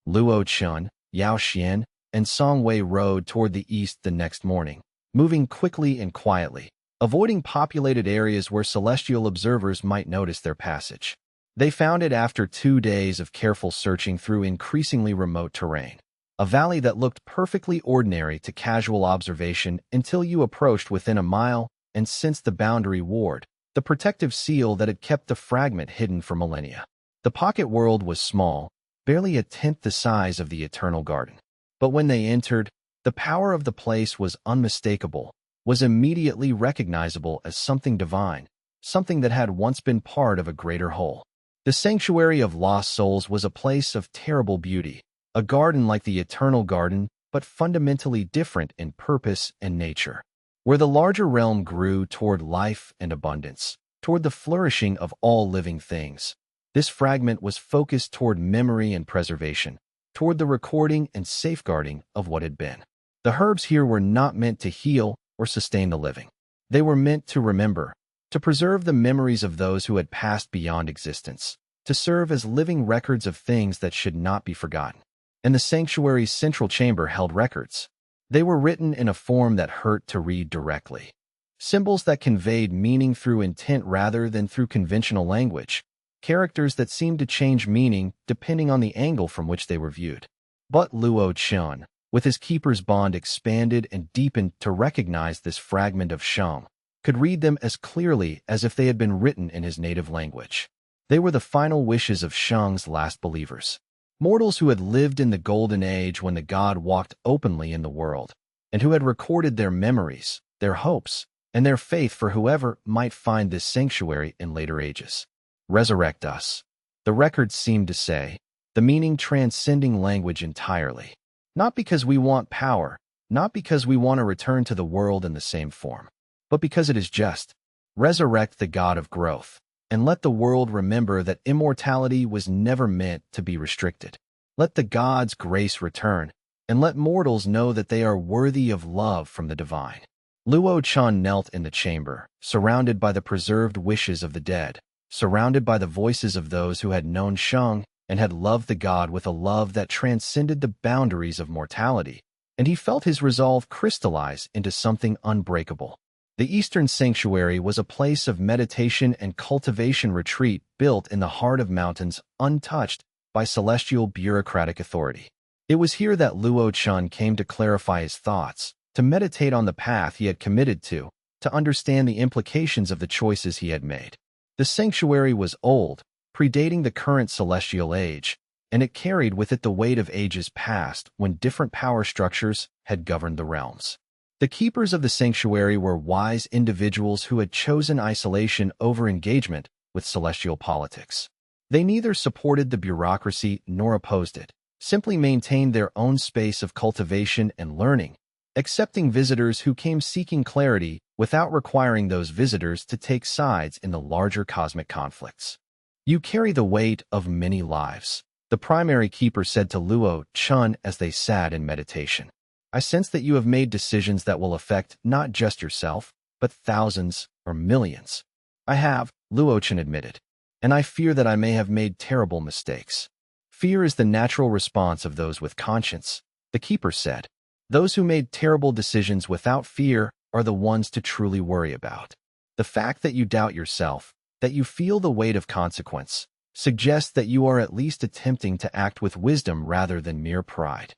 Luo Chen, Yao Xian, and Song Wei rode toward the east the next morning, moving quickly and quietly, avoiding populated areas where celestial observers might notice their passage. They found it after 2 days of careful searching through increasingly remote terrain. A valley that looked perfectly ordinary to casual observation until you approached within a mile and sensed the boundary ward, the protective seal that had kept the fragment hidden for millennia. The pocket world was small, barely a tenth the size of the eternal garden. But when they entered, the power of the place was unmistakable, was immediately recognizable as something divine, something that had once been part of a greater whole. The sanctuary of lost souls was a place of terrible beauty, a garden like the eternal garden, but fundamentally different in purpose and nature, where the larger realm grew toward life and abundance, toward the flourishing of all living things. This fragment was focused toward memory and preservation, toward the recording and safeguarding of what had been. The herbs here were not meant to heal or sustain the living. They were meant to remember, to preserve the memories of those who had passed beyond existence, to serve as living records of things that should not be forgotten. And the sanctuary's central chamber held records. They were written in a form that hurt to read directly. Symbols that conveyed meaning through intent rather than through conventional language. Characters that seemed to change meaning depending on the angle from which they were viewed. But Luo Chen, with his keeper's bond expanded and deepened to recognize this fragment of Shang, could read them as clearly as if they had been written in his native language. They were the final wishes of Shang's last believers. Mortals who had lived in the golden age when the god walked openly in the world, and who had recorded their memories, their hopes, and their faith for whoever might find this sanctuary in later ages. Resurrect us, the records seemed to say, the meaning transcending language entirely. Not because we want power, not because we want to return to the world in the same form, but because it is just. Resurrect the god of growth, and let the world remember that immortality was never meant to be restricted. Let the god's grace return, and let mortals know that they are worthy of love from the divine. Luo Chen knelt in the chamber, surrounded by the preserved wishes of the dead, surrounded by the voices of those who had known Shang and had loved the god with a love that transcended the boundaries of mortality, and he felt his resolve crystallize into something unbreakable. The Eastern Sanctuary was a place of meditation and cultivation retreat built in the heart of mountains untouched by celestial bureaucratic authority. It was here that Luo Chen came to clarify his thoughts, to meditate on the path he had committed to understand the implications of the choices he had made. The sanctuary was old, predating the current celestial age, and it carried with it the weight of ages past when different power structures had governed the realms. The keepers of the sanctuary were wise individuals who had chosen isolation over engagement with celestial politics. They neither supported the bureaucracy nor opposed it, simply maintained their own space of cultivation and learning, accepting visitors who came seeking clarity without requiring those visitors to take sides in the larger cosmic conflicts. You carry the weight of many lives, the primary keeper said to Luo Chen as they sat in meditation. I sense that you have made decisions that will affect not just yourself, but thousands or millions. I have, Luo Chen admitted, and I fear that I may have made terrible mistakes. Fear is the natural response of those with conscience, the keeper said. Those who made terrible decisions without fear are the ones to truly worry about. The fact that you doubt yourself, that you feel the weight of consequence, suggests that you are at least attempting to act with wisdom rather than mere pride.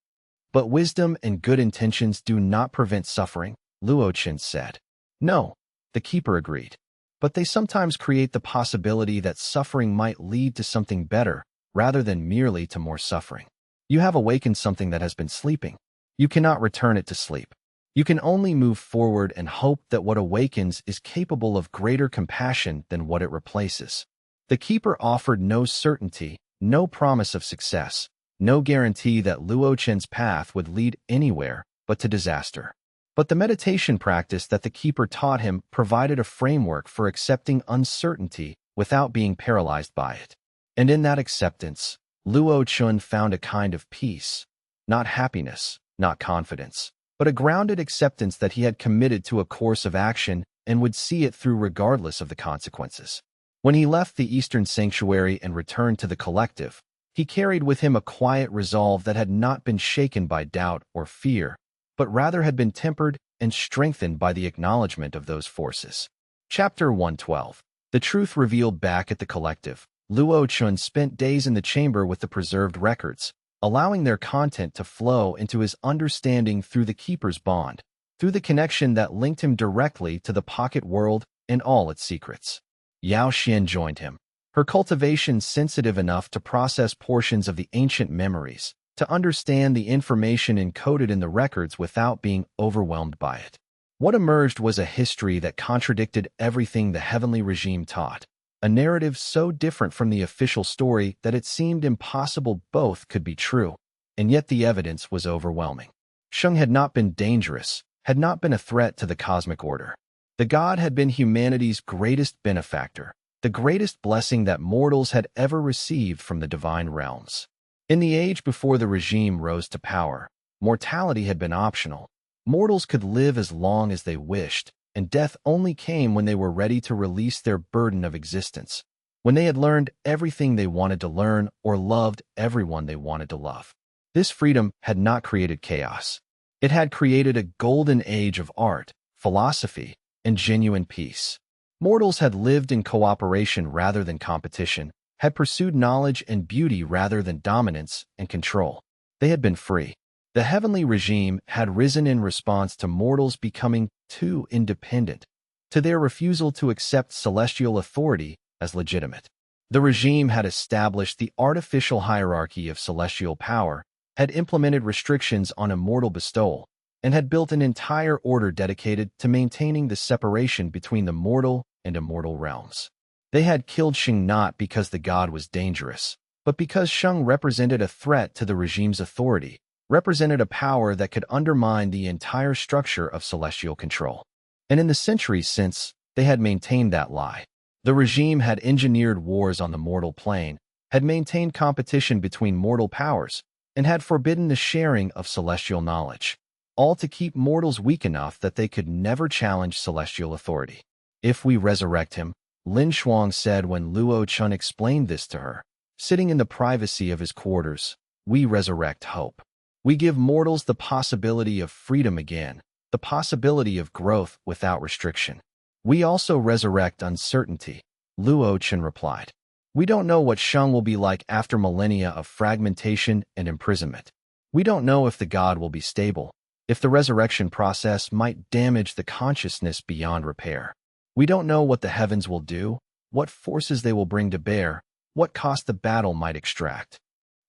But wisdom and good intentions do not prevent suffering, Luo Chen said. No, the keeper agreed. But they sometimes create the possibility that suffering might lead to something better, rather than merely to more suffering. You have awakened something that has been sleeping. You cannot return it to sleep. You can only move forward and hope that what awakens is capable of greater compassion than what it replaces. The keeper offered no certainty, no promise of success, no guarantee that Luo Chen's path would lead anywhere but to disaster. But the meditation practice that the keeper taught him provided a framework for accepting uncertainty without being paralyzed by it. And in that acceptance, Luo Chen found a kind of peace, not happiness, not confidence, but a grounded acceptance that he had committed to a course of action and would see it through regardless of the consequences. When he left the Eastern Sanctuary and returned to the collective, he carried with him a quiet resolve that had not been shaken by doubt or fear, but rather had been tempered and strengthened by the acknowledgement of those forces. Chapter 112. The Truth Revealed. Back at the collective, Luo Chen spent days in the chamber with the preserved records, allowing their content to flow into his understanding through the Keeper's bond, through the connection that linked him directly to the pocket world and all its secrets. Yao Xian joined him, her cultivation sensitive enough to process portions of the ancient memories, to understand the information encoded in the records without being overwhelmed by it. What emerged was a history that contradicted everything the heavenly regime taught, a narrative so different from the official story that it seemed impossible both could be true, and yet the evidence was overwhelming. Sheng had not been dangerous, had not been a threat to the cosmic order. The god had been humanity's greatest benefactor, the greatest blessing that mortals had ever received from the divine realms. In the age before the regime rose to power, mortality had been optional. Mortals could live as long as they wished, and death only came when they were ready to release their burden of existence, when they had learned everything they wanted to learn or loved everyone they wanted to love. This freedom had not created chaos. It had created a golden age of art, philosophy, and genuine peace. Mortals had lived in cooperation rather than competition, had pursued knowledge and beauty rather than dominance and control. They had been free. The heavenly regime had risen in response to mortals becoming too independent, to their refusal to accept celestial authority as legitimate. The regime had established the artificial hierarchy of celestial power, had implemented restrictions on immortal bestowal, and had built an entire order dedicated to maintaining the separation between the mortal and immortal realms. They had killed Sheng not because the god was dangerous, but because Sheng represented a threat to the regime's authority, represented a power that could undermine the entire structure of celestial control. And in the centuries since, they had maintained that lie. The regime had engineered wars on the mortal plane, had maintained competition between mortal powers, and had forbidden the sharing of celestial knowledge, all to keep mortals weak enough that they could never challenge celestial authority. If we resurrect him, Lin Shuang said when Luo Chen explained this to her, sitting in the privacy of his quarters, we resurrect hope. We give mortals the possibility of freedom again, the possibility of growth without restriction. We also resurrect uncertainty, Luo Chen replied. We don't know what Sheng will be like after millennia of fragmentation and imprisonment. We don't know if the god will be stable, if the resurrection process might damage the consciousness beyond repair. We don't know what the heavens will do, what forces they will bring to bear, what cost the battle might extract.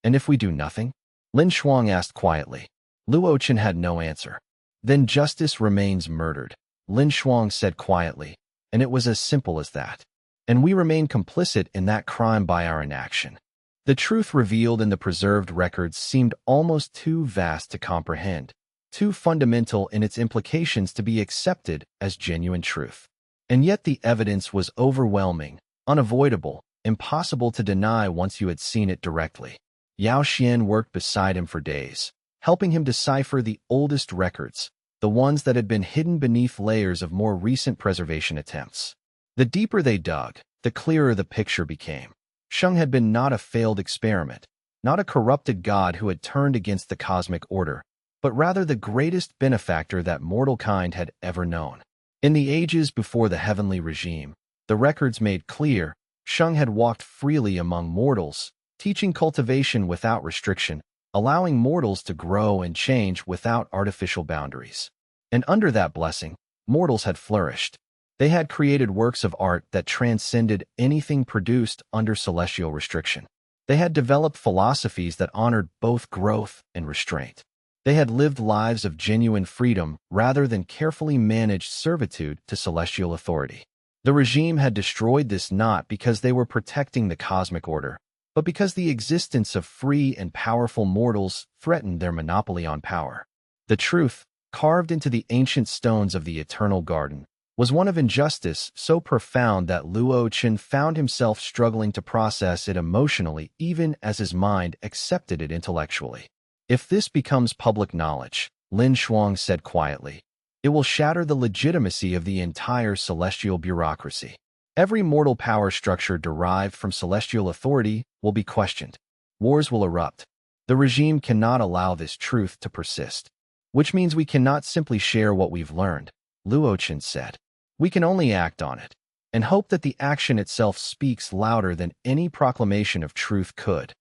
And if we do nothing? Lin Shuang asked quietly. Luo Chen had no answer. Then justice remains murdered, Lin Shuang said quietly, and it was as simple as that. And we remain complicit in that crime by our inaction. The truth revealed in the preserved records seemed almost too vast to comprehend, too fundamental in its implications to be accepted as genuine truth. And yet the evidence was overwhelming, unavoidable, impossible to deny once you had seen it directly. Yao Xian worked beside him for days, helping him decipher the oldest records, the ones that had been hidden beneath layers of more recent preservation attempts. The deeper they dug, the clearer the picture became. Sheng had been not a failed experiment, not a corrupted god who had turned against the cosmic order, but rather the greatest benefactor that mortal kind had ever known. In the ages before the heavenly regime, the records made clear, Sheng had walked freely among mortals, teaching cultivation without restriction, allowing mortals to grow and change without artificial boundaries. And under that blessing, mortals had flourished. They had created works of art that transcended anything produced under celestial restriction. They had developed philosophies that honored both growth and restraint. They had lived lives of genuine freedom rather than carefully managed servitude to celestial authority. The regime had destroyed this not because they were protecting the cosmic order, but because the existence of free and powerful mortals threatened their monopoly on power. The truth, carved into the ancient stones of the eternal garden, was one of injustice so profound that Luo Chen found himself struggling to process it emotionally even as his mind accepted it intellectually. If this becomes public knowledge, Lin Shuang said quietly, it will shatter the legitimacy of the entire celestial bureaucracy. Every mortal power structure derived from celestial authority will be questioned. Wars will erupt. The regime cannot allow this truth to persist. which means we cannot simply share what we've learned, Luo Chen said. We can only act on it, and hope that the action itself speaks louder than any proclamation of truth could.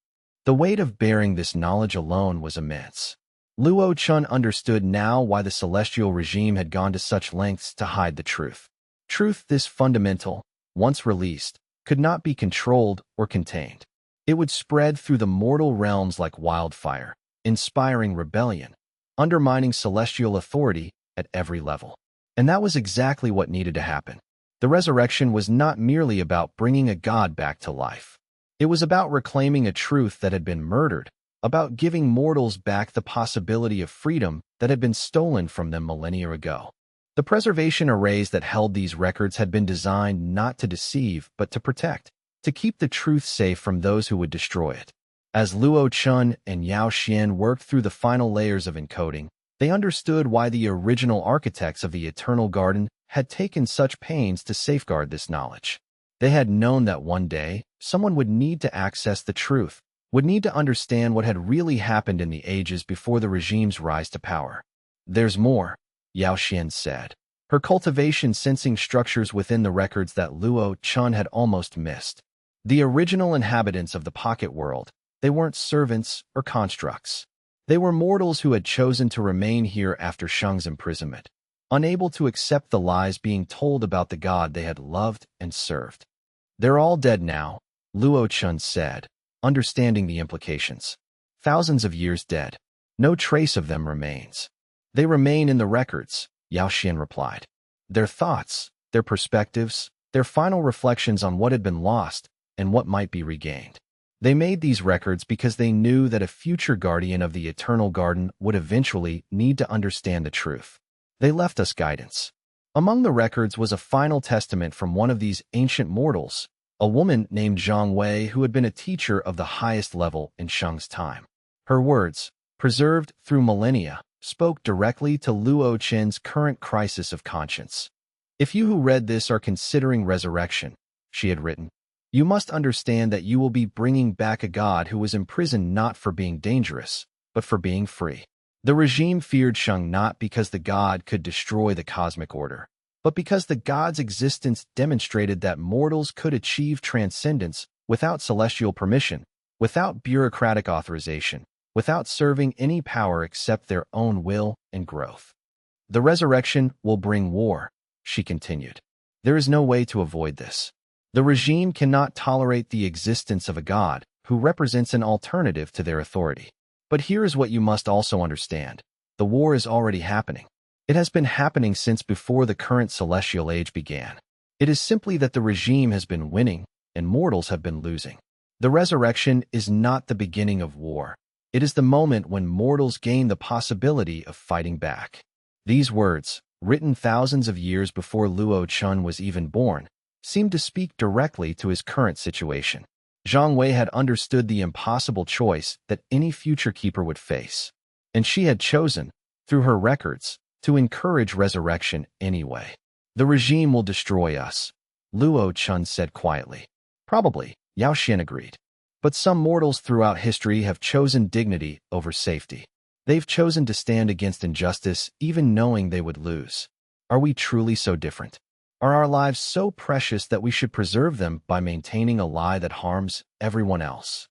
The weight of bearing this knowledge alone was immense. Luo Chen understood now why the celestial regime had gone to such lengths to hide the truth. Truth this fundamental, once released, could not be controlled or contained. It would spread through the mortal realms like wildfire, inspiring rebellion, undermining celestial authority at every level. And that was exactly what needed to happen. The resurrection was not merely about bringing a god back to life. It was about reclaiming a truth that had been murdered, about giving mortals back the possibility of freedom that had been stolen from them millennia ago. The preservation arrays that held these records had been designed not to deceive but to protect, to keep the truth safe from those who would destroy it. As Luo Chen and Yao Xian worked through the final layers of encoding, they understood why the original architects of the Eternal Garden had taken such pains to safeguard this knowledge. They had known that one day, someone would need to access the truth, would need to understand what had really happened in the ages before the regime's rise to power. There's more, Yao Xian said, her cultivation sensing structures within the records that Luo Chen had almost missed. The original inhabitants of the pocket world, they weren't servants or constructs. They were mortals who had chosen to remain here after Sheng's imprisonment, unable to accept the lies being told about the god they had loved and served. They're all dead now, Luo Chen said, understanding the implications. Thousands of years dead. No trace of them remains. They remain in the records, Yao Xian replied. Their thoughts, their perspectives, their final reflections on what had been lost and what might be regained. They made these records because they knew that a future guardian of the Eternal Garden would eventually need to understand the truth. They left us guidance. Among the records was a final testament from one of these ancient mortals, a woman named Zhang Wei who had been a teacher of the highest level in Sheng's time. Her words, preserved through millennia, spoke directly to Luo Chen's current crisis of conscience. If you who read this are considering resurrection, she had written, you must understand that you will be bringing back a god who was imprisoned not for being dangerous, but for being free. The regime feared Sheng not because the god could destroy the cosmic order, but because the god's existence demonstrated that mortals could achieve transcendence without celestial permission, without bureaucratic authorization, without serving any power except their own will and growth. The resurrection will bring war, she continued. There is no way to avoid this. The regime cannot tolerate the existence of a god who represents an alternative to their authority. But here is what you must also understand. The war is already happening. It has been happening since before the current celestial age began. It is simply that the regime has been winning and mortals have been losing. The resurrection is not the beginning of war. It is the moment when mortals gain the possibility of fighting back. These words, written thousands of years before Luo Chen was even born, seemed to speak directly to his current situation. Zhang Wei had understood the impossible choice that any future keeper would face, and she had chosen, through her records, to encourage resurrection anyway. The regime will destroy us, Luo Chen said quietly. Probably, Yao Xian agreed. But some mortals throughout history have chosen dignity over safety. They've chosen to stand against injustice even knowing they would lose. Are we truly so different? Are our lives so precious that we should preserve them by maintaining a lie that harms everyone else?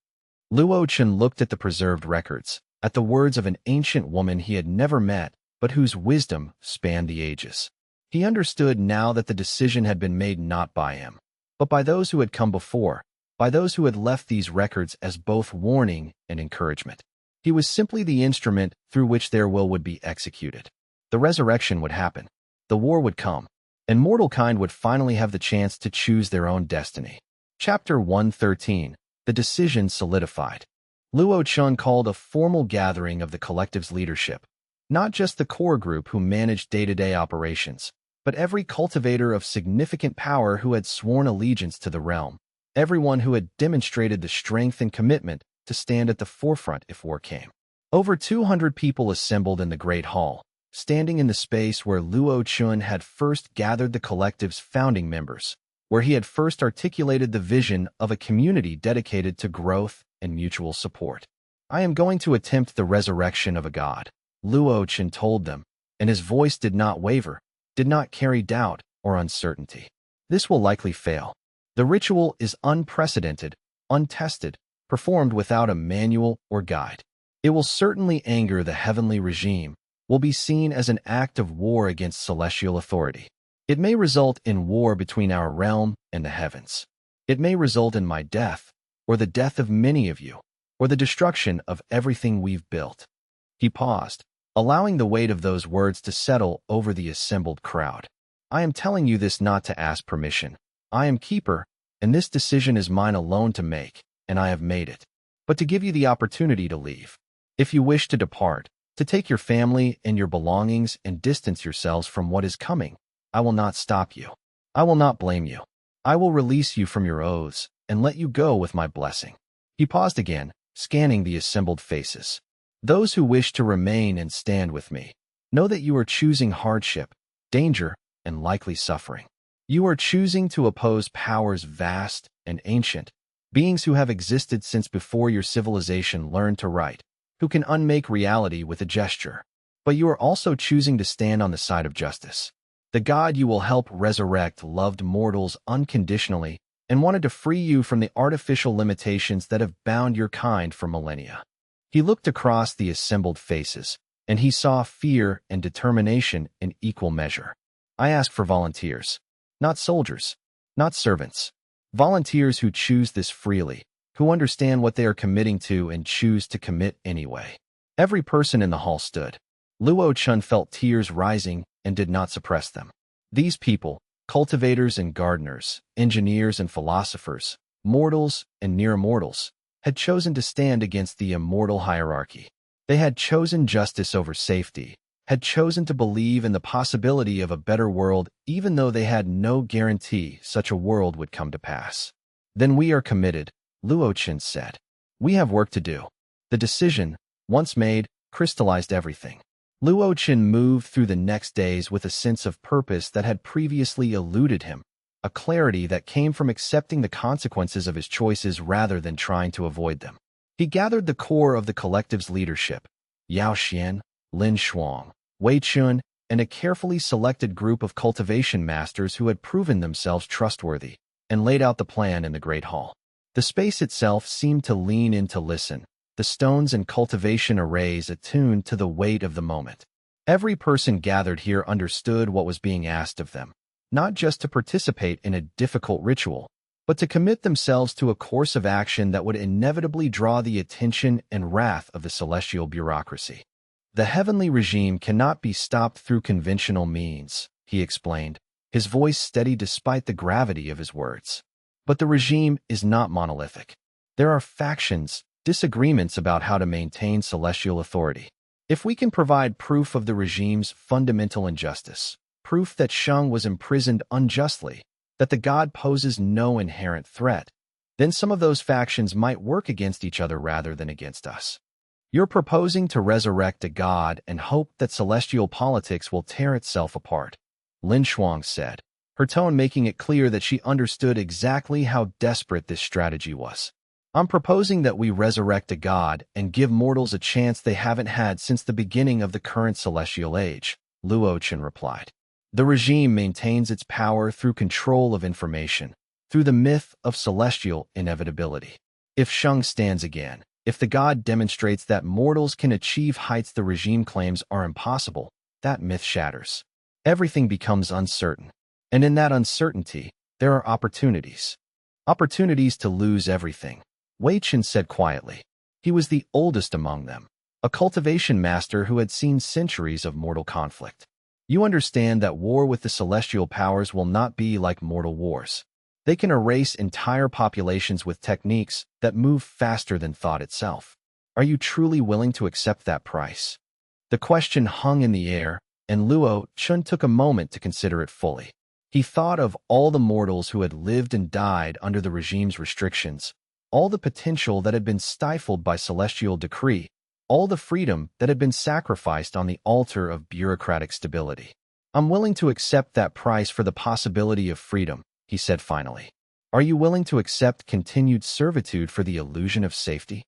Luo Chen looked at the preserved records, at the words of an ancient woman he had never met, but whose wisdom spanned the ages. He understood now that the decision had been made not by him, but by those who had come before, by those who had left these records as both warning and encouragement. He was simply the instrument through which their will would be executed. The resurrection would happen. The war would come. And mortal kind would finally have the chance to choose their own destiny. Chapter 113. The decision solidified. Luo Chen called a formal gathering of the collective's leadership, not just the core group who managed day-to-day operations, but every cultivator of significant power who had sworn allegiance to the realm, everyone who had demonstrated the strength and commitment to stand at the forefront if war came. Over 200 people assembled in the Great Hall, standing in the space where Luo Chen had first gathered the collective's founding members, where he had first articulated the vision of a community dedicated to growth and mutual support. I am going to attempt the resurrection of a god, Luo Chen told them, and his voice did not waver, did not carry doubt or uncertainty. This will likely fail. The ritual is unprecedented, untested, performed without a manual or guide. It will certainly anger the heavenly regime, will be seen as an act of war against celestial authority. It may result in war between our realm and the heavens. It may result in my death, or the death of many of you, or the destruction of everything we've built. He paused, allowing the weight of those words to settle over the assembled crowd. I am telling you this not to ask permission. I am keeper, and this decision is mine alone to make, and I have made it. But to give you the opportunity to leave. If you wish to depart, to take your family and your belongings and distance yourselves from what is coming, I will not stop you. I will not blame you. I will release you from your oaths and let you go with my blessing. He paused again, scanning the assembled faces. Those who wish to remain and stand with me, know that you are choosing hardship, danger, and likely suffering. You are choosing to oppose powers vast and ancient, beings who have existed since before your civilization learned to write, who can unmake reality with a gesture. But you are also choosing to stand on the side of justice. The God you will help resurrect loved mortals unconditionally and wanted to free you from the artificial limitations that have bound your kind for millennia. He looked across the assembled faces, and he saw fear and determination in equal measure. I ask for volunteers, not soldiers, not servants. Volunteers who choose this freely, who understand what they are committing to and choose to commit anyway. Every person in the hall stood. Luo Chen felt tears rising and did not suppress them. These people, cultivators and gardeners, engineers and philosophers, mortals and near immortals, had chosen to stand against the immortal hierarchy. They had chosen justice over safety, had chosen to believe in the possibility of a better world even though they had no guarantee such a world would come to pass. Then we are committed, Luo Chen said. We have work to do. The decision, once made, crystallized everything. Luo Chen moved through the next days with a sense of purpose that had previously eluded him, a clarity that came from accepting the consequences of his choices rather than trying to avoid them. He gathered the core of the collective's leadership, Yao Xian, Lin Shuang, Wei Chun, and a carefully selected group of cultivation masters who had proven themselves trustworthy, and laid out the plan in the Great Hall. The space itself seemed to lean in to listen, the stones and cultivation arrays attuned to the weight of the moment. Every person gathered here understood what was being asked of them, not just to participate in a difficult ritual, but to commit themselves to a course of action that would inevitably draw the attention and wrath of the celestial bureaucracy. The heavenly regime cannot be stopped through conventional means, he explained, his voice steady despite the gravity of his words. But the regime is not monolithic. There are factions, disagreements about how to maintain celestial authority. If we can provide proof of the regime's fundamental injustice, proof that Shang was imprisoned unjustly, that the god poses no inherent threat, then some of those factions might work against each other rather than against us. You're proposing to resurrect a god and hope that celestial politics will tear itself apart, Lin Shuang said, her tone making it clear that she understood exactly how desperate this strategy was. I'm proposing that we resurrect a god and give mortals a chance they haven't had since the beginning of the current celestial age, Luo Chen replied. The regime maintains its power through control of information, through the myth of celestial inevitability. If Shang stands again, if the god demonstrates that mortals can achieve heights the regime claims are impossible, that myth shatters. Everything becomes uncertain. And in that uncertainty, there are opportunities. Opportunities to lose everything, Wei Chen said quietly. He was the oldest among them, a cultivation master who had seen centuries of mortal conflict. You understand that war with the celestial powers will not be like mortal wars. They can erase entire populations with techniques that move faster than thought itself. Are you truly willing to accept that price? The question hung in the air, and Luo Chen took a moment to consider it fully. He thought of all the mortals who had lived and died under the regime's restrictions, all the potential that had been stifled by celestial decree, all the freedom that had been sacrificed on the altar of bureaucratic stability. I'm willing to accept that price for the possibility of freedom, he said finally. Are you willing to accept continued servitude for the illusion of safety?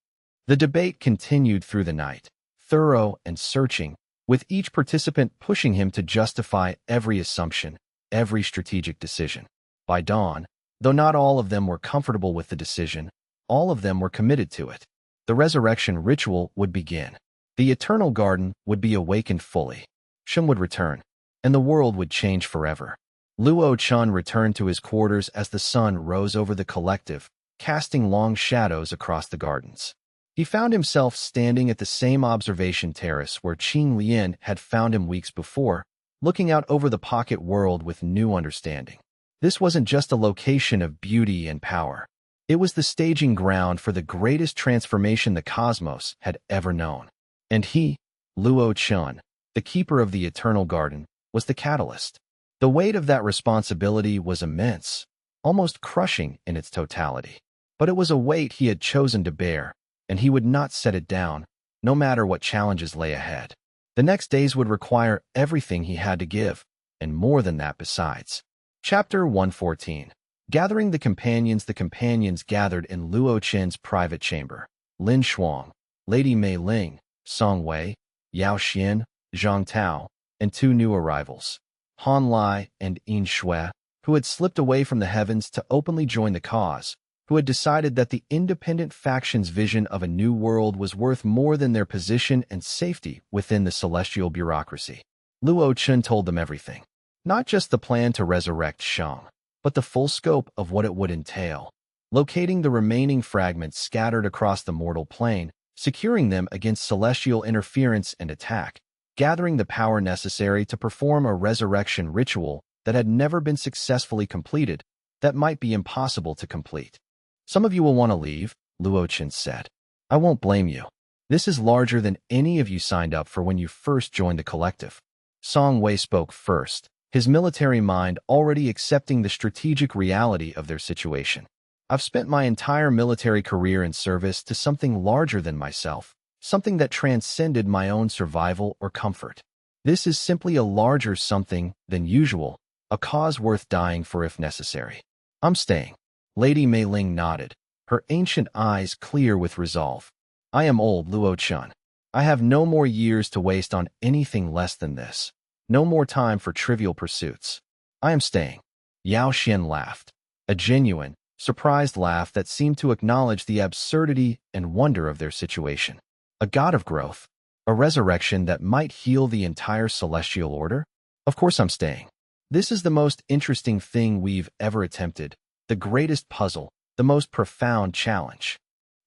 The debate continued through the night, thorough and searching, with each participant pushing him to justify every assumption, every strategic decision. By dawn, though not all of them were comfortable with the decision, all of them were committed to it. The resurrection ritual would begin. The eternal garden would be awakened fully. Shen would return, and the world would change forever. Luo Chen returned to his quarters as the sun rose over the collective, casting long shadows across the gardens. He found himself standing at the same observation terrace where Qing Lian had found him weeks before, looking out over the pocket world with new understanding. This wasn't just a location of beauty and power. It was the staging ground for the greatest transformation the cosmos had ever known. And he, Luo Chen, the keeper of the eternal garden, was the catalyst. The weight of that responsibility was immense, almost crushing in its totality. But it was a weight he had chosen to bear, and he would not set it down, no matter what challenges lay ahead. The next days would require everything he had to give, and more than that besides. Chapter 114. Gathering the companions gathered in Luo Chen's private chamber. Lin Shuang, Lady Mei Ling, Song Wei, Yao Xian, Zhang Tao, and two new arrivals, Han Lai and Yin Shui, who had slipped away from the heavens to openly join the cause, who had decided that the independent faction's vision of a new world was worth more than their position and safety within the celestial bureaucracy. Luo Chen told them everything. Not just the plan to resurrect Shang, but the full scope of what it would entail. Locating the remaining fragments scattered across the mortal plane, securing them against celestial interference and attack, gathering the power necessary to perform a resurrection ritual that had never been successfully completed, that might be impossible to complete. Some of you will want to leave, Luo Chen said. I won't blame you. This is larger than any of you signed up for when you first joined the collective. Song Wei spoke first, his military mind already accepting the strategic reality of their situation. I've spent my entire military career in service to something larger than myself, something that transcended my own survival or comfort. This is simply a larger something than usual, a cause worth dying for if necessary. I'm staying. Lady Mei Ling nodded, her ancient eyes clear with resolve. I am old, Luo Chen. I have no more years to waste on anything less than this. No more time for trivial pursuits. I am staying. Yao Xian laughed, a genuine, surprised laugh that seemed to acknowledge the absurdity and wonder of their situation. A god of growth, a resurrection that might heal the entire celestial order? Of course I'm staying. This is the most interesting thing we've ever attempted, the greatest puzzle, the most profound challenge.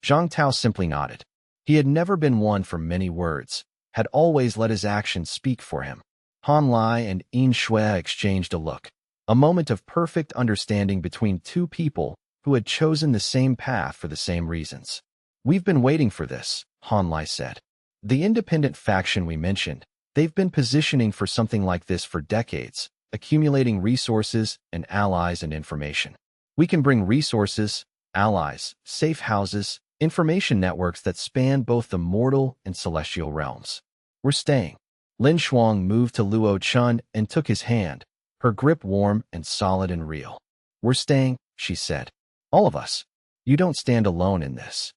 Zhang Tao simply nodded. He had never been one for many words, had always let his actions speak for him. Han Lai and Yin Shui exchanged a look, a moment of perfect understanding between two people who had chosen the same path for the same reasons. We've been waiting for this, Han Lai said. The independent faction we mentioned, they've been positioning for something like this for decades, accumulating resources and allies and information. We can bring resources, allies, safe houses, information networks that span both the mortal and celestial realms. We're staying. Lin Shuang moved to Luo Chen and took his hand, her grip warm and solid and real. We're staying, she said. All of us. You don't stand alone in this.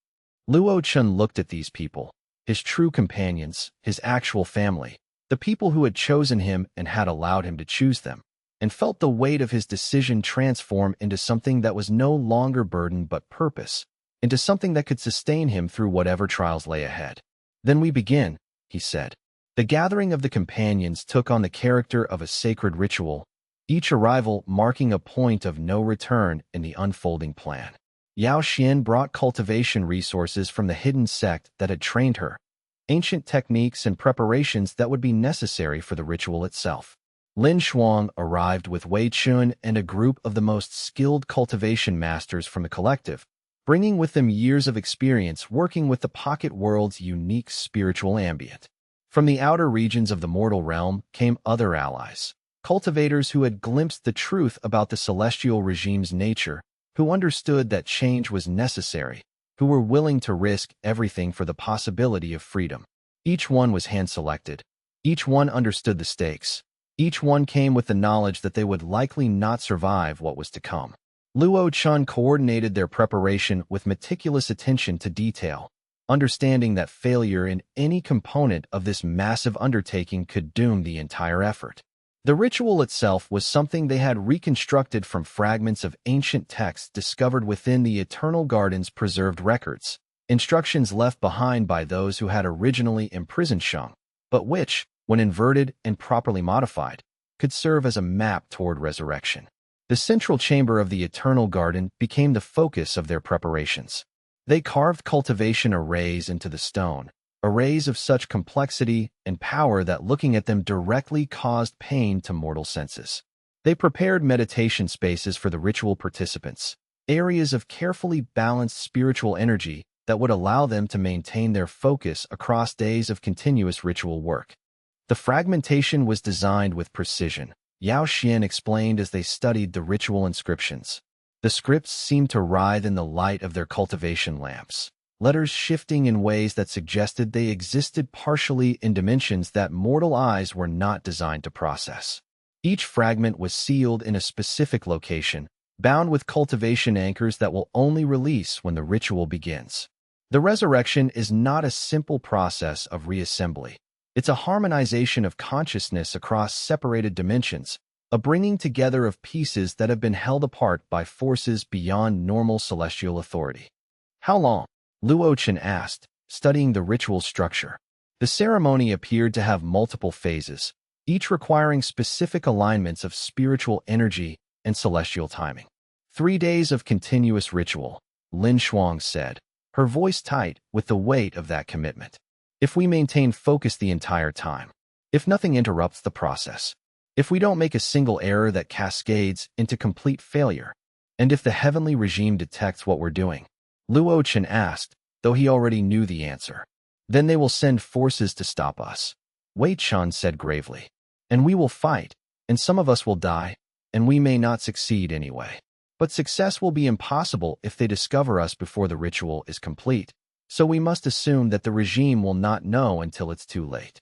Luo Chen looked at these people, his true companions, his actual family, the people who had chosen him and had allowed him to choose them, and felt the weight of his decision transform into something that was no longer burden but purpose, into something that could sustain him through whatever trials lay ahead. Then we begin, he said. The gathering of the companions took on the character of a sacred ritual, each arrival marking a point of no return in the unfolding plan. Yao Xian brought cultivation resources from the hidden sect that had trained her, ancient techniques and preparations that would be necessary for the ritual itself. Lin Shuang arrived with Wei Chun and a group of the most skilled cultivation masters from the collective, bringing with them years of experience working with the pocket world's unique spiritual ambient. From the outer regions of the mortal realm came other allies, cultivators who had glimpsed the truth about the celestial regime's nature, who understood that change was necessary, who were willing to risk everything for the possibility of freedom. Each one was hand-selected. Each one understood the stakes. Each one came with the knowledge that they would likely not survive what was to come. Luo Chen coordinated their preparation with meticulous attention to detail, understanding that failure in any component of this massive undertaking could doom the entire effort. The ritual itself was something they had reconstructed from fragments of ancient texts discovered within the Eternal Garden's preserved records, instructions left behind by those who had originally imprisoned Shang, but which, when inverted and properly modified, could serve as a map toward resurrection. The central chamber of the Eternal Garden became the focus of their preparations. They carved cultivation arrays into the stone, arrays of such complexity and power that looking at them directly caused pain to mortal senses. They prepared meditation spaces for the ritual participants, areas of carefully balanced spiritual energy that would allow them to maintain their focus across days of continuous ritual work. The fragmentation was designed with precision, Yao Xian explained as they studied the ritual inscriptions. The scripts seemed to writhe in the light of their cultivation lamps, letters shifting in ways that suggested they existed partially in dimensions that mortal eyes were not designed to process. Each fragment was sealed in a specific location, bound with cultivation anchors that will only release when the ritual begins. The resurrection is not a simple process of reassembly. It's a harmonization of consciousness across separated dimensions, a bringing together of pieces that have been held apart by forces beyond normal celestial authority. How long? Luo Chen asked, studying the ritual structure. The ceremony appeared to have multiple phases, each requiring specific alignments of spiritual energy and celestial timing. 3 days of continuous ritual, Lin Shuang said, her voice tight with the weight of that commitment. If we maintain focus the entire time, if nothing interrupts the process, if we don't make a single error that cascades into complete failure, and if the heavenly regime detects what we're doing, Luo Chen asked, though he already knew the answer, then they will send forces to stop us. Wei Chun said gravely, and we will fight, and some of us will die, and we may not succeed anyway. But success will be impossible if they discover us before the ritual is complete. So we must assume that the regime will not know until it's too late.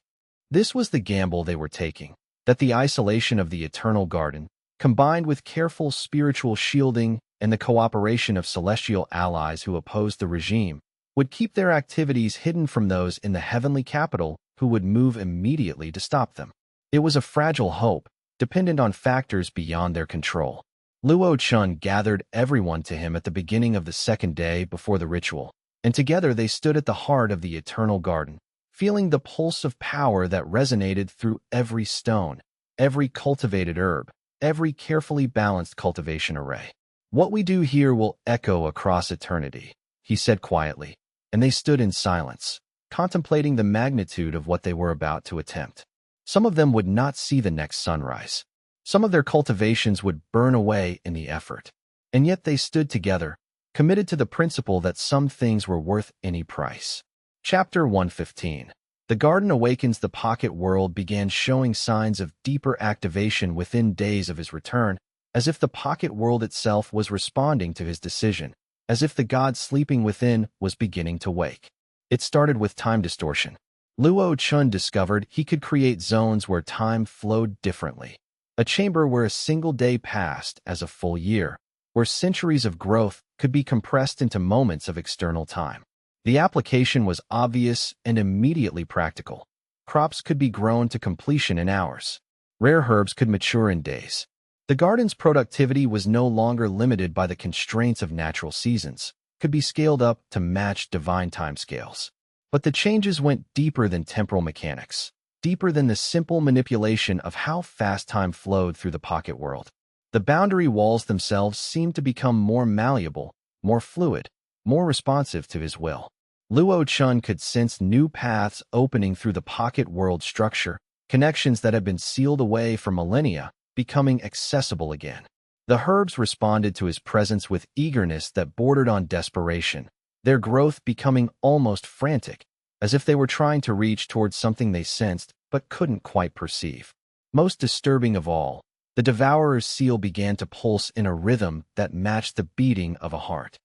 This was the gamble they were taking, that the isolation of the Eternal Garden, combined with careful spiritual shielding and the cooperation of celestial allies who opposed the regime, would keep their activities hidden from those in the heavenly capital who would move immediately to stop them. It was a fragile hope, dependent on factors beyond their control. Luo Chen gathered everyone to him at the beginning of the second day before the ritual, and together they stood at the heart of the Eternal Garden, feeling the pulse of power that resonated through every stone, every cultivated herb, every carefully balanced cultivation array. What we do here will echo across eternity, he said quietly, and they stood in silence, contemplating the magnitude of what they were about to attempt. Some of them would not see the next sunrise. Some of their cultivations would burn away in the effort. And yet they stood together, committed to the principle that some things were worth any price. Chapter 115. The Garden Awakens. The pocket world began showing signs of deeper activation within days of his return, as if the pocket world itself was responding to his decision, as if the god sleeping within was beginning to wake. It started with time distortion. Luo Chen discovered he could create zones where time flowed differently, a chamber where a single day passed as a full year, where centuries of growth could be compressed into moments of external time. The application was obvious and immediately practical. Crops could be grown to completion in hours. Rare herbs could mature in days. The garden's productivity was no longer limited by the constraints of natural seasons, could be scaled up to match divine timescales. But the changes went deeper than temporal mechanics, deeper than the simple manipulation of how fast time flowed through the pocket world. The boundary walls themselves seemed to become more malleable, more fluid, more responsive to his will. Luo Chen could sense new paths opening through the pocket world structure, connections that had been sealed away for millennia, becoming accessible again. The herbs responded to his presence with eagerness that bordered on desperation, their growth becoming almost frantic, as if they were trying to reach towards something they sensed but couldn't quite perceive. Most disturbing of all, the devourer's seal began to pulse in a rhythm that matched the beating of a heart.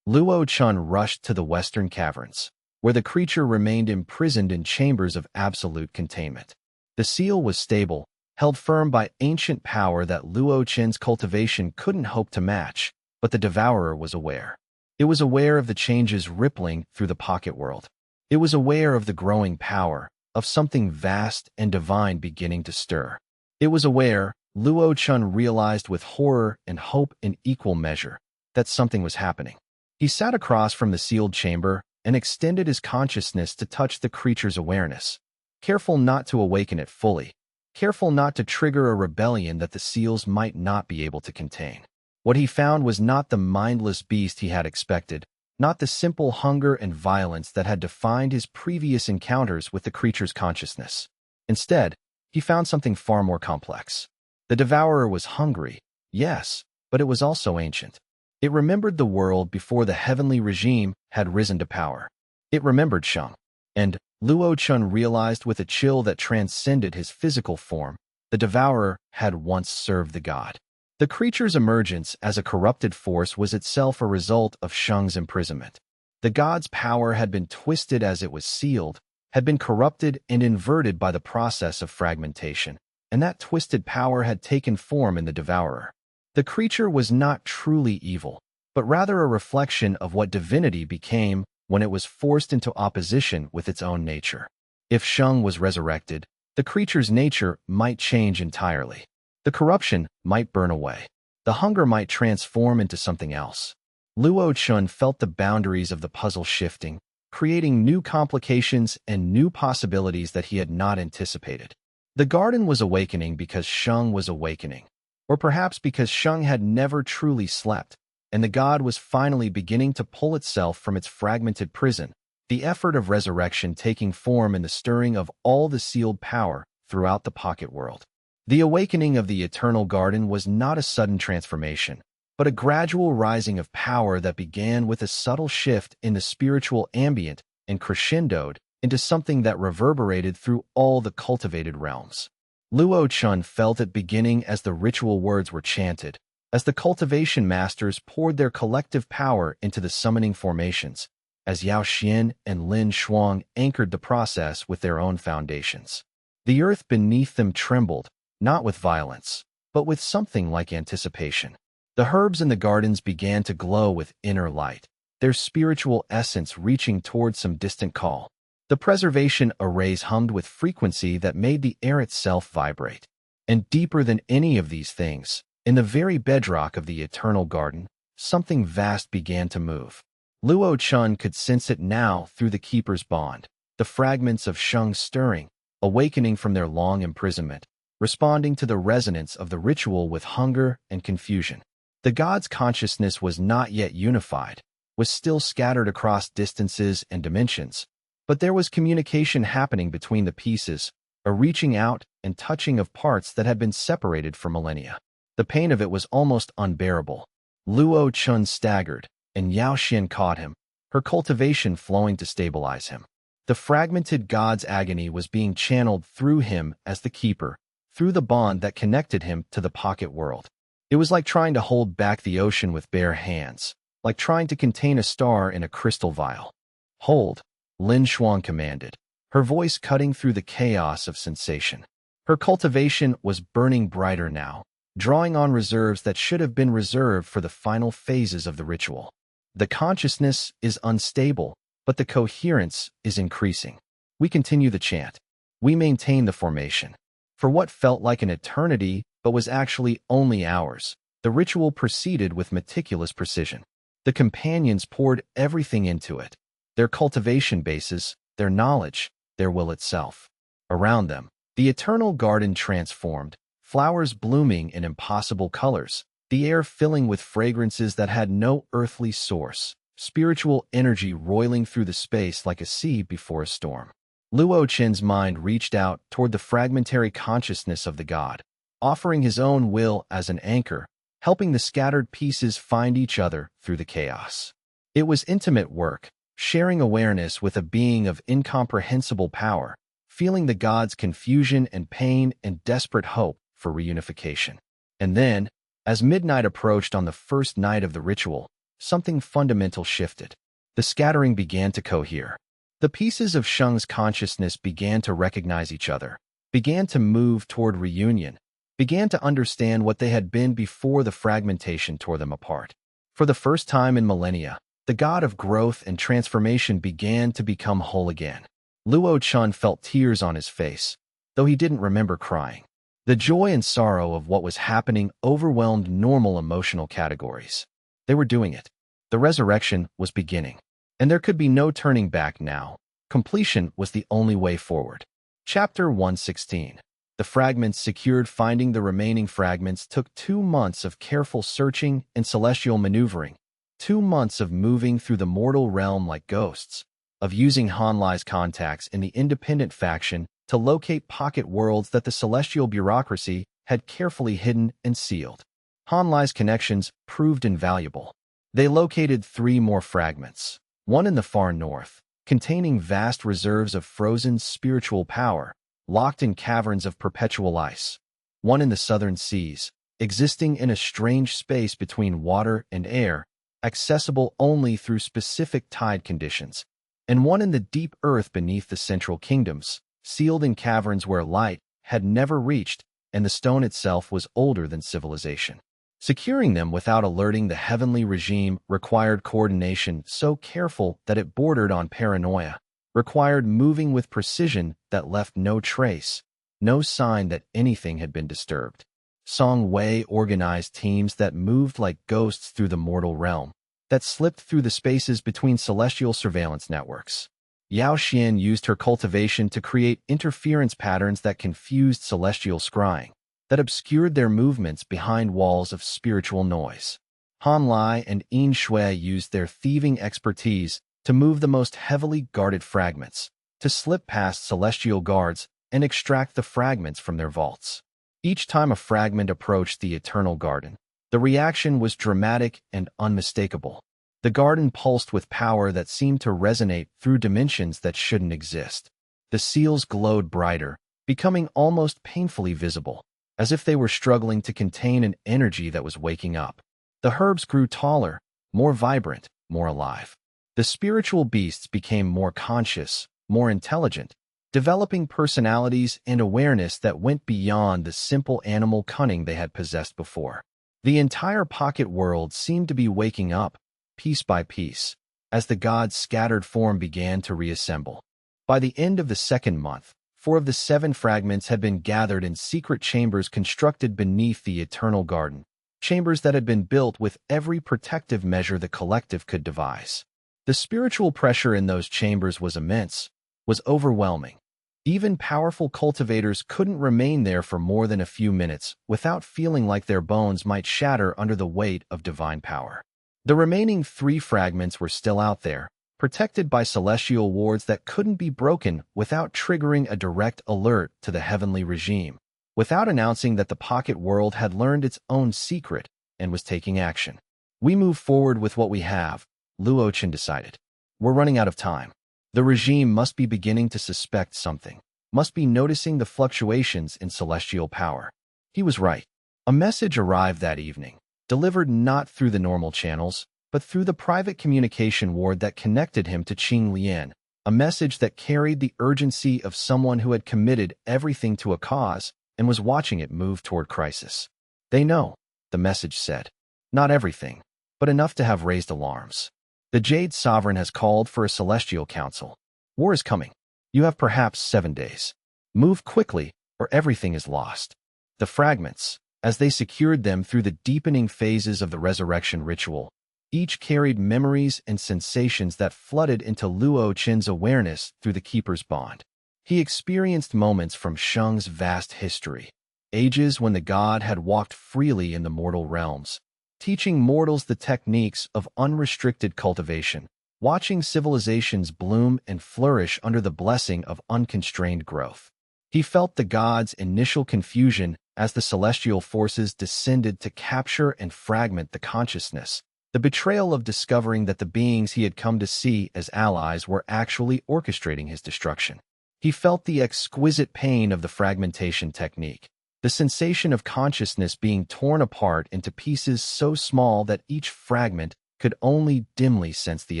Luo Chen rushed to the western caverns, where the creature remained imprisoned in chambers of absolute containment. The seal was stable, held firm by ancient power that Luo Chen's cultivation couldn't hope to match, but the devourer was aware. It was aware of the changes rippling through the pocket world. It was aware of the growing power, of something vast and divine beginning to stir. It was aware, Luo Chen realized with horror and hope in equal measure, that something was happening. He sat across from the sealed chamber and extended his consciousness to touch the creature's awareness, careful not to awaken it fully, careful not to trigger a rebellion that the seals might not be able to contain. What he found was not the mindless beast he had expected, not the simple hunger and violence that had defined his previous encounters with the creature's consciousness. Instead, he found something far more complex. The devourer was hungry, yes, but it was also ancient. It remembered the world before the heavenly regime had risen to power. It remembered Shang. And, Luo Chen realized with a chill that transcended his physical form, the devourer had once served the god. The creature's emergence as a corrupted force was itself a result of Shang's imprisonment. The god's power had been twisted as it was sealed, had been corrupted and inverted by the process of fragmentation, and that twisted power had taken form in the devourer. The creature was not truly evil, but rather a reflection of what divinity became when it was forced into opposition with its own nature. If Shang was resurrected, the creature's nature might change entirely. The corruption might burn away. The hunger might transform into something else. Luo Chen felt the boundaries of the puzzle shifting, creating new complications and new possibilities that he had not anticipated. The garden was awakening because Shang was awakening, or perhaps because Shang had never truly slept, and the god was finally beginning to pull itself from its fragmented prison, the effort of resurrection taking form in the stirring of all the sealed power throughout the pocket world. The awakening of the eternal garden was not a sudden transformation, but a gradual rising of power that began with a subtle shift in the spiritual ambient and crescendoed into something that reverberated through all the cultivated realms. Luo Chen felt it beginning as the ritual words were chanted, as the cultivation masters poured their collective power into the summoning formations, as Yao Xian and Lin Shuang anchored the process with their own foundations. The earth beneath them trembled, not with violence, but with something like anticipation. The herbs in the gardens began to glow with inner light, their spiritual essence reaching toward some distant call. The preservation arrays hummed with frequency that made the air itself vibrate. And deeper than any of these things, in the very bedrock of the eternal garden, something vast began to move. Luo Chen could sense it now through the keeper's bond, the fragments of Shang stirring, awakening from their long imprisonment, responding to the resonance of the ritual with hunger and confusion. The god's consciousness was not yet unified, was still scattered across distances and dimensions, but there was communication happening between the pieces, a reaching out and touching of parts that had been separated for millennia. The pain of it was almost unbearable. Luo Chen staggered, and Yao Xian caught him, her cultivation flowing to stabilize him. The fragmented god's agony was being channeled through him as the keeper, through the bond that connected him to the pocket world. It was like trying to hold back the ocean with bare hands, like trying to contain a star in a crystal vial. "Hold," Lin Shuang commanded, her voice cutting through the chaos of sensation. Her cultivation was burning brighter now, drawing on reserves that should have been reserved for the final phases of the ritual. The consciousness is unstable, but the coherence is increasing. We continue the chant. We maintain the formation. For what felt like an eternity, but was actually only hours, the ritual proceeded with meticulous precision. The companions poured everything into it, their cultivation bases, their knowledge, their will itself. Around them, the eternal garden transformed, flowers blooming in impossible colors, the air filling with fragrances that had no earthly source, spiritual energy roiling through the space like a sea before a storm. Luo Chen's mind reached out toward the fragmentary consciousness of the god, offering his own will as an anchor, helping the scattered pieces find each other through the chaos. It was intimate work, sharing awareness with a being of incomprehensible power, feeling the god's confusion and pain and desperate hope for reunification. And then, as midnight approached on the first night of the ritual, something fundamental shifted. The scattering began to cohere. The pieces of Shang's consciousness began to recognize each other, began to move toward reunion, began to understand what they had been before the fragmentation tore them apart. For the first time in millennia, The god of growth and transformation began to become whole again. Luo Chen felt tears on his face, though he didn't remember crying. The joy and sorrow of what was happening overwhelmed normal emotional categories. They were doing it. The resurrection was beginning, and there could be no turning back now. Completion was the only way forward. Chapter 116. The fragments secured. Finding the remaining fragments took 2 months of careful searching and celestial maneuvering, 2 months of moving through the mortal realm like ghosts, of using Han Lai's contacts in the independent faction to locate pocket worlds that the celestial bureaucracy had carefully hidden and sealed. Han Lai's connections proved invaluable. They located 3 more fragments, one in the far north, containing vast reserves of frozen spiritual power, locked in caverns of perpetual ice, one in the southern seas, existing in a strange space between water and air, accessible only through specific tide conditions, and one in the deep earth beneath the central kingdoms, sealed in caverns where light had never reached, and the stone itself was older than civilization. Securing them without alerting the heavenly regime required coordination so careful that it bordered on paranoia, required moving with precision that left no trace, no sign that anything had been disturbed. Song Wei organized teams that moved like ghosts through the mortal realm, that slipped through the spaces between celestial surveillance networks. Yao Xian used her cultivation to create interference patterns that confused celestial scrying, that obscured their movements behind walls of spiritual noise. Han Lai and Yin Shui used their thieving expertise to move the most heavily guarded fragments, to slip past celestial guards and extract the fragments from their vaults. Each time a fragment approached the eternal garden, the reaction was dramatic and unmistakable. The garden pulsed with power that seemed to resonate through dimensions that shouldn't exist. The seals glowed brighter, becoming almost painfully visible, as if they were struggling to contain an energy that was waking up. The herbs grew taller, more vibrant, more alive. The spiritual beasts became more conscious, more intelligent, developing personalities and awareness that went beyond the simple animal cunning they had possessed before. The entire pocket world seemed to be waking up, piece by piece, as the gods' scattered form began to reassemble. By the end of the 2nd month, 4 of the 7 fragments had been gathered in secret chambers constructed beneath the eternal garden, chambers that had been built with every protective measure the collective could devise. The spiritual pressure in those chambers was immense, was overwhelming. Even powerful cultivators couldn't remain there for more than a few minutes without feeling like their bones might shatter under the weight of divine power. The remaining 3 fragments were still out there, protected by celestial wards that couldn't be broken without triggering a direct alert to the heavenly regime, without announcing that the pocket world had learned its own secret and was taking action. We move forward with what we have, Luo Chen decided. We're running out of time. The regime must be beginning to suspect something, must be noticing the fluctuations in celestial power. He was right. A message arrived that evening, delivered not through the normal channels, but through the private communication ward that connected him to Qing Lian, a message that carried the urgency of someone who had committed everything to a cause and was watching it move toward crisis. They know, the message said. Not everything, but enough to have raised alarms. The Jade Sovereign has called for a celestial council. War is coming. You have perhaps 7 days. Move quickly, or everything is lost. The fragments, as they secured them through the deepening phases of the resurrection ritual, each carried memories and sensations that flooded into Luo Chen's awareness through the Keeper's Bond. He experienced moments from Sheng's vast history, ages when the god had walked freely in the mortal realms, teaching mortals the techniques of unrestricted cultivation, watching civilizations bloom and flourish under the blessing of unconstrained growth. He felt the god's initial confusion as the celestial forces descended to capture and fragment the consciousness, the betrayal of discovering that the beings he had come to see as allies were actually orchestrating his destruction. He felt the exquisite pain of the fragmentation technique, the sensation of consciousness being torn apart into pieces so small that each fragment could only dimly sense the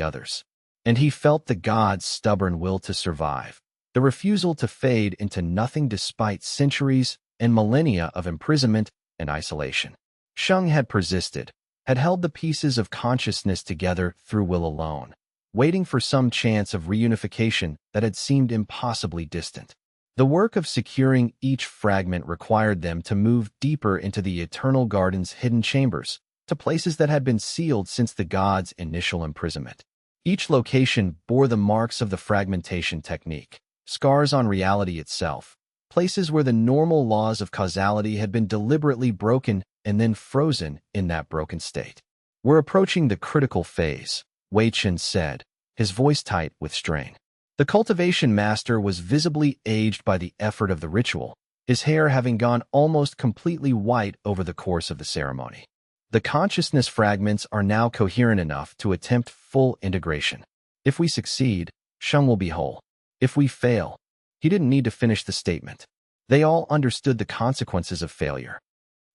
others. And he felt the god's stubborn will to survive, the refusal to fade into nothing despite centuries and millennia of imprisonment and isolation. Sheng had persisted, had held the pieces of consciousness together through will alone, waiting for some chance of reunification that had seemed impossibly distant. The work of securing each fragment required them to move deeper into the eternal garden's hidden chambers, to places that had been sealed since the gods' initial imprisonment. Each location bore the marks of the fragmentation technique, scars on reality itself, places where the normal laws of causality had been deliberately broken and then frozen in that broken state. "We're approaching the critical phase," Luo Chen said, his voice tight with strain. The cultivation master was visibly aged by the effort of the ritual, his hair having gone almost completely white over the course of the ceremony. "The consciousness fragments are now coherent enough to attempt full integration. If we succeed, Sheng will be whole. If we fail—" He didn't need to finish the statement. They all understood the consequences of failure.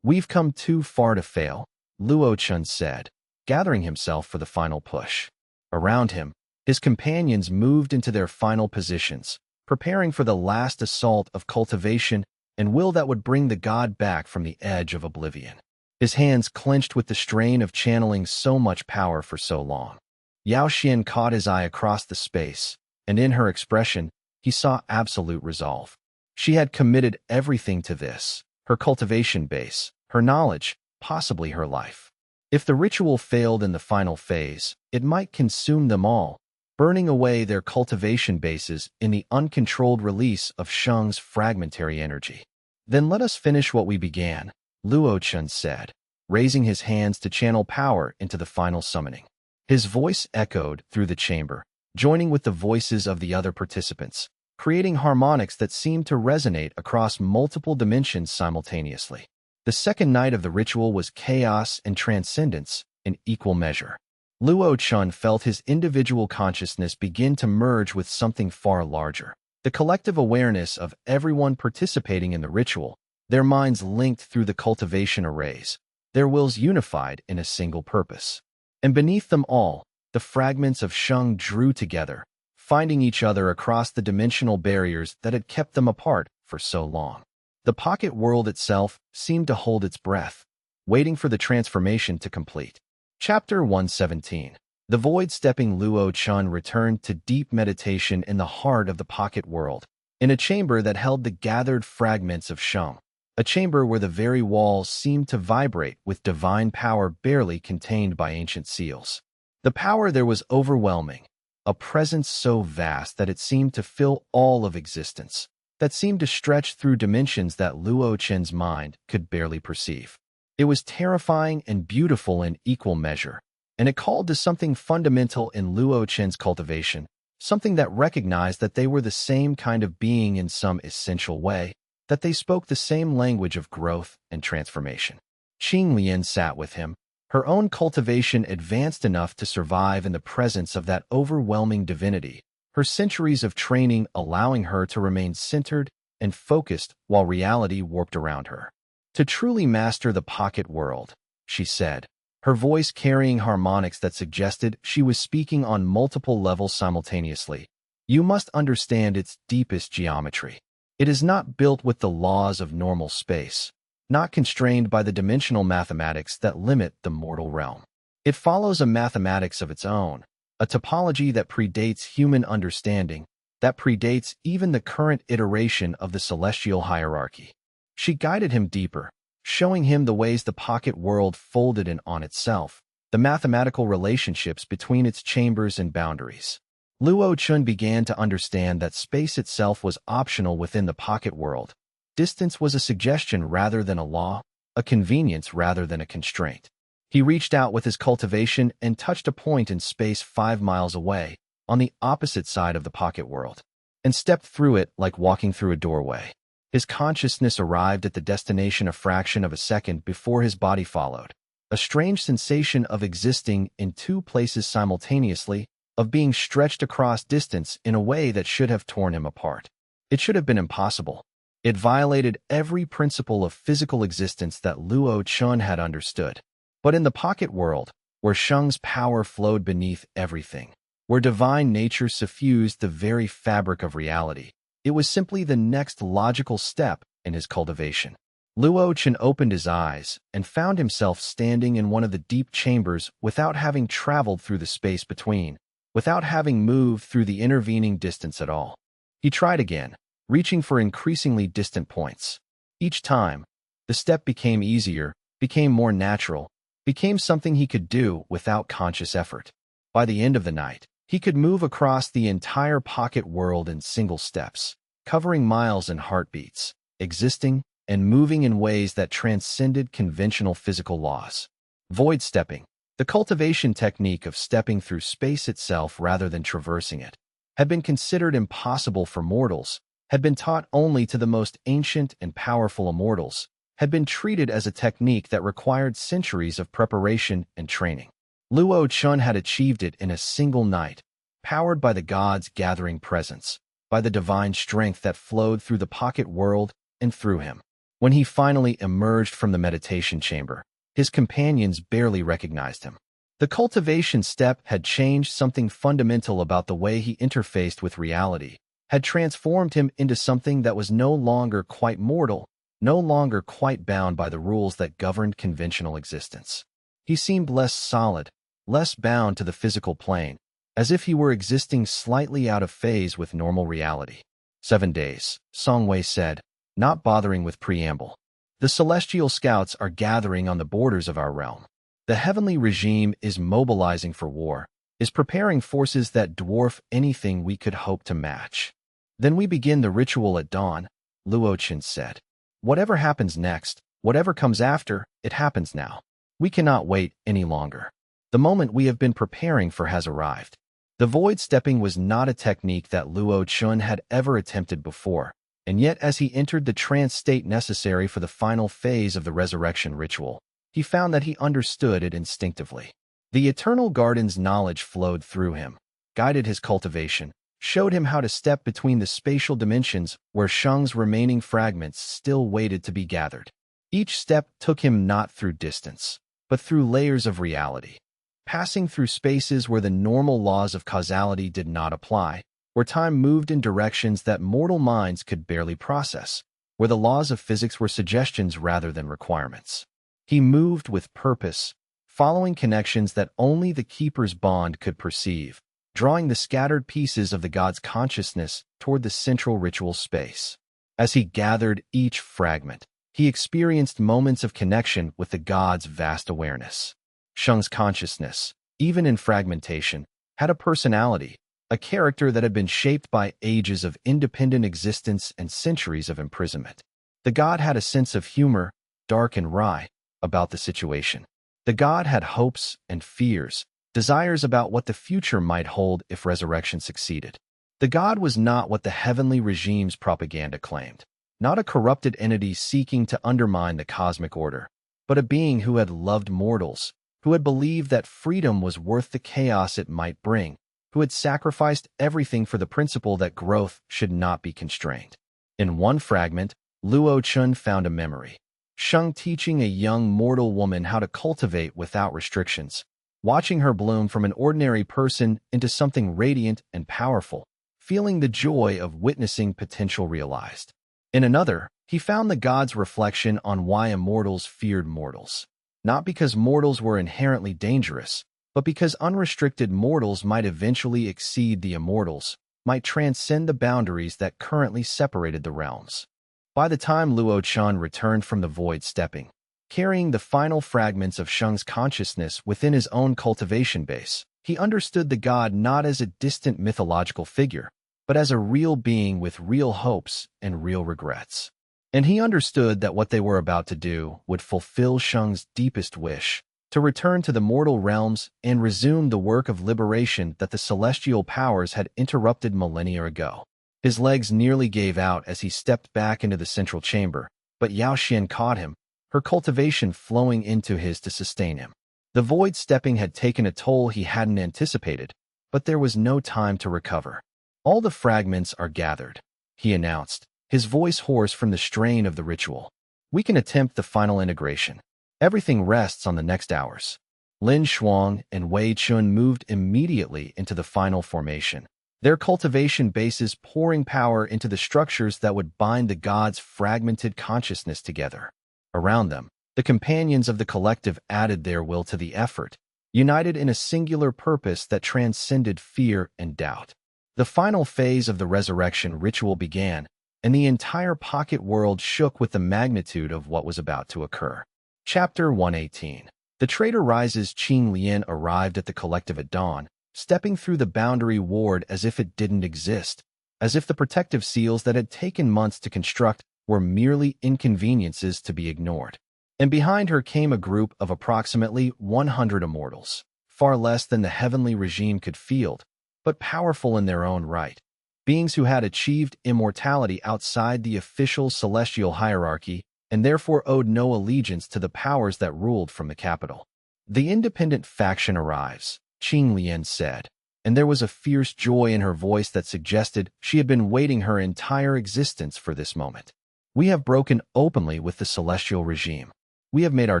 "We've come too far to fail," Luo Chen said, gathering himself for the final push. Around him, his companions moved into their final positions, preparing for the last assault of cultivation and will that would bring the god back from the edge of oblivion. His hands clenched with the strain of channeling so much power for so long. Yao Xian caught his eye across the space, and in her expression, he saw absolute resolve. She had committed everything to this, her cultivation base, her knowledge, possibly her life. If the ritual failed in the final phase, it might consume them all, burning away their cultivation bases in the uncontrolled release of Sheng's fragmentary energy. "Then let us finish what we began," Luo Chen said, raising his hands to channel power into the final summoning. His voice echoed through the chamber, joining with the voices of the other participants, creating harmonics that seemed to resonate across multiple dimensions simultaneously. The second night of the ritual was chaos and transcendence in equal measure. Luo Chen felt his individual consciousness begin to merge with something far larger. The collective awareness of everyone participating in the ritual, their minds linked through the cultivation arrays, their wills unified in a single purpose. And beneath them all, the fragments of Sheng drew together, finding each other across the dimensional barriers that had kept them apart for so long. The pocket world itself seemed to hold its breath, waiting for the transformation to complete. Chapter 117. The void-stepping Luo Chen returned to deep meditation in the heart of the pocket world, in a chamber that held the gathered fragments of Sheng, a chamber where the very walls seemed to vibrate with divine power barely contained by ancient seals. The power there was overwhelming, a presence so vast that it seemed to fill all of existence, that seemed to stretch through dimensions that Luo Chen's mind could barely perceive. It was terrifying and beautiful in equal measure, and it called to something fundamental in Luo Chen's cultivation, something that recognized that they were the same kind of being in some essential way, that they spoke the same language of growth and transformation. Qing Lian sat with him, her own cultivation advanced enough to survive in the presence of that overwhelming divinity, her centuries of training allowing her to remain centered and focused while reality warped around her. "To truly master the pocket world," she said, her voice carrying harmonics that suggested she was speaking on multiple levels simultaneously, "you must understand its deepest geometry. It is not built with the laws of normal space, not constrained by the dimensional mathematics that limit the mortal realm. It follows a mathematics of its own, a topology that predates human understanding, that predates even the current iteration of the celestial hierarchy." She guided him deeper, showing him the ways the pocket world folded in on itself, the mathematical relationships between its chambers and boundaries. Luo Chen began to understand that space itself was optional within the pocket world. Distance was a suggestion rather than a law, a convenience rather than a constraint. He reached out with his cultivation and touched a point in space 5 miles away, on the opposite side of the pocket world, and stepped through it like walking through a doorway. His consciousness arrived at the destination a fraction of a second before his body followed. A strange sensation of existing in two places simultaneously, of being stretched across distance in a way that should have torn him apart. It should have been impossible. It violated every principle of physical existence that Luo Chen had understood. But in the pocket world, where Sheng's power flowed beneath everything, where divine nature suffused the very fabric of reality, it was simply the next logical step in his cultivation. Luo Chen opened his eyes and found himself standing in one of the deep chambers without having traveled through the space between, without having moved through the intervening distance at all. He tried again, reaching for increasingly distant points. Each time, the step became easier, became more natural, became something he could do without conscious effort. By the end of the night, he could move across the entire pocket world in single steps, covering miles in heartbeats, existing and moving in ways that transcended conventional physical laws. Void stepping, the cultivation technique of stepping through space itself rather than traversing it, had been considered impossible for mortals, had been taught only to the most ancient and powerful immortals, had been treated as a technique that required centuries of preparation and training. Luo Chen had achieved it in a single night, powered by the gods' gathering presence, by the divine strength that flowed through the pocket world and through him. When he finally emerged from the meditation chamber, his companions barely recognized him. The cultivation step had changed something fundamental about the way he interfaced with reality, had transformed him into something that was no longer quite mortal, no longer quite bound by the rules that governed conventional existence. He seemed less solid, less bound to the physical plane, as if he were existing slightly out of phase with normal reality. 7 days, Songwei said, not bothering with preamble. The celestial scouts are gathering on the borders of our realm. The heavenly regime is mobilizing for war, is preparing forces that dwarf anything we could hope to match. Then we begin the ritual at dawn, Luo Chen said. Whatever happens next, whatever comes after, it happens now. We cannot wait any longer. The moment we have been preparing for has arrived. The void stepping was not a technique that Luo Chen had ever attempted before, and yet as he entered the trance state necessary for the final phase of the resurrection ritual, he found that he understood it instinctively. The eternal garden's knowledge flowed through him, guided his cultivation, showed him how to step between the spatial dimensions where Sheng's remaining fragments still waited to be gathered. Each step took him not through distance, but through layers of reality, passing through spaces where the normal laws of causality did not apply, where time moved in directions that mortal minds could barely process, where the laws of physics were suggestions rather than requirements. He moved with purpose, following connections that only the Keeper's bond could perceive, drawing the scattered pieces of the god's consciousness toward the central ritual space. As he gathered each fragment, he experienced moments of connection with the god's vast awareness. Sheng's consciousness, even in fragmentation, had a personality, a character that had been shaped by ages of independent existence and centuries of imprisonment. The god had a sense of humor, dark and wry, about the situation. The god had hopes and fears, desires about what the future might hold if resurrection succeeded. The god was not what the heavenly regime's propaganda claimed, not a corrupted entity seeking to undermine the cosmic order, but a being who had loved mortals, who had believed that freedom was worth the chaos it might bring, who had sacrificed everything for the principle that growth should not be constrained. In one fragment, Luo Chen found a memory. Sheng teaching a young mortal woman how to cultivate without restrictions, watching her bloom from an ordinary person into something radiant and powerful, feeling the joy of witnessing potential realized. In another, he found the god's reflection on why immortals feared mortals. Not because mortals were inherently dangerous, but because unrestricted mortals might eventually exceed the immortals, might transcend the boundaries that currently separated the realms. By the time Luo Chen returned from the void stepping, carrying the final fragments of Sheng's consciousness within his own cultivation base, he understood the god not as a distant mythological figure, but as a real being with real hopes and real regrets. And he understood that what they were about to do would fulfill Sheng's deepest wish, to return to the mortal realms and resume the work of liberation that the celestial powers had interrupted millennia ago. His legs nearly gave out as he stepped back into the central chamber, but Yao Xian caught him, her cultivation flowing into his to sustain him. The void stepping had taken a toll he hadn't anticipated, but there was no time to recover. All the fragments are gathered, he announced, his voice hoarse from the strain of the ritual. We can attempt the final integration. Everything rests on the next hours. Lin Shuang and Wei Chun moved immediately into the final formation, their cultivation bases pouring power into the structures that would bind the gods' fragmented consciousness together. Around them, the companions of the collective added their will to the effort, united in a singular purpose that transcended fear and doubt. The final phase of the resurrection ritual began, and the entire pocket world shook with the magnitude of what was about to occur. Chapter 118. The traitor rises. Qing Lian arrived at the collective at dawn, stepping through the boundary ward as if it didn't exist, as if the protective seals that had taken months to construct were merely inconveniences to be ignored. And behind her came a group of approximately 100 immortals, far less than the heavenly regime could field, but powerful in their own right. Beings who had achieved immortality outside the official celestial hierarchy and therefore owed no allegiance to the powers that ruled from the capital. The independent faction arrives, Qing Lian said, and there was a fierce joy in her voice that suggested she had been waiting her entire existence for this moment. We have broken openly with the celestial regime. We have made our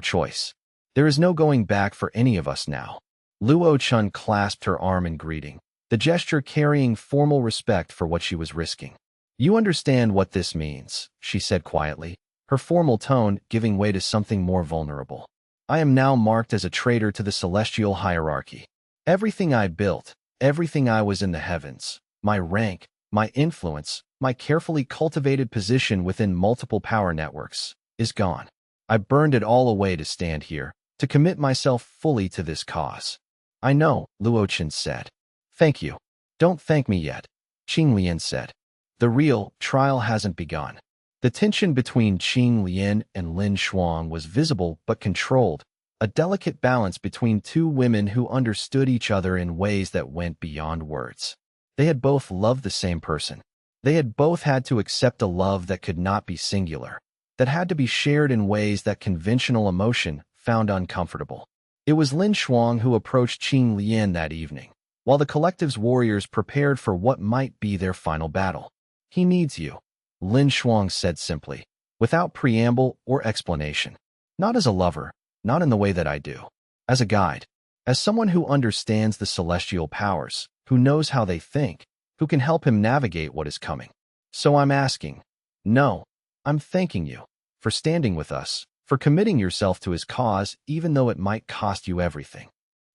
choice. There is no going back for any of us now. Luo Chen clasped her arm in greeting, the gesture carrying formal respect for what she was risking. You understand what this means, she said quietly, her formal tone giving way to something more vulnerable. I am now marked as a traitor to the celestial hierarchy. Everything I built, everything I was in the heavens, my rank, my influence, my carefully cultivated position within multiple power networks, is gone. I burned it all away to stand here, to commit myself fully to this cause. I know, Luo Chen said. Thank you. Don't thank me yet, Qing Lian said. The real trial hasn't begun. The tension between Qing Lian and Lin Shuang was visible but controlled, a delicate balance between two women who understood each other in ways that went beyond words. They had both loved the same person. They had both had to accept a love that could not be singular, that had to be shared in ways that conventional emotion found uncomfortable. It was Lin Shuang who approached Qing Lian that evening, while the collective's warriors prepared for what might be their final battle. He needs you, Lin Shuang said simply, without preamble or explanation. Not as a lover, not in the way that I do. As a guide, as someone who understands the celestial powers, who knows how they think, who can help him navigate what is coming. So I'm asking, no, I'm thanking you, for standing with us, for committing yourself to his cause even though it might cost you everything.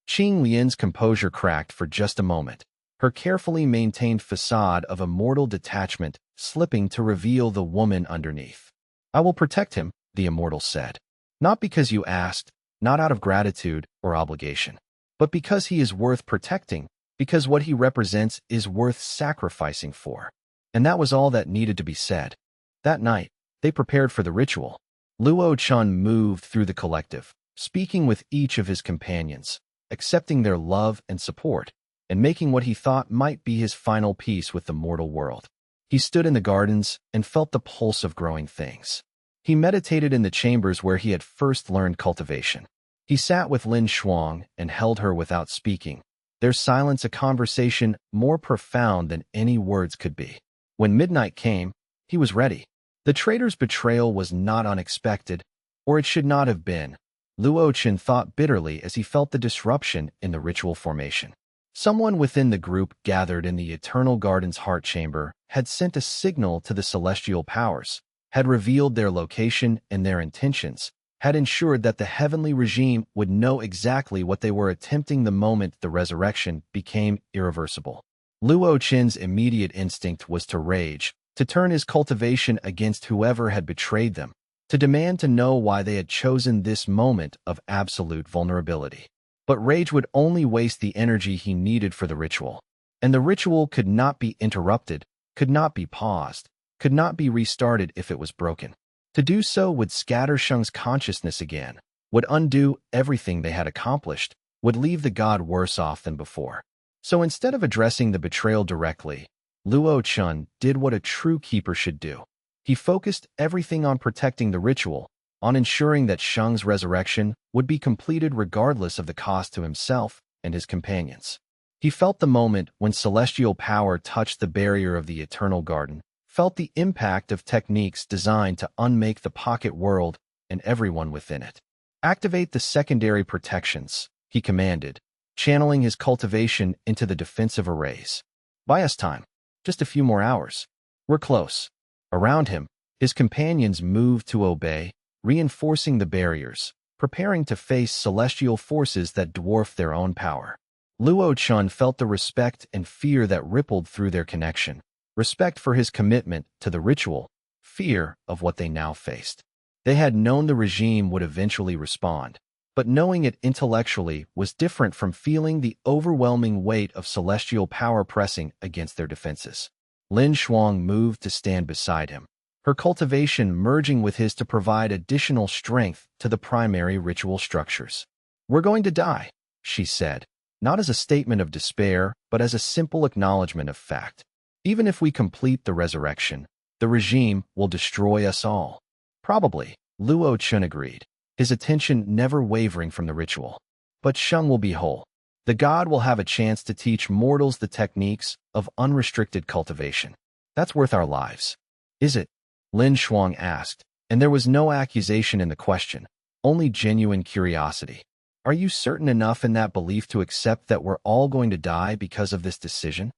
Qing Lian's composure cracked for just a moment, her carefully maintained facade of immortal detachment slipping to reveal the woman underneath. I will protect him, the immortal said. Not because you asked, not out of gratitude or obligation, but because he is worth protecting, because what he represents is worth sacrificing for. And that was all that needed to be said. That night, they prepared for the ritual. Luo Chen moved through the collective, speaking with each of his companions, accepting their love and support, and making what he thought might be his final peace with the mortal world. He stood in the gardens and felt the pulse of growing things. He meditated in the chambers where he had first learned cultivation. He sat with Lin Shuang and held her without speaking, their silence a conversation more profound than any words could be. When midnight came, he was ready. The traitor's betrayal was not unexpected, or it should not have been, Luo Chen thought bitterly as he felt the disruption in the ritual formation. Someone within the group gathered in the Eternal Garden's heart chamber had sent a signal to the celestial powers, had revealed their location and their intentions, had ensured that the heavenly regime would know exactly what they were attempting the moment the resurrection became irreversible. Luo Chen's immediate instinct was to rage, to turn his cultivation against whoever had betrayed them, to demand to know why they had chosen this moment of absolute vulnerability. But rage would only waste the energy he needed for the ritual. And the ritual could not be interrupted, could not be paused, could not be restarted if it was broken. To do so would scatter Sheng's consciousness again, would undo everything they had accomplished, would leave the god worse off than before. So instead of addressing the betrayal directly, Luo Chen did what a true keeper should do. He focused everything on protecting the ritual, on ensuring that Sheng's resurrection would be completed regardless of the cost to himself and his companions. He felt the moment when celestial power touched the barrier of the Eternal Garden, felt the impact of techniques designed to unmake the pocket world and everyone within it. Activate the secondary protections, he commanded, channeling his cultivation into the defensive arrays. Buy us time. Just a few more hours. We're close. Around him, his companions moved to obey, reinforcing the barriers, preparing to face celestial forces that dwarf their own power. Luo Chen felt the respect and fear that rippled through their connection. Respect for his commitment to the ritual, fear of what they now faced. They had known the regime would eventually respond, but knowing it intellectually was different from feeling the overwhelming weight of celestial power pressing against their defenses. Lin Shuang moved to stand beside him, her cultivation merging with his to provide additional strength to the primary ritual structures. "We're going to die," she said, not as a statement of despair, but as a simple acknowledgement of fact. "Even if we complete the resurrection, the regime will destroy us all." "Probably," Luo Chen agreed, his attention never wavering from the ritual. "But Sheng will be whole. The god will have a chance to teach mortals the techniques of unrestricted cultivation. That's worth our lives." "Is it?" Lin Shuang asked, and there was no accusation in the question, only genuine curiosity. "Are you certain enough in that belief to accept that we're all going to die because of this decision?"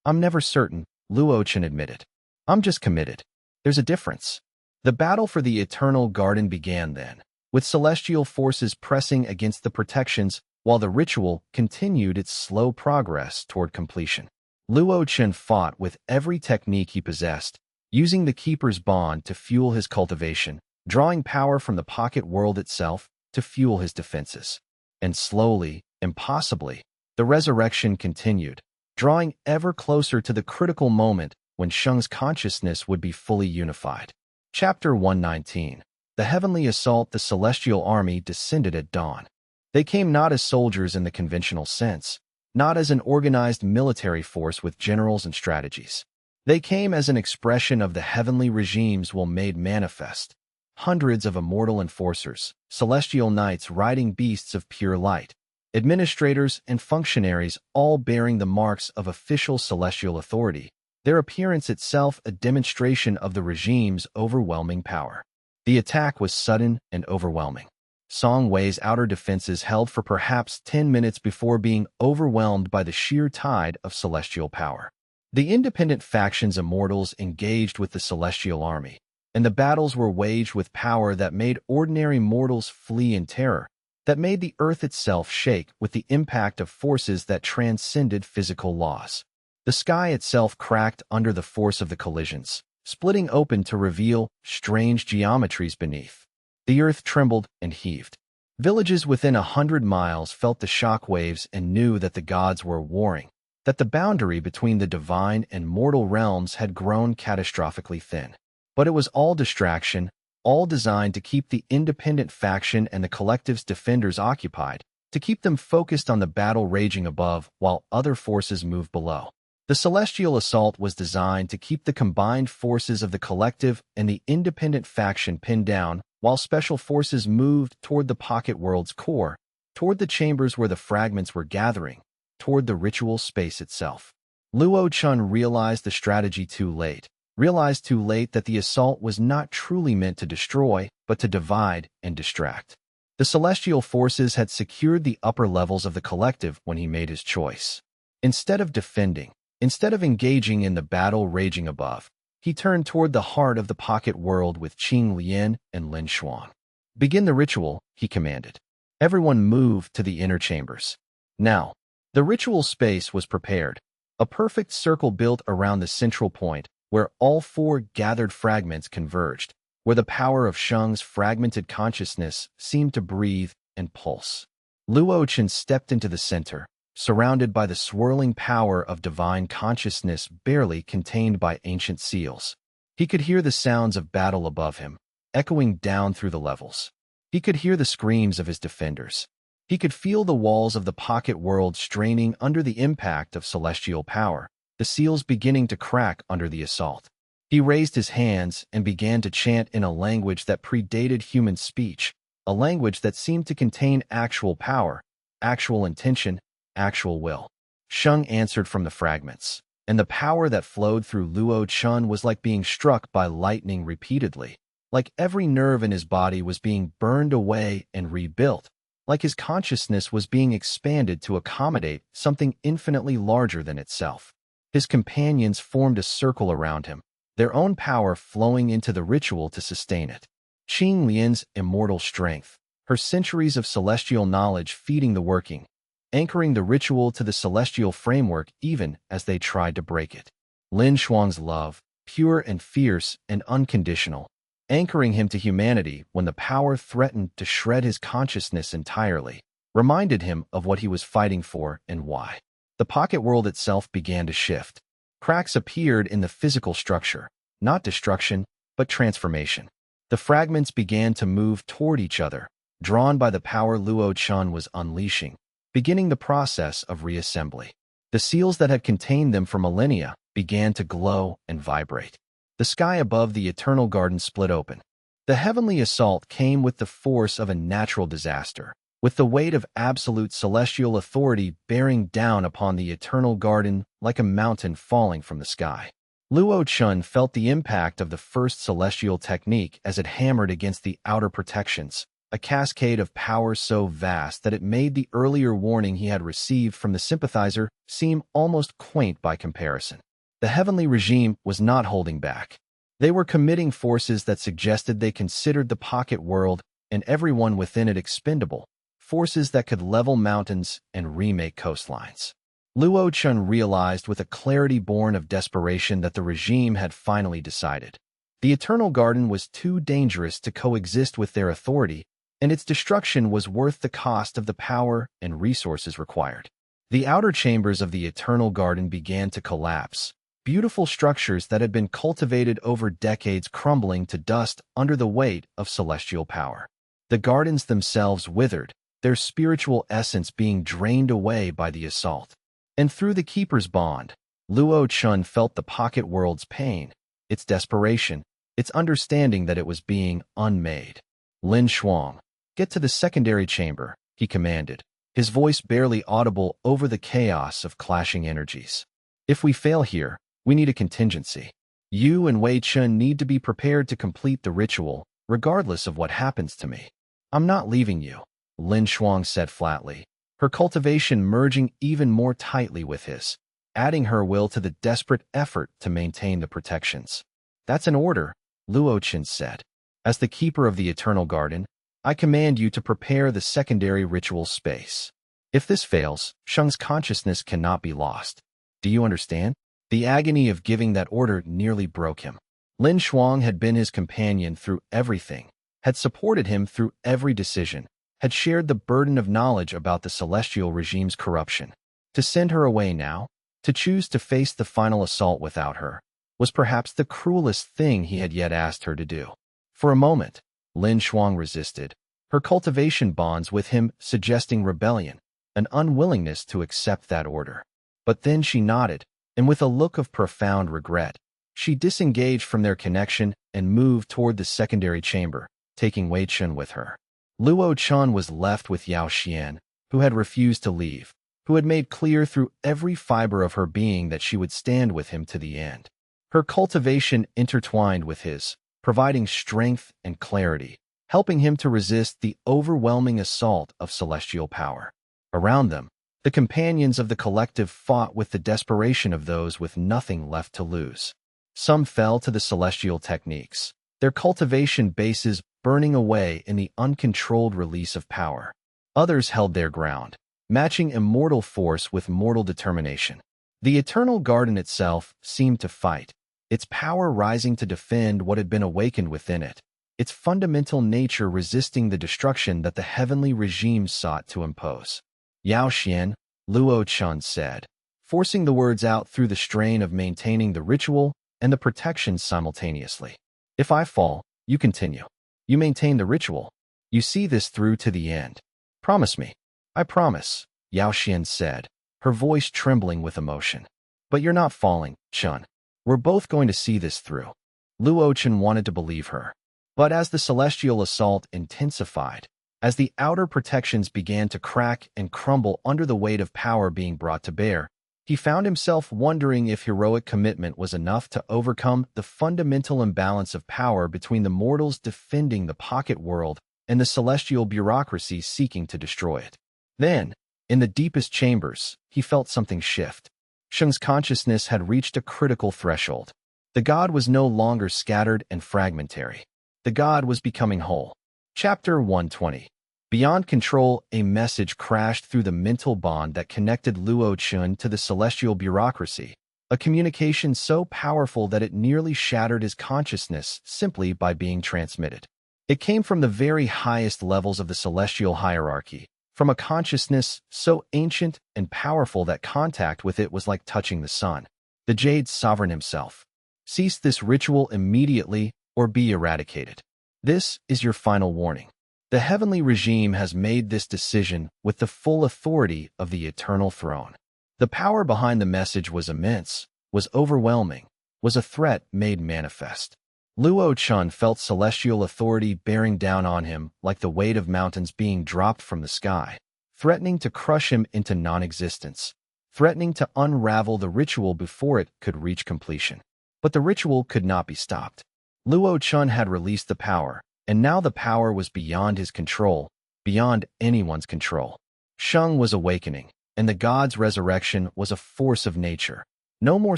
"I'm never certain," Luo Chen admitted. "I'm just committed. There's a difference." The battle for the eternal garden began then, with celestial forces pressing against the protections while the ritual continued its slow progress toward completion. Luo Chen fought with every technique he possessed, using the Keeper's Bond to fuel his cultivation, drawing power from the pocket world itself to fuel his defenses. And slowly, impossibly, the resurrection continued, drawing ever closer to the critical moment when Sheng's consciousness would be fully unified. Chapter 119. The heavenly assault. The celestial army descended at dawn. They came not as soldiers in the conventional sense, not as an organized military force with generals and strategies. They came as an expression of the heavenly regime's will made manifest. Hundreds of immortal enforcers, celestial knights riding beasts of pure light, administrators and functionaries all bearing the marks of official celestial authority, their appearance itself a demonstration of the regime's overwhelming power. The attack was sudden and overwhelming. Song Wei's outer defenses held for perhaps 10 minutes before being overwhelmed by the sheer tide of celestial power. The independent factions immortals engaged with the celestial army, and the battles were waged with power that made ordinary mortals flee in terror, that made the earth itself shake with the impact of forces that transcended physical laws. The sky itself cracked under the force of the collisions, splitting open to reveal strange geometries beneath. The earth trembled and heaved. Villages within 100 miles felt the shock waves and knew that the gods were warring, that the boundary between the divine and mortal realms had grown catastrophically thin. But it was all distraction, all designed to keep the independent faction and the collective's defenders occupied, to keep them focused on the battle raging above while other forces moved below. The celestial assault was designed to keep the combined forces of the collective and the independent faction pinned down while special forces moved toward the pocket world's core, toward the chambers where the fragments were gathering, toward the ritual space itself. Luo Chen realized the strategy too late, that the assault was not truly meant to destroy, but to divide and distract. The celestial forces had secured the upper levels of the collective when he made his choice. Instead of defending, instead of engaging in the battle raging above, he turned toward the heart of the pocket world with Qing Lian and Lin Shuang. "Begin the ritual," he commanded. Everyone moved to the inner chambers. Now, the ritual space was prepared, a perfect circle built around the central point where all four gathered fragments converged, where the power of Sheng's fragmented consciousness seemed to breathe and pulse. Luo Chen stepped into the center, surrounded by the swirling power of divine consciousness barely contained by ancient seals. He could hear the sounds of battle above him, echoing down through the levels. He could hear the screams of his defenders. He could feel the walls of the pocket world straining under the impact of celestial power, the seals beginning to crack under the assault. He raised his hands and began to chant in a language that predated human speech, a language that seemed to contain actual power, actual intention, actual will. Sheng answered from the fragments, and the power that flowed through Luo Chen was like being struck by lightning repeatedly, like every nerve in his body was being burned away and rebuilt, like his consciousness was being expanded to accommodate something infinitely larger than itself. His companions formed a circle around him, their own power flowing into the ritual to sustain it. Qing Lian's immortal strength, her centuries of celestial knowledge feeding the working, anchoring the ritual to the celestial framework even as they tried to break it. Lin Shuang's love, pure and fierce and unconditional, anchoring him to humanity when the power threatened to shred his consciousness entirely, reminded him of what he was fighting for and why. The pocket world itself began to shift. Cracks appeared in the physical structure, not destruction, but transformation. The fragments began to move toward each other, drawn by the power Luo Chen was unleashing, beginning the process of reassembly. The seals that had contained them for millennia began to glow and vibrate. The sky above the eternal garden split open. The heavenly assault came with the force of a natural disaster, with the weight of absolute celestial authority bearing down upon the eternal garden like a mountain falling from the sky. Luo Chen felt the impact of the first celestial technique as it hammered against the outer protections, a cascade of power so vast that it made the earlier warning he had received from the sympathizer seem almost quaint by comparison. The heavenly regime was not holding back. They were committing forces that suggested they considered the pocket world and everyone within it expendable, forces that could level mountains and remake coastlines. Luo Chen realized with a clarity born of desperation that the regime had finally decided. The Eternal Garden was too dangerous to coexist with their authority, and its destruction was worth the cost of the power and resources required. The outer chambers of the Eternal Garden began to collapse, beautiful structures that had been cultivated over decades crumbling to dust under the weight of celestial power. The gardens themselves withered, their spiritual essence being drained away by the assault. And through the Keeper's bond, Luo Chen felt the pocket world's pain, its desperation, its understanding that it was being unmade. Lin Shuang, get to the secondary chamber, he commanded, his voice barely audible over the chaos of clashing energies. If we fail here, we need a contingency. You and Wei Chen need to be prepared to complete the ritual, regardless of what happens to me. I'm not leaving you, Lin Shuang said flatly, her cultivation merging even more tightly with his, adding her will to the desperate effort to maintain the protections. That's an order, Luo Chen said. As the keeper of the Eternal Garden, I command you to prepare the secondary ritual space. If this fails, Sheng's consciousness cannot be lost. Do you understand? The agony of giving that order nearly broke him. Lin Shuang had been his companion through everything, had supported him through every decision, had shared the burden of knowledge about the celestial regime's corruption. To send her away now, to choose to face the final assault without her, was perhaps the cruelest thing he had yet asked her to do. For a moment, Lin Shuang resisted, her cultivation bonds with him suggesting rebellion, an unwillingness to accept that order. But then she nodded, and with a look of profound regret, she disengaged from their connection and moved toward the secondary chamber, taking Wei Chen with her. Luo Chen was left with Yao Xian, who had refused to leave, who had made clear through every fiber of her being that she would stand with him to the end. Her cultivation intertwined with his, providing strength and clarity, helping him to resist the overwhelming assault of celestial power. Around them, the companions of the collective fought with the desperation of those with nothing left to lose. Some fell to the celestial techniques, their cultivation bases burning away in the uncontrolled release of power. Others held their ground, matching immortal force with mortal determination. The Eternal Garden itself seemed to fight, its power rising to defend what had been awakened within it, its fundamental nature resisting the destruction that the heavenly regime sought to impose. Yao Xian, Luo Chen said, forcing the words out through the strain of maintaining the ritual and the protection simultaneously. If I fall, you continue. You maintain the ritual. You see this through to the end. Promise me. I promise, Yao Xian said, her voice trembling with emotion. But you're not falling, Chen. We're both going to see this through. Luo Chen wanted to believe her. But as the celestial assault intensified, as the outer protections began to crack and crumble under the weight of power being brought to bear, he found himself wondering if heroic commitment was enough to overcome the fundamental imbalance of power between the mortals defending the pocket world and the celestial bureaucracy seeking to destroy it. Then, in the deepest chambers, he felt something shift. Sheng's consciousness had reached a critical threshold. The god was no longer scattered and fragmentary. The god was becoming whole. Chapter 120. Beyond control, a message crashed through the mental bond that connected Luo Chen to the celestial bureaucracy, a communication so powerful that it nearly shattered his consciousness simply by being transmitted. It came from the very highest levels of the celestial hierarchy, from a consciousness so ancient and powerful that contact with it was like touching the sun. The Jade's sovereign himself. Cease this ritual immediately or be eradicated. This is your final warning. The heavenly regime has made this decision with the full authority of the eternal throne. The power behind the message was immense, was overwhelming, was a threat made manifest. Luo Chen felt celestial authority bearing down on him like the weight of mountains being dropped from the sky, threatening to crush him into non-existence, threatening to unravel the ritual before it could reach completion. But the ritual could not be stopped. Luo Chen had released the power, and now the power was beyond his control, beyond anyone's control. Sheng was awakening, and the god's resurrection was a force of nature, no more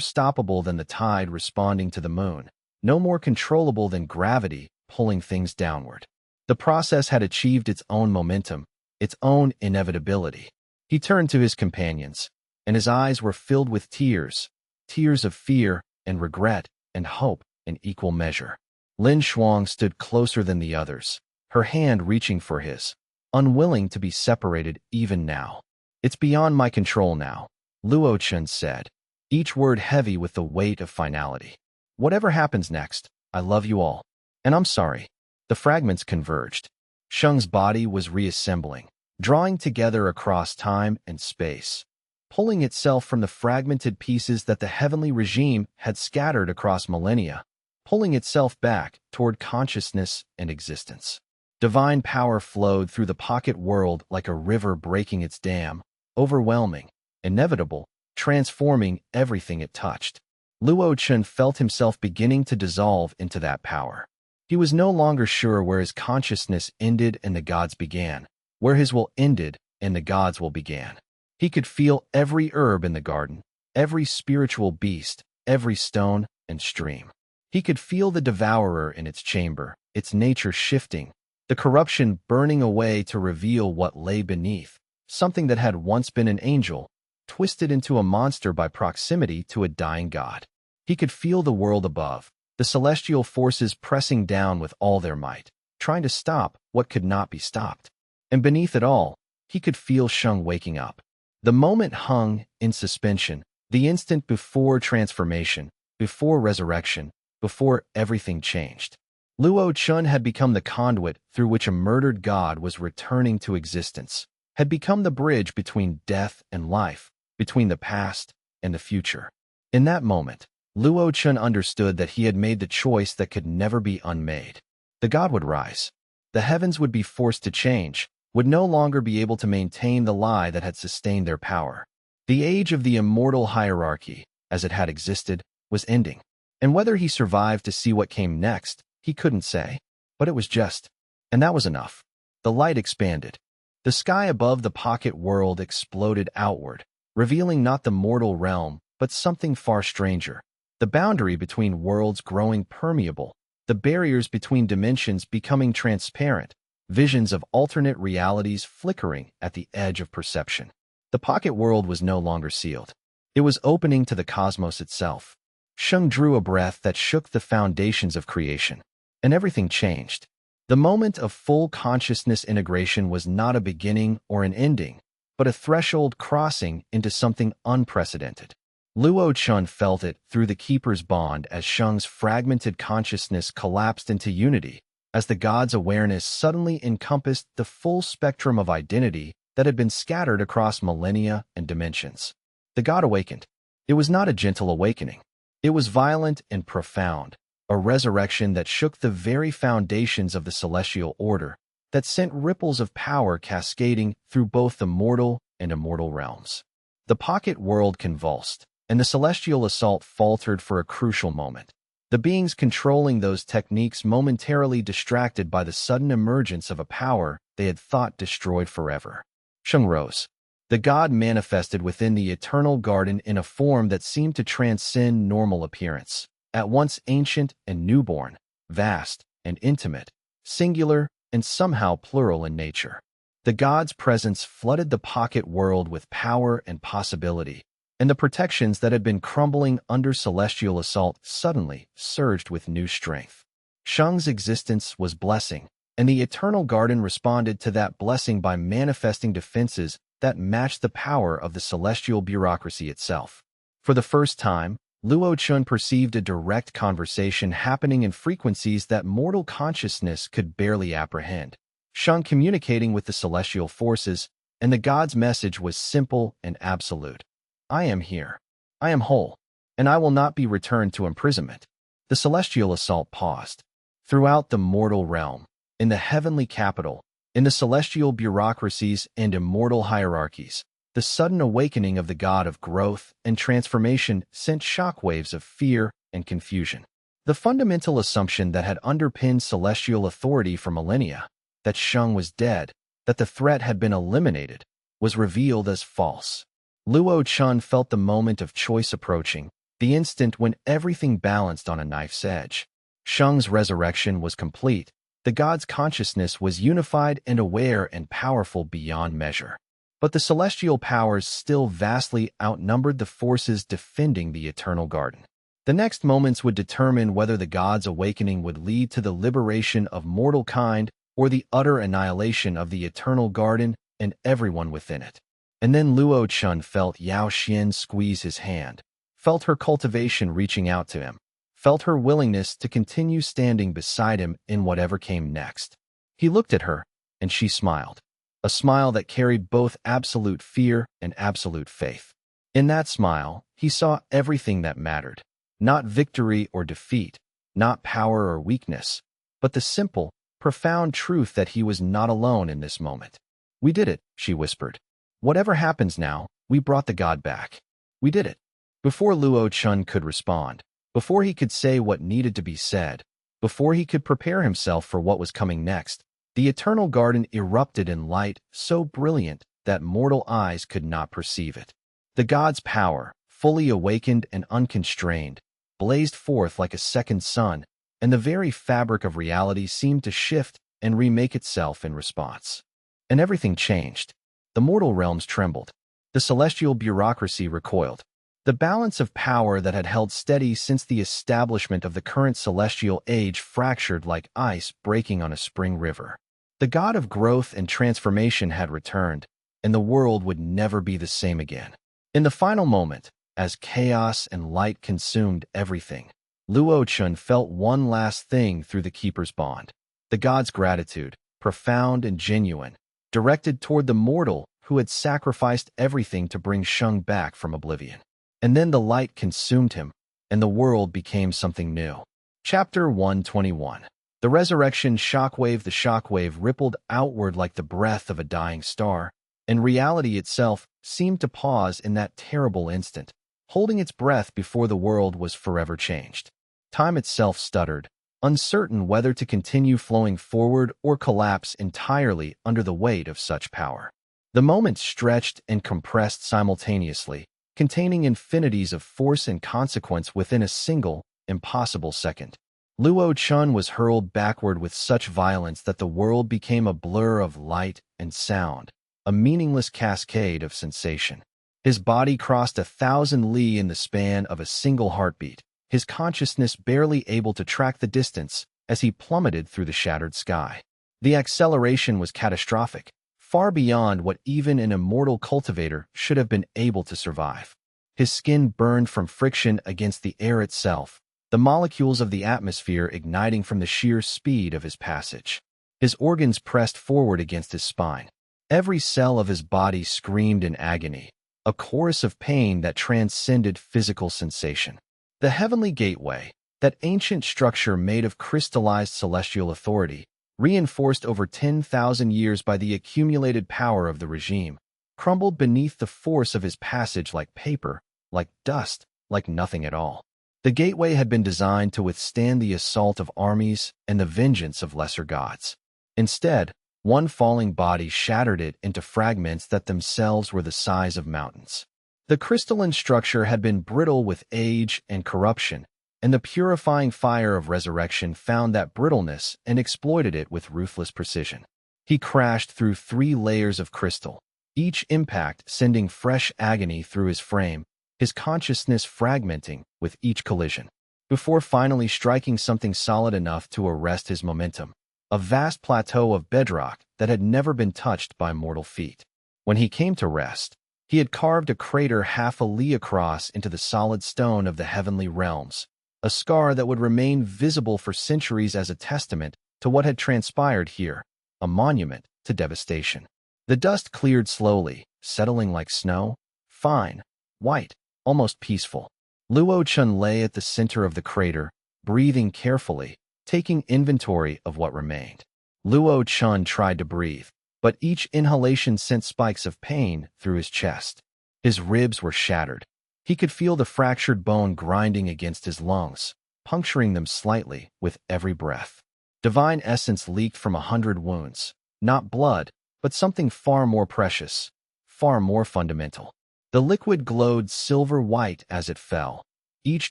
stoppable than the tide responding to the moon, no more controllable than gravity pulling things downward. The process had achieved its own momentum, its own inevitability. He turned to his companions, and his eyes were filled with tears, tears of fear and regret and hope in equal measure. Lin Shuang stood closer than the others, her hand reaching for his, unwilling to be separated even now. It's beyond my control now, Luo Chen said, each word heavy with the weight of finality. Whatever happens next, I love you all. And I'm sorry. The fragments converged. Sheng's body was reassembling, drawing together across time and space, pulling itself from the fragmented pieces that the heavenly regime had scattered across millennia, pulling itself back toward consciousness and existence. Divine power flowed through the pocket world like a river breaking its dam, overwhelming, inevitable, transforming everything it touched. Luo Chen felt himself beginning to dissolve into that power. He was no longer sure where his consciousness ended and the gods began, where his will ended and the gods' will began. He could feel every herb in the garden, every spiritual beast, every stone and stream. He could feel the devourer in its chamber, its nature shifting, the corruption burning away to reveal what lay beneath, something that had once been an angel, twisted into a monster by proximity to a dying god. He could feel the world above, the celestial forces pressing down with all their might, trying to stop what could not be stopped. And beneath it all, he could feel Sheng waking up. The moment hung in suspension, the instant before transformation, before resurrection, before everything changed. Luo Chen had become the conduit through which a murdered god was returning to existence, had become the bridge between death and life, between the past and the future. In that moment, Luo Chen understood that he had made the choice that could never be unmade. The god would rise. The heavens would be forced to change, would no longer be able to maintain the lie that had sustained their power. The age of the immortal hierarchy, as it had existed, was ending. And whether he survived to see what came next, he couldn't say. But it was just. And that was enough. The light expanded. The sky above the pocket world exploded outward, revealing not the mortal realm, but something far stranger. The boundary between worlds growing permeable, the barriers between dimensions becoming transparent, visions of alternate realities flickering at the edge of perception. The pocket world was no longer sealed. It was opening to the cosmos itself. Sheng drew a breath that shook the foundations of creation, and everything changed. The moment of full consciousness integration was not a beginning or an ending, but a threshold crossing into something unprecedented. Luo Chen felt it through the Keeper's bond as Sheng's fragmented consciousness collapsed into unity, as the god's awareness suddenly encompassed the full spectrum of identity that had been scattered across millennia and dimensions. The god awakened. It was not a gentle awakening. It was violent and profound, a resurrection that shook the very foundations of the celestial order, that sent ripples of power cascading through both the mortal and immortal realms. The pocket world convulsed, and the celestial assault faltered for a crucial moment. The beings controlling those techniques momentarily distracted by the sudden emergence of a power they had thought destroyed forever. Sheng rose. The god manifested within the eternal garden in a form that seemed to transcend normal appearance, at once ancient and newborn, vast and intimate, singular and somehow plural in nature. The god's presence flooded the pocket world with power and possibility, and the protections that had been crumbling under celestial assault suddenly surged with new strength. Shang's existence was blessing, and the eternal garden responded to that blessing by manifesting defenses that matched the power of the celestial bureaucracy itself. For the first time, Luo Chen perceived a direct conversation happening in frequencies that mortal consciousness could barely apprehend. Shang communicating with the celestial forces, and the god's message was simple and absolute. I am here. I am whole, and I will not be returned to imprisonment. The celestial assault paused. Throughout the mortal realm, in the heavenly capital, in the celestial bureaucracies and immortal hierarchies, the sudden awakening of the god of growth and transformation sent shockwaves of fear and confusion. The fundamental assumption that had underpinned celestial authority for millennia, that Shang was dead, that the threat had been eliminated, was revealed as false. Luo Chen felt the moment of choice approaching, the instant when everything balanced on a knife's edge. Shang's resurrection was complete. The god's consciousness was unified and aware and powerful beyond measure. But the celestial powers still vastly outnumbered the forces defending the eternal garden. The next moments would determine whether the god's awakening would lead to the liberation of mortal kind or the utter annihilation of the eternal garden and everyone within it. And then Luo Chen felt Yao Xian squeeze his hand, felt her cultivation reaching out to him, felt her willingness to continue standing beside him in whatever came next. He looked at her, and she smiled, a smile that carried both absolute fear and absolute faith. In that smile, he saw everything that mattered, not victory or defeat, not power or weakness, but the simple, profound truth that he was not alone in this moment. We did it, she whispered. Whatever happens now, we brought the god back. We did it. Before Luo Chen could respond, before he could say what needed to be said, before he could prepare himself for what was coming next, the eternal garden erupted in light so brilliant that mortal eyes could not perceive it. The god's power, fully awakened and unconstrained, blazed forth like a second sun, and the very fabric of reality seemed to shift and remake itself in response. And everything changed. The mortal realms trembled. The celestial bureaucracy recoiled. The balance of power that had held steady since the establishment of the current celestial age fractured like ice breaking on a spring river. The god of growth and transformation had returned, and the world would never be the same again. In the final moment, as chaos and light consumed everything, Luo Chen felt one last thing through the keeper's bond. The god's gratitude, profound and genuine, directed toward the mortal who had sacrificed everything to bring Shang back from oblivion. And then the light consumed him, and the world became something new. Chapter 121. The resurrection shockwave. The shockwave rippled outward like the breath of a dying star, and reality itself seemed to pause in that terrible instant, holding its breath before the world was forever changed. Time itself stuttered, uncertain whether to continue flowing forward or collapse entirely under the weight of such power. The moment stretched and compressed simultaneously, containing infinities of force and consequence within a single, impossible second. Luo Chen was hurled backward with such violence that the world became a blur of light and sound, a meaningless cascade of sensation. His body crossed 1,000 li in the span of a single heartbeat, his consciousness barely able to track the distance as he plummeted through the shattered sky. The acceleration was catastrophic, far beyond what even an immortal cultivator should have been able to survive. His skin burned from friction against the air itself, the molecules of the atmosphere igniting from the sheer speed of his passage. His organs pressed forward against his spine. Every cell of his body screamed in agony, a chorus of pain that transcended physical sensation. The heavenly gateway, that ancient structure made of crystallized celestial authority, reinforced over 10,000 years by the accumulated power of the regime, crumbled beneath the force of his passage like paper, like dust, like nothing at all. The gateway had been designed to withstand the assault of armies and the vengeance of lesser gods. Instead, one falling body shattered it into fragments that themselves were the size of mountains. The crystalline structure had been brittle with age and corruption, and the purifying fire of resurrection found that brittleness and exploited it with ruthless precision. He crashed through 3 layers of crystal, each impact sending fresh agony through his frame, his consciousness fragmenting with each collision, before finally striking something solid enough to arrest his momentum, a vast plateau of bedrock that had never been touched by mortal feet. When he came to rest, he had carved a crater half a li across into the solid stone of the heavenly realms, a scar that would remain visible for centuries as a testament to what had transpired here, a monument to devastation. The dust cleared slowly, settling like snow, fine, white, almost peaceful. Luo Chen lay at the center of the crater, breathing carefully, taking inventory of what remained. Luo Chen tried to breathe, but each inhalation sent spikes of pain through his chest. His ribs were shattered. He could feel the fractured bone grinding against his lungs, puncturing them slightly with every breath. Divine essence leaked from 100 wounds, not blood, but something far more precious, far more fundamental. The liquid glowed silver white as it fell, each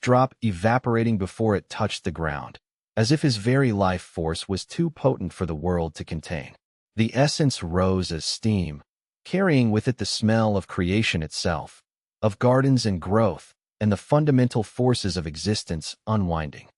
drop evaporating before it touched the ground, as if his very life force was too potent for the world to contain. The essence rose as steam, carrying with it the smell of creation itself, of gardens and growth, and the fundamental forces of existence unwinding.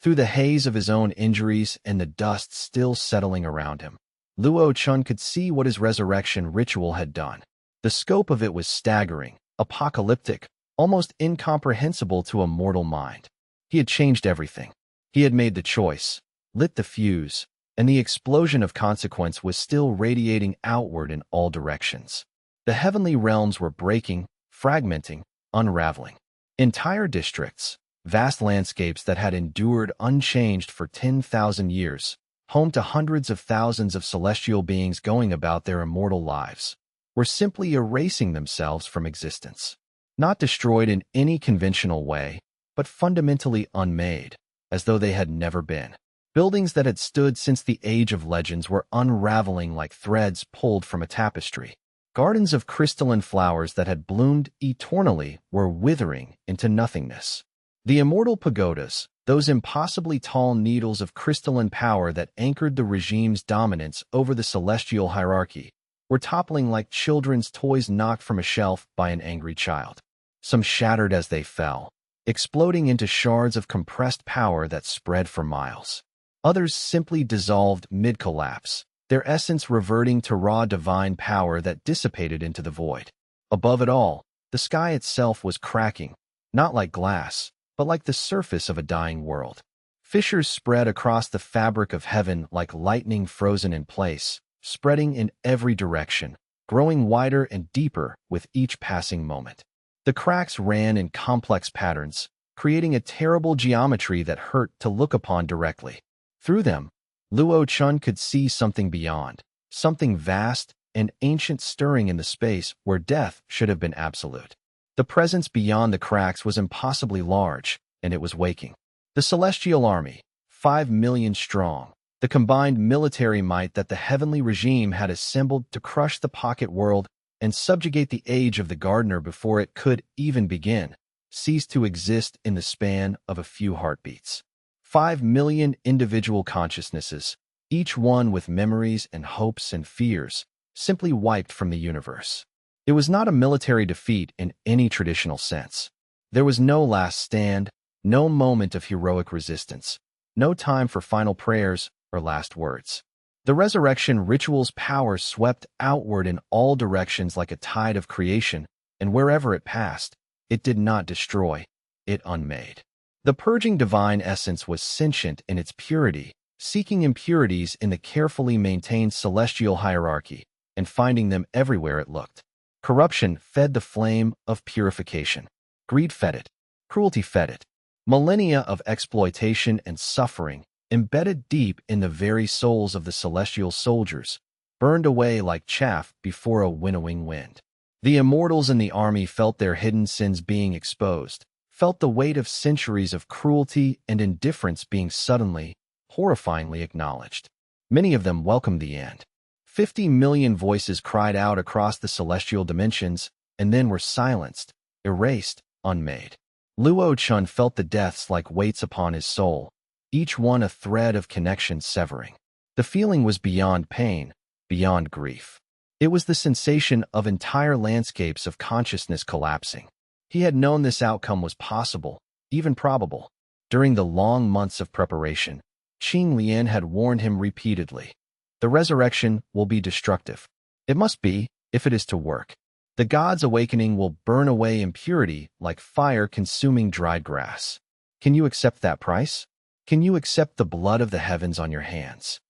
Through the haze of his own injuries and the dust still settling around him, Luo Chen could see what his resurrection ritual had done. The scope of it was staggering, apocalyptic, almost incomprehensible to a mortal mind. He had changed everything. He had made the choice, lit the fuse, and the explosion of consequence was still radiating outward in all directions. The heavenly realms were breaking, fragmenting, unraveling. Entire districts, vast landscapes that had endured unchanged for 10,000 years, home to hundreds of thousands of celestial beings going about their immortal lives, were simply erasing themselves from existence. Not destroyed in any conventional way, but fundamentally unmade, as though they had never been. Buildings that had stood since the age of legends were unraveling like threads pulled from a tapestry. Gardens of crystalline flowers that had bloomed eternally were withering into nothingness. The immortal pagodas, those impossibly tall needles of crystalline power that anchored the regime's dominance over the celestial hierarchy, were toppling like children's toys knocked from a shelf by an angry child. Some shattered as they fell, exploding into shards of compressed power that spread for miles. Others simply dissolved mid-collapse, their essence reverting to raw divine power that dissipated into the void. Above it all, the sky itself was cracking, not like glass, but like the surface of a dying world. Fissures spread across the fabric of heaven like lightning frozen in place, spreading in every direction, growing wider and deeper with each passing moment. The cracks ran in complex patterns, creating a terrible geometry that hurt to look upon directly. Through them, Luo Chen could see something beyond, something vast and ancient stirring in the space where death should have been absolute. The presence beyond the cracks was impossibly large, and it was waking. The celestial army, 5 million strong, the combined military might that the heavenly regime had assembled to crush the pocket world and subjugate the age of the gardener before it could even begin, ceased to exist in the span of a few heartbeats. 5 million individual consciousnesses, each one with memories and hopes and fears, simply wiped from the universe. It was not a military defeat in any traditional sense. There was no last stand, no moment of heroic resistance, no time for final prayers or last words. The resurrection ritual's power swept outward in all directions like a tide of creation, and wherever it passed, it did not destroy, it unmade. The purging divine essence was sentient in its purity, seeking impurities in the carefully maintained celestial hierarchy, and finding them everywhere it looked. Corruption fed the flame of purification. Greed fed it. Cruelty fed it. Millennia of exploitation and suffering, embedded deep in the very souls of the celestial soldiers, burned away like chaff before a winnowing wind. The immortals in the army felt their hidden sins being exposed, felt the weight of centuries of cruelty and indifference being suddenly, horrifyingly acknowledged. Many of them welcomed the end. 50 million voices cried out across the celestial dimensions and then were silenced, erased, unmade. Luo Chen felt the deaths like weights upon his soul, each one a thread of connection severing. The feeling was beyond pain, beyond grief. It was the sensation of entire landscapes of consciousness collapsing. He had known this outcome was possible, even probable. During the long months of preparation, Qing Lian had warned him repeatedly. The resurrection will be destructive. It must be, if it is to work. The God's awakening will burn away impurity like fire consuming dried grass. Can you accept that price? Can you accept the blood of the heavens on your hands?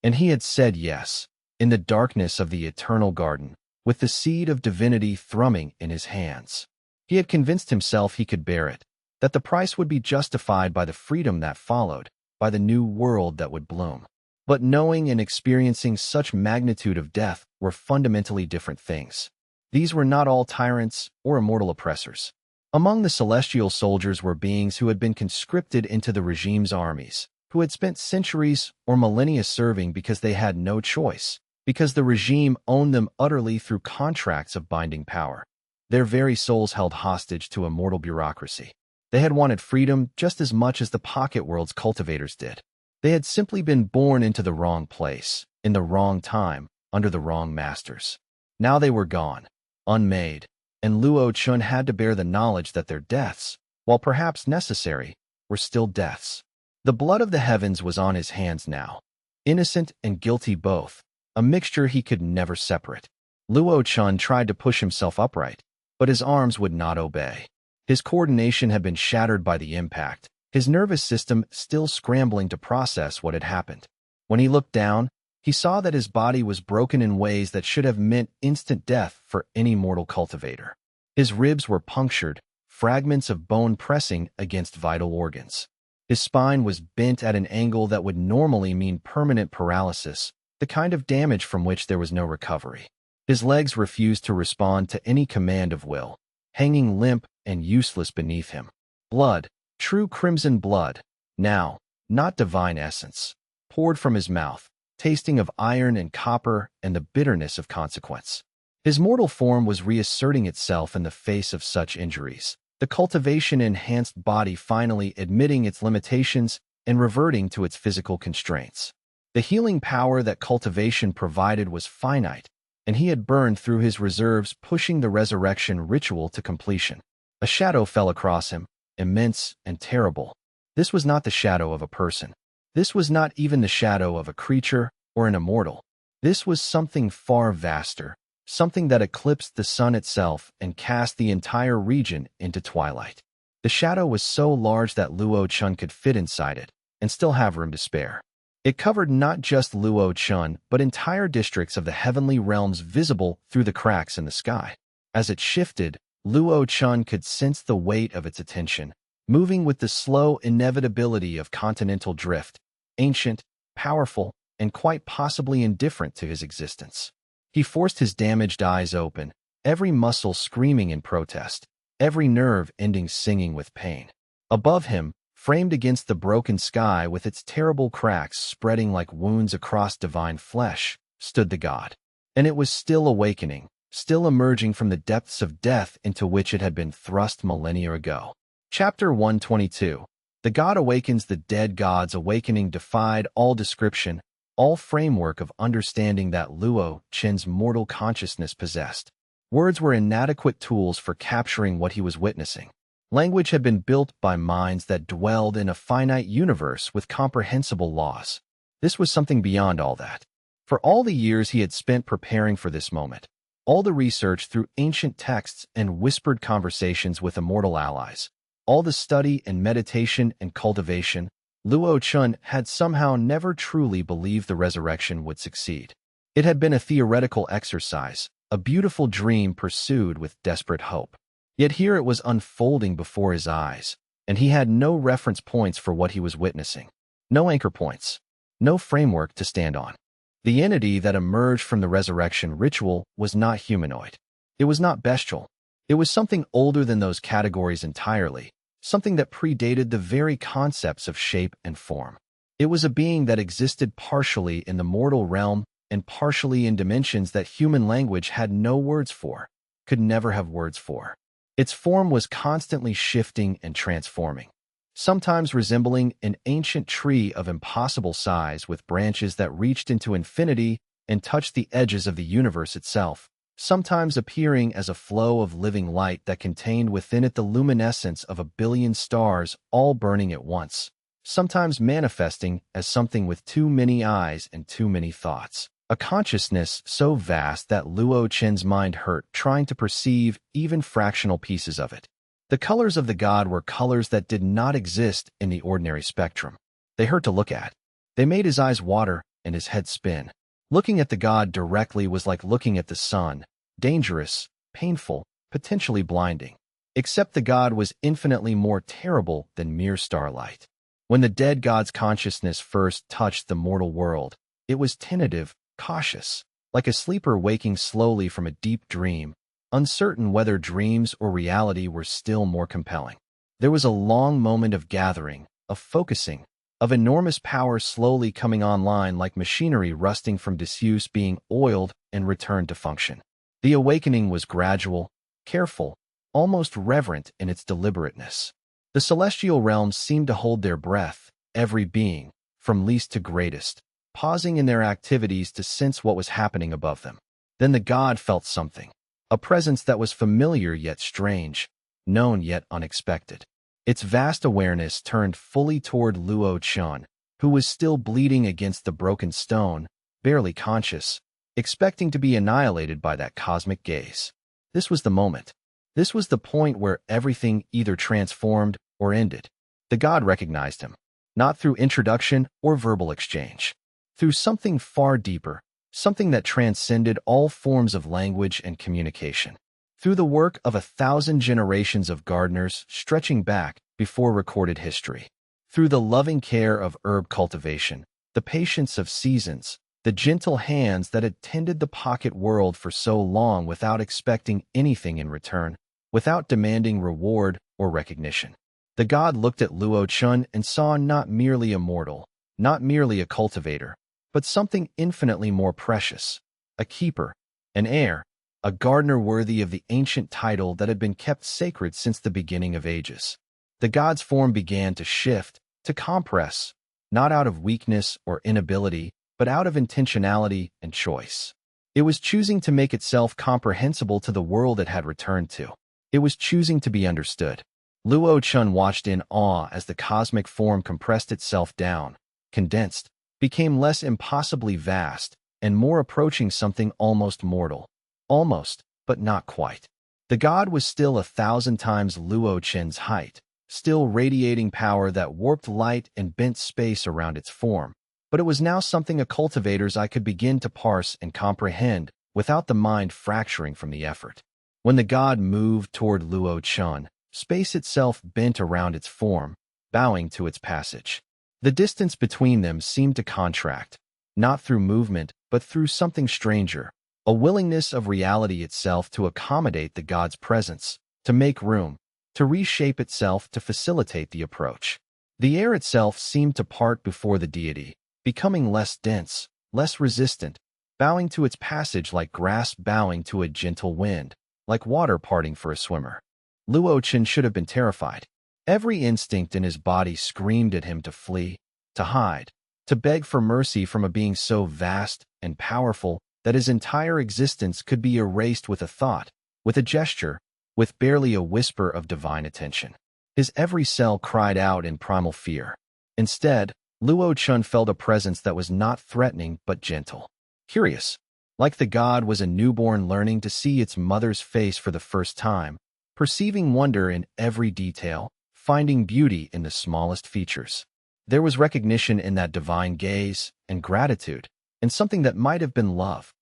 And he had said yes, in the darkness of the eternal garden, with the seed of divinity thrumming in his hands. He had convinced himself he could bear it, that the price would be justified by the freedom that followed, by the new world that would bloom. But knowing and experiencing such magnitude of death were fundamentally different things. These were not all tyrants or immortal oppressors. Among the celestial soldiers were beings who had been conscripted into the regime's armies, who had spent centuries or millennia serving because they had no choice, because the regime owned them utterly through contracts of binding power. Their very souls held hostage to immortal bureaucracy. They had wanted freedom just as much as the pocket world's cultivators did. They had simply been born into the wrong place, in the wrong time, under the wrong masters. Now they were gone, unmade, and Luo Chen had to bear the knowledge that their deaths, while perhaps necessary, were still deaths. The blood of the heavens was on his hands now, innocent and guilty both, a mixture he could never separate. Luo Chen tried to push himself upright, but his arms would not obey. His coordination had been shattered by the impact, his nervous system still scrambling to process what had happened. When he looked down, he saw that his body was broken in ways that should have meant instant death for any mortal cultivator. His ribs were punctured, fragments of bone pressing against vital organs. His spine was bent at an angle that would normally mean permanent paralysis, the kind of damage from which there was no recovery. His legs refused to respond to any command of will, hanging limp and useless beneath him. Blood, true crimson blood, now, not divine essence, poured from his mouth, tasting of iron and copper and the bitterness of consequence. His mortal form was reasserting itself in the face of such injuries, the cultivation-enhanced body finally admitting its limitations and reverting to its physical constraints. The healing power that cultivation provided was finite, and he had burned through his reserves, pushing the resurrection ritual to completion. A shadow fell across him, immense and terrible. This was not the shadow of a person. This was not even the shadow of a creature or an immortal. This was something far vaster, something that eclipsed the sun itself and cast the entire region into twilight. The shadow was so large that Luo Chen could fit inside it and still have room to spare. It covered not just Luo Chen, but entire districts of the heavenly realms visible through the cracks in the sky. As it shifted, Luo Chen could sense the weight of its attention, moving with the slow inevitability of continental drift, ancient, powerful, and quite possibly indifferent to his existence. He forced his damaged eyes open, every muscle screaming in protest, every nerve ending singing with pain. Above him, framed against the broken sky with its terrible cracks spreading like wounds across divine flesh, stood the god. And it was still awakening, still emerging from the depths of death into which it had been thrust millennia ago. Chapter 122. The God Awakens. The dead God's awakening defied all description, all framework of understanding that Luo Chen's mortal consciousness possessed. Words were inadequate tools for capturing what he was witnessing. Language had been built by minds that dwelled in a finite universe with comprehensible laws. This was something beyond all that. For all the years he had spent preparing for this moment, all the research through ancient texts and whispered conversations with immortal allies, all the study and meditation and cultivation, Luo Chen had somehow never truly believed the resurrection would succeed. It had been a theoretical exercise, a beautiful dream pursued with desperate hope. Yet here it was unfolding before his eyes, and he had no reference points for what he was witnessing. No anchor points. No framework to stand on. The entity that emerged from the resurrection ritual was not humanoid. It was not bestial. It was something older than those categories entirely, something that predated the very concepts of shape and form. It was a being that existed partially in the mortal realm and partially in dimensions that human language had no words for, could never have words for. Its form was constantly shifting and transforming, sometimes resembling an ancient tree of impossible size with branches that reached into infinity and touched the edges of the universe itself, sometimes appearing as a flow of living light that contained within it the luminescence of a billion stars all burning at once, sometimes manifesting as something with too many eyes and too many thoughts. A consciousness so vast that Luo Chen's mind hurt trying to perceive even fractional pieces of it. The colors of the god were colors that did not exist in the ordinary spectrum. They hurt to look at. They made his eyes water and his head spin. Looking at the god directly was like looking at the sun, dangerous, painful, potentially blinding. Except the god was infinitely more terrible than mere starlight. When the dead god's consciousness first touched the mortal world, it was tentative, cautious, like a sleeper waking slowly from a deep dream, uncertain whether dreams or reality were still more compelling. There was a long moment of gathering, of focusing, of enormous power slowly coming online like machinery rusting from disuse being oiled and returned to function. The awakening was gradual, careful, almost reverent in its deliberateness. The celestial realms seemed to hold their breath, every being, from least to greatest, pausing in their activities to sense what was happening above them. Then the god felt something, a presence that was familiar yet strange, known yet unexpected. Its vast awareness turned fully toward Luo Chen, who was still bleeding against the broken stone, barely conscious, expecting to be annihilated by that cosmic gaze. This was the moment. This was the point where everything either transformed or ended. The god recognized him, not through introduction or verbal exchange, through something far deeper, something that transcended all forms of language and communication. Through the work of 1,000 generations of gardeners stretching back before recorded history. Through the loving care of herb cultivation, the patience of seasons, the gentle hands that had tended the pocket world for so long without expecting anything in return, without demanding reward or recognition. The god looked at Luo Chen and saw not merely a mortal, not merely a cultivator, but something infinitely more precious, a keeper, an heir, a gardener worthy of the ancient title that had been kept sacred since the beginning of ages. The god's form began to shift, to compress, not out of weakness or inability, but out of intentionality and choice. It was choosing to make itself comprehensible to the world it had returned to. It was choosing to be understood. Luo Chen watched in awe as the cosmic form compressed itself down, condensed, became less impossibly vast, and more approaching something almost mortal. Almost, but not quite. The god was still 1,000 times Luo Chen's height, still radiating power that warped light and bent space around its form, but it was now something a cultivator's eye could begin to parse and comprehend without the mind fracturing from the effort. When the god moved toward Luo Chen, space itself bent around its form, bowing to its passage. The distance between them seemed to contract, not through movement, but through something stranger, a willingness of reality itself to accommodate the god's presence, to make room, to reshape itself to facilitate the approach. The air itself seemed to part before the deity, becoming less dense, less resistant, bowing to its passage like grass bowing to a gentle wind, like water parting for a swimmer. Luo Chen should have been terrified. Every instinct in his body screamed at him to flee, to hide, to beg for mercy from a being so vast and powerful that his entire existence could be erased with a thought, with a gesture, with barely a whisper of divine attention. His every cell cried out in primal fear. Instead, Luo Chen felt a presence that was not threatening but gentle. Curious, like the god was a newborn learning to see its mother's face for the first time, perceiving wonder in every detail, finding beauty in the smallest features. There was recognition in that divine gaze, and gratitude, and something that might have been love.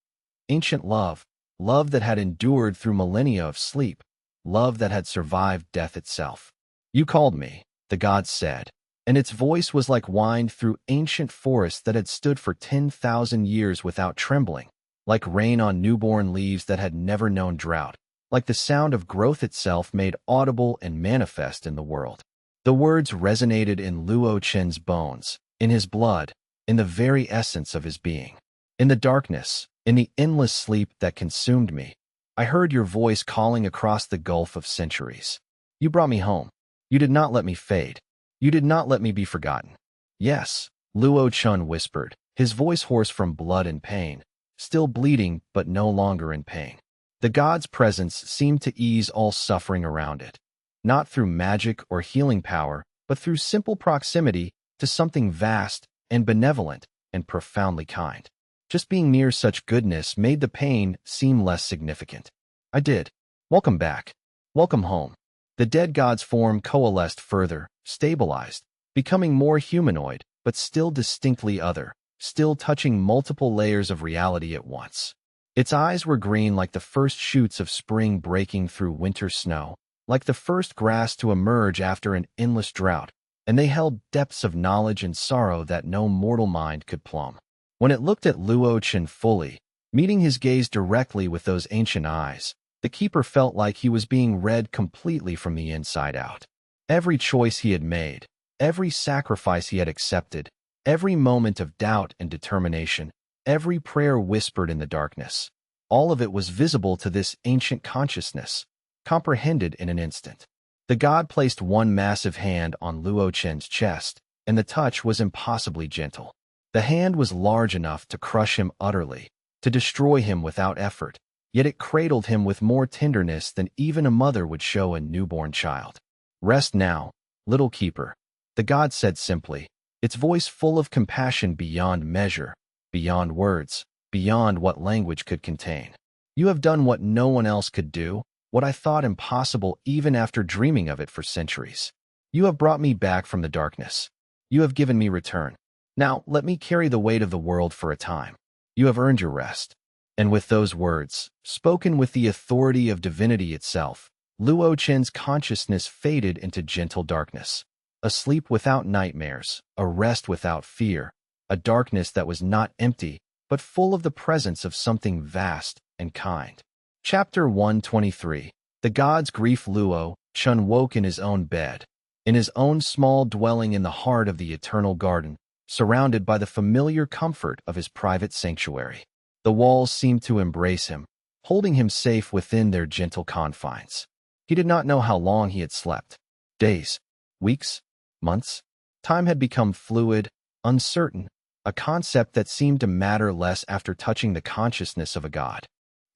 Ancient love, love that had endured through millennia of sleep, love that had survived death itself. "You called me," the god said, and its voice was like wind through ancient forests that had stood for 10,000 years without trembling, like rain on newborn leaves that had never known drought, like the sound of growth itself made audible and manifest in the world. The words resonated in Luo Chen's bones, in his blood, in the very essence of his being. In the darkness, in the endless sleep that consumed me, I heard your voice calling across the gulf of centuries. You brought me home. You did not let me fade. You did not let me be forgotten. Yes, Luo Chen whispered, his voice hoarse from blood and pain, still bleeding but no longer in pain. The god's presence seemed to ease all suffering around it, not through magic or healing power, but through simple proximity to something vast and benevolent and profoundly kind. Just being near such goodness made the pain seem less significant. I did. Welcome back. Welcome home. The dead god's form coalesced further, stabilized, becoming more humanoid, but still distinctly other, still touching multiple layers of reality at once. Its eyes were green like the first shoots of spring breaking through winter snow, like the first grass to emerge after an endless drought, and they held depths of knowledge and sorrow that no mortal mind could plumb. When it looked at Luo Chen fully, meeting his gaze directly with those ancient eyes, the keeper felt like he was being read completely from the inside out. Every choice he had made, every sacrifice he had accepted, every moment of doubt and determination, every prayer whispered in the darkness, all of it was visible to this ancient consciousness, comprehended in an instant. The god placed one massive hand on Luo Chen's chest, and the touch was impossibly gentle. The hand was large enough to crush him utterly, to destroy him without effort, yet it cradled him with more tenderness than even a mother would show a newborn child. Rest now, little keeper, the god said simply, its voice full of compassion beyond measure, beyond words, beyond what language could contain. You have done what no one else could do, what I thought impossible even after dreaming of it for centuries. You have brought me back from the darkness. You have given me return. Now let me carry the weight of the world for a time. You have earned your rest. And with those words, spoken with the authority of divinity itself, Luo Chen's consciousness faded into gentle darkness. A sleep without nightmares, a rest without fear, a darkness that was not empty, but full of the presence of something vast and kind. Chapter 123. The god's grief. Luo Chen woke in his own bed, in his own small dwelling in the heart of the eternal garden, surrounded by the familiar comfort of his private sanctuary. The walls seemed to embrace him, holding him safe within their gentle confines. He did not know how long he had slept. Days, weeks, months. Time had become fluid, uncertain, a concept that seemed to matter less after touching the consciousness of a god.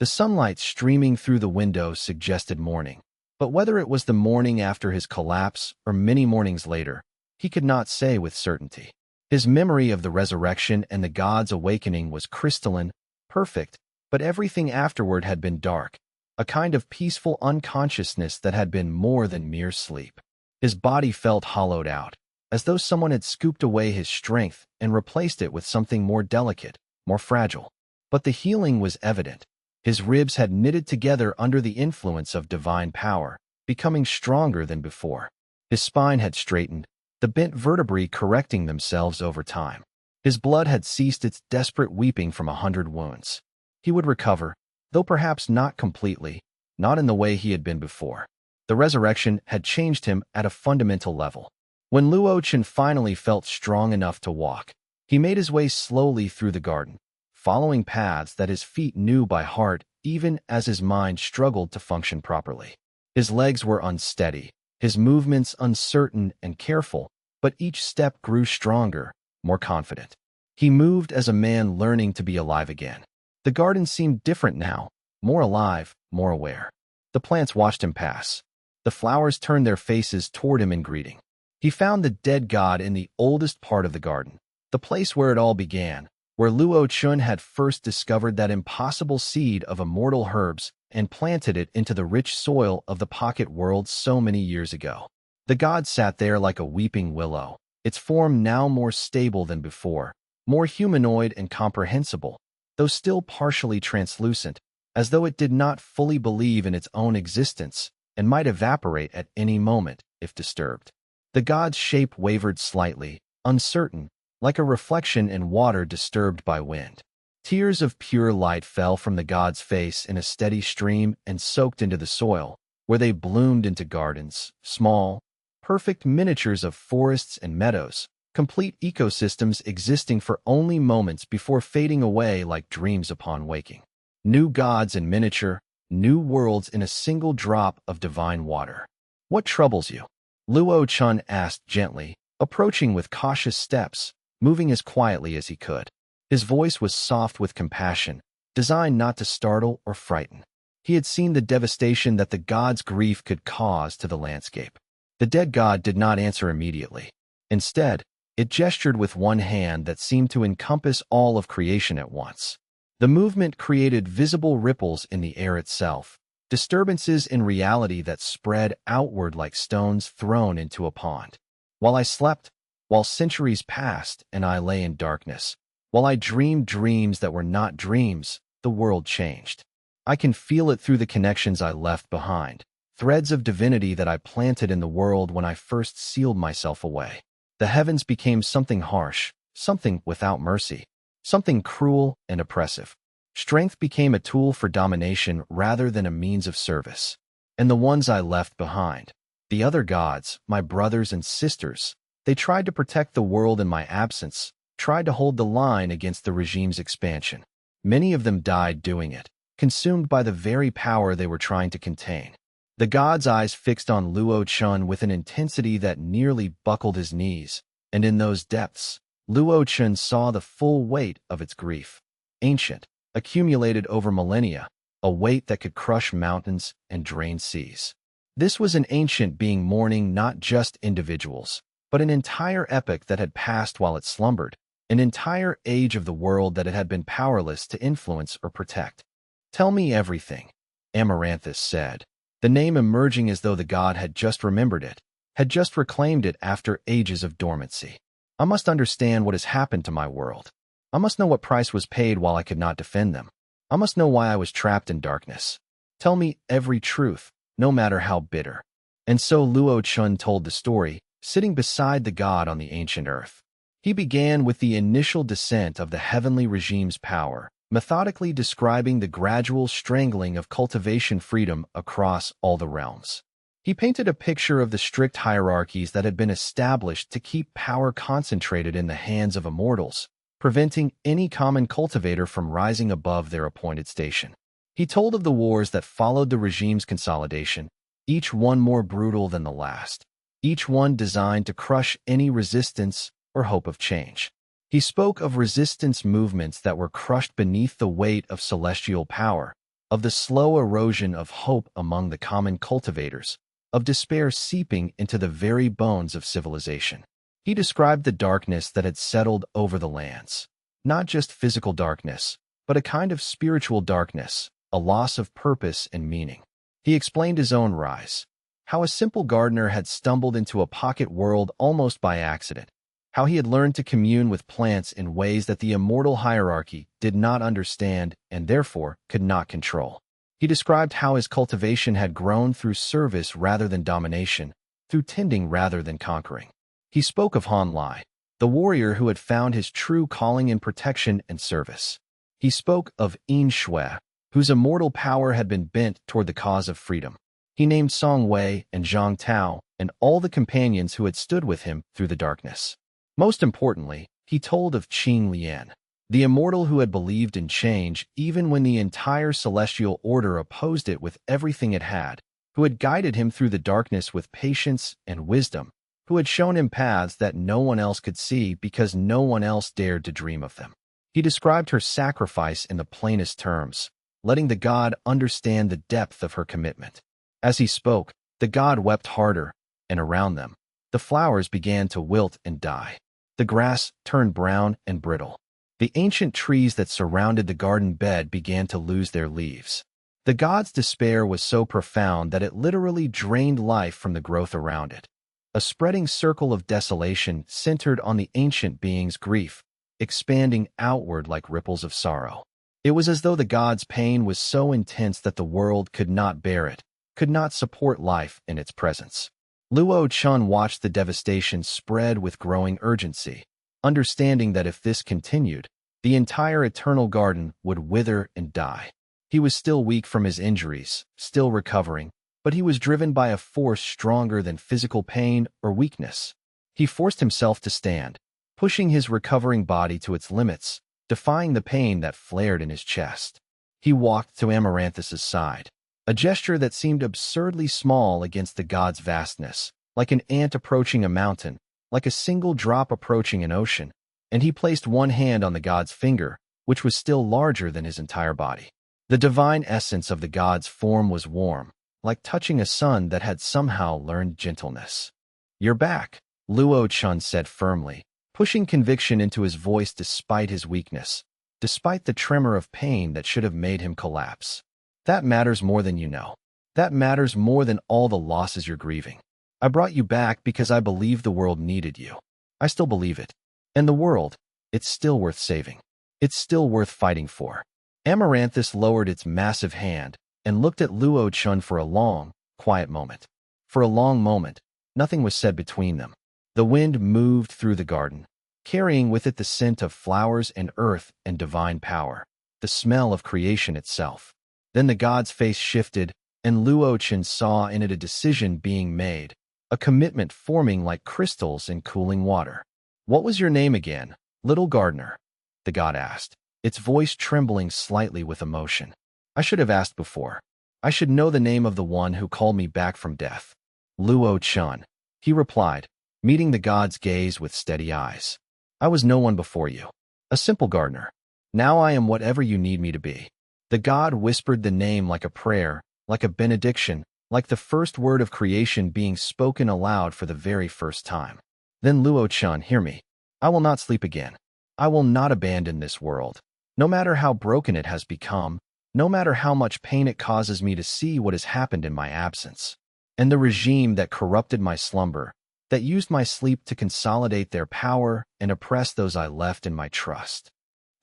The sunlight streaming through the window suggested morning, but whether it was the morning after his collapse or many mornings later, he could not say with certainty. His memory of the resurrection and the god's awakening was crystalline, perfect, but everything afterward had been dark, a kind of peaceful unconsciousness that had been more than mere sleep. His body felt hollowed out, as though someone had scooped away his strength and replaced it with something more delicate, more fragile. But the healing was evident. His ribs had knitted together under the influence of divine power, becoming stronger than before. His spine had straightened, the bent vertebrae correcting themselves over time. His blood had ceased its desperate weeping from 100 wounds. He would recover, though perhaps not completely, not in the way he had been before. The resurrection had changed him at a fundamental level. When Luo Chen finally felt strong enough to walk, he made his way slowly through the garden, following paths that his feet knew by heart even as his mind struggled to function properly. His legs were unsteady, his movements uncertain and careful, but each step grew stronger, more confident. He moved as a man learning to be alive again. The garden seemed different now, more alive, more aware. The plants watched him pass. The flowers turned their faces toward him in greeting. He found the dead god in the oldest part of the garden, the place where it all began, where Luo Chen had first discovered that impossible seed of immortal herbs and planted it into the rich soil of the pocket world so many years ago. The god sat there like a weeping willow, its form now more stable than before, more humanoid and comprehensible, though still partially translucent, as though it did not fully believe in its own existence and might evaporate at any moment if disturbed. The god's shape wavered slightly, uncertain, like a reflection in water disturbed by wind. Tears of pure light fell from the god's face in a steady stream and soaked into the soil, where they bloomed into gardens, small, perfect miniatures of forests and meadows, complete ecosystems existing for only moments before fading away like dreams upon waking. New gods in miniature, new worlds in a single drop of divine water. What troubles you? Luo Chen asked gently, approaching with cautious steps, moving as quietly as he could. His voice was soft with compassion, designed not to startle or frighten. He had seen the devastation that the god's grief could cause to the landscape. The dead god did not answer immediately. Instead, it gestured with one hand that seemed to encompass all of creation at once. The movement created visible ripples in the air itself, disturbances in reality that spread outward like stones thrown into a pond. While I slept, while centuries passed and I lay in darkness, while I dreamed dreams that were not dreams, the world changed. I can feel it through the connections I left behind, threads of divinity that I planted in the world when I first sealed myself away. The heavens became something harsh, something without mercy, something cruel and oppressive. Strength became a tool for domination rather than a means of service. And the ones I left behind, the other gods, my brothers and sisters, they tried to protect the world in my absence, tried to hold the line against the regime's expansion. Many of them died doing it, consumed by the very power they were trying to contain. The god's eyes fixed on Luo Chen with an intensity that nearly buckled his knees, and in those depths, Luo Chen saw the full weight of its grief. Ancient, accumulated over millennia, a weight that could crush mountains and drain seas. This was an ancient being mourning not just individuals, but an entire epoch that had passed while it slumbered, an entire age of the world that it had been powerless to influence or protect. "Tell me everything," Amaranthus said, the name emerging as though the god had just remembered it, had just reclaimed it after ages of dormancy. "I must understand what has happened to my world. I must know what price was paid while I could not defend them. I must know why I was trapped in darkness. Tell me every truth, no matter how bitter." And so Luo Chen told the story, sitting beside the god on the ancient earth. He began with the initial descent of the heavenly regime's power, methodically describing the gradual strangling of cultivation freedom across all the realms. He painted a picture of the strict hierarchies that had been established to keep power concentrated in the hands of immortals, preventing any common cultivator from rising above their appointed station. He told of the wars that followed the regime's consolidation, each one more brutal than the last, each one designed to crush any resistance or hope of change. He spoke of resistance movements that were crushed beneath the weight of celestial power, of the slow erosion of hope among the common cultivators, of despair seeping into the very bones of civilization. He described the darkness that had settled over the lands, not just physical darkness, but a kind of spiritual darkness, a loss of purpose and meaning. He explained his own rise, how a simple gardener had stumbled into a pocket world almost by accident, how he had learned to commune with plants in ways that the immortal hierarchy did not understand and therefore could not control. He described how his cultivation had grown through service rather than domination, through tending rather than conquering. He spoke of Han Lai, the warrior who had found his true calling in protection and service. He spoke of Yin Shui, whose immortal power had been bent toward the cause of freedom. He named Song Wei and Zhang Tao and all the companions who had stood with him through the darkness. Most importantly, he told of Qing Lian, the immortal who had believed in change even when the entire celestial order opposed it with everything it had, who had guided him through the darkness with patience and wisdom, who had shown him paths that no one else could see because no one else dared to dream of them. He described her sacrifice in the plainest terms, letting the god understand the depth of her commitment. As he spoke, the god wept harder, and around them, the flowers began to wilt and die. The grass turned brown and brittle. The ancient trees that surrounded the garden bed began to lose their leaves. The god's despair was so profound that it literally drained life from the growth around it. A spreading circle of desolation centered on the ancient being's grief, expanding outward like ripples of sorrow. It was as though the god's pain was so intense that the world could not bear it, could not support life in its presence. Luo Chen watched the devastation spread with growing urgency, understanding that if this continued, the entire eternal garden would wither and die. He was still weak from his injuries, still recovering, but he was driven by a force stronger than physical pain or weakness. He forced himself to stand, pushing his recovering body to its limits, defying the pain that flared in his chest. He walked to Amaranthus's side, a gesture that seemed absurdly small against the god's vastness, like an ant approaching a mountain, like a single drop approaching an ocean, and he placed one hand on the god's finger, which was still larger than his entire body. The divine essence of the god's form was warm, like touching a sun that had somehow learned gentleness. "You're back," Luo Chen said firmly, pushing conviction into his voice despite his weakness, despite the tremor of pain that should have made him collapse. "That matters more than you know. That matters more than all the losses you're grieving. I brought you back because I believed the world needed you. I still believe it. And the world, it's still worth saving. It's still worth fighting for." Amaranthus lowered its massive hand and looked at Luo Chen for a long, quiet moment. For a long moment, nothing was said between them. The wind moved through the garden, carrying with it the scent of flowers and earth and divine power, the smell of creation itself. Then the god's face shifted, and Luo Chen saw in it a decision being made, a commitment forming like crystals in cooling water. "What was your name again, little gardener?" the god asked, its voice trembling slightly with emotion. "I should have asked before. I should know the name of the one who called me back from death." "Luo Chen," he replied, meeting the god's gaze with steady eyes. "I was no one before you. A simple gardener. Now I am whatever you need me to be." The god whispered the name like a prayer, like a benediction, like the first word of creation being spoken aloud for the very first time. "Then Luo Chen, hear me. I will not sleep again. I will not abandon this world. No matter how broken it has become, no matter how much pain it causes me to see what has happened in my absence. And the regime that corrupted my slumber, that used my sleep to consolidate their power and oppress those I left in my trust."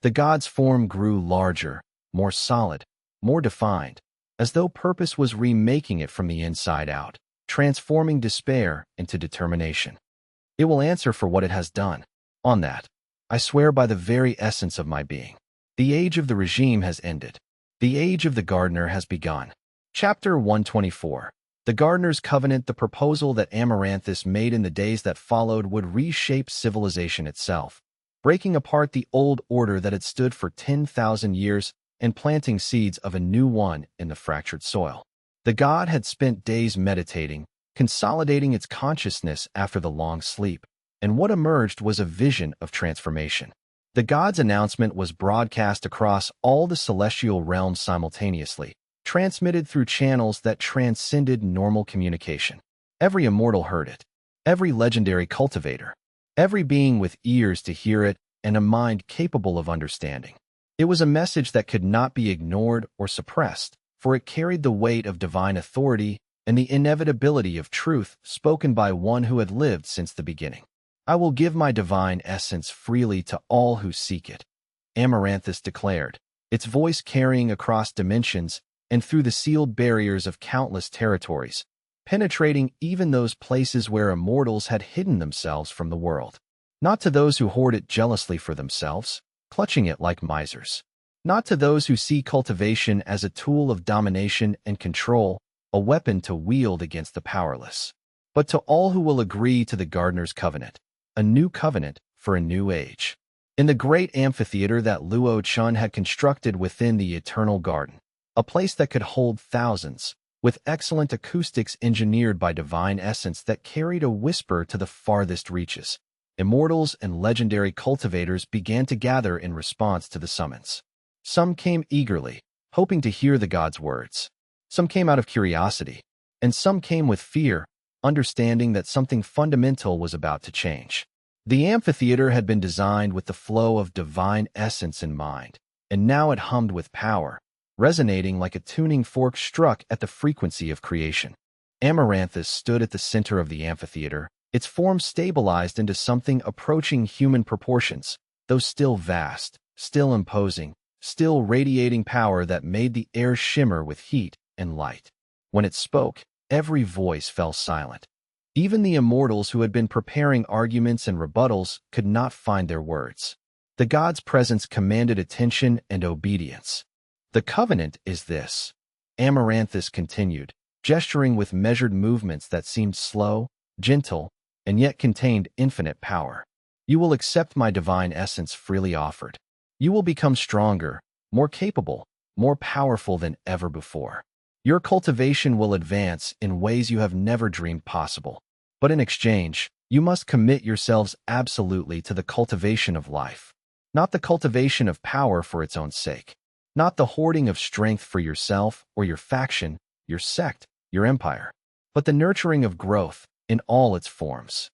The god's form grew larger, more solid, more defined, as though purpose was remaking it from the inside out, transforming despair into determination. "It will answer for what it has done. On that, I swear by the very essence of my being. The age of the regime has ended. The age of the gardener has begun." Chapter 124. The Gardener's Covenant. The proposal that Amaranthus made in the days that followed would reshape civilization itself, breaking apart the old order that had stood for 10,000 years and planting seeds of a new one in the fractured soil. The god had spent days meditating, consolidating its consciousness after the long sleep, and what emerged was a vision of transformation. The god's announcement was broadcast across all the celestial realms simultaneously, transmitted through channels that transcended normal communication. Every immortal heard it, every legendary cultivator, every being with ears to hear it and a mind capable of understanding. It was a message that could not be ignored or suppressed, for it carried the weight of divine authority and the inevitability of truth spoken by one who had lived since the beginning. "I will give my divine essence freely to all who seek it," Amaranthus declared, its voice carrying across dimensions and through the sealed barriers of countless territories, penetrating even those places where immortals had hidden themselves from the world. Not to those who hoard it jealously for themselves, clutching it like misers. Not to those who see cultivation as a tool of domination and control, a weapon to wield against the powerless. But to all who will agree to the Gardener's Covenant, a new covenant for a new age. In the great amphitheater that Luo Chen had constructed within the eternal garden, a place that could hold thousands, with excellent acoustics engineered by divine essence that carried a whisper to the farthest reaches, immortals and legendary cultivators began to gather in response to the summons. Some came eagerly, hoping to hear the god's words. Some came out of curiosity, and some came with fear, understanding that something fundamental was about to change. The amphitheater had been designed with the flow of divine essence in mind, and now it hummed with power, resonating like a tuning fork struck at the frequency of creation. Amaranthus stood at the center of the amphitheater, its form stabilized into something approaching human proportions, though still vast, still imposing, still radiating power that made the air shimmer with heat and light. When it spoke, every voice fell silent. Even the immortals who had been preparing arguments and rebuttals could not find their words. The god's presence commanded attention and obedience. "The covenant is this," Amaranthus continued, gesturing with measured movements that seemed slow, gentle, and yet contained infinite power. "You will accept my divine essence freely offered. You will become stronger, more capable, more powerful than ever before. Your cultivation will advance in ways you have never dreamed possible. But in exchange, you must commit yourselves absolutely to the cultivation of life, not the cultivation of power for its own sake, not the hoarding of strength for yourself or your faction, your sect, your empire, but the nurturing of growth in all its forms.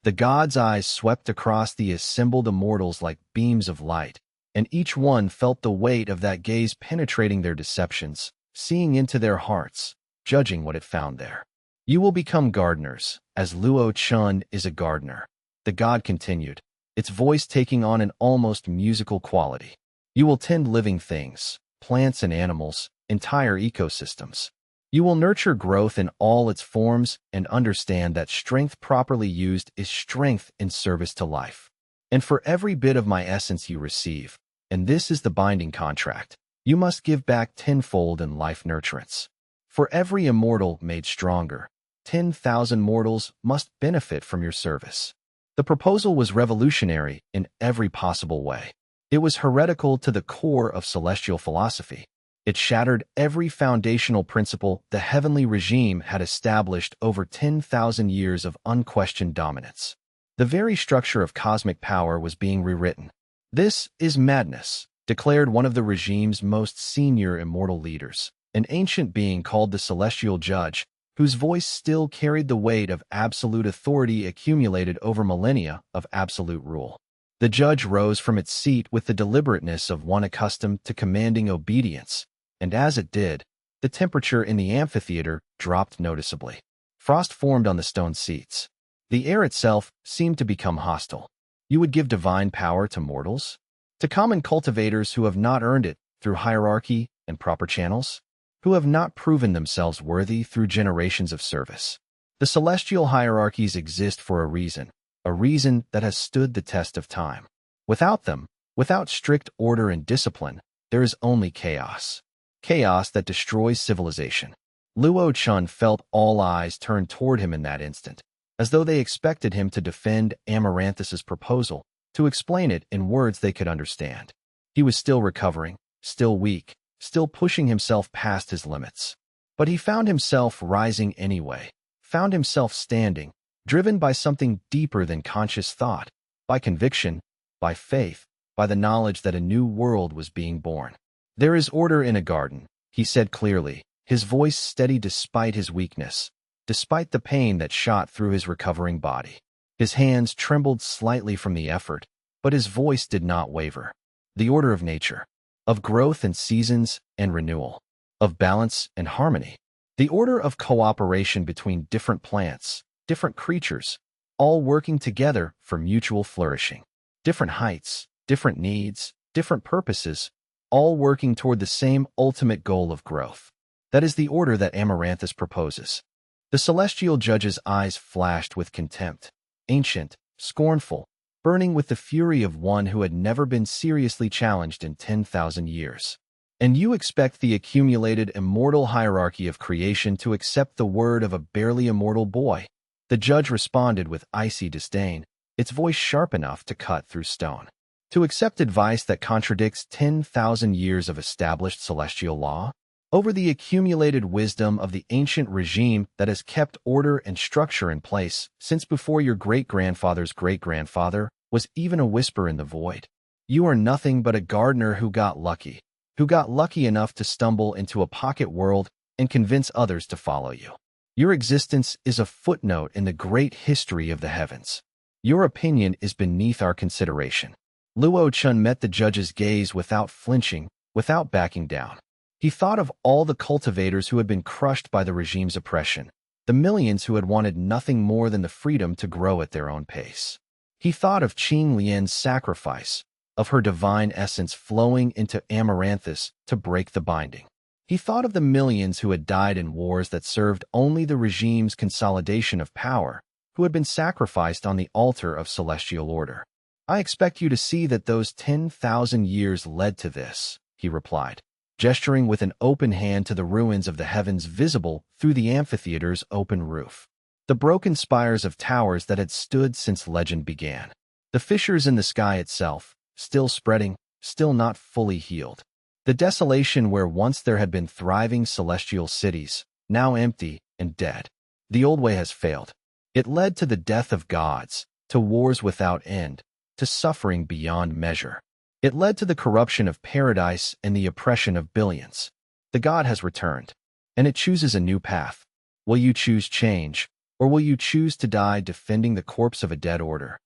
The god's eyes swept across the assembled immortals like beams of light, and each one felt the weight of that gaze penetrating their deceptions, seeing into their hearts, judging what it found there. You will become gardeners, as Luo Chen is a gardener. The god continued, its voice taking on an almost musical quality. You will tend living things, plants and animals, entire ecosystems. You will nurture growth in all its forms and understand that strength properly used is strength in service to life. And for every bit of my essence you receive, and this is the binding contract, you must give back tenfold in life nurturance. For every immortal made stronger, 10,000 mortals must benefit from your service. The proposal was revolutionary in every possible way. It was heretical to the core of celestial philosophy. It shattered every foundational principle the heavenly regime had established over 10,000 years of unquestioned dominance. The very structure of cosmic power was being rewritten. This is madness, declared one of the regime's most senior immortal leaders, an ancient being called the Celestial Judge, whose voice still carried the weight of absolute authority accumulated over millennia of absolute rule. The judge rose from its seat with the deliberateness of one accustomed to commanding obedience, and as it did, the temperature in the amphitheater dropped noticeably. Frost formed on the stone seats. The air itself seemed to become hostile. You would give divine power to mortals? To common cultivators who have not earned it through hierarchy and proper channels? Who have not proven themselves worthy through generations of service? The celestial hierarchies exist for a reason that has stood the test of time. Without them, without strict order and discipline, there is only chaos. Chaos that destroys civilization. Luo Chen felt all eyes turned toward him in that instant, as though they expected him to defend Amaranthus's proposal, to explain it in words they could understand. He was still recovering, still weak, still pushing himself past his limits. But he found himself rising anyway, found himself standing, driven by something deeper than conscious thought, by conviction, by faith, by the knowledge that a new world was being born. There is order in a garden, he said clearly, his voice steady despite his weakness, despite the pain that shot through his recovering body. His hands trembled slightly from the effort, but his voice did not waver. The order of nature, of growth and seasons and renewal, of balance and harmony. The order of cooperation between different plants, different creatures, all working together for mutual flourishing. Different heights, different needs, different purposes, all working toward the same ultimate goal of growth. That is the order that Amaranthus proposes. The celestial judge's eyes flashed with contempt, ancient, scornful, burning with the fury of one who had never been seriously challenged in 10,000 years. And you expect the accumulated immortal hierarchy of creation to accept the word of a barely immortal boy? The judge responded with icy disdain, its voice sharp enough to cut through stone. To accept advice that contradicts 10,000 years of established celestial law? Over the accumulated wisdom of the ancient regime that has kept order and structure in place since before your great-grandfather's great-grandfather was even a whisper in the void. You are nothing but a gardener who got lucky enough to stumble into a pocket world and convince others to follow you. Your existence is a footnote in the great history of the heavens. Your opinion is beneath our consideration. Luo Chen met the judge's gaze without flinching, without backing down. He thought of all the cultivators who had been crushed by the regime's oppression, the millions who had wanted nothing more than the freedom to grow at their own pace. He thought of Qing Lian's sacrifice, of her divine essence flowing into Amaranthus to break the binding. He thought of the millions who had died in wars that served only the regime's consolidation of power, who had been sacrificed on the altar of celestial order. I expect you to see that those 10,000 years led to this, he replied, gesturing with an open hand to the ruins of the heavens visible through the amphitheater's open roof. The broken spires of towers that had stood since legend began. The fissures in the sky itself, still spreading, still not fully healed. The desolation where once there had been thriving celestial cities, now empty and dead. The old way has failed. It led to the death of gods, to wars without end, to suffering beyond measure. It led to the corruption of paradise and the oppression of billions. The God has returned, and it chooses a new path. Will you choose change, or will you choose to die defending the corpse of a dead order?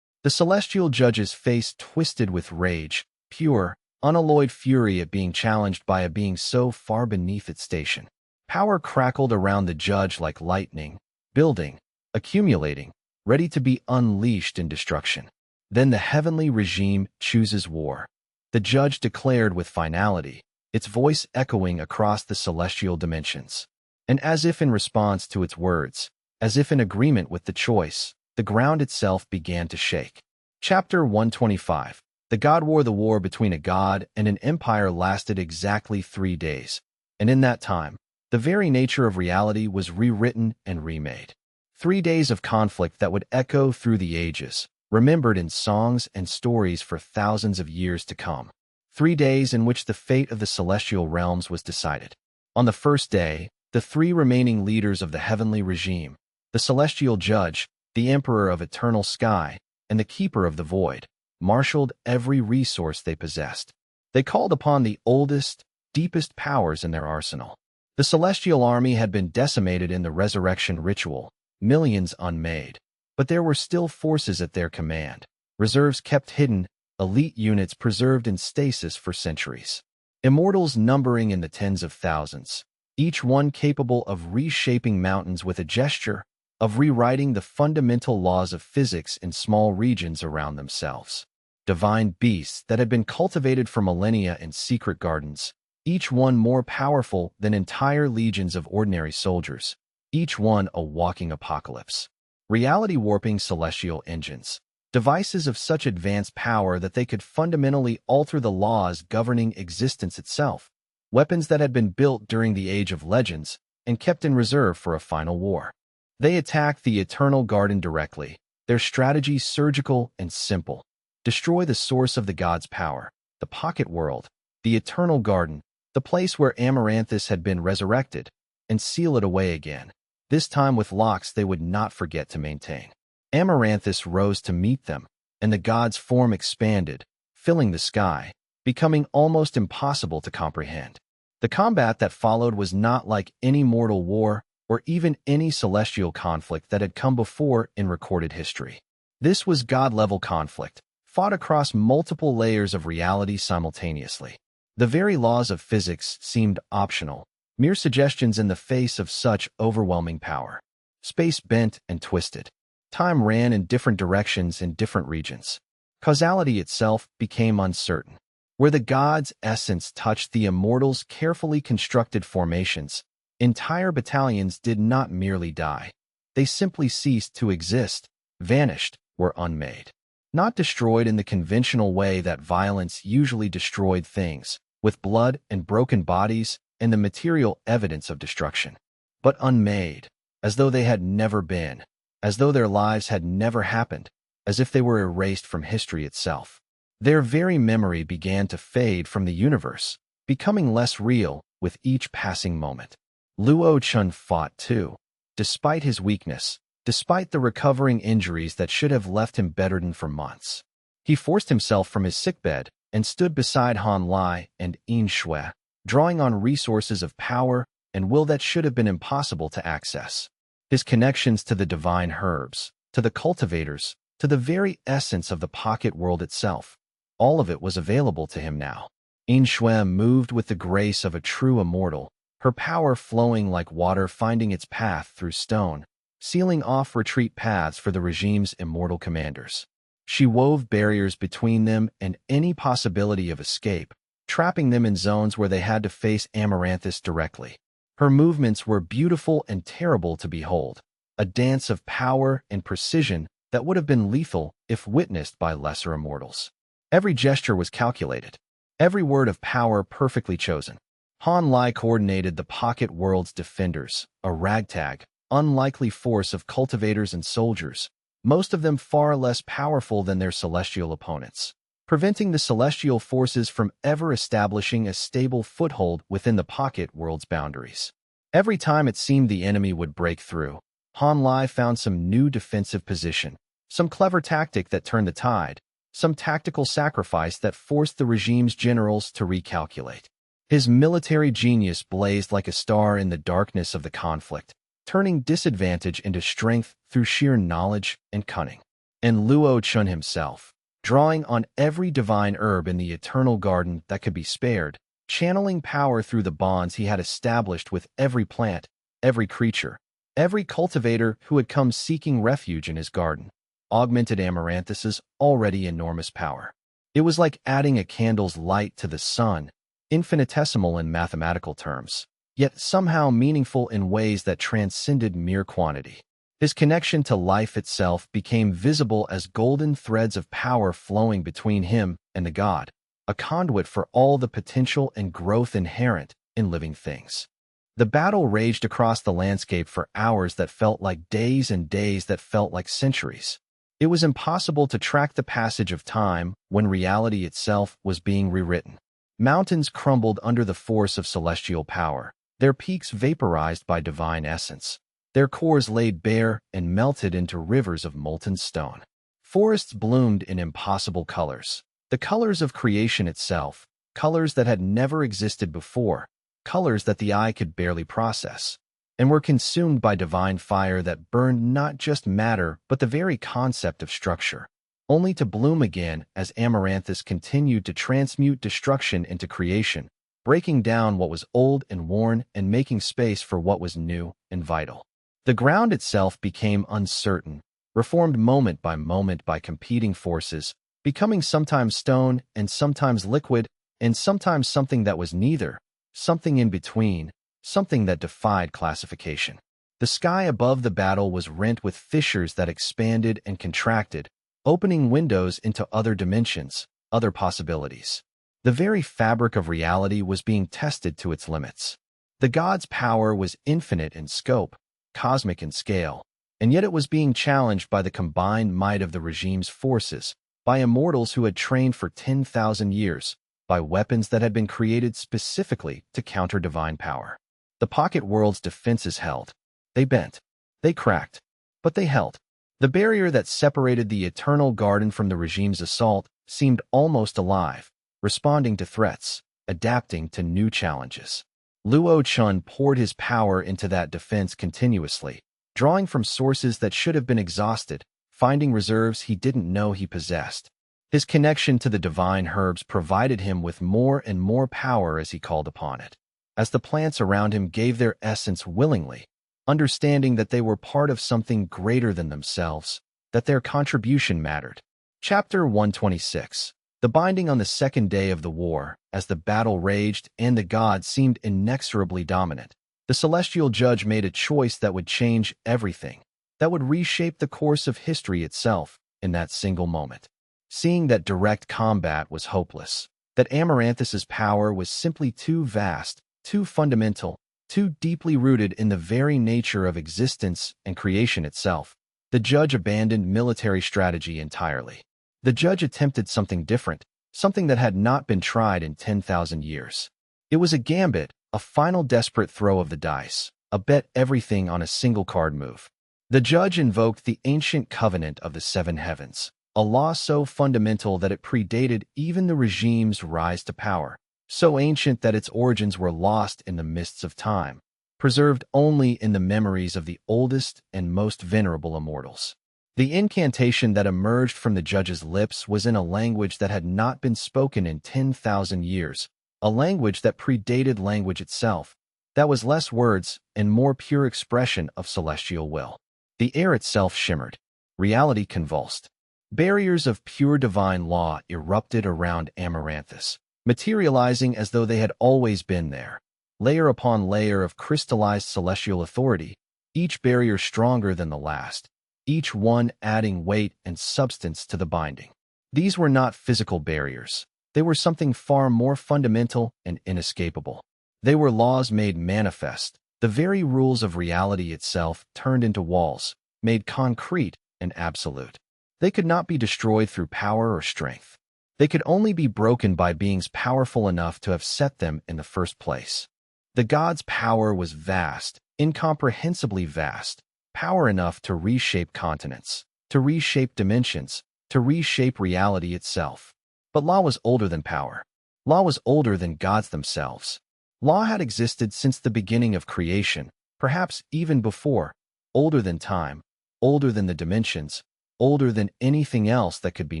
The celestial judge's face twisted with rage, pure, unalloyed fury at being challenged by a being so far beneath its station. Power crackled around the judge like lightning, building, accumulating, ready to be unleashed in destruction. Then the heavenly regime chooses war. The judge declared with finality, its voice echoing across the celestial dimensions. And as if in response to its words, as if in agreement with the choice, the ground itself began to shake. Chapter 125. The God War. The war between a god and an empire lasted exactly 3 days, and in that time, the very nature of reality was rewritten and remade. 3 days of conflict that would echo through the ages, remembered in songs and stories for thousands of years to come. 3 days in which the fate of the celestial realms was decided. On the first day, the 3 remaining leaders of the heavenly regime, the celestial judge, the emperor of eternal sky, and the keeper of the void, marshaled every resource they possessed. They called upon the oldest, deepest powers in their arsenal. The celestial army had been decimated in the resurrection ritual, millions unmade. But there were still forces at their command, reserves kept hidden, elite units preserved in stasis for centuries. Immortals numbering in the tens of thousands, each one capable of reshaping mountains with a gesture, of rewriting the fundamental laws of physics in small regions around themselves. Divine beasts that had been cultivated for millennia in secret gardens, each one more powerful than entire legions of ordinary soldiers, each one a walking apocalypse. Reality-warping celestial engines, devices of such advanced power that they could fundamentally alter the laws governing existence itself, weapons that had been built during the Age of Legends and kept in reserve for a final war. They attacked the Eternal Garden directly, their strategy surgical and simple. Destroy the source of the god's power, the pocket world, the Eternal Garden, the place where Amaranthus had been resurrected, and seal it away again, this time with locks they would not forget to maintain. Amaranthus rose to meet them, and the god's form expanded, filling the sky, becoming almost impossible to comprehend. The combat that followed was not like any mortal war or even any celestial conflict that had come before in recorded history. This was god-level conflict, fought across multiple layers of reality simultaneously. The very laws of physics seemed optional, mere suggestions in the face of such overwhelming power. Space bent and twisted. Time ran in different directions in different regions. Causality itself became uncertain. Where the god's essence touched the immortals' carefully constructed formations, entire battalions did not merely die. They simply ceased to exist, vanished, were unmade. Not destroyed in the conventional way that violence usually destroyed things, with blood and broken bodies and the material evidence of destruction, but unmade, as though they had never been, as though their lives had never happened, as if they were erased from history itself. Their very memory began to fade from the universe, becoming less real with each passing moment. Luo Chen fought too. Despite his weakness, despite the recovering injuries that should have left him bedridden for months, he forced himself from his sickbed and stood beside Han Lai and Yin Shui, drawing on resources of power and will that should have been impossible to access. His connections to the divine herbs, to the cultivators, to the very essence of the pocket world itself, all of it was available to him now. Yin Shui moved with the grace of a true immortal, her power flowing like water finding its path through stone, sealing off retreat paths for the regime's immortal commanders. She wove barriers between them and any possibility of escape, trapping them in zones where they had to face Amaranthus directly. Her movements were beautiful and terrible to behold, a dance of power and precision that would have been lethal if witnessed by lesser immortals. Every gesture was calculated, every word of power perfectly chosen. Han Lai coordinated the pocket world's defenders, a ragtag, unlikely force of cultivators and soldiers, most of them far less powerful than their celestial opponents. preventing the celestial forces from ever establishing a stable foothold within the pocket world's boundaries. Every time it seemed the enemy would break through, Han Lai found some new defensive position, some clever tactic that turned the tide, some tactical sacrifice that forced the regime's generals to recalculate. His military genius blazed like a star in the darkness of the conflict, turning disadvantage into strength through sheer knowledge and cunning. And Luo Chen himself, drawing on every divine herb in the eternal garden that could be spared, channeling power through the bonds he had established with every plant, every creature, every cultivator who had come seeking refuge in his garden, augmented Amaranthus's already enormous power. It was like adding a candle's light to the sun, infinitesimal in mathematical terms, yet somehow meaningful in ways that transcended mere quantity. His connection to life itself became visible as golden threads of power flowing between him and the god, a conduit for all the potential and growth inherent in living things. The battle raged across the landscape for hours that felt like days and days that felt like centuries. It was impossible to track the passage of time when reality itself was being rewritten. Mountains crumbled under the force of celestial power, their peaks vaporized by divine essence, their cores laid bare and melted into rivers of molten stone. Forests bloomed in impossible colors, the colors of creation itself, colors that had never existed before, colors that the eye could barely process, and were consumed by divine fire that burned not just matter but the very concept of structure, only to bloom again as Amaranthus continued to transmute destruction into creation, breaking down what was old and worn and making space for what was new and vital. The ground itself became uncertain, reformed moment by competing forces, becoming sometimes stone and sometimes liquid and sometimes something that was neither, something in between, something that defied classification. The sky above the battle was rent with fissures that expanded and contracted, opening windows into other dimensions, other possibilities. The very fabric of reality was being tested to its limits. The god's power was infinite in scope, cosmic in scale, and yet it was being challenged by the combined might of the regime's forces, by immortals who had trained for 10,000 years, by weapons that had been created specifically to counter divine power. The pocket world's defenses held. They bent. They cracked. But they held. The barrier that separated the eternal garden from the regime's assault seemed almost alive, responding to threats, adapting to new challenges. Luo Chen poured his power into that defense continuously, drawing from sources that should have been exhausted, finding reserves he didn't know he possessed. His connection to the divine herbs provided him with more and more power as he called upon it, as the plants around him gave their essence willingly, understanding that they were part of something greater than themselves, that their contribution mattered. Chapter 126. The binding on the second day of the war, as the battle raged and the god seemed inexorably dominant, the celestial judge made a choice that would change everything, that would reshape the course of history itself in that single moment. Seeing that direct combat was hopeless, that Amaranthus's power was simply too vast, too fundamental, too deeply rooted in the very nature of existence and creation itself, the judge abandoned military strategy entirely. The judge attempted something different, something that had not been tried in 10,000 years. It was a gambit, a final desperate throw of the dice, a bet everything on a single card move. The judge invoked the ancient covenant of the seven heavens, a law so fundamental that it predated even the regime's rise to power, so ancient that its origins were lost in the mists of time, preserved only in the memories of the oldest and most venerable immortals. The incantation that emerged from the judge's lips was in a language that had not been spoken in 10,000 years, a language that predated language itself, that was less words and more pure expression of celestial will. The air itself shimmered. Reality convulsed. Barriers of pure divine law erupted around Amaranthus, materializing as though they had always been there, layer upon layer of crystallized celestial authority, each barrier stronger than the last, each one adding weight and substance to the binding. These were not physical barriers. They were something far more fundamental and inescapable. They were laws made manifest, the very rules of reality itself turned into walls, made concrete and absolute. They could not be destroyed through power or strength. They could only be broken by beings powerful enough to have set them in the first place. The gods' power was vast, incomprehensibly vast, power enough to reshape continents, to reshape dimensions, to reshape reality itself. But law was older than power. Law was older than gods themselves. Law had existed since the beginning of creation, perhaps even before, older than time, older than the dimensions, older than anything else that could be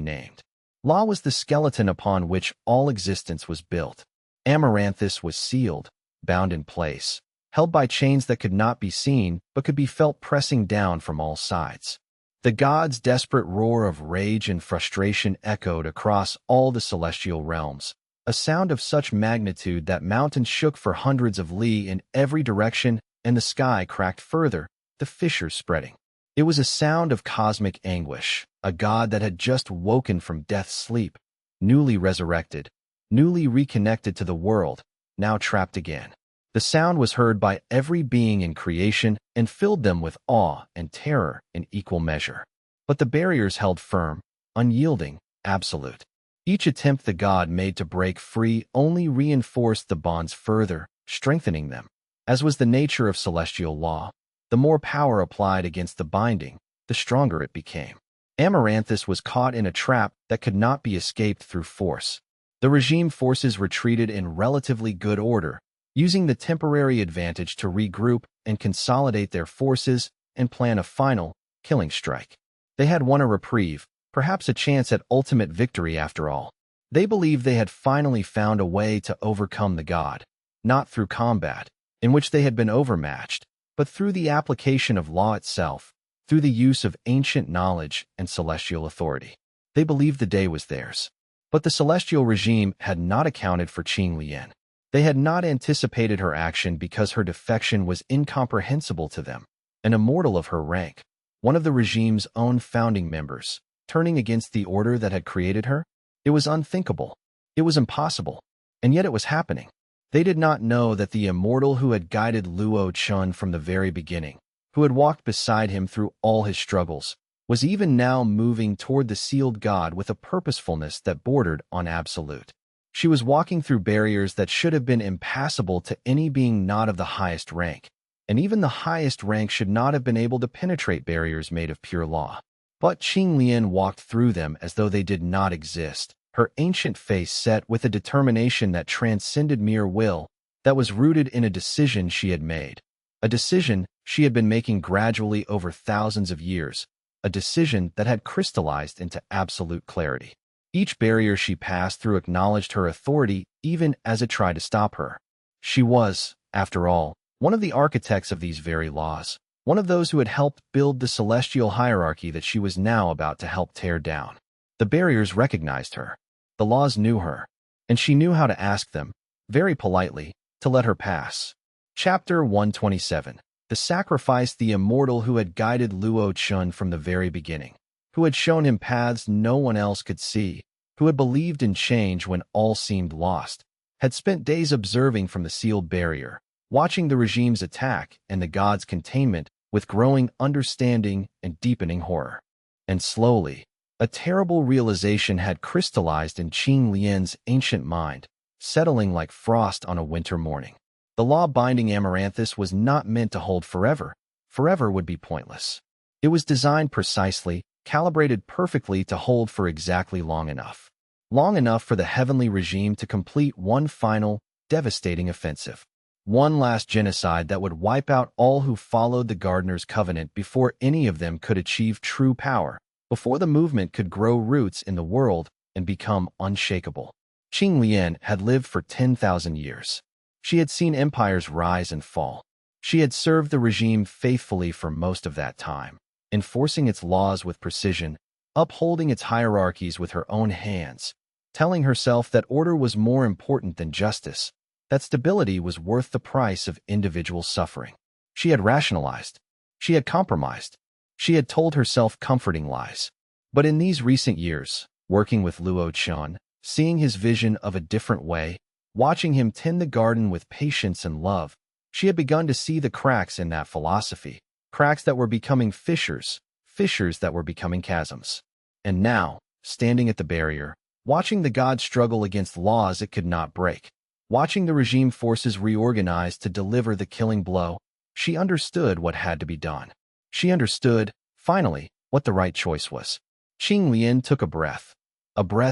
named. Law was the skeleton upon which all existence was built. Amaranthus was sealed, bound in place, held by chains that could not be seen but could be felt pressing down from all sides. The gods' desperate roar of rage and frustration echoed across all the celestial realms, a sound of such magnitude that mountains shook for hundreds of li in every direction and the sky cracked further, the fissures spreading. It was a sound of cosmic anguish, a god that had just woken from death's sleep, newly resurrected, newly reconnected to the world, now trapped again. The sound was heard by every being in creation and filled them with awe and terror in equal measure. But the barriers held firm, unyielding, absolute. Each attempt the god made to break free only reinforced the bonds further, strengthening them. As was the nature of celestial law, the more power applied against the binding, the stronger it became. Amaranthus was caught in a trap that could not be escaped through force. The regime forces retreated in relatively good order, using the temporary advantage to regroup and consolidate their forces and plan a final, killing strike. They had won a reprieve, perhaps a chance at ultimate victory after all. They believed they had finally found a way to overcome the god, not through combat, in which they had been overmatched, but through the application of law itself, through the use of ancient knowledge and celestial authority. They believed the day was theirs. But the celestial regime had not accounted for Qing Lian. They had not anticipated her action because her defection was incomprehensible to them. An immortal of her rank, one of the regime's own founding members, turning against the order that had created her? It was unthinkable. It was impossible. And yet it was happening. They did not know that the immortal who had guided Luo Chen from the very beginning, who had walked beside him through all his struggles, was even now moving toward the sealed god with a purposefulness that bordered on absolute. She was walking through barriers that should have been impassable to any being not of the highest rank, and even the highest rank should not have been able to penetrate barriers made of pure law. But Qing Lian walked through them as though they did not exist, her ancient face set with a determination that transcended mere will, that was rooted in a decision she had made, a decision she had been making gradually over thousands of years, a decision that had crystallized into absolute clarity. Each barrier she passed through acknowledged her authority even as it tried to stop her. She was, after all, one of the architects of these very laws, one of those who had helped build the celestial hierarchy that she was now about to help tear down. The barriers recognized her. The laws knew her, and she knew how to ask them, very politely, to let her pass. Chapter 127. The sacrifice. The immortal who had guided Luo Chen from the very beginning, who had shown him paths no one else could see, who had believed in change when all seemed lost, had spent days observing from the sealed barrier, watching the regime's attack and the god's containment with growing understanding and deepening horror. And slowly, a terrible realization had crystallized in Qing Lian's ancient mind, settling like frost on a winter morning. The law binding Amaranthus was not meant to hold forever. Forever would be pointless. It was designed precisely, calibrated perfectly to hold for exactly long enough. Long enough for the heavenly regime to complete one final, devastating offensive. One last genocide that would wipe out all who followed the Gardener's Covenant before any of them could achieve true power, before the movement could grow roots in the world and become unshakable. Qing Lian had lived for 10,000 years. She had seen empires rise and fall. She had served the regime faithfully for most of that time, enforcing its laws with precision, upholding its hierarchies with her own hands, telling herself that order was more important than justice, that stability was worth the price of individual suffering. She had rationalized. She had compromised. She had told herself comforting lies. But in these recent years, working with Luo Chen, seeing his vision of a different way, watching him tend the garden with patience and love, she had begun to see the cracks in that philosophy, cracks that were becoming fissures, fissures that were becoming chasms. And now, standing at the barrier, watching the god struggle against laws it could not break, watching the regime forces reorganize to deliver the killing blow. She understood what had to be done. She understood, finally, what the right choice was. Qing Lian took a breath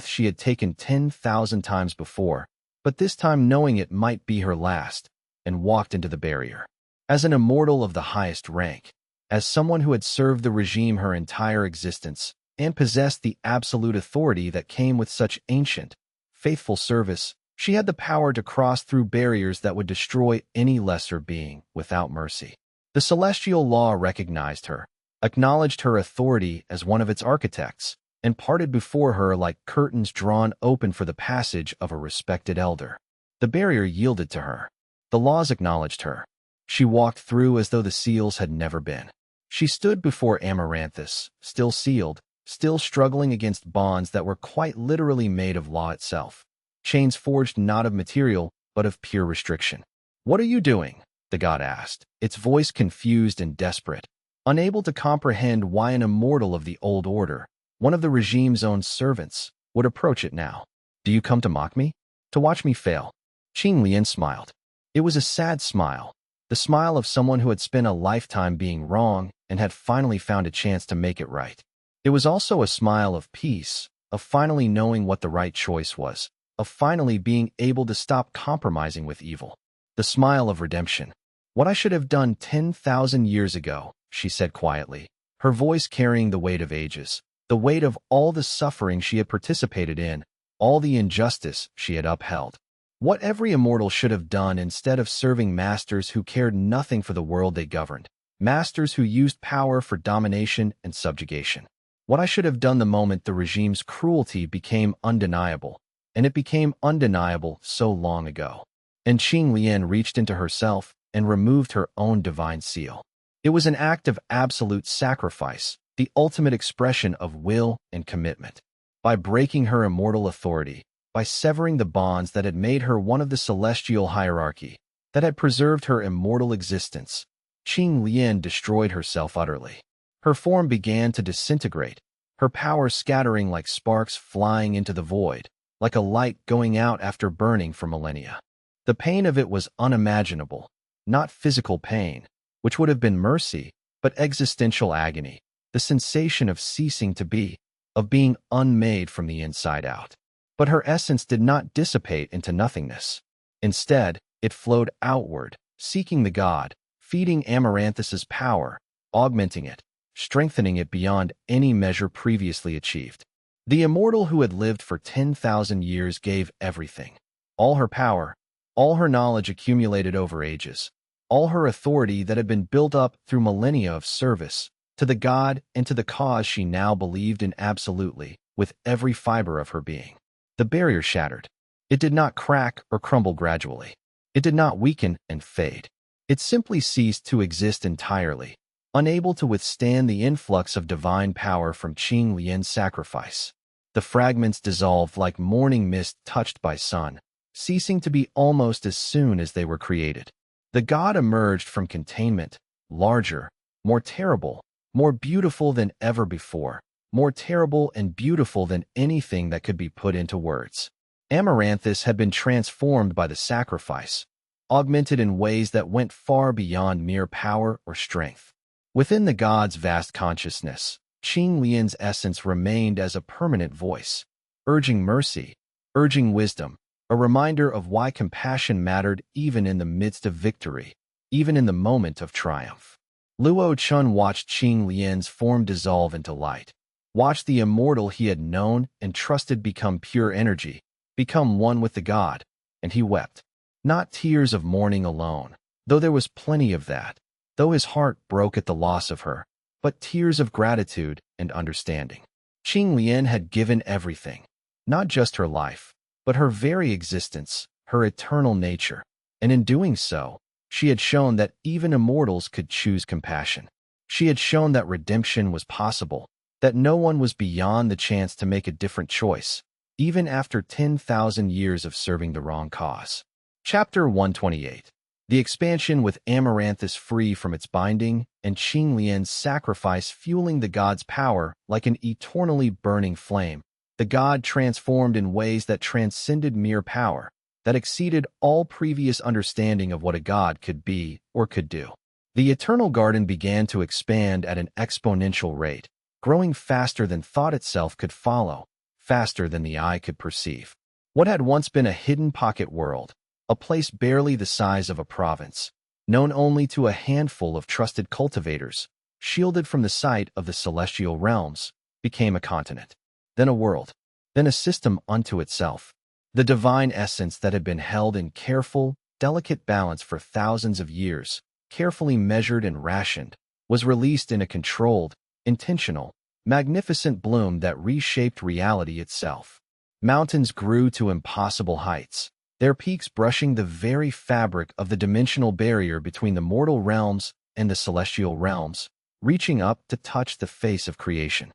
she had taken 10,000 times before, but this time knowing it might be her last, and walked into the barrier. As an immortal of the highest rank, as someone who had served the regime her entire existence, and possessed the absolute authority that came with such ancient, faithful service, she had the power to cross through barriers that would destroy any lesser being without mercy. The celestial law recognized her, acknowledged her authority as one of its architects, and parted before her like curtains drawn open for the passage of a respected elder. The barrier yielded to her. The laws acknowledged her. She walked through as though the seals had never been. She stood before Amaranthus, still sealed, still struggling against bonds that were quite literally made of law itself. Chains forged not of material, but of pure restriction. "What are you doing?" the god asked, its voice confused and desperate, unable to comprehend why an immortal of the old order, one of the regime's own servants, would approach it now. "Do you come to mock me? To watch me fail?" Qing Lian smiled. It was a sad smile, the smile of someone who had spent a lifetime being wrong and had finally found a chance to make it right. It was also a smile of peace, of finally knowing what the right choice was, of finally being able to stop compromising with evil. The smile of redemption. "What I should have done 10,000 years ago," she said quietly, her voice carrying the weight of ages, the weight of all the suffering she had participated in, all the injustice she had upheld. What every immortal should have done instead of serving masters who cared nothing for the world they governed, masters who used power for domination and subjugation. What I should have done the moment the regime's cruelty became undeniable, and it became undeniable so long ago. And Qing Lian reached into herself and removed her own divine seal. It was an act of absolute sacrifice, the ultimate expression of will and commitment. By breaking her immortal authority, by severing the bonds that had made her one of the celestial hierarchy, that had preserved her immortal existence, Qing Lian destroyed herself utterly. Her form began to disintegrate, her power scattering like sparks flying into the void, like a light going out after burning for millennia. The pain of it was unimaginable, not physical pain, which would have been mercy, but existential agony, the sensation of ceasing to be, of being unmade from the inside out. But her essence did not dissipate into nothingness. Instead, it flowed outward, seeking the god, feeding Amaranthus's power, augmenting it, strengthening it beyond any measure previously achieved. The immortal who had lived for 10,000 years gave everything, all her power, all her knowledge accumulated over ages, all her authority that had been built up through millennia of service, to the god and to the cause she now believed in absolutely, with every fiber of her being. The barrier shattered. It did not crack or crumble gradually. It did not weaken and fade. It simply ceased to exist entirely, unable to withstand the influx of divine power from Qing Lian's sacrifice. The fragments dissolved like morning mist touched by sun, ceasing to be almost as soon as they were created. The god emerged from containment, larger, more terrible, more beautiful than ever before, more terrible and beautiful than anything that could be put into words. Amaranthus had been transformed by the sacrifice, augmented in ways that went far beyond mere power or strength. Within the god's vast consciousness, Qing Lian's essence remained as a permanent voice, urging mercy, urging wisdom, a reminder of why compassion mattered even in the midst of victory, even in the moment of triumph. Luo Chen watched Qing Lian's form dissolve into light, watched the immortal he had known and trusted become pure energy, become one with the god, and he wept. Not tears of mourning alone, though there was plenty of that, though his heart broke at the loss of her, but tears of gratitude and understanding. Qing Lian had given everything, not just her life, but her very existence, her eternal nature, and in doing so, she had shown that even immortals could choose compassion. She had shown that redemption was possible, that no one was beyond the chance to make a different choice, even after 10,000 years of serving the wrong cause. Chapter 128. The expansion with Amaranthus free from its binding, and Qing Lian's sacrifice fueling the god's power like an eternally burning flame. The god transformed in ways that transcended mere power, that exceeded all previous understanding of what a god could be or could do. The eternal garden began to expand at an exponential rate, growing faster than thought itself could follow, faster than the eye could perceive. What had once been a hidden pocket world, a place barely the size of a province, known only to a handful of trusted cultivators, shielded from the sight of the celestial realms, became a continent, then a world, then a system unto itself. The divine essence that had been held in careful, delicate balance for thousands of years, carefully measured and rationed, was released in a controlled, intentional, magnificent bloom that reshaped reality itself. Mountains grew to impossible heights, their peaks brushing the very fabric of the dimensional barrier between the mortal realms and the celestial realms, reaching up to touch the face of creation.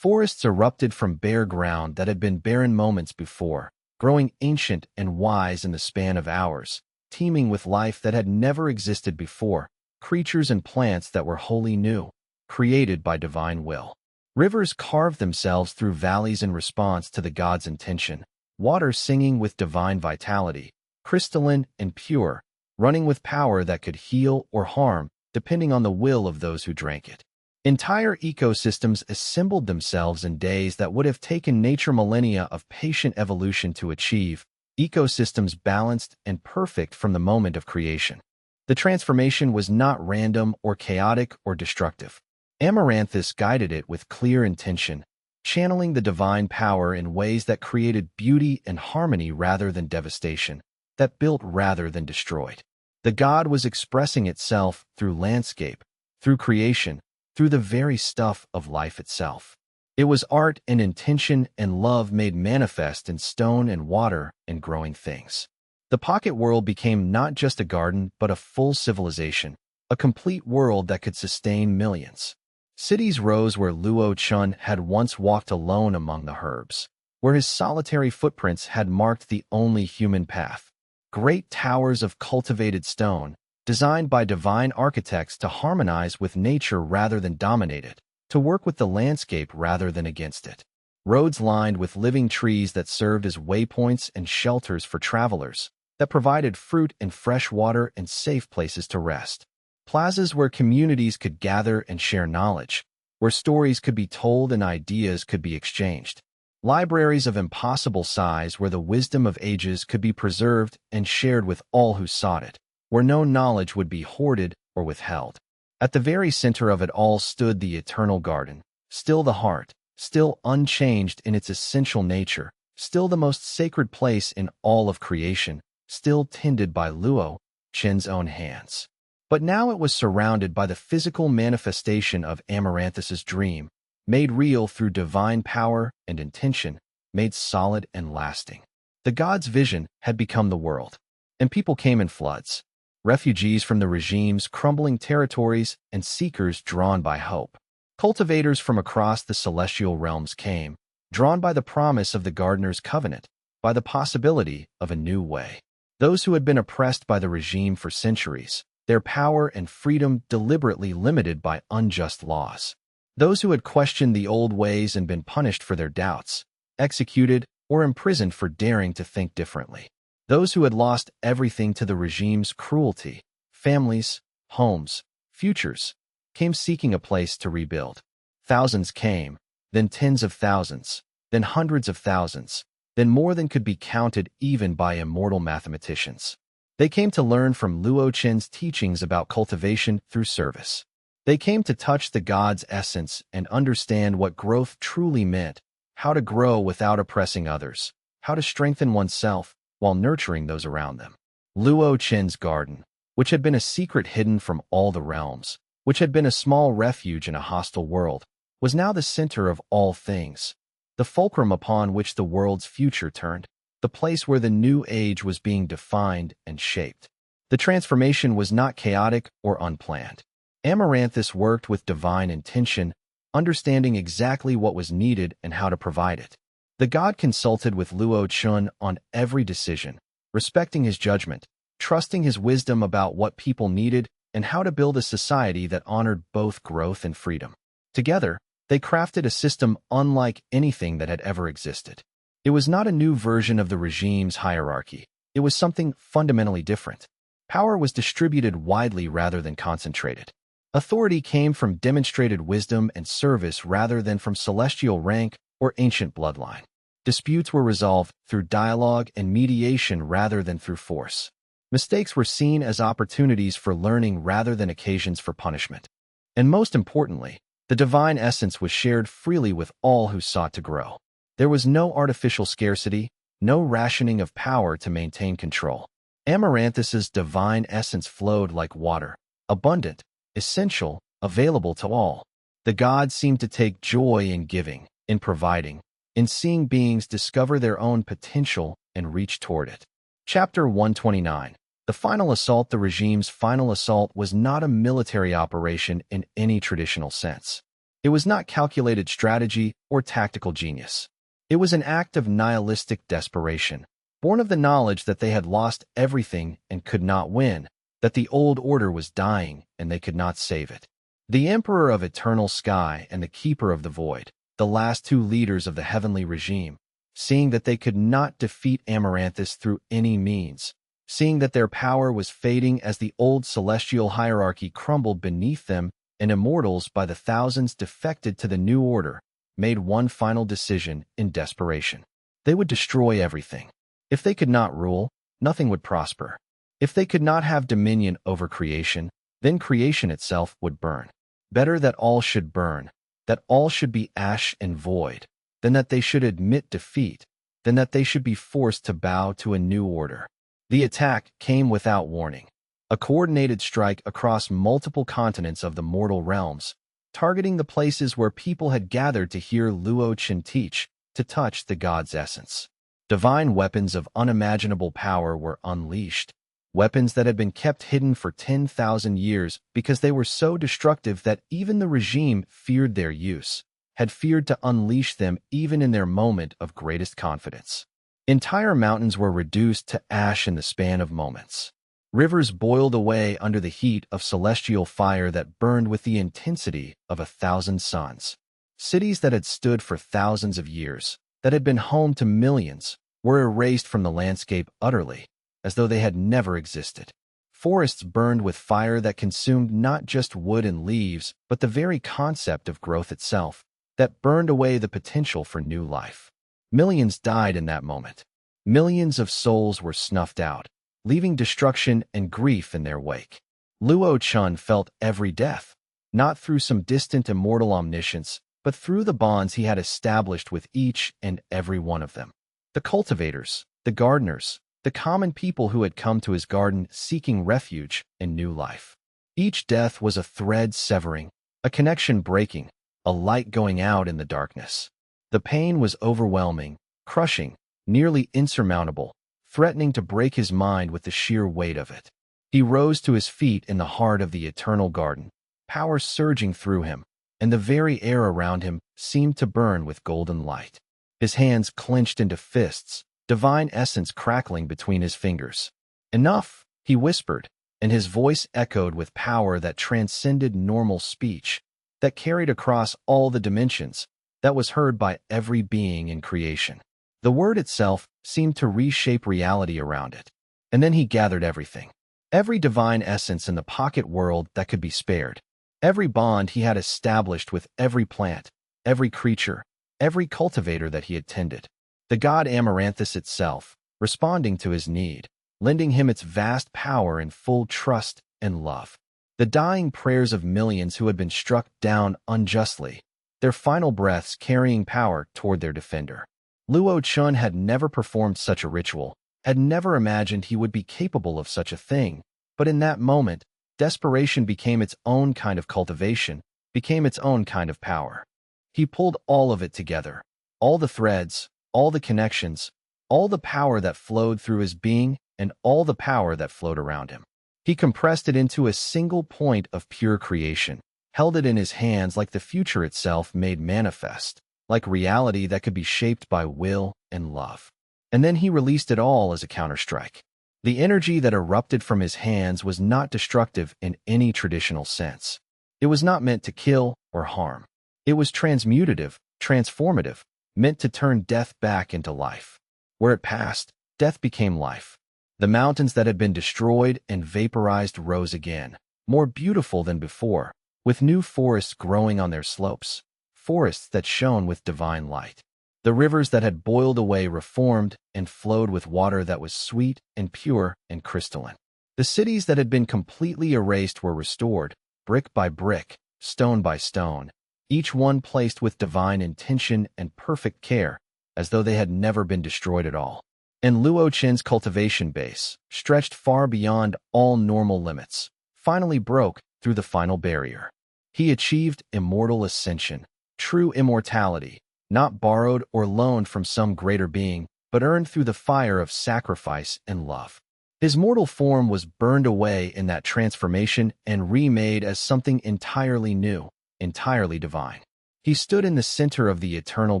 Forests erupted from bare ground that had been barren moments before, growing ancient and wise in the span of hours, teeming with life that had never existed before, creatures and plants that were wholly new, created by divine will. Rivers carved themselves through valleys in response to the god's intention, water singing with divine vitality, crystalline and pure, running with power that could heal or harm, depending on the will of those who drank it. Entire ecosystems assembled themselves in days that would have taken nature millennia of patient evolution to achieve, ecosystems balanced and perfect from the moment of creation. The transformation was not random or chaotic or destructive. Amaranthus guided it with clear intention, channeling the divine power in ways that created beauty and harmony rather than devastation, that built rather than destroyed. The god was expressing itself through landscape, through creation, through the very stuff of life itself. It was art and intention and love made manifest in stone and water and growing things. The pocket world became not just a garden but a full civilization, a complete world that could sustain millions. Cities rose where Luo Chen had once walked alone among the herbs, where his solitary footprints had marked the only human path. Great towers of cultivated stone, designed by divine architects to harmonize with nature rather than dominate it, to work with the landscape rather than against it. Roads lined with living trees that served as waypoints and shelters for travelers, that provided fruit and fresh water and safe places to rest. Plazas where communities could gather and share knowledge, where stories could be told and ideas could be exchanged. Libraries of impossible size where the wisdom of ages could be preserved and shared with all who sought it, where no knowledge would be hoarded or withheld. At the very center of it all stood the eternal garden, still the heart, still unchanged in its essential nature, still the most sacred place in all of creation, still tended by Luo Chen's own hands. But now it was surrounded by the physical manifestation of Amaranthus's dream, made real through divine power and intention, made solid and lasting. The god's vision had become the world, and people came in floods, refugees from the regime's crumbling territories and seekers drawn by hope. Cultivators from across the celestial realms came, drawn by the promise of the gardener's covenant, by the possibility of a new way. Those who had been oppressed by the regime for centuries, their power and freedom deliberately limited by unjust laws. Those who had questioned the old ways and been punished for their doubts, executed or imprisoned for daring to think differently. Those who had lost everything to the regime's cruelty, families, homes, futures, came seeking a place to rebuild. Thousands came, then tens of thousands, then hundreds of thousands, then more than could be counted even by immortal mathematicians. They came to learn from Luo Chen's teachings about cultivation through service. They came to touch the god's essence and understand what growth truly meant, how to grow without oppressing others, how to strengthen oneself while nurturing those around them. Luo Chen's garden, which had been a secret hidden from all the realms, which had been a small refuge in a hostile world, was now the center of all things, the fulcrum upon which the world's future turned, the place where the new age was being defined and shaped. The transformation was not chaotic or unplanned. Amaranthus worked with divine intention, understanding exactly what was needed and how to provide it. The god consulted with Luo Chen on every decision, respecting his judgment, trusting his wisdom about what people needed and how to build a society that honored both growth and freedom. Together, They crafted a system unlike anything that had ever existed. It was not a new version of the regime's hierarchy. It was something fundamentally different. Power was distributed widely rather than concentrated. Authority came from demonstrated wisdom and service rather than from celestial rank or ancient bloodline. Disputes were resolved through dialogue and mediation rather than through force. Mistakes were seen as opportunities for learning rather than occasions for punishment. And most importantly, the divine essence was shared freely with all who sought to grow. There was no artificial scarcity, no rationing of power to maintain control. Amaranthus's divine essence flowed like water, abundant, essential, available to all. The gods seemed to take joy in giving, in providing, in seeing beings discover their own potential and reach toward it. Chapter 129. The final assault. The regime's final assault was not a military operation in any traditional sense. It was not calculated strategy or tactical genius. It was an act of nihilistic desperation, born of the knowledge that they had lost everything and could not win, that the old order was dying and they could not save it. The Emperor of Eternal Sky and the Keeper of the Void, the last two leaders of the heavenly regime, seeing that they could not defeat Amaranthus through any means, seeing that their power was fading as the old celestial hierarchy crumbled beneath them and immortals by the thousands defected to the new order, made one final decision in desperation. They would destroy everything. If they could not rule, nothing would prosper. If they could not have dominion over creation, then creation itself would burn. Better that all should burn, that all should be ash and void, than that they should admit defeat, than that they should be forced to bow to a new order. The attack came without warning. A coordinated strike across multiple continents of the mortal realms, targeting the places where people had gathered to hear Luo Chen teach, to touch the god's essence. Divine weapons of unimaginable power were unleashed, weapons that had been kept hidden for 10,000 years because they were so destructive that even the regime feared their use, had feared to unleash them even in their moment of greatest confidence. Entire mountains were reduced to ash in the span of moments. Rivers boiled away under the heat of celestial fire that burned with the intensity of 1,000 suns. Cities that had stood for thousands of years, that had been home to millions, were erased from the landscape utterly, as though they had never existed. Forests burned with fire that consumed not just wood and leaves, but the very concept of growth itself, that burned away the potential for new life. Millions died in that moment. Millions of souls were snuffed out, leaving destruction and grief in their wake. Luo Chen felt every death, not through some distant immortal omniscience, but through the bonds he had established with each and every one of them. The cultivators, the gardeners, the common people who had come to his garden seeking refuge and new life. Each death was a thread severing, a connection breaking, a light going out in the darkness. The pain was overwhelming, crushing, nearly insurmountable, threatening to break his mind with the sheer weight of it. He rose to his feet in the heart of the eternal garden, power surging through him, and the very air around him seemed to burn with golden light. His hands clenched into fists, divine essence crackling between his fingers. "Enough," he whispered, and his voice echoed with power that transcended normal speech, that carried across all the dimensions, that was heard by every being in creation. The word itself seemed to reshape reality around it. And then he gathered everything. Every divine essence in the pocket world that could be spared. Every bond he had established with every plant, every creature, every cultivator that he had tended. The god Amaranthus itself, responding to his need, lending him its vast power in full trust and love. The dying prayers of millions who had been struck down unjustly, their final breaths carrying power toward their defender. Luo Chen had never performed such a ritual, had never imagined he would be capable of such a thing, but in that moment, desperation became its own kind of cultivation, became its own kind of power. He pulled all of it together, all the threads, all the connections, all the power that flowed through his being, and all the power that flowed around him. He compressed it into a single point of pure creation, held it in his hands like the future itself made manifest, like reality that could be shaped by will and love. And then he released it all as a counterstrike. The energy that erupted from his hands was not destructive in any traditional sense. It was not meant to kill or harm. It was transmutative, transformative, meant to turn death back into life. Where it passed, death became life. The mountains that had been destroyed and vaporized rose again, more beautiful than before, with new forests growing on their slopes, forests that shone with divine light. The rivers that had boiled away reformed and flowed with water that was sweet and pure and crystalline. The cities that had been completely erased were restored, brick by brick, stone by stone, each one placed with divine intention and perfect care, as though they had never been destroyed at all. And Luo Chen's cultivation base, stretched far beyond all normal limits, finally broke through the final barrier. He achieved immortal ascension, true immortality, not borrowed or loaned from some greater being, but earned through the fire of sacrifice and love. His mortal form was burned away in that transformation and remade as something entirely new, entirely divine. He stood in the center of the eternal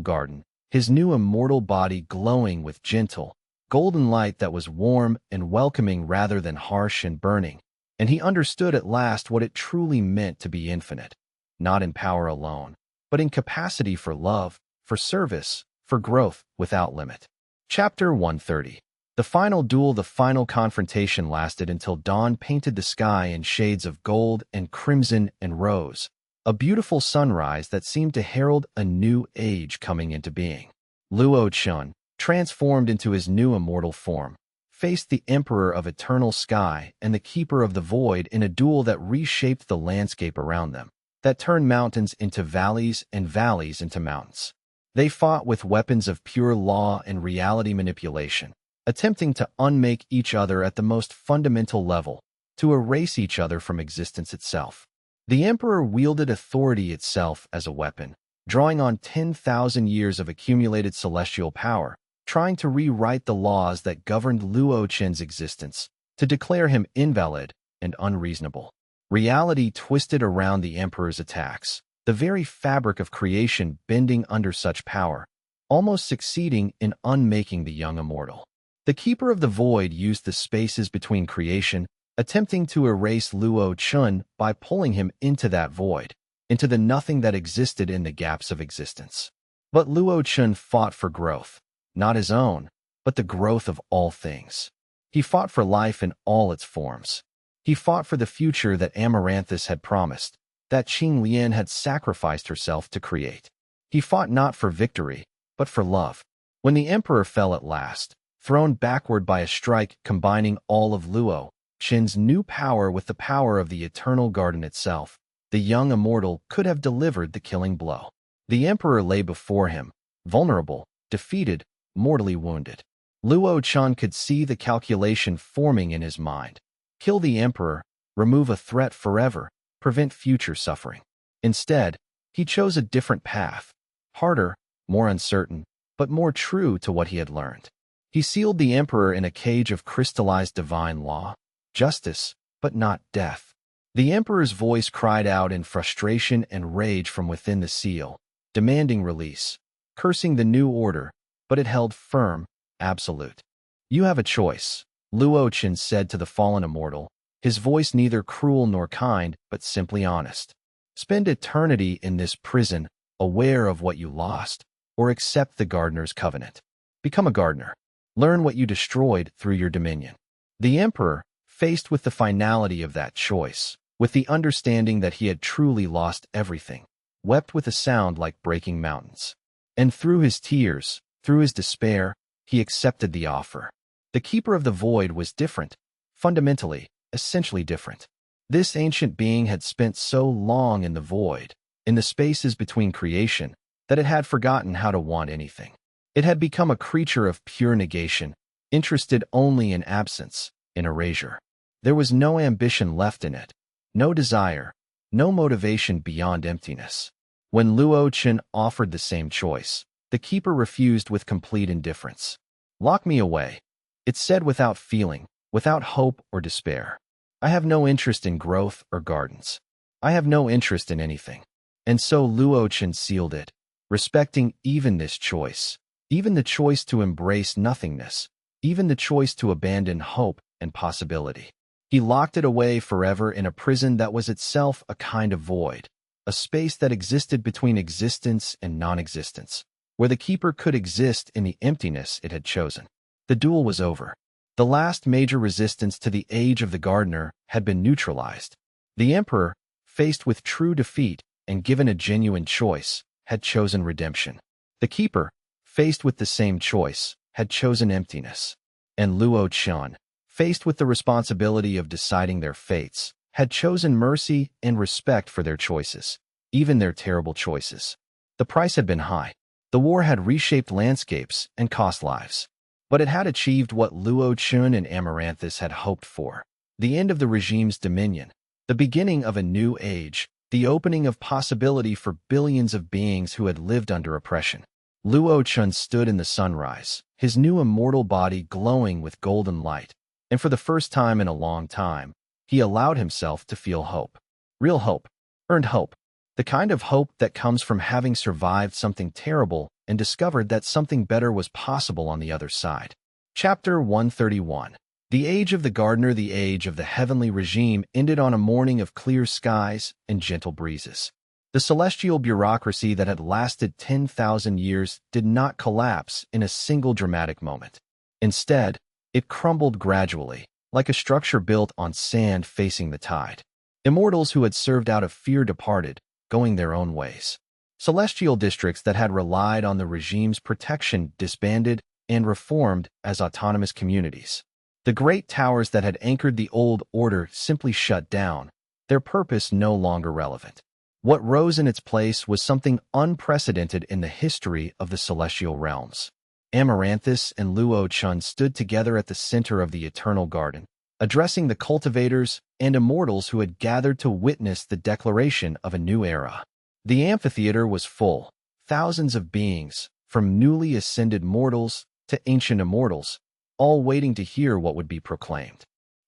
garden, his new immortal body glowing with gentle, golden light that was warm and welcoming rather than harsh and burning, and he understood at last what it truly meant to be infinite, not in power alone, but in capacity for love, for service, for growth without limit. Chapter 130. The final duel, the final confrontation lasted until dawn painted the sky in shades of gold and crimson and rose, a beautiful sunrise that seemed to herald a new age coming into being. Luo Chen, transformed into his new immortal form, faced the Emperor of Eternal Sky and the Keeper of the Void in a duel that reshaped the landscape around them, that turned mountains into valleys and valleys into mountains. They fought with weapons of pure law and reality manipulation, attempting to unmake each other at the most fundamental level, to erase each other from existence itself. The Emperor wielded authority itself as a weapon, drawing on 10,000 years of accumulated celestial power, trying to rewrite the laws that governed Luo Chen's existence, to declare him invalid and unreasonable. Reality twisted around the Emperor's attacks, the very fabric of creation bending under such power, almost succeeding in unmaking the young immortal. The Keeper of the Void used the spaces between creation, attempting to erase Luo Chen by pulling him into that void, into the nothing that existed in the gaps of existence. But Luo Chen fought for growth, not his own, but the growth of all things. He fought for life in all its forms. He fought for the future that Amaranthus had promised, that Qing Lian had sacrificed herself to create. He fought not for victory, but for love. When the Emperor fell at last, thrown backward by a strike combining all of Luo Chen's new power with the power of the eternal garden itself, the young immortal could have delivered the killing blow. The Emperor lay before him, vulnerable, defeated, mortally wounded. Luo Chen could see the calculation forming in his mind. Kill the Emperor, remove a threat forever, prevent future suffering. Instead, he chose a different path, harder, more uncertain, but more true to what he had learned. He sealed the Emperor in a cage of crystallized divine law, justice, but not death. The Emperor's voice cried out in frustration and rage from within the seal, demanding release, cursing the new order, but it held firm, absolute. You have a choice, Luo Chen said to the fallen immortal, his voice neither cruel nor kind, but simply honest. Spend eternity in this prison, aware of what you lost, or accept the gardener's covenant. Become a gardener. Learn what you destroyed through your dominion. The Emperor, faced with the finality of that choice, with the understanding that he had truly lost everything, wept with a sound like breaking mountains. And through his tears, through his despair, he accepted the offer. The Keeper of the Void was different, fundamentally, essentially different. This ancient being had spent so long in the void, in the spaces between creation, that it had forgotten how to want anything. It had become a creature of pure negation, interested only in absence, in erasure. There was no ambition left in it, no desire, no motivation beyond emptiness. When Luo Chen offered the same choice, the Keeper refused with complete indifference. Lock me away, it said without feeling, without hope or despair. I have no interest in growth or gardens. I have no interest in anything. And so Luo Chen sealed it, respecting even this choice, even the choice to embrace nothingness, even the choice to abandon hope and possibility. He locked it away forever in a prison that was itself a kind of void, a space that existed between existence and non-existence, where the keeper could exist in the emptiness it had chosen. The duel was over. The last major resistance to the age of the gardener had been neutralized. The emperor, faced with true defeat and given a genuine choice, had chosen redemption. The keeper, faced with the same choice, had chosen emptiness. And Luo Chen, faced with the responsibility of deciding their fates, had chosen mercy and respect for their choices, even their terrible choices. The price had been high. The war had reshaped landscapes and cost lives. But it had achieved what Luo Chen and Amaranthus had hoped for: the end of the regime's dominion, the beginning of a new age, the opening of possibility for billions of beings who had lived under oppression. Luo Chen stood in the sunrise, his new immortal body glowing with golden light, and for the first time in a long time, he allowed himself to feel hope. Real hope. Earned hope. The kind of hope that comes from having survived something terrible and discovered that something better was possible on the other side. Chapter 131. The age of the gardener, the age of the heavenly regime, ended on a morning of clear skies and gentle breezes. The celestial bureaucracy that had lasted 10,000 years did not collapse in a single dramatic moment. Instead, it crumbled gradually, like a structure built on sand facing the tide. Immortals who had served out of fear departed, going their own ways. Celestial districts that had relied on the regime's protection disbanded and reformed as autonomous communities. The great towers that had anchored the old order simply shut down, their purpose no longer relevant. What rose in its place was something unprecedented in the history of the celestial realms. Amaranthus and Luo Chen stood together at the center of the eternal garden, addressing the cultivators and immortals who had gathered to witness the declaration of a new era. The amphitheater was full, thousands of beings, from newly ascended mortals to ancient immortals, all waiting to hear what would be proclaimed.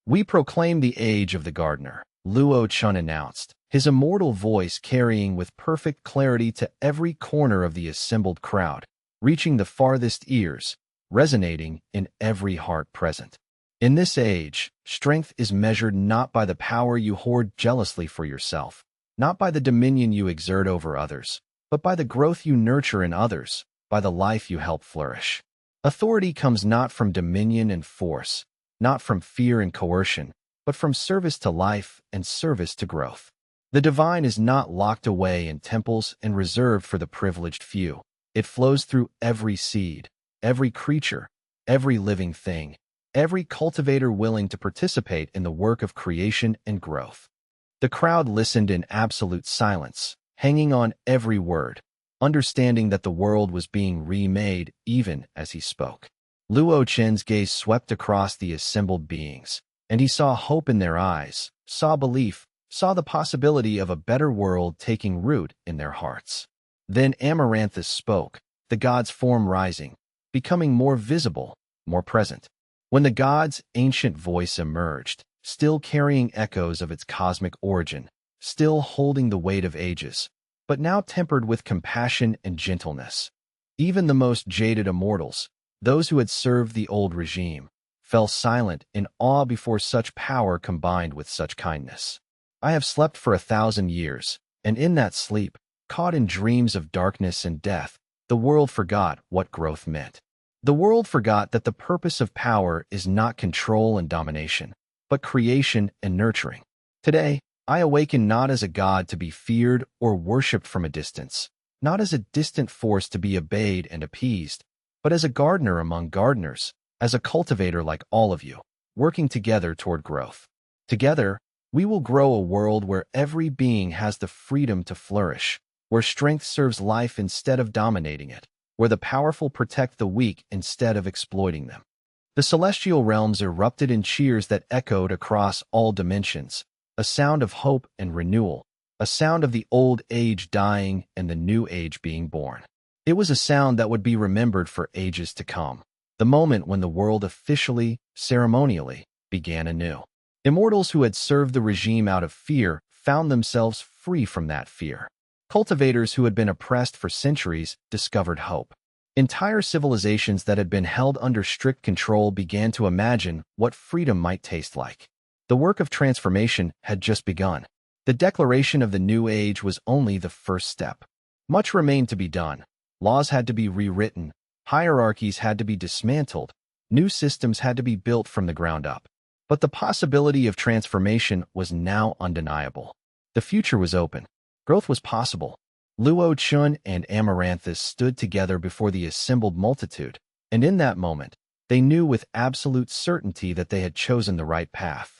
"We proclaim the age of the gardener," Luo Chen announced, his immortal voice carrying with perfect clarity to every corner of the assembled crowd, reaching the farthest ears, resonating in every heart present. "In this age, strength is measured not by the power you hoard jealously for yourself, not by the dominion you exert over others, but by the growth you nurture in others, by the life you help flourish. Authority comes not from dominion and force, not from fear and coercion, but from service to life and service to growth. The divine is not locked away in temples and reserved for the privileged few. It flows through every seed, every creature, every living thing, every cultivator willing to participate in the work of creation and growth." The crowd listened in absolute silence, hanging on every word, understanding that the world was being remade even as he spoke. Luo Chen's gaze swept across the assembled beings, and he saw hope in their eyes, saw belief, saw the possibility of a better world taking root in their hearts. Then Amaranthus spoke, the god's form rising, becoming more visible, more present. When the god's ancient voice emerged, still carrying echoes of its cosmic origin, still holding the weight of ages, but now tempered with compassion and gentleness. Even the most jaded immortals, those who had served the old regime, fell silent in awe before such power combined with such kindness. "I have slept for 1,000 years, and in that sleep, caught in dreams of darkness and death, the world forgot what growth meant. The world forgot that the purpose of power is not control and domination, but creation and nurturing. Today, I awaken not as a god to be feared or worshipped from a distance, not as a distant force to be obeyed and appeased, but as a gardener among gardeners, as a cultivator like all of you, working together toward growth. Together, we will grow a world where every being has the freedom to flourish, where strength serves life instead of dominating it, where the powerful protect the weak instead of exploiting them." The celestial realms erupted in cheers that echoed across all dimensions, a sound of hope and renewal, a sound of the old age dying and the new age being born. It was a sound that would be remembered for ages to come, the moment when the world officially, ceremonially, began anew. Immortals who had served the regime out of fear found themselves free from that fear. Cultivators who had been oppressed for centuries discovered hope. Entire civilizations that had been held under strict control began to imagine what freedom might taste like. The work of transformation had just begun. The declaration of the new age was only the first step. Much remained to be done. Laws had to be rewritten, hierarchies had to be dismantled, new systems had to be built from the ground up. But the possibility of transformation was now undeniable. The future was open. Growth was possible. Luo Chen and Amaranthus stood together before the assembled multitude, and in that moment, they knew with absolute certainty that they had chosen the right path.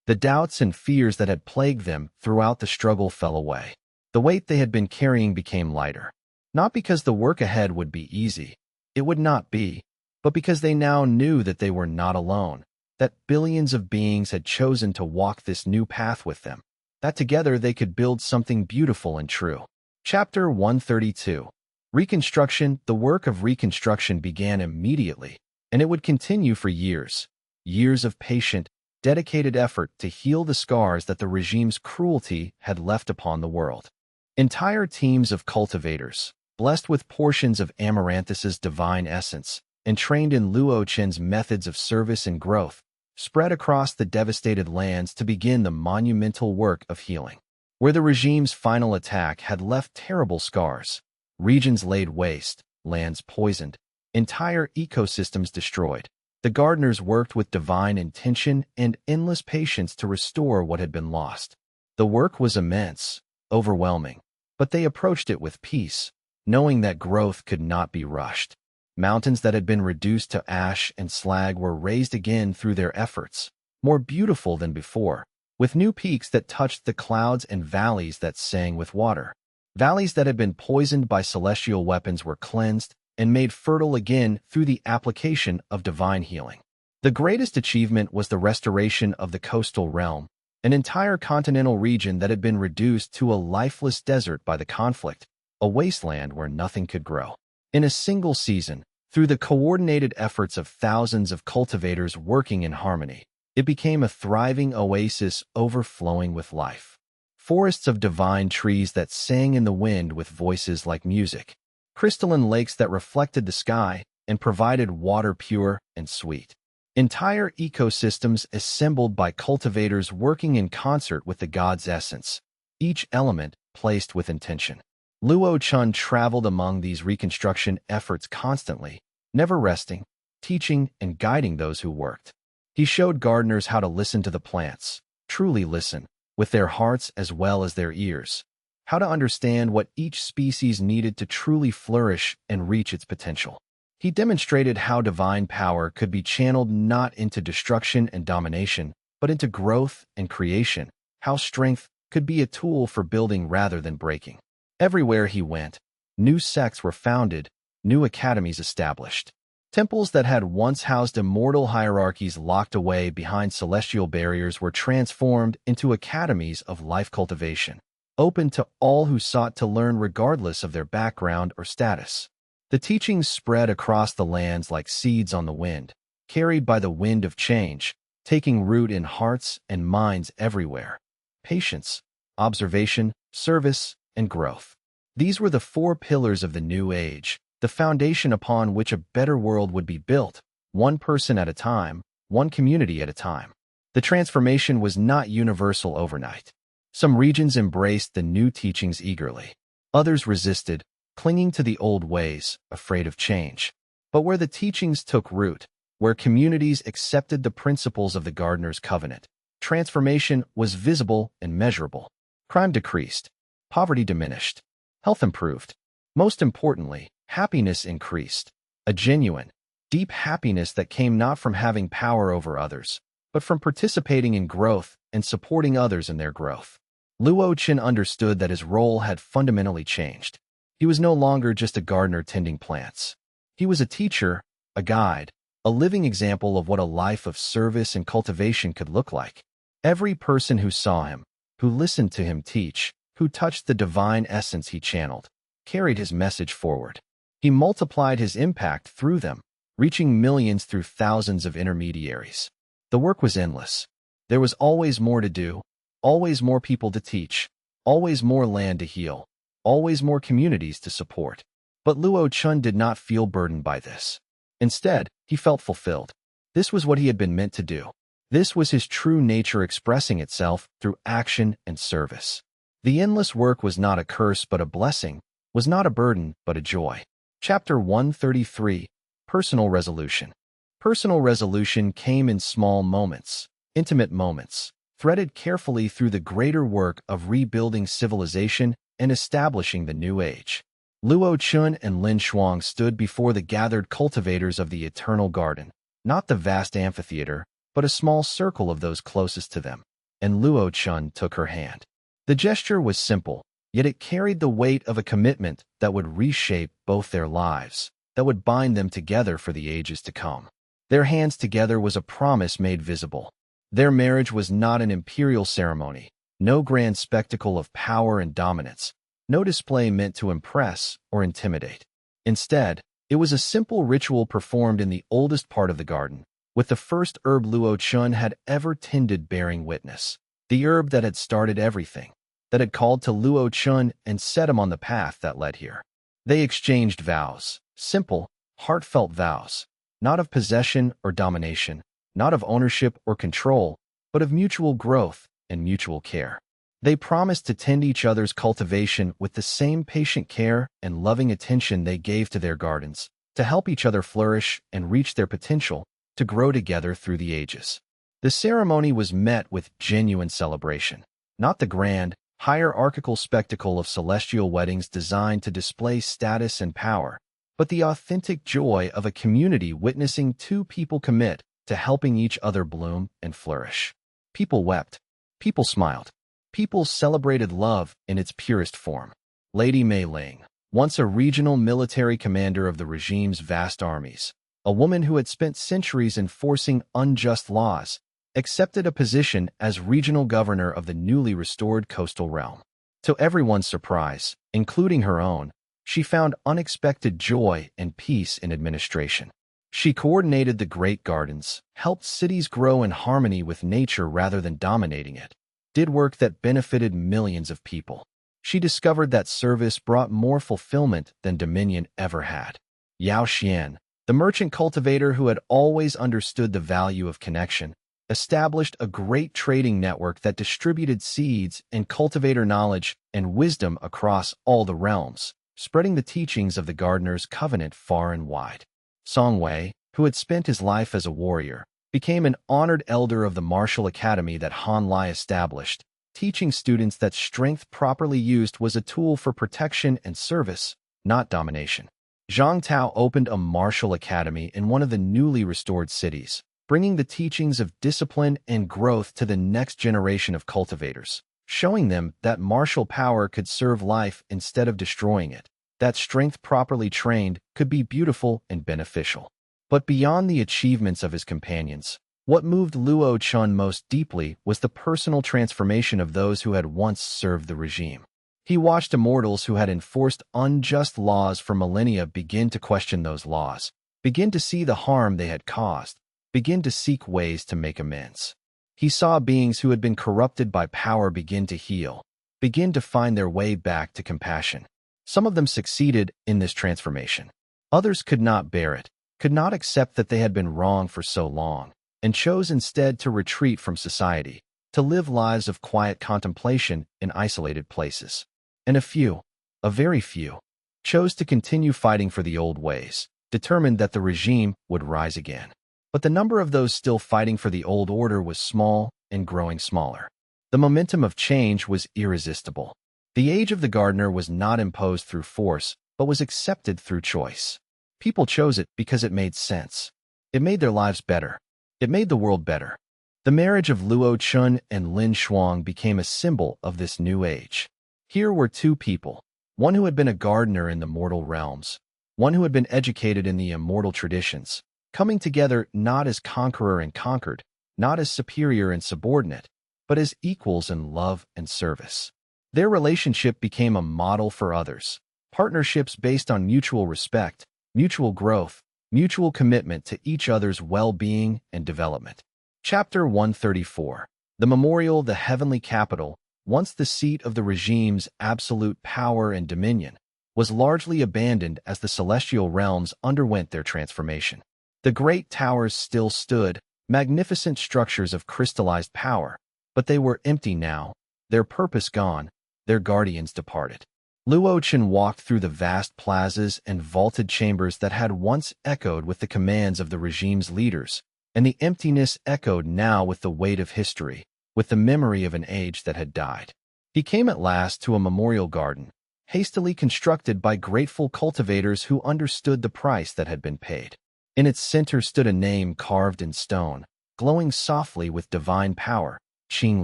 The doubts and fears that had plagued them throughout the struggle fell away. The weight they had been carrying became lighter. Not because the work ahead would be easy. It would not be. But because they now knew that they were not alone. That billions of beings had chosen to walk this new path with them. That together they could build something beautiful and true. Chapter 132. Reconstruction. The work of reconstruction began immediately, and it would continue for years. Years of patient, dedicated effort to heal the scars that the regime's cruelty had left upon the world. Entire teams of cultivators, blessed with portions of Amaranthus's divine essence, and trained in Luo Chen's methods of service and growth, spread across the devastated lands to begin the monumental work of healing. Where the regime's final attack had left terrible scars, regions laid waste, lands poisoned, entire ecosystems destroyed, the gardeners worked with divine intention and endless patience to restore what had been lost. The work was immense, overwhelming, but they approached it with peace, knowing that growth could not be rushed. Mountains that had been reduced to ash and slag were raised again through their efforts, more beautiful than before, with new peaks that touched the clouds and valleys that sang with water. Valleys that had been poisoned by celestial weapons were cleansed and made fertile again through the application of divine healing. The greatest achievement was the restoration of the coastal realm, an entire continental region that had been reduced to a lifeless desert by the conflict, a wasteland where nothing could grow. In a single season, through the coordinated efforts of thousands of cultivators working in harmony, it became a thriving oasis overflowing with life. Forests of divine trees that sang in the wind with voices like music, crystalline lakes that reflected the sky and provided water pure and sweet. Entire ecosystems assembled by cultivators working in concert with the god's essence, each element placed with intention. Luo Chen traveled among these reconstruction efforts constantly, never resting, teaching and guiding those who worked. He showed gardeners how to listen to the plants, truly listen, with their hearts as well as their ears, how to understand what each species needed to truly flourish and reach its potential. He demonstrated how divine power could be channeled not into destruction and domination, but into growth and creation, how strength could be a tool for building rather than breaking. Everywhere he went, new sects were founded, new academies established. Temples that had once housed immortal hierarchies locked away behind celestial barriers were transformed into academies of life cultivation, open to all who sought to learn regardless of their background or status. The teachings spread across the lands like seeds on the wind, carried by the wind of change, taking root in hearts and minds everywhere. Patience, observation, service, and growth. These were the four pillars of the new age, the foundation upon which a better world would be built, one person at a time, one community at a time. The transformation was not universal overnight. Some regions embraced the new teachings eagerly. Others resisted, clinging to the old ways, afraid of change. But where the teachings took root, where communities accepted the principles of the gardener's covenant, transformation was visible and measurable. Crime decreased, poverty diminished, health improved. Most importantly, happiness increased, a genuine, deep happiness that came not from having power over others, but from participating in growth and supporting others in their growth. Luo Chen understood that his role had fundamentally changed. He was no longer just a gardener tending plants. He was a teacher, a guide, a living example of what a life of service and cultivation could look like. Every person who saw him, who listened to him teach, who touched the divine essence he channeled, carried his message forward. He multiplied his impact through them, reaching millions through thousands of intermediaries. The work was endless. There was always more to do, always more people to teach, always more land to heal, always more communities to support. But Luo Chen did not feel burdened by this. Instead, he felt fulfilled. This was what he had been meant to do. This was his true nature expressing itself through action and service. The endless work was not a curse but a blessing, was not a burden but a joy. Chapter 133, Personal Resolution. Personal resolution came in small moments, intimate moments, threaded carefully through the greater work of rebuilding civilization and establishing the new age. Luo Chen and Lin Shuang stood before the gathered cultivators of the eternal garden, not the vast amphitheater, but a small circle of those closest to them, and Luo Chen took her hand. The gesture was simple, yet it carried the weight of a commitment that would reshape both their lives, that would bind them together for the ages to come. Their hands together was a promise made visible. Their marriage was not an imperial ceremony, no grand spectacle of power and dominance, no display meant to impress or intimidate. Instead, it was a simple ritual performed in the oldest part of the garden, with the first herb Luo Chen had ever tended bearing witness, the herb that had started everything, that had called to Luo Chen and set him on the path that led here. They exchanged vows, simple, heartfelt vows, not of possession or domination, not of ownership or control, but of mutual growth and mutual care. They promised to tend each other's cultivation with the same patient care and loving attention they gave to their gardens, to help each other flourish and reach their potential, to grow together through the ages. The ceremony was met with genuine celebration, not the grand, hierarchical spectacle of celestial weddings designed to display status and power, but the authentic joy of a community witnessing two people commit to helping each other bloom and flourish. People wept. People smiled. People celebrated love in its purest form. Lady Mei Ling, once a regional military commander of the regime's vast armies, a woman who had spent centuries enforcing unjust laws, accepted a position as regional governor of the newly restored coastal realm. To everyone's surprise, including her own, she found unexpected joy and peace in administration. She coordinated the great gardens, helped cities grow in harmony with nature rather than dominating it, did work that benefited millions of people. She discovered that service brought more fulfillment than dominion ever had. Yao Xian, the merchant cultivator who had always understood the value of connection, established a great trading network that distributed seeds and cultivator knowledge and wisdom across all the realms, spreading the teachings of the gardener's covenant far and wide. Song Wei, who had spent his life as a warrior, became an honored elder of the martial academy that Han Lai established, teaching students that strength properly used was a tool for protection and service, not domination. Zhang Tao opened a martial academy in one of the newly restored cities, bringing the teachings of discipline and growth to the next generation of cultivators, showing them that martial power could serve life instead of destroying it, that strength properly trained could be beautiful and beneficial. But beyond the achievements of his companions, what moved Luo Chen most deeply was the personal transformation of those who had once served the regime. He watched immortals who had enforced unjust laws for millennia begin to question those laws, begin to see the harm they had caused, begin to seek ways to make amends. He saw beings who had been corrupted by power begin to heal, begin to find their way back to compassion. Some of them succeeded in this transformation. Others could not bear it, could not accept that they had been wrong for so long, and chose instead to retreat from society, to live lives of quiet contemplation in isolated places. And a very few, chose to continue fighting for the old ways, determined that the regime would rise again. But the number of those still fighting for the old order was small and growing smaller. The momentum of change was irresistible. The age of the gardener was not imposed through force, but was accepted through choice. People chose it because it made sense. It made their lives better. It made the world better. The marriage of Luo Chen and Lin Shuang became a symbol of this new age. Here were two people, one who had been a gardener in the mortal realms, one who had been educated in the immortal traditions, coming together not as conqueror and conquered, not as superior and subordinate, but as equals in love and service. Their relationship became a model for others, partnerships based on mutual respect, mutual growth, mutual commitment to each other's well-being and development. Chapter 134. The Memorial, the Heavenly Capital, once the seat of the regime's absolute power and dominion, was largely abandoned as the celestial realms underwent their transformation. The great towers still stood, magnificent structures of crystallized power, but they were empty now, their purpose gone, their guardians departed. Luo Chen walked through the vast plazas and vaulted chambers that had once echoed with the commands of the regime's leaders, and the emptiness echoed now with the weight of history, with the memory of an age that had died. He came at last to a memorial garden, hastily constructed by grateful cultivators who understood the price that had been paid. In its center stood a name carved in stone, glowing softly with divine power, Qing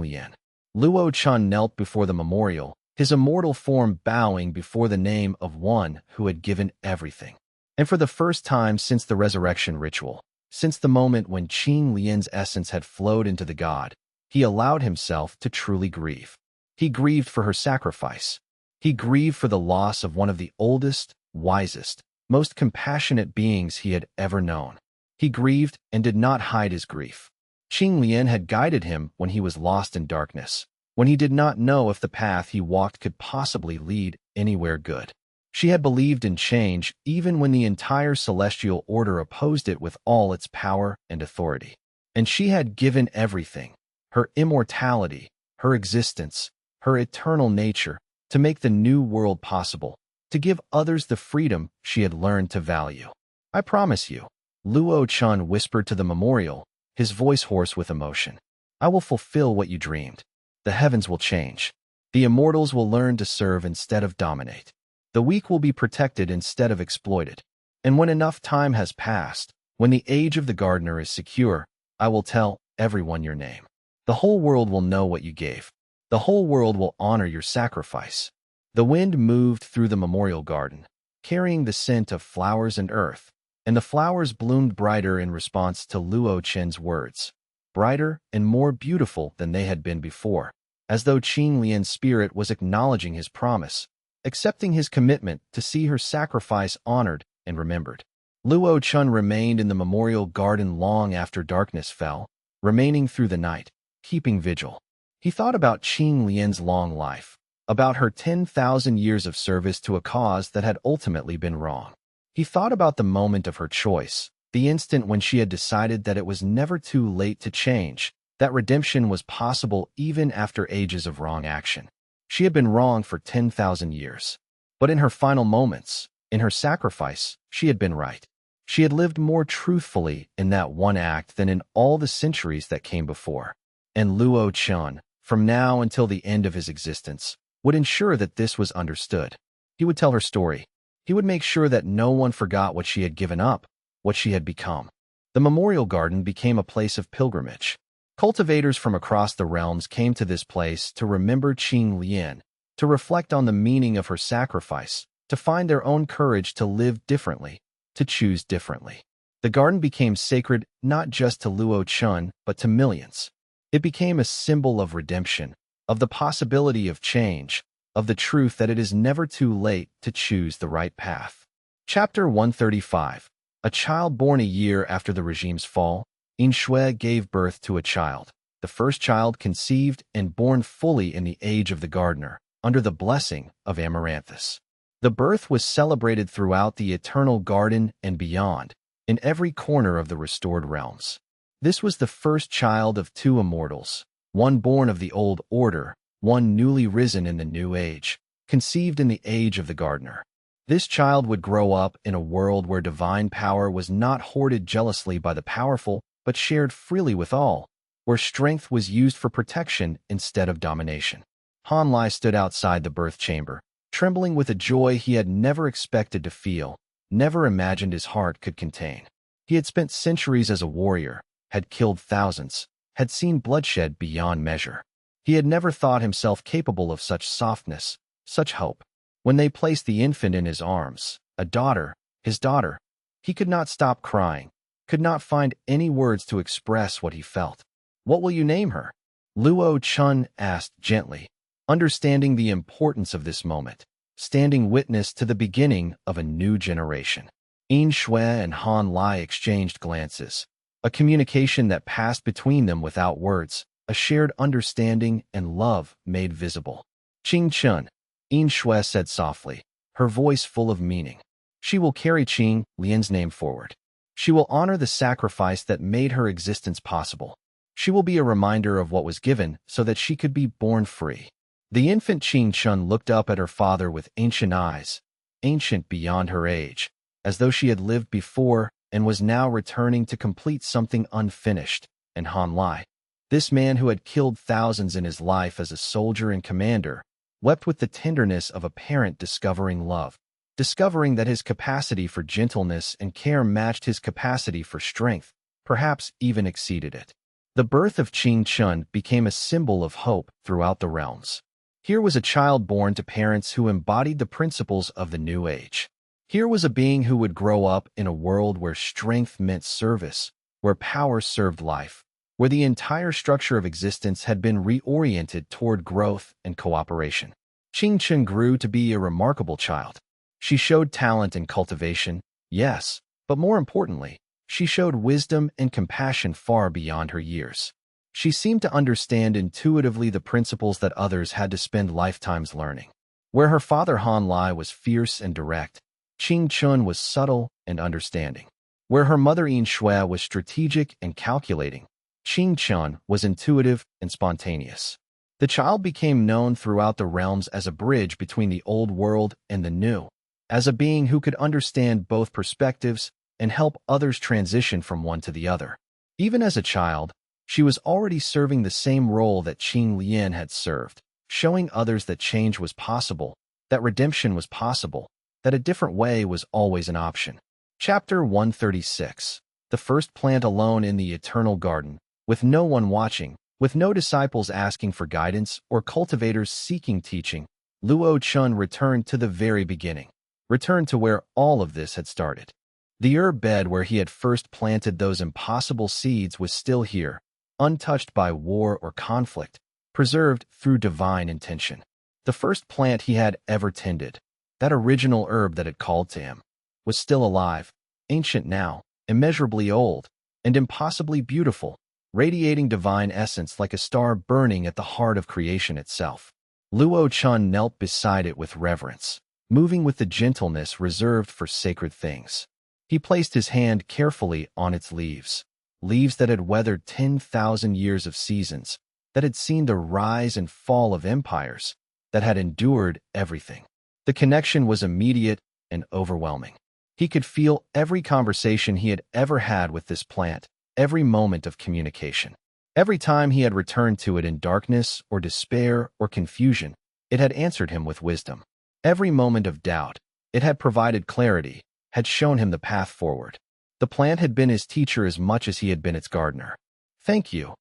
Lian. Luo Chen knelt before the memorial, his immortal form bowing before the name of one who had given everything. And for the first time since the resurrection ritual, since the moment when Qing Lian's essence had flowed into the god, he allowed himself to truly grieve. He grieved for her sacrifice. He grieved for the loss of one of the oldest, wisest, most compassionate beings he had ever known. He grieved and did not hide his grief. Qing Lian had guided him when he was lost in darkness, when he did not know if the path he walked could possibly lead anywhere good. She had believed in change even when the entire celestial order opposed it with all its power and authority. And she had given everything, her immortality, her existence, her eternal nature, to make the new world possible, to give others the freedom she had learned to value. I promise you, Luo Chen whispered to the memorial, his voice hoarse with emotion. I will fulfill what you dreamed. The heavens will change. The immortals will learn to serve instead of dominate. The weak will be protected instead of exploited. And when enough time has passed, when the age of the gardener is secure, I will tell everyone your name. The whole world will know what you gave. The whole world will honor your sacrifice. The wind moved through the memorial garden, carrying the scent of flowers and earth, and the flowers bloomed brighter in response to Luo Chen's words, brighter and more beautiful than they had been before, as though Qing Lian's spirit was acknowledging his promise, accepting his commitment to see her sacrifice honored and remembered. Luo Chen remained in the memorial garden long after darkness fell, remaining through the night, keeping vigil. He thought about Qing Lian's long life, about her 10,000 years of service to a cause that had ultimately been wrong. He thought about the moment of her choice, the instant when she had decided that it was never too late to change, that redemption was possible even after ages of wrong action. She had been wrong for 10,000 years. But in her final moments, in her sacrifice, she had been right. She had lived more truthfully in that one act than in all the centuries that came before. And Luo Chen, from now until the end of his existence, would ensure that this was understood. He would tell her story. He would make sure that no one forgot what she had given up, what she had become. The memorial garden became a place of pilgrimage. Cultivators from across the realms came to this place to remember Qing Lian, to reflect on the meaning of her sacrifice, to find their own courage to live differently, to choose differently. The garden became sacred not just to Luo Chen, but to millions. It became a symbol of redemption, of the possibility of change, of the truth that it is never too late to choose the right path. Chapter 135. A child born a year after the regime's fall, Yin Shui gave birth to a child, the first child conceived and born fully in the age of the gardener, under the blessing of Amaranthus. The birth was celebrated throughout the eternal garden and beyond, in every corner of the restored realms. This was the first child of two immortals, one born of the old order, one newly risen in the new age, conceived in the age of the gardener. This child would grow up in a world where divine power was not hoarded jealously by the powerful, but shared freely with all, where strength was used for protection instead of domination. Han Lai stood outside the birth chamber, trembling with a joy he had never expected to feel, never imagined his heart could contain. He had spent centuries as a warrior, had killed thousands, had seen bloodshed beyond measure. He had never thought himself capable of such softness, such hope. When they placed the infant in his arms, a daughter, his daughter, he could not stop crying, could not find any words to express what he felt. What will you name her? Luo Chen asked gently, understanding the importance of this moment, standing witness to the beginning of a new generation. Yin Shui and Han Lai exchanged glances, a communication that passed between them without words, a shared understanding and love made visible. Qing Chen, Yin Shui said softly, her voice full of meaning. She will carry Qing Lian's name forward. She will honor the sacrifice that made her existence possible. She will be a reminder of what was given so that she could be born free. The infant Qing Chun looked up at her father with ancient eyes, ancient beyond her age, as though she had lived before and was now returning to complete something unfinished. And Han Lai, this man who had killed thousands in his life as a soldier and commander, wept with the tenderness of a parent discovering love, discovering that his capacity for gentleness and care matched his capacity for strength, perhaps even exceeded it. The birth of Qing Chun became a symbol of hope throughout the realms. Here was a child born to parents who embodied the principles of the New Age. Here was a being who would grow up in a world where strength meant service, where power served life, where the entire structure of existence had been reoriented toward growth and cooperation. Qing Chun grew to be a remarkable child. She showed talent in cultivation, yes, but more importantly, she showed wisdom and compassion far beyond her years. She seemed to understand intuitively the principles that others had to spend lifetimes learning. Where her father Han Lai was fierce and direct, Qing Chun was subtle and understanding. Where her mother Yin Shui was strategic and calculating, Qing Chun was intuitive and spontaneous. The child became known throughout the realms as a bridge between the old world and the new, as a being who could understand both perspectives and help others transition from one to the other. Even as a child, she was already serving the same role that Qing Lian had served, showing others that change was possible, that redemption was possible, that a different way was always an option. Chapter 136. The first plant alone in the eternal garden, with no one watching, with no disciples asking for guidance or cultivators seeking teaching, Luo Chen returned to the very beginning, returned to where all of this had started. The herb bed where he had first planted those impossible seeds was still here, untouched by war or conflict, preserved through divine intention. The first plant he had ever tended, that original herb that had called to him, was still alive, ancient now, immeasurably old, and impossibly beautiful, radiating divine essence like a star burning at the heart of creation itself. Luo Chen knelt beside it with reverence, moving with the gentleness reserved for sacred things. He placed his hand carefully on its leaves, leaves that had weathered 10,000 years of seasons, that had seen the rise and fall of empires, that had endured everything. The connection was immediate and overwhelming. He could feel every conversation he had ever had with this plant, every moment of communication. Every time he had returned to it in darkness or despair or confusion, it had answered him with wisdom. Every moment of doubt, it had provided clarity, had shown him the path forward. The plant had been his teacher as much as he had been its gardener. "Thank you,"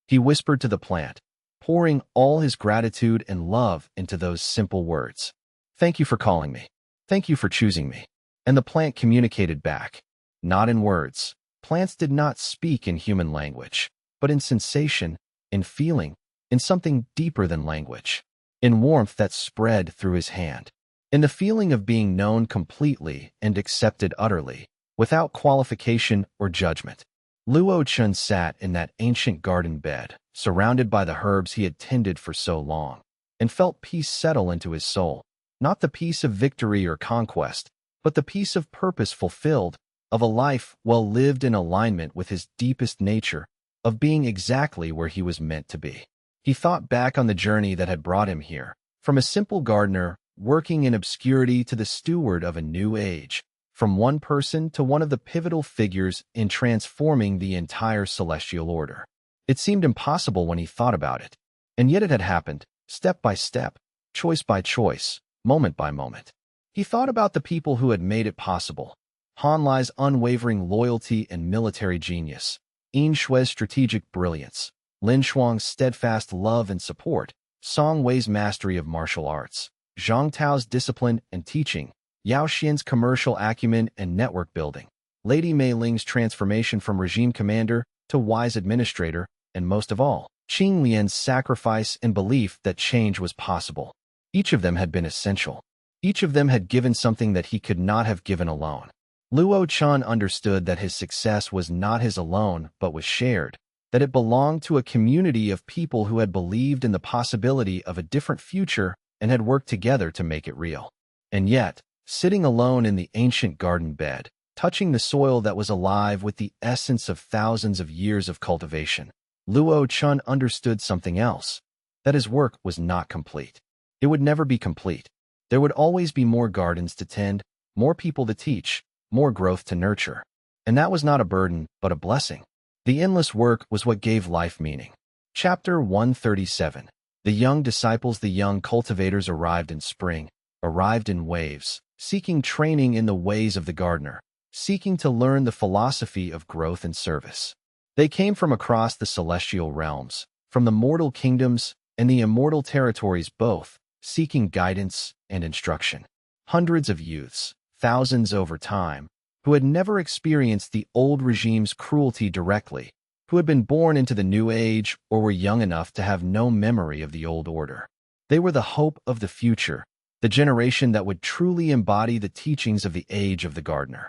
he whispered to the plant, pouring all his gratitude and love into those simple words. "Thank you for calling me. Thank you for choosing me." And the plant communicated back, not in words. Plants did not speak in human language, but in sensation, in feeling, in something deeper than language, in warmth that spread through his hand, in the feeling of being known completely and accepted utterly, without qualification or judgment. Luo Chen sat in that ancient garden bed, surrounded by the herbs he had tended for so long, and felt peace settle into his soul, not the peace of victory or conquest, but the peace of purpose fulfilled, of a life well lived in alignment with his deepest nature, of being exactly where he was meant to be. He thought back on the journey that had brought him here, from a simple gardener working in obscurity to the steward of a new age, from one person to one of the pivotal figures in transforming the entire celestial order. It seemed impossible when he thought about it, and yet it had happened, step by step, choice by choice, moment by moment. He thought about the people who had made it possible: Han Lai's unwavering loyalty and military genius, Yin Shui's strategic brilliance, Lin Shuang's steadfast love and support, Song Wei's mastery of martial arts, Zhang Tao's discipline and teaching, Yao Xian's commercial acumen and network building, Lady Mei Ling's transformation from regime commander to wise administrator, and most of all, Qing Lian's sacrifice and belief that change was possible. Each of them had been essential. Each of them had given something that he could not have given alone. Luo Chen understood that his success was not his alone but was shared, that it belonged to a community of people who had believed in the possibility of a different future and had worked together to make it real. And yet, sitting alone in the ancient garden bed, touching the soil that was alive with the essence of thousands of years of cultivation. Luo Chen understood something else, that his work was not complete. It would never be complete. There would always be more gardens to tend, more people to teach, more growth to nurture. And that was not a burden, but a blessing. The endless work was what gave life meaning. Chapter 137. The young disciples, the young cultivators arrived in spring, arrived in waves, seeking training in the ways of the gardener, seeking to learn the philosophy of growth and service. They came from across the celestial realms, from the mortal kingdoms and the immortal territories both, seeking guidance and instruction. Hundreds of youths, thousands over time, who had never experienced the old regime's cruelty directly, who had been born into the new age or were young enough to have no memory of the old order. They were the hope of the future, the generation that would truly embody the teachings of the age of the gardener.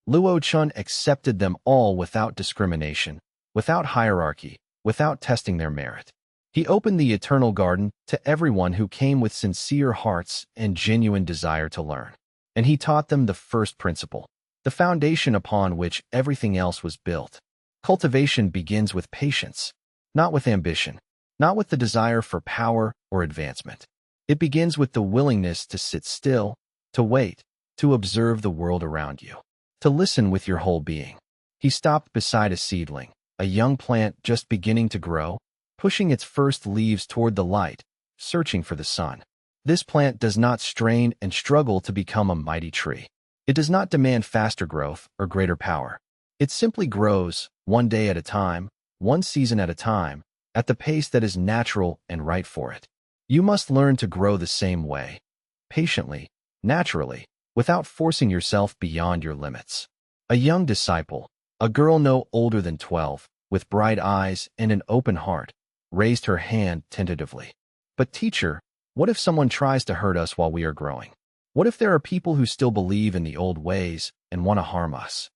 Luo Chen accepted them all without discrimination, without hierarchy, without testing their merit. He opened the eternal garden to everyone who came with sincere hearts and genuine desire to learn. And he taught them the first principle, the foundation upon which everything else was built. Cultivation begins with patience, not with ambition, not with the desire for power or advancement. It begins with the willingness to sit still, to wait, to observe the world around you, to listen with your whole being. He stopped beside a seedling, a young plant just beginning to grow, pushing its first leaves toward the light, searching for the sun. This plant does not strain and struggle to become a mighty tree. It does not demand faster growth or greater power. It simply grows, one day at a time, one season at a time, at the pace that is natural and right for it. You must learn to grow the same way, patiently, naturally, without forcing yourself beyond your limits. A young disciple, a girl no older than 12, with bright eyes and an open heart, raised her hand tentatively. But teacher, what if someone tries to hurt us while we are growing? What if there are people who still believe in the old ways and want to harm us?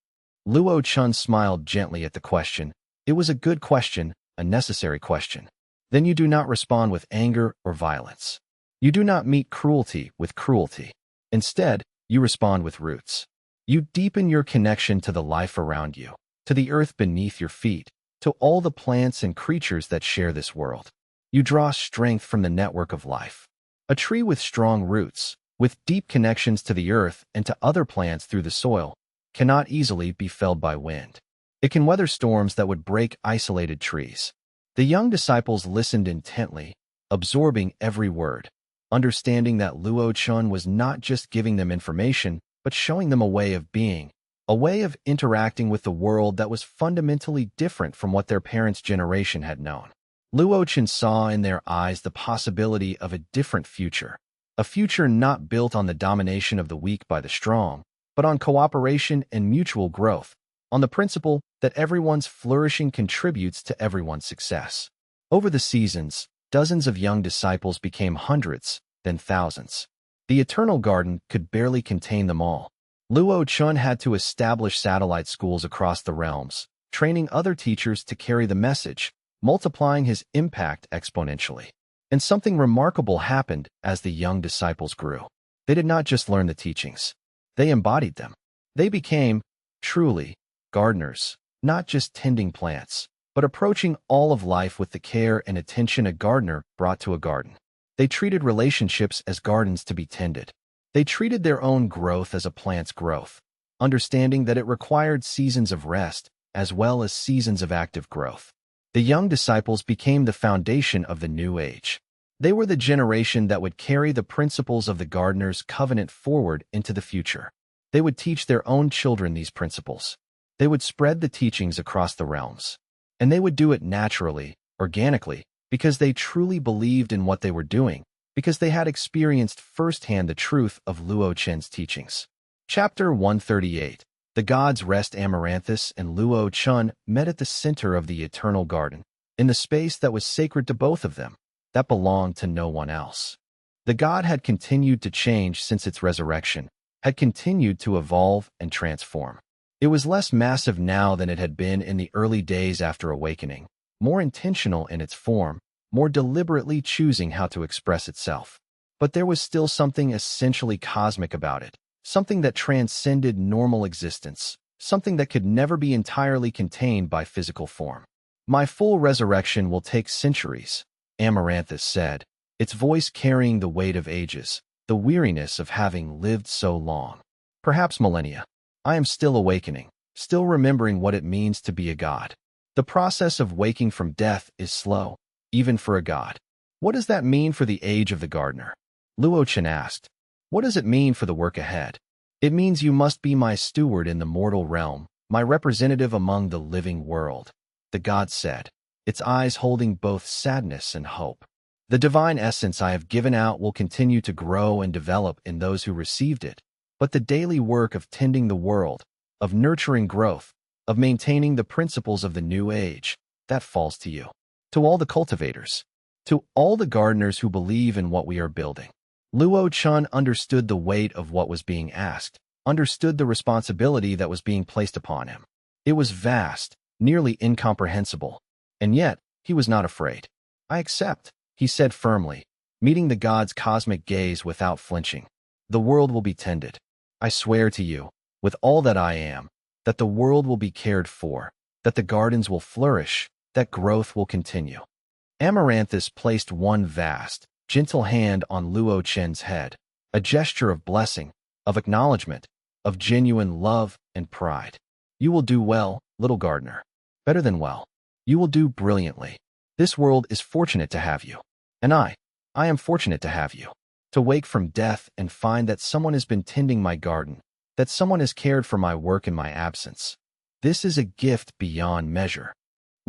Luo Chen smiled gently at the question. It was a good question, a necessary question. Then you do not respond with anger or violence. You do not meet cruelty with cruelty. Instead, you respond with roots. You deepen your connection to the life around you, to the earth beneath your feet, to all the plants and creatures that share this world. You draw strength from the network of life. A tree with strong roots, with deep connections to the earth and to other plants through the soil, cannot easily be felled by wind. It can weather storms that would break isolated trees. The young disciples listened intently, absorbing every word, understanding that Luo Chen was not just giving them information, but showing them a way of being, a way of interacting with the world that was fundamentally different from what their parents' generation had known. Luo Chen saw in their eyes the possibility of a different future, a future not built on the domination of the weak by the strong, but on cooperation and mutual growth, on the principle that everyone's flourishing contributes to everyone's success. Over the seasons, dozens of young disciples became hundreds, then thousands. The eternal garden could barely contain them all. Luo Chen had to establish satellite schools across the realms, training other teachers to carry the message, multiplying his impact exponentially. And something remarkable happened as the young disciples grew. They did not just learn the teachings. They embodied them. They became, truly, gardeners, not just tending plants, but approaching all of life with the care and attention a gardener brought to a garden. They treated relationships as gardens to be tended. They treated their own growth as a plant's growth, understanding that it required seasons of rest as well as seasons of active growth. The young disciples became the foundation of the new age. They were the generation that would carry the principles of the gardener's covenant forward into the future. They would teach their own children these principles. They would spread the teachings across the realms. And they would do it naturally, organically, because they truly believed in what they were doing, because they had experienced firsthand the truth of Luo Chen's teachings. Chapter 138. The gods Rest Amaranthus and Luo Chen met at the center of the eternal garden, in the space that was sacred to both of them, that belonged to no one else. The god had continued to change since its resurrection, had continued to evolve and transform. It was less massive now than it had been in the early days after awakening, more intentional in its form, more deliberately choosing how to express itself. But there was still something essentially cosmic about it, something that transcended normal existence, something that could never be entirely contained by physical form. My full resurrection will take centuries, Amaranthus said, its voice carrying the weight of ages, the weariness of having lived so long. Perhaps millennia. I am still awakening, still remembering what it means to be a god. The process of waking from death is slow, even for a god. What does that mean for the age of the gardener? Luo Chen asked. What does it mean for the work ahead? It means you must be my steward in the mortal realm, my representative among the living world, the god said, its eyes holding both sadness and hope. The divine essence I have given out will continue to grow and develop in those who received it, but the daily work of tending the world, of nurturing growth, of maintaining the principles of the new age, that falls to you. To all the cultivators, to all the gardeners who believe in what we are building. Luo Chen understood the weight of what was being asked, understood the responsibility that was being placed upon him. It was vast, nearly incomprehensible, and yet he was not afraid. I accept, he said firmly, meeting the god's cosmic gaze without flinching. The world will be tended. I swear to you, with all that I am, that the world will be cared for, that the gardens will flourish, that growth will continue. Amaranthus placed one vast, gentle hand on Luo Chen's head, a gesture of blessing, of acknowledgement, of genuine love and pride. You will do well, little gardener. Better than well. You will do brilliantly. This world is fortunate to have you. And I am fortunate to have you. To wake from death and find that someone has been tending my garden, that someone has cared for my work in my absence. This is a gift beyond measure.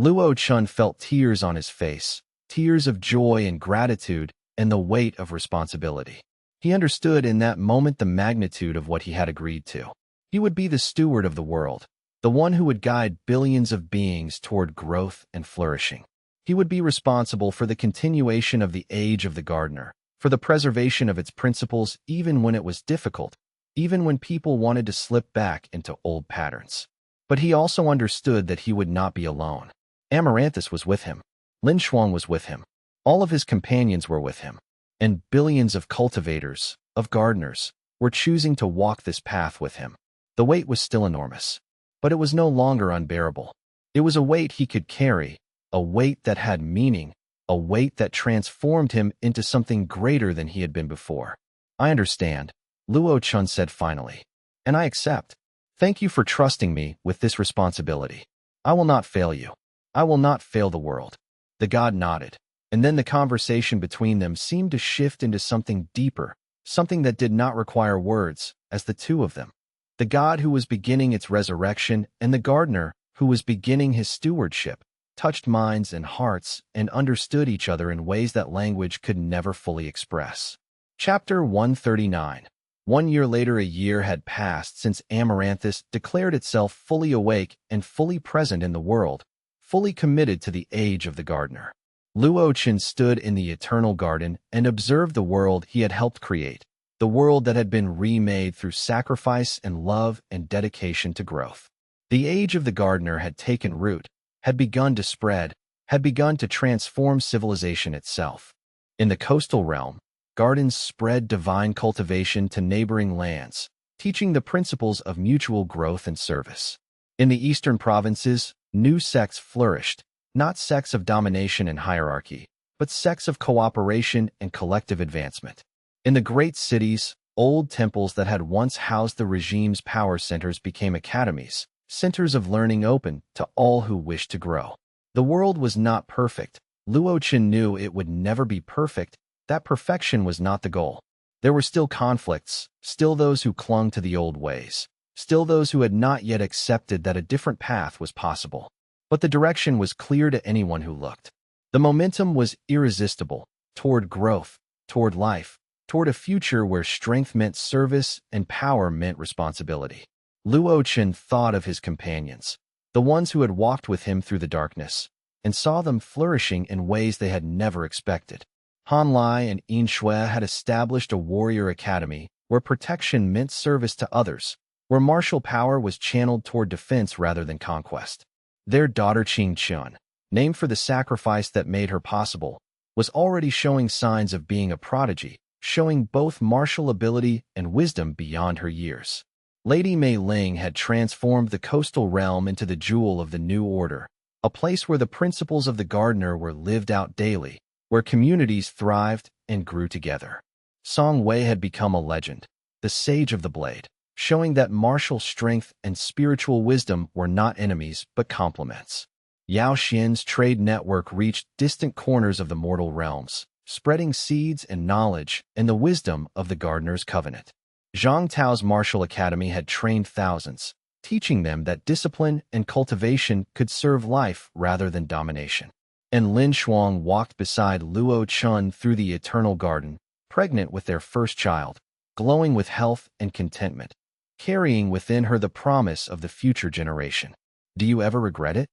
Luo Chen felt tears on his face, tears of joy and gratitude and the weight of responsibility. He understood in that moment the magnitude of what he had agreed to. He would be the steward of the world, the one who would guide billions of beings toward growth and flourishing. He would be responsible for the continuation of the age of the gardener, for the preservation of its principles even when it was difficult, even when people wanted to slip back into old patterns. But he also understood that he would not be alone. Amaranthus was with him. Lin Shuang was with him. All of his companions were with him. And billions of cultivators, of gardeners, were choosing to walk this path with him. The weight was still enormous, but it was no longer unbearable. It was a weight he could carry, a weight that had meaning, a weight that transformed him into something greater than he had been before. I understand, Luo Chen said finally, and I accept. Thank you for trusting me with this responsibility. I will not fail you. I will not fail the world. The god nodded, and then the conversation between them seemed to shift into something deeper, something that did not require words, as the two of them. The god who was beginning its resurrection and the gardener who was beginning his stewardship, touched minds and hearts and understood each other in ways that language could never fully express. Chapter 139. 1 year later, a year had passed since Amaranthus declared itself fully awake and fully present in the world, fully committed to the age of the gardener. Luo Chen stood in the eternal garden and observed the world he had helped create, the world that had been remade through sacrifice and love and dedication to growth. The age of the gardener had taken root, had begun to spread, had begun to transform civilization itself. In the coastal realm, gardens spread divine cultivation to neighboring lands, teaching the principles of mutual growth and service. In the eastern provinces, new sects flourished, not sects of domination and hierarchy, but sects of cooperation and collective advancement. In the great cities, old temples that had once housed the regime's power centers became academies, centers of learning open to all who wished to grow. The world was not perfect. Luo Chen knew it would never be perfect. That perfection was not the goal. There were still conflicts, still those who clung to the old ways, still those who had not yet accepted that a different path was possible. But the direction was clear to anyone who looked. The momentum was irresistible, toward growth, toward life, toward a future where strength meant service and power meant responsibility. Luo Chen thought of his companions, the ones who had walked with him through the darkness, and saw them flourishing in ways they had never expected. Han Lai and Yin Shui had established a warrior academy where protection meant service to others, where martial power was channeled toward defense rather than conquest. Their daughter Qing Chun, named for the sacrifice that made her possible, was already showing signs of being a prodigy, showing both martial ability and wisdom beyond her years. Lady Mei Ling had transformed the coastal realm into the jewel of the new order, a place where the principles of the gardener were lived out daily, where communities thrived and grew together. Song Wei had become a legend, the sage of the blade, showing that martial strength and spiritual wisdom were not enemies but complements. Yao Xian's trade network reached distant corners of the mortal realms, spreading seeds and knowledge and the wisdom of the gardener's covenant. Zhang Tao's martial academy had trained thousands, teaching them that discipline and cultivation could serve life rather than domination. And Lin Shuang walked beside Luo Chen through the eternal garden, pregnant with their first child, glowing with health and contentment, carrying within her the promise of the future generation. "Do you ever regret it?"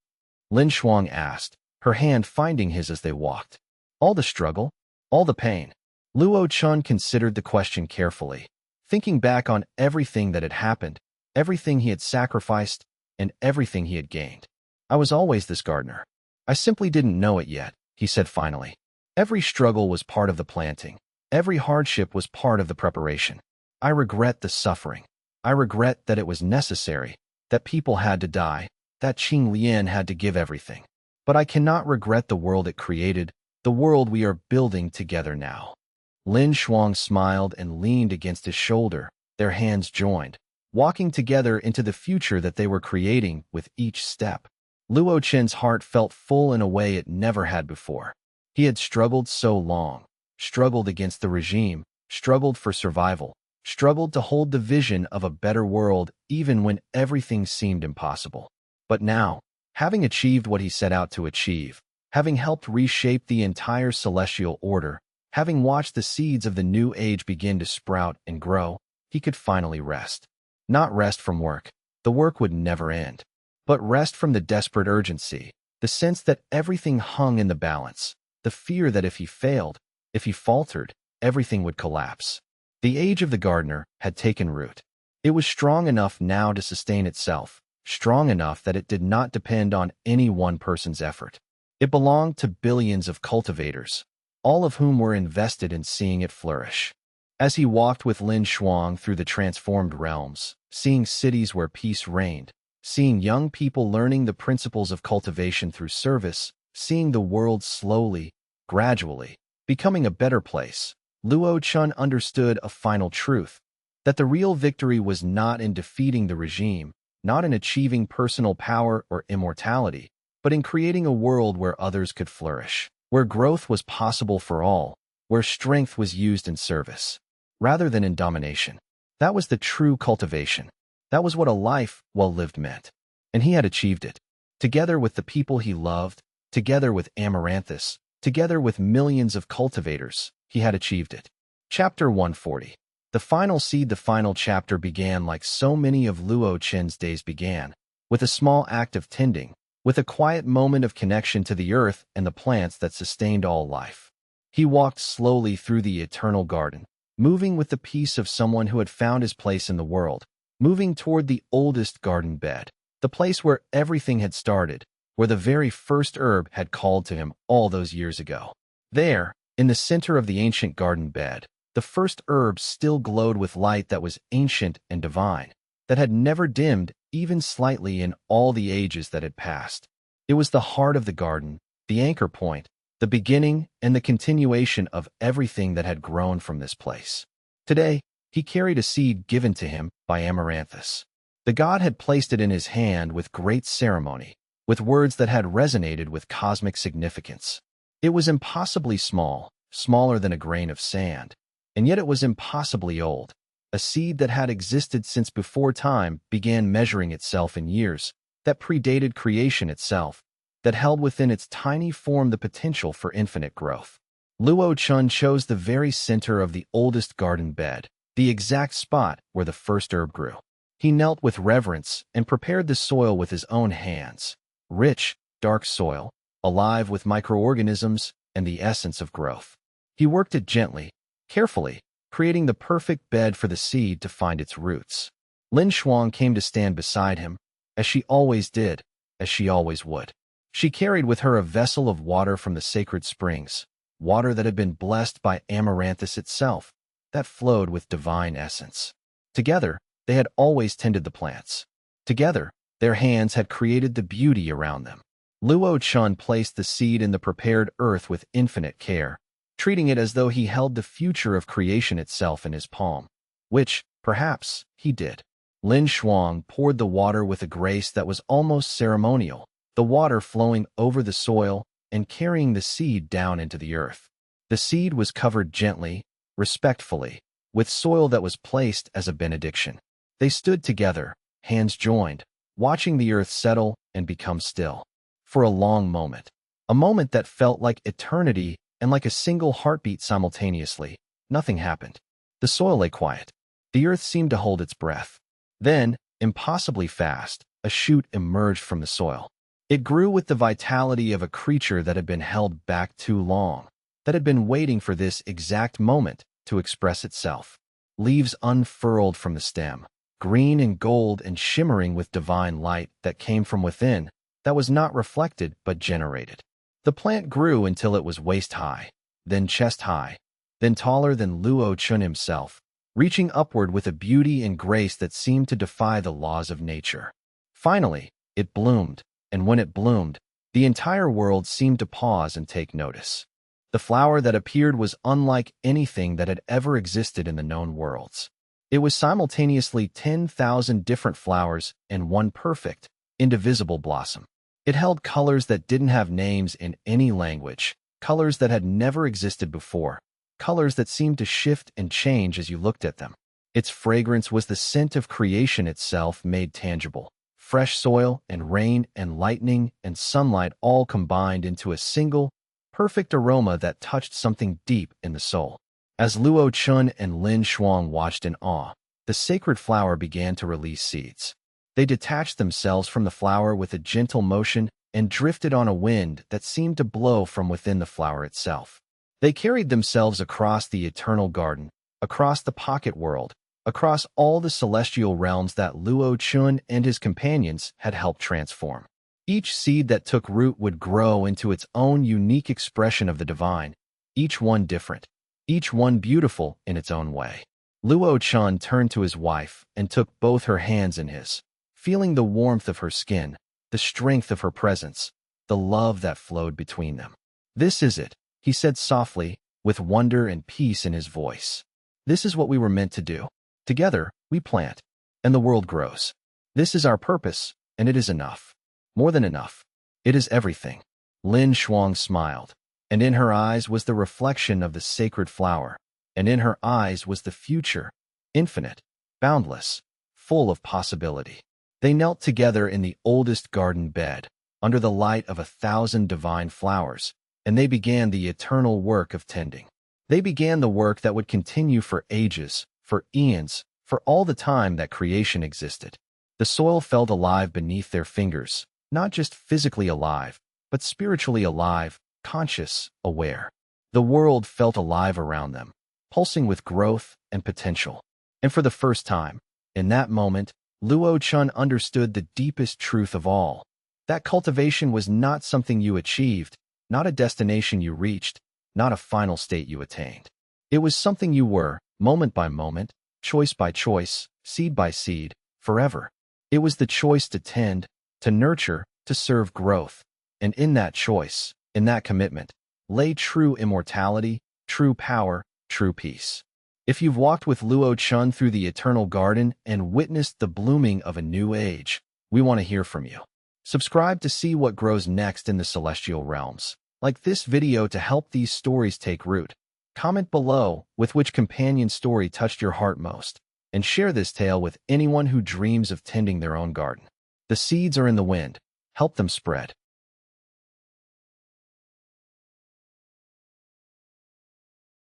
Lin Shuang asked, her hand finding his as they walked. "All the struggle? All the pain?" Luo Chen considered the question carefully, thinking back on everything that had happened, everything he had sacrificed, and everything he had gained. "I was always this gardener. I simply didn't know it yet," he said finally. "Every struggle was part of the planting. Every hardship was part of the preparation. I regret the suffering. I regret that it was necessary, that people had to die, that Qing Lian had to give everything. But I cannot regret the world it created, the world we are building together now." Lin Shuang smiled and leaned against his shoulder, their hands joined, walking together into the future that they were creating with each step. Luo Chen's heart felt full in a way it never had before. He had struggled so long, struggled against the regime, struggled for survival, struggled to hold the vision of a better world even when everything seemed impossible. But now, having achieved what he set out to achieve, having helped reshape the entire celestial order, having watched the seeds of the new age begin to sprout and grow, he could finally rest. Not rest from work. The work would never end. But rest from the desperate urgency, the sense that everything hung in the balance, the fear that if he failed, if he faltered, everything would collapse. The age of the gardener had taken root. It was strong enough now to sustain itself, strong enough that it did not depend on any one person's effort. It belonged to billions of cultivators, all of whom were invested in seeing it flourish. As he walked with Lin Shuang through the transformed realms, seeing cities where peace reigned, seeing young people learning the principles of cultivation through service, seeing the world slowly, gradually, becoming a better place, Luo Chen understood a final truth, that the real victory was not in defeating the regime, not in achieving personal power or immortality, but in creating a world where others could flourish, where growth was possible for all, where strength was used in service, rather than in domination. That was the true cultivation. That was what a life well lived meant. And he had achieved it. Together with the people he loved, together with Amaranthus, together with millions of cultivators, he had achieved it. Chapter 140. The final seed. The final chapter began like so many of Luo Chen's days began, with a small act of tending, with a quiet moment of connection to the earth and the plants that sustained all life. He walked slowly through the eternal garden, moving with the peace of someone who had found his place in the world, moving toward the oldest garden bed, the place where everything had started, where the very first herb had called to him all those years ago. There, in the center of the ancient garden bed, the first herb still glowed with light that was ancient and divine, that had never dimmed even slightly in all the ages that had passed. It was the heart of the garden, the anchor point, the beginning and the continuation of everything that had grown from this place. Today, he carried a seed given to him by Amaranthus. The god had placed it in his hand with great ceremony, with words that had resonated with cosmic significance. It was impossibly small, smaller than a grain of sand, and yet it was impossibly old. A seed that had existed since before time began measuring itself in years, that predated creation itself, that held within its tiny form the potential for infinite growth. Luo Chen chose the very center of the oldest garden bed, the exact spot where the first herb grew. He knelt with reverence and prepared the soil with his own hands. Rich, dark soil, alive with microorganisms and the essence of growth. He worked it gently, carefully, creating the perfect bed for the seed to find its roots. Lin Shuang came to stand beside him, as she always did, as she always would. She carried with her a vessel of water from the sacred springs, water that had been blessed by Amaranthus itself, that flowed with divine essence. Together, They had always tended the plants. Together, their hands had created the beauty around them. Luo Chen placed the seed in the prepared earth with infinite care, treating it as though he held the future of creation itself in his palm. Which, perhaps, he did. Lin Shuang poured the water with a grace that was almost ceremonial, the water flowing over the soil and carrying the seed down into the earth. The seed was covered gently, respectfully, with soil that was placed as a benediction. They stood together, hands joined, watching the earth settle and become still. For a long moment. A moment that felt like eternity and like a single heartbeat simultaneously. Nothing happened. The soil lay quiet. The earth seemed to hold its breath. Then, impossibly fast, a shoot emerged from the soil. It grew with the vitality of a creature that had been held back too long, that had been waiting for this exact moment to express itself. Leaves unfurled from the stem, green and gold and shimmering with divine light that came from within, that was not reflected but generated. The plant grew until it was waist-high, then chest-high, then taller than Luo Chen himself, reaching upward with a beauty and grace that seemed to defy the laws of nature. Finally, it bloomed, and when it bloomed, the entire world seemed to pause and take notice. The flower that appeared was unlike anything that had ever existed in the known worlds. It was simultaneously 10,000 different flowers and one perfect, indivisible blossom. It held colors that didn't have names in any language, colors that had never existed before, colors that seemed to shift and change as you looked at them. Its fragrance was the scent of creation itself made tangible. Fresh soil and rain and lightning and sunlight all combined into a single, perfect aroma that touched something deep in the soul. As Luo Chen and Lin Shuang watched in awe, the sacred flower began to release seeds. They detached themselves from the flower with a gentle motion and drifted on a wind that seemed to blow from within the flower itself. They carried themselves across the eternal garden, across the pocket world, across all the celestial realms that Luo Chen and his companions had helped transform. Each seed that took root would grow into its own unique expression of the divine, each one different, each one beautiful in its own way. Luo Chen turned to his wife and took both her hands in his, feeling the warmth of her skin, the strength of her presence, the love that flowed between them. "This is it," he said softly, with wonder and peace in his voice. "This is what we were meant to do. Together, we plant, and the world grows. This is our purpose, and it is enough. More than enough. It is everything." Lin Shuang smiled, and in her eyes was the reflection of the sacred flower, and in her eyes was the future, infinite, boundless, full of possibility. They knelt together in the oldest garden bed, under the light of 1,000 divine flowers, and they began the eternal work of tending. They began the work that would continue for ages, for eons, for all the time that creation existed. The soil felt alive beneath their fingers, not just physically alive, but spiritually alive, conscious, aware. The world felt alive around them, pulsing with growth and potential. And for the first time, in that moment, Luo Chen understood the deepest truth of all. That cultivation was not something you achieved, not a destination you reached, not a final state you attained. It was something you were, moment by moment, choice by choice, seed by seed, forever. It was the choice to tend, to nurture, to serve growth. And in that choice, in that commitment, lay true immortality, true power, true peace. If you've walked with Luo Chen through the eternal garden and witnessed the blooming of a new age, we want to hear from you. Subscribe to see what grows next in the celestial realms. Like this video to help these stories take root. Comment below with which companion story touched your heart most, and share this tale with anyone who dreams of tending their own garden. The seeds are in the wind. Help them spread.